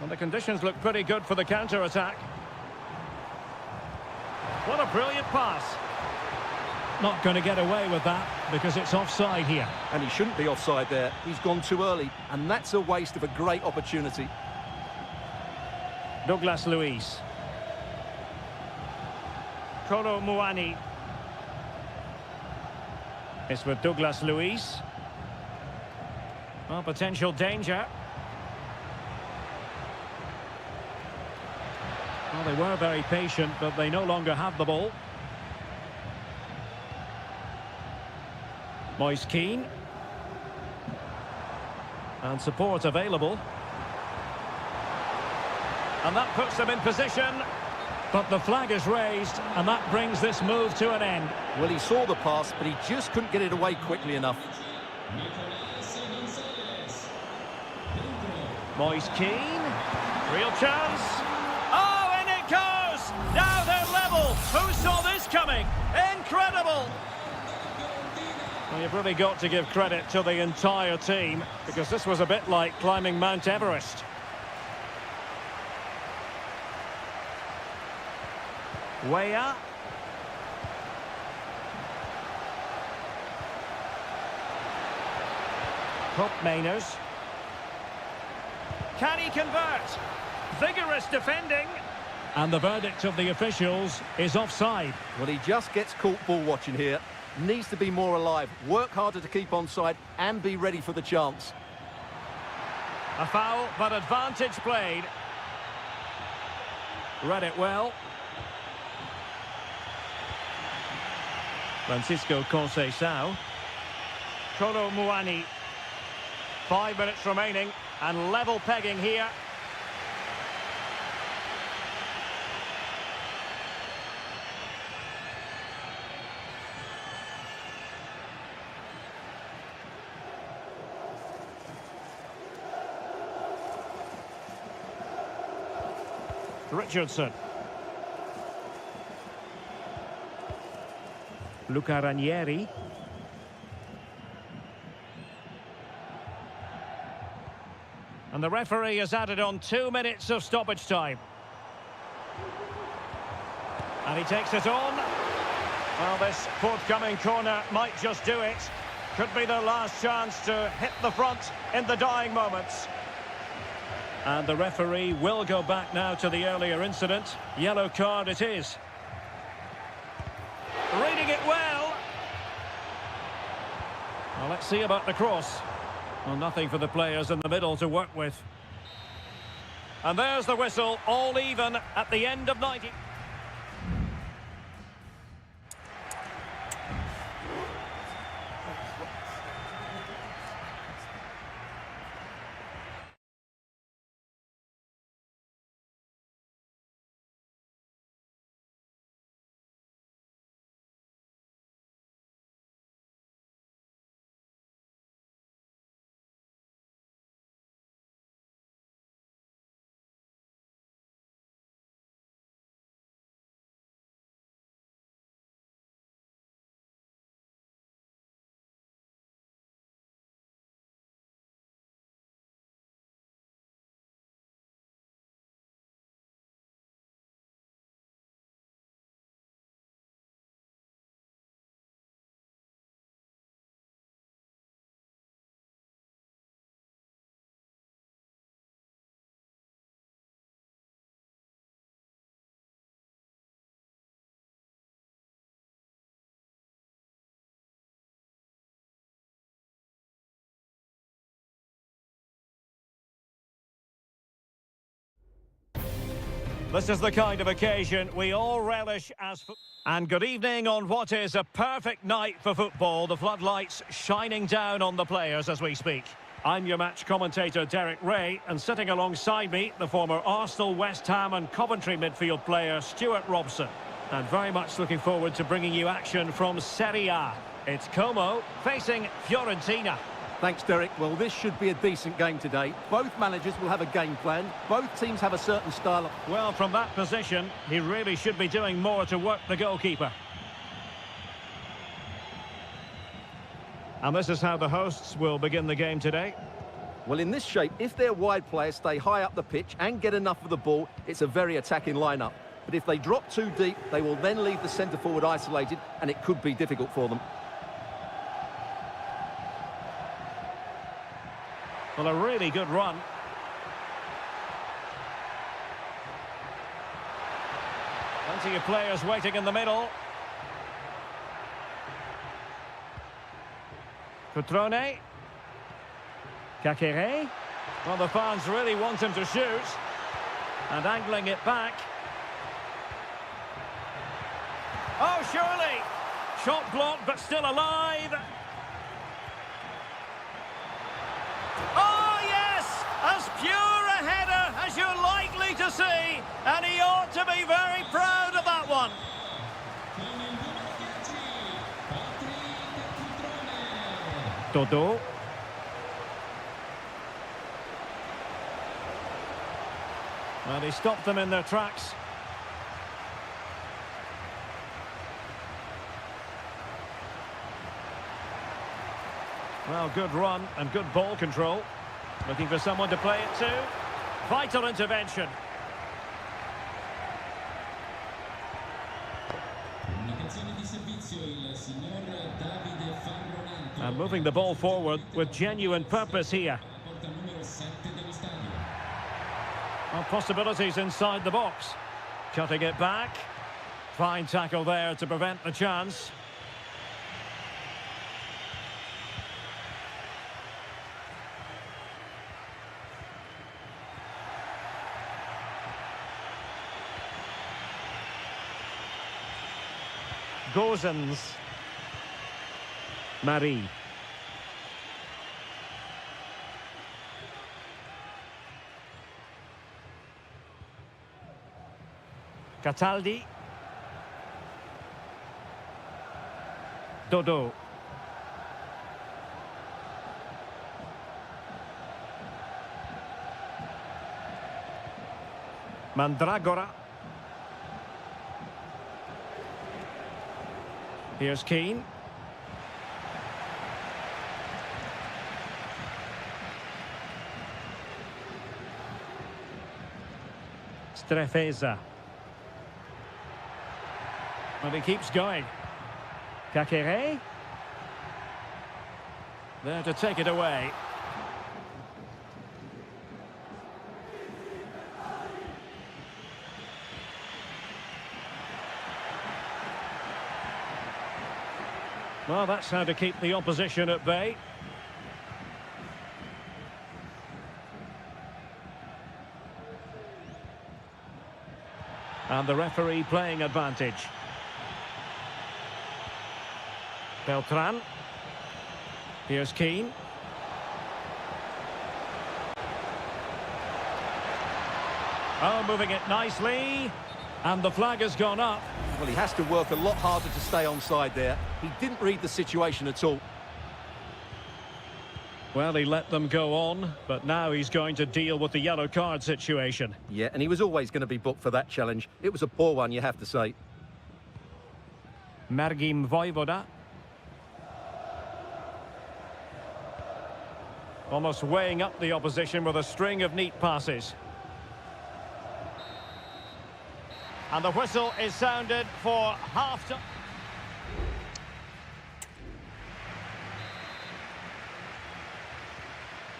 Well, the conditions look pretty good for the counter-attack. What a brilliant pass. Not going to get away with that because it's offside here. And he shouldn't be offside there. He's gone too early, and that's a waste of a great opportunity. Douglas Luiz. Kolo Muani. It's with Douglas Luiz. Well, potential danger. Well, they were very patient, but they no longer have the ball. Moise Keane. And support available. And that puts them in position. But the flag is raised, and that brings this move to an end. Well, he saw the pass, but he just couldn't get it away quickly enough. Moise Keane. Real chance. Oh, and it goes! Now they're level. Who saw this coming? Incredible! Well, you've really got to give credit to the entire team, because this was a bit like climbing Mount Everest. Weah. Cope Mainers. Can he convert? Vigorous defending. And the verdict of the officials is offside. Well, he just gets caught ball watching here. Needs to be more alive, work harder to keep onside, and be ready for the chance. A foul, but advantage played. Read it well. Francisco Conceição. Kolo Muani. 5 minutes remaining, and level pegging here. Richardson. Luca Ranieri. And the referee has added on 2 minutes of stoppage time. And he takes it on. Well, this forthcoming corner might just do it. Could be their last chance to hit the front in the dying moments. And the referee will go back now to the earlier incident. Yellow card it is. Reading it well. Well, let's see about the cross. Well, nothing for the players in the middle to work with. And there's the whistle, all even at the end of 90. This is the kind of occasion we all relish as... And good evening on what is a perfect night for football. The floodlights shining down on the players as we speak. I'm your match commentator, Derek Ray, and sitting alongside me, the former Arsenal, West Ham and Coventry midfield player, Stuart Robson. And very much looking forward to bringing you action from Seria. It's Como facing Fiorentina. Thanks, Derek. Well, this should be a decent game today. Both managers will have a game plan. Both teams have a certain style. Well, from that position, he really should be doing more to work the goalkeeper. And this is how the hosts will begin the game today. Well, in this shape, if their wide players stay high up the pitch and get enough of the ball, it's a very attacking lineup. But if they drop too deep, they will then leave the centre-forward isolated, and it could be difficult for them. Well, a really good run. Plenty of players waiting in the middle. Cutrone. Kakere. Well, the fans really want him to shoot. And angling it back. Oh, surely! Shot blocked, but still alive. Oh, yes! As pure a header as you're likely to see. And he ought to be very proud of that one. Dodo. Well, he stopped them in their tracks. Well, good run and good ball control. Looking for someone to play it to. Vital intervention. And moving the ball forward with genuine purpose here. Well, possibilities inside the box. Cutting it back. Fine tackle there to prevent the chance. Gozens. Marie. Cataldi. Dodo. Mandragora. Here's Keane. Strefeza. And he keeps going. Kakere. There to take it away. Well, that's how to keep the opposition at bay. And the referee playing advantage. Beltran. Here's Keane. Oh, moving it nicely. And the flag has gone up. Well, he has to work a lot harder to stay onside there. He didn't read the situation at all. Well, he let them go on, but now he's going to deal with the yellow card situation. Yeah, and he was always going to be booked for that challenge. It was a poor one, you have to say. Mergim Vojvoda. Almost weighing up the opposition with a string of neat passes. And the whistle is sounded for half-time.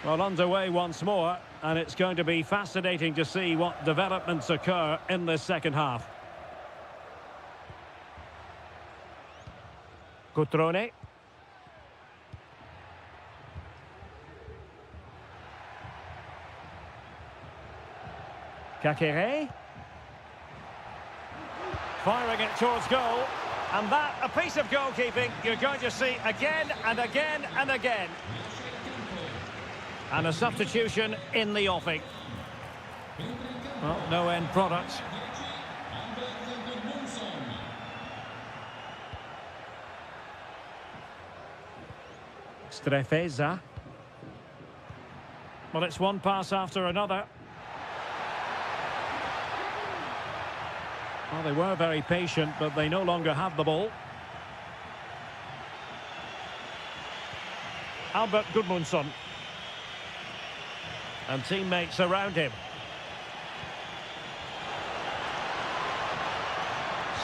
Well, underway once more, and it's going to be fascinating to see what developments occur in this second half. Cutrone. Kakere. Firing it towards goal. And that, a piece of goalkeeping you're going to see again and again and again. And a substitution in the offing. Well, no end product. Strefeza. Well, it's one pass after another. Well, they were very patient, but they no longer have the ball. Albert Gudmundsson. And teammates around him.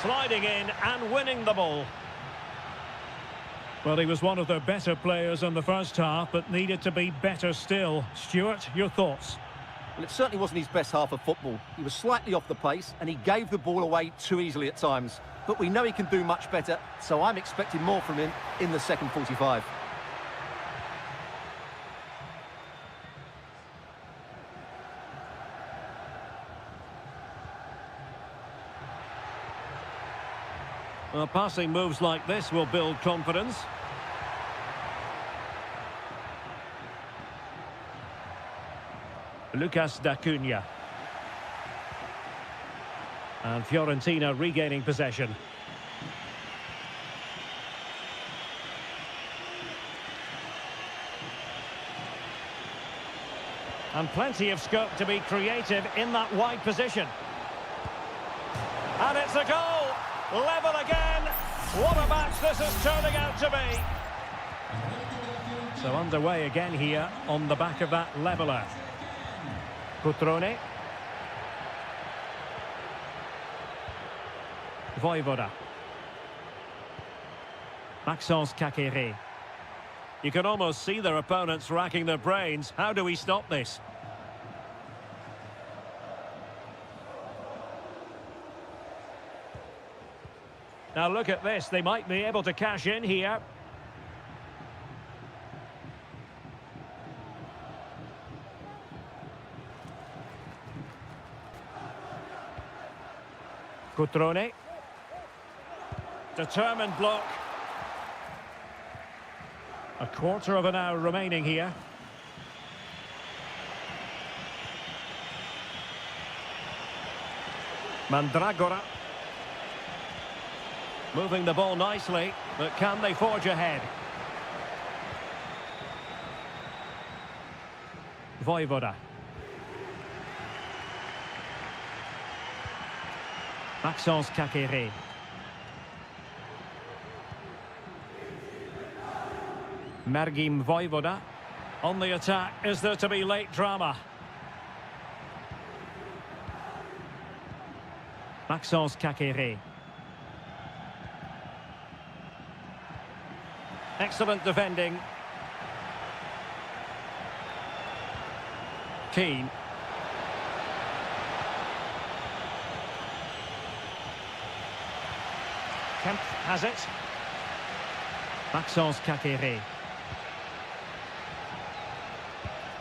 Sliding in and winning the ball. Well, he was one of the better players in the first half, but needed to be better still. Stuart, your thoughts? Well, it certainly wasn't his best half of football. He was slightly off the pace and he gave the ball away too easily at times. But we know he can do much better, so I'm expecting more from him in the second 45. Well, passing moves like this will build confidence. Lucas d'Acunha. And Fiorentina regaining possession. And plenty of scope to be creative in that wide position. And it's a goal! Level again! What a match this is turning out to be! So underway again here on the back of that leveller. Cutrone. Voivoda. Maxence Kakere. You can almost see their opponents racking their brains. How do we stop this? Now look at this. They might be able to cash in here. Cutrone. Determined block. A quarter of an hour remaining here. Mandragora. Moving the ball nicely, but can they forge ahead? Voivoda. Maxence Kakere. Mergim Voivoda. On the attack, is there to be late drama? Maxence Kakere. Excellent defending. Keane. Kemp has it. Maxence Kakere.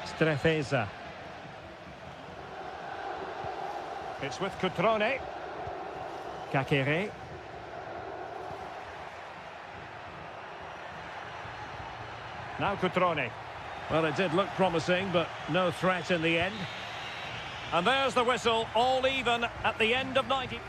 Strefeza. It's with Cutrone. Kakere. Now Cutrone. Well, it did look promising, but no threat in the end. And there's the whistle, all even at the end of 90.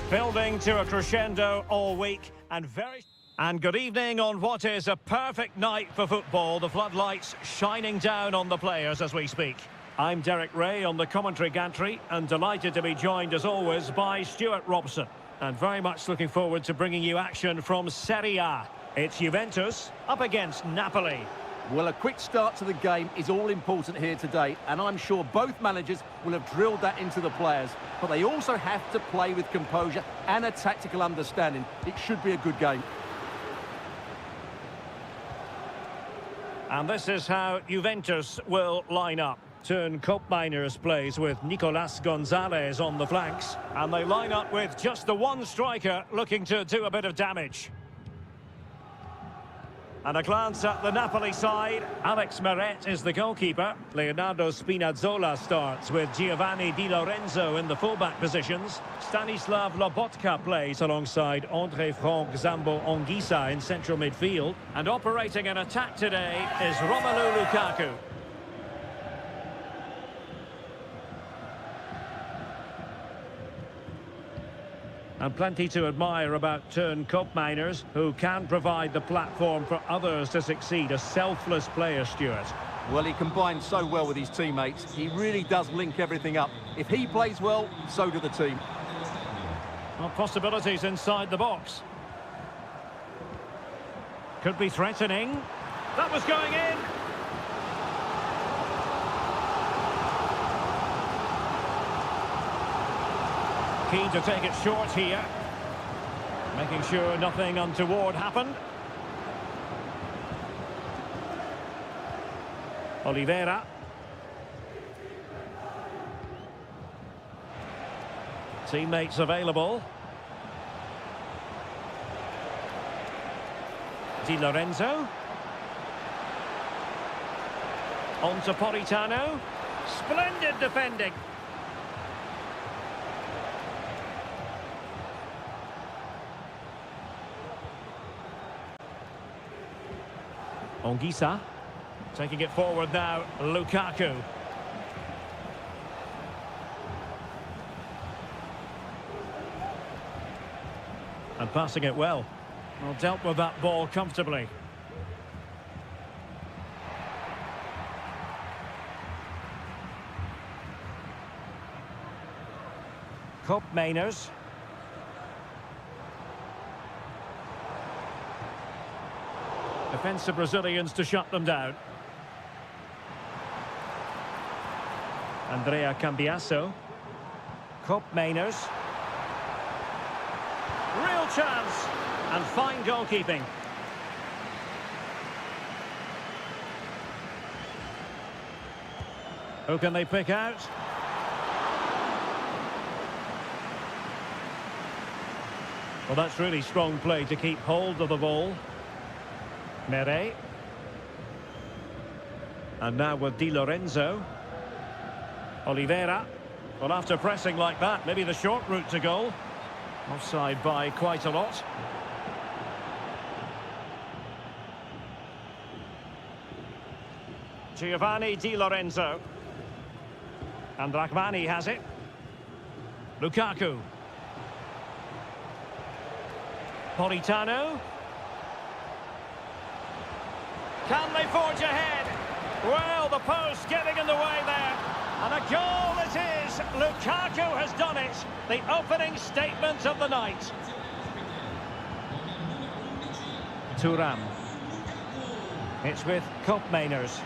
Building to a crescendo all week and good evening on what is a perfect night for football. The floodlights shining down on the players as we speak. I'm Derek Ray on the commentary gantry and delighted to be joined as always by Stuart Robson. And very much looking forward to bringing you action from Seria. It's Juventus up against Napoli. Well, a quick start to the game is all important here today, and I'm sure both managers will have drilled that into the players. But they also have to play with composure and a tactical understanding. It should be a good game. And this is how Juventus will line up. Turn Koopmeiners plays with Nicolas Gonzalez on the flanks. And they line up with just the one striker looking to do a bit of damage. And a glance at the Napoli side. Alex Meret is the goalkeeper. Leonardo Spinazzola starts with Giovanni Di Lorenzo in the fullback positions. Stanislav Lobotka plays alongside André Franck Zambo Anguissa in central midfield. And operating an attack today is Romelu Lukaku. And plenty to admire about Turn Koopmeiners, who can provide the platform for others to succeed. A selfless player, Stuart. Well, he combines so well with his teammates. He really does link everything up. If he plays well, so do the team. Well, possibilities inside the box. Could be threatening. That was going in. Keen to take it short here. Making sure nothing untoward happened. Oliveira. Teammates available. Di Lorenzo. On to Politano. Splendid defending. Anguissa, taking it forward now, Lukaku. And passing it well. Well, dealt with that ball comfortably. Koopmeiners. Defensive Brazilians to shut them down. Andrea Cambiasso. Koopmeiners. Real chance. And fine goalkeeping. Who can they pick out? Well, that's really strong play to keep hold of the ball. Meret. And now with Di Lorenzo. Oliveira. Well, after pressing like that, maybe the short route to goal. Offside by quite a lot. Giovanni Di Lorenzo. And Rahmani has it. Lukaku. Politano. Can they forge ahead? Well, the post getting in the way there. And a goal it is. Lukaku has done it. The opening statement of the night. Thuram. It's with Koopmeiners.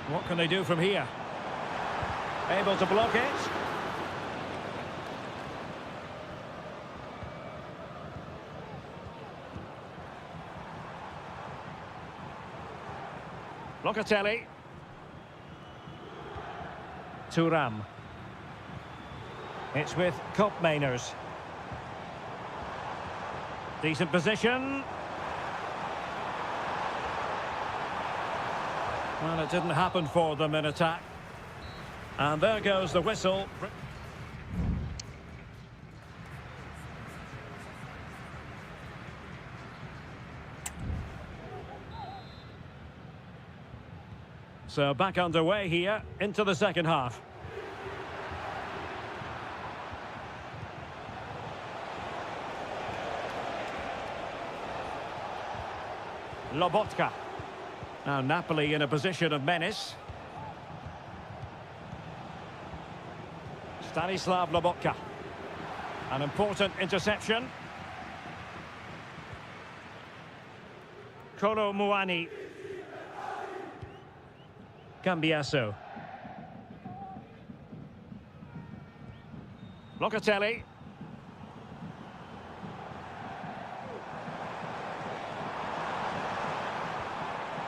What can they do from here? Able to block it. Locatelli. Thuram. It's with Koopmeiners. Decent position. Well, it didn't happen for them in attack. And there goes the whistle. So back underway here into the second half. Lobotka. Now Napoli in a position of menace. Stanislav Lobotka. An important interception. Kolo Muani. Cambiasso. Locatelli.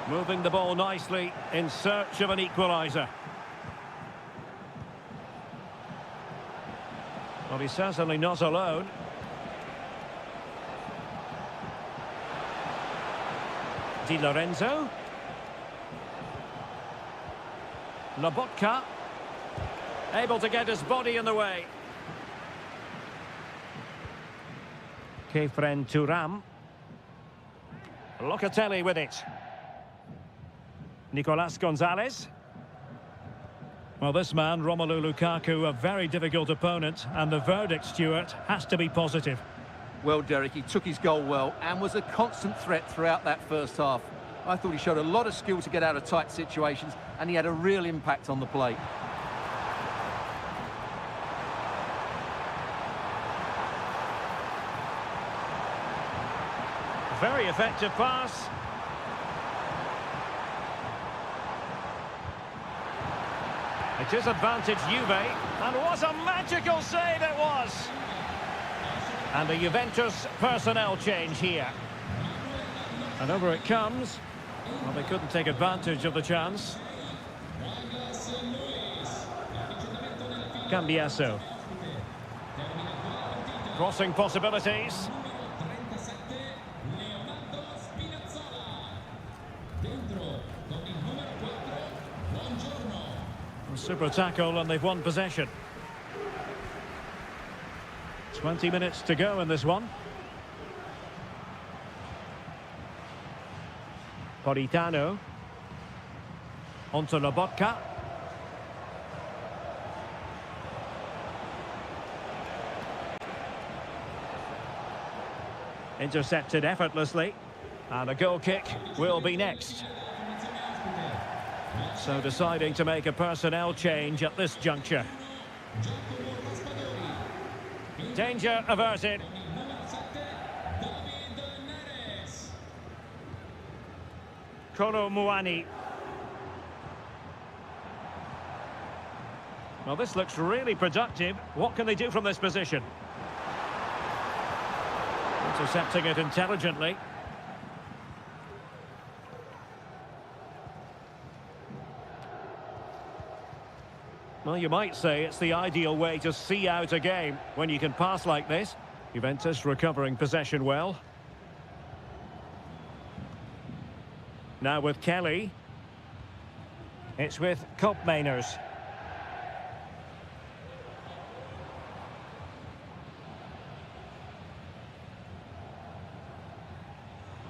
Moving the ball nicely in search of an equaliser. Well, he's certainly not alone. Di Lorenzo. Lobotka. Able to get his body in the way. Kefren Thuram. Locatelli with it. Nicolas Gonzalez. Well, this man, Romelu Lukaku, a very difficult opponent, and the verdict, Stuart, has to be positive. Well, Derek, he took his goal well and was a constant threat throughout that first half. I thought he showed a lot of skill to get out of tight situations, and he had a real impact on the play. Very effective pass. It is advantage Juve, and what a magical save it was! And a Juventus personnel change here. And over it comes. Well, they couldn't take advantage of the chance. Cambiasso. Crossing possibilities. Super tackle, and they've won possession. 20 minutes to go in this one. Politano. Onto Lobotka. Intercepted effortlessly. And a goal kick will be next. So deciding to make a personnel change at this juncture. Danger averted. Kolo Muani. Well, this looks really productive. What can they do from this position? Intercepting it intelligently. Well, you might say it's the ideal way to see out a game when you can pass like this. Juventus recovering possession well. Now with Kelly. It's with Koopmeiners.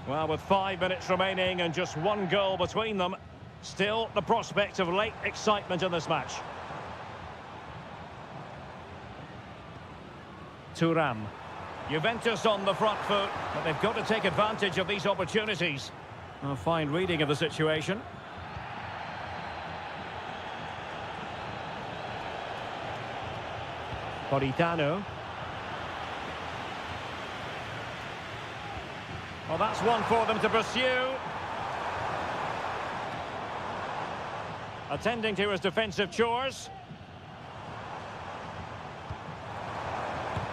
Well, with 5 minutes remaining and just one goal between them, still the prospect of late excitement in this match. Thuram. Juventus on the front foot, but they've got to take advantage of these opportunities. A fine reading of the situation. Politano. Well, that's one for them to pursue. Attending to his defensive chores.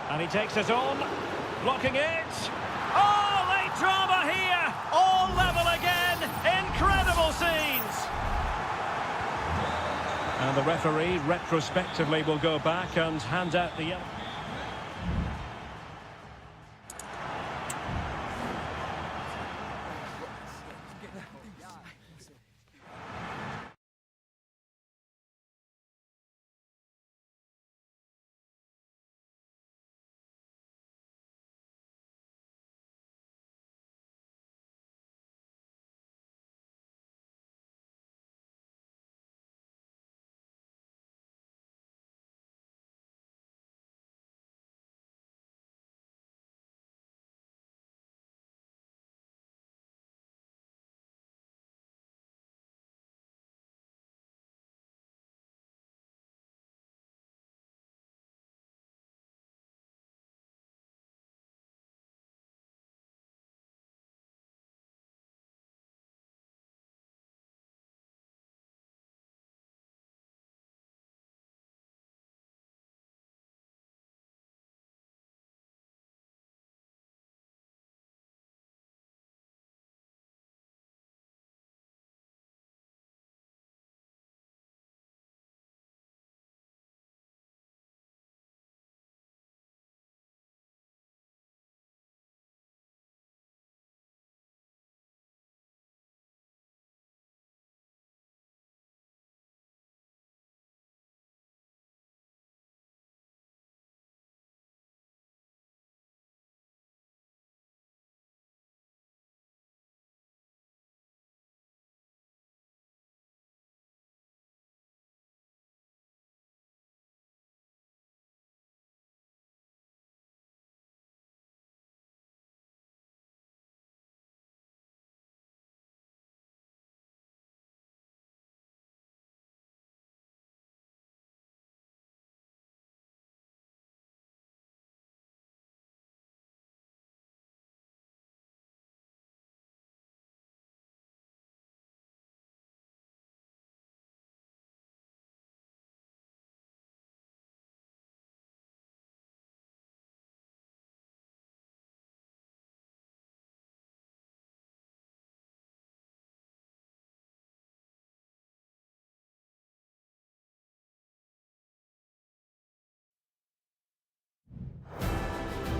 And he takes it on, blocking it. Oh, late drama here. All level again. Incredible scenes. And the referee retrospectively will go back and hand out the yellow.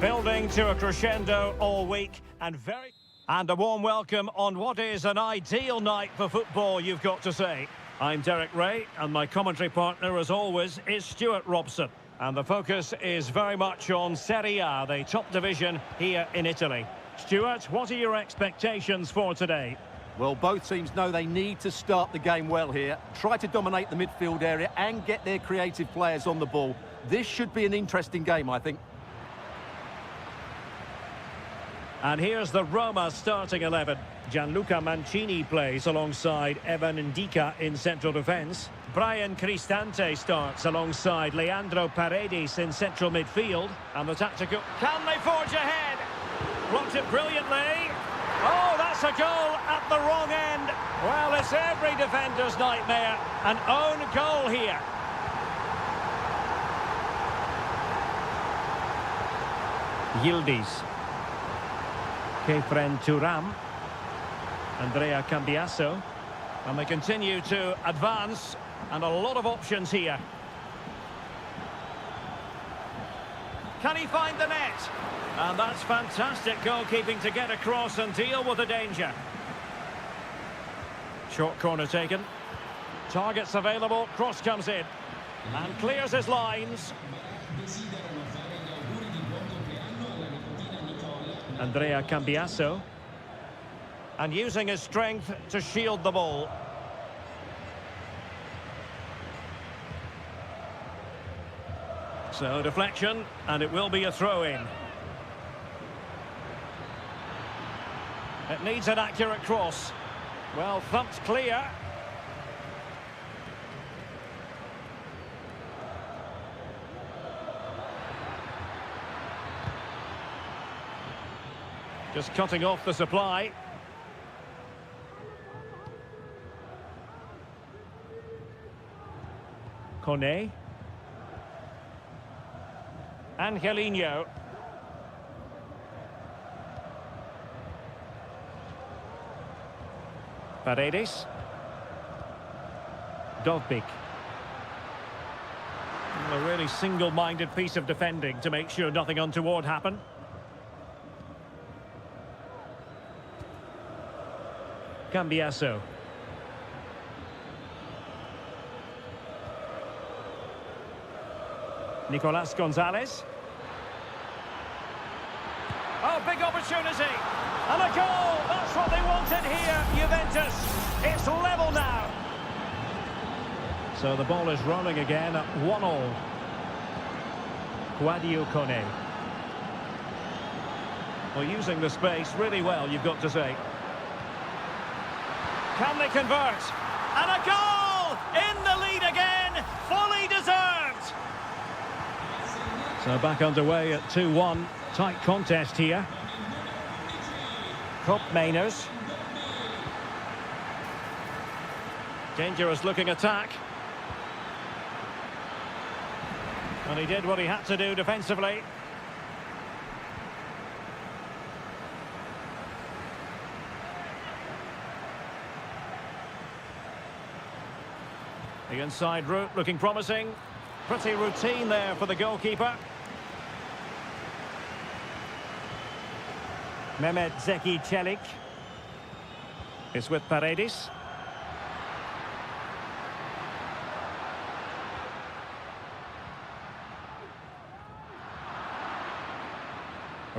Building to a crescendo all week and a warm welcome on what is an ideal night for football, you've got to say. I'm Derek Ray, and my commentary partner, as always, is Stuart Robson. And the focus is very much on Seria, the top division here in Italy. Stuart, what are your expectations for today? Well, both teams know they need to start the game well here, try to dominate the midfield area and get their creative players on the ball. This should be an interesting game, I think. And here's the Roma starting 11. Gianluca Mancini plays alongside Evan Ndika in central defence. Brian Cristante starts alongside Leandro Paredes in central midfield. And the tactical... Can they forge ahead? Blocked it brilliantly. Oh, that's a goal at the wrong end. Well, it's every defender's nightmare. An own goal here. Yildiz. Kefren Turam. Andrea Cambiasso. And they continue to advance. And a lot of options here. Can he find the net? And that's fantastic goalkeeping to get across and deal with the danger. Short corner taken. Targets available. Cross comes in. And clears his lines. Andrea Cambiasso. And using his strength to shield the ball. So deflection, and it will be a throw-in. It needs an accurate cross. Well, thumped clear. Just cutting off the supply. Kone. Angelino. Paredes. Dovbik. A really single-minded piece of defending to make sure nothing untoward happened. Cambiasso. Nicolas Gonzalez. Oh, big opportunity. And a goal! That's what they wanted here, Juventus. It's level now. So the ball is rolling again at 1-1. Quadio Kone. Well, using the space really well, you've got to say. Can they convert? And a goal! In the lead again, fully deserved. So back underway at 2-1. Tight contest here. Kopp Mainers. Dangerous looking attack. And he did what he had to do defensively. The inside route looking promising. Pretty routine there for the goalkeeper. Mehmet Zeki Çelik is with Paredes.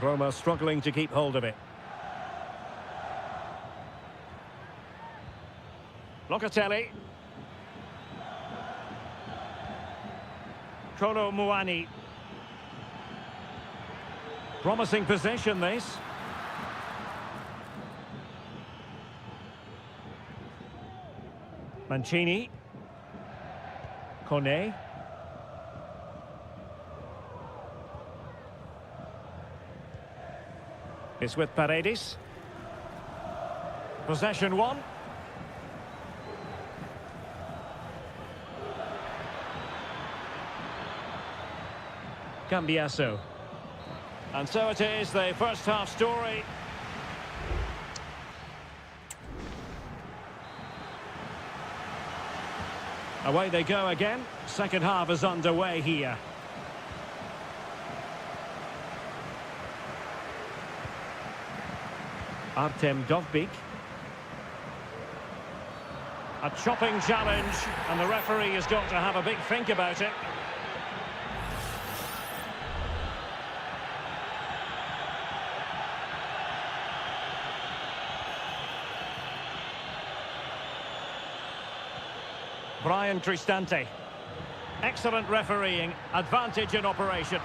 Roma struggling to keep hold of it. Locatelli. Kolo Muani. Promising possession, this. Mancini. Kone. It's with Paredes. Possession one. Cambiasso. And so it is, the first half story. Away they go again. Second half is underway here. Artem Dovbyk. A chopping challenge, and the referee has got to have a big think about it. Brian Cristante. Excellent refereeing, advantage in operation.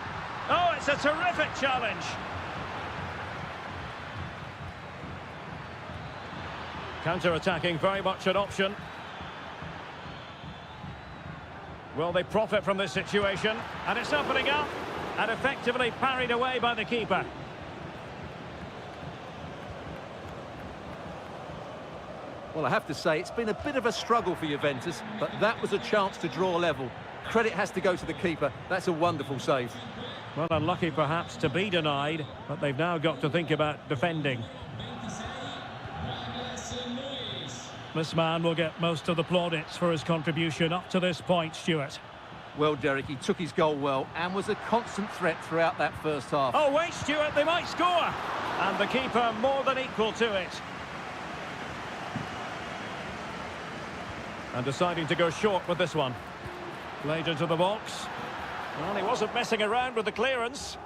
Oh, it's a terrific challenge. Counter-attacking, very much an option. Will they profit from this situation? And it's opening up, and effectively parried away by the keeper. Well, I have to say, it's been a bit of a struggle for Juventus, but that was a chance to draw level. Credit has to go to the keeper. That's a wonderful save. Well, unlucky perhaps to be denied, but they've now got to think about defending. This man will get most of the plaudits for his contribution up to this point, Stuart. Well, Derek, he took his goal well and was a constant threat throughout that first half. Oh, wait, Stuart, they might score! And the keeper more than equal to it. And deciding to go short with this one. Played into the box. Well, he wasn't messing around with the clearance.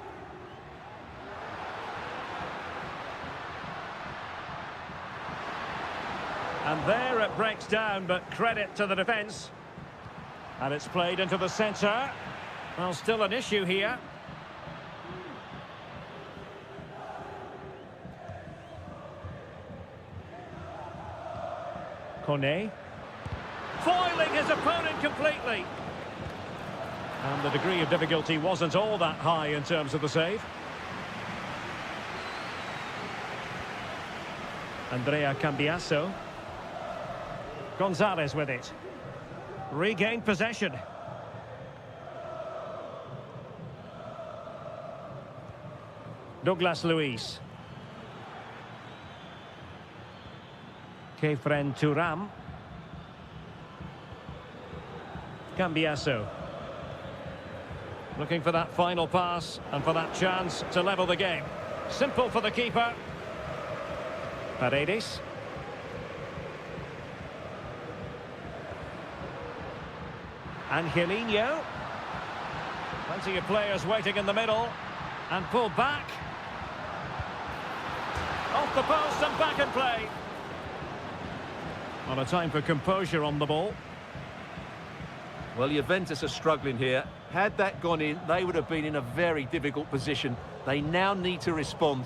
And there it breaks down, but credit to the defence. And it's played into the centre. Well, still an issue here. Kone. Foiling his opponent completely. And the degree of difficulty wasn't all that high in terms of the save. Andrea Cambiasso. Gonzalez with it. Regained possession. Douglas Luiz. Kefren Turam. Cambiasso. Looking for that final pass and for that chance to level the game. Simple for the keeper. Paredes. Angelino. Plenty of players waiting in the middle. And pulled back. Off the post and back in play. On a time for composure on the ball. Well, Juventus are struggling here. Had that gone in, they would have been in a very difficult position. They now need to respond.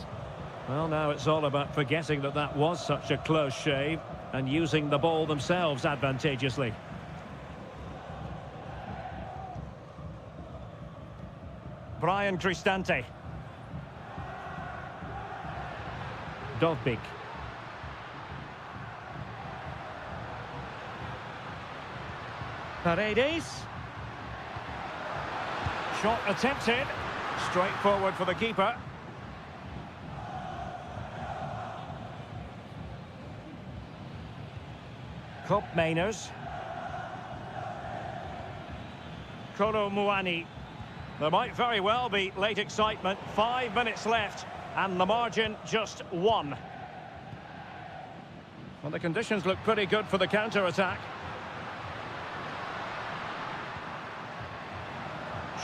Well, now it's all about forgetting that that was such a close shave and using the ball themselves advantageously. Brian Cristante. Dovbyk. Paredes. Shot attempted. Straightforward for the keeper. Kopp Mainers. Kolo Muani. There might very well be late excitement. 5 minutes left and the margin just 1. Well, the conditions look pretty good for the counter-attack.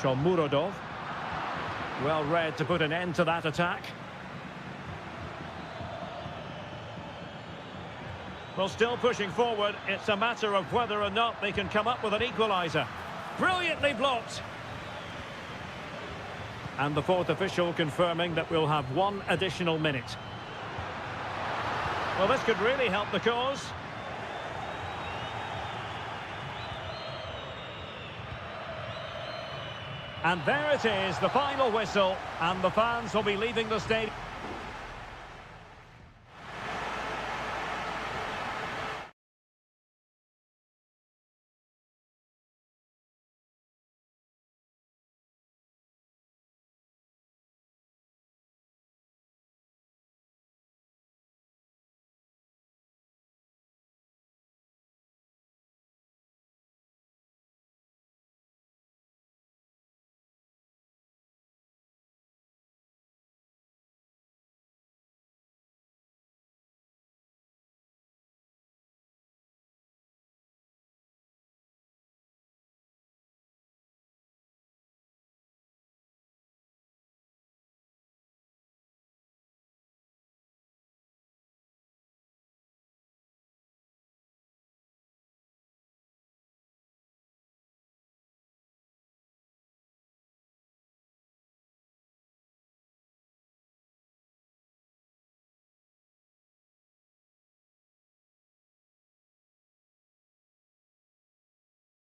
Shomurodov. Well read to put an end to that attack. Well, still pushing forward. It's a matter of whether or not they can come up with an equaliser. Brilliantly blocked. And the fourth official confirming that we'll have 1 additional minute. Well, this could really help the cause. And there it is, the final whistle, and the fans will be leaving the stadium.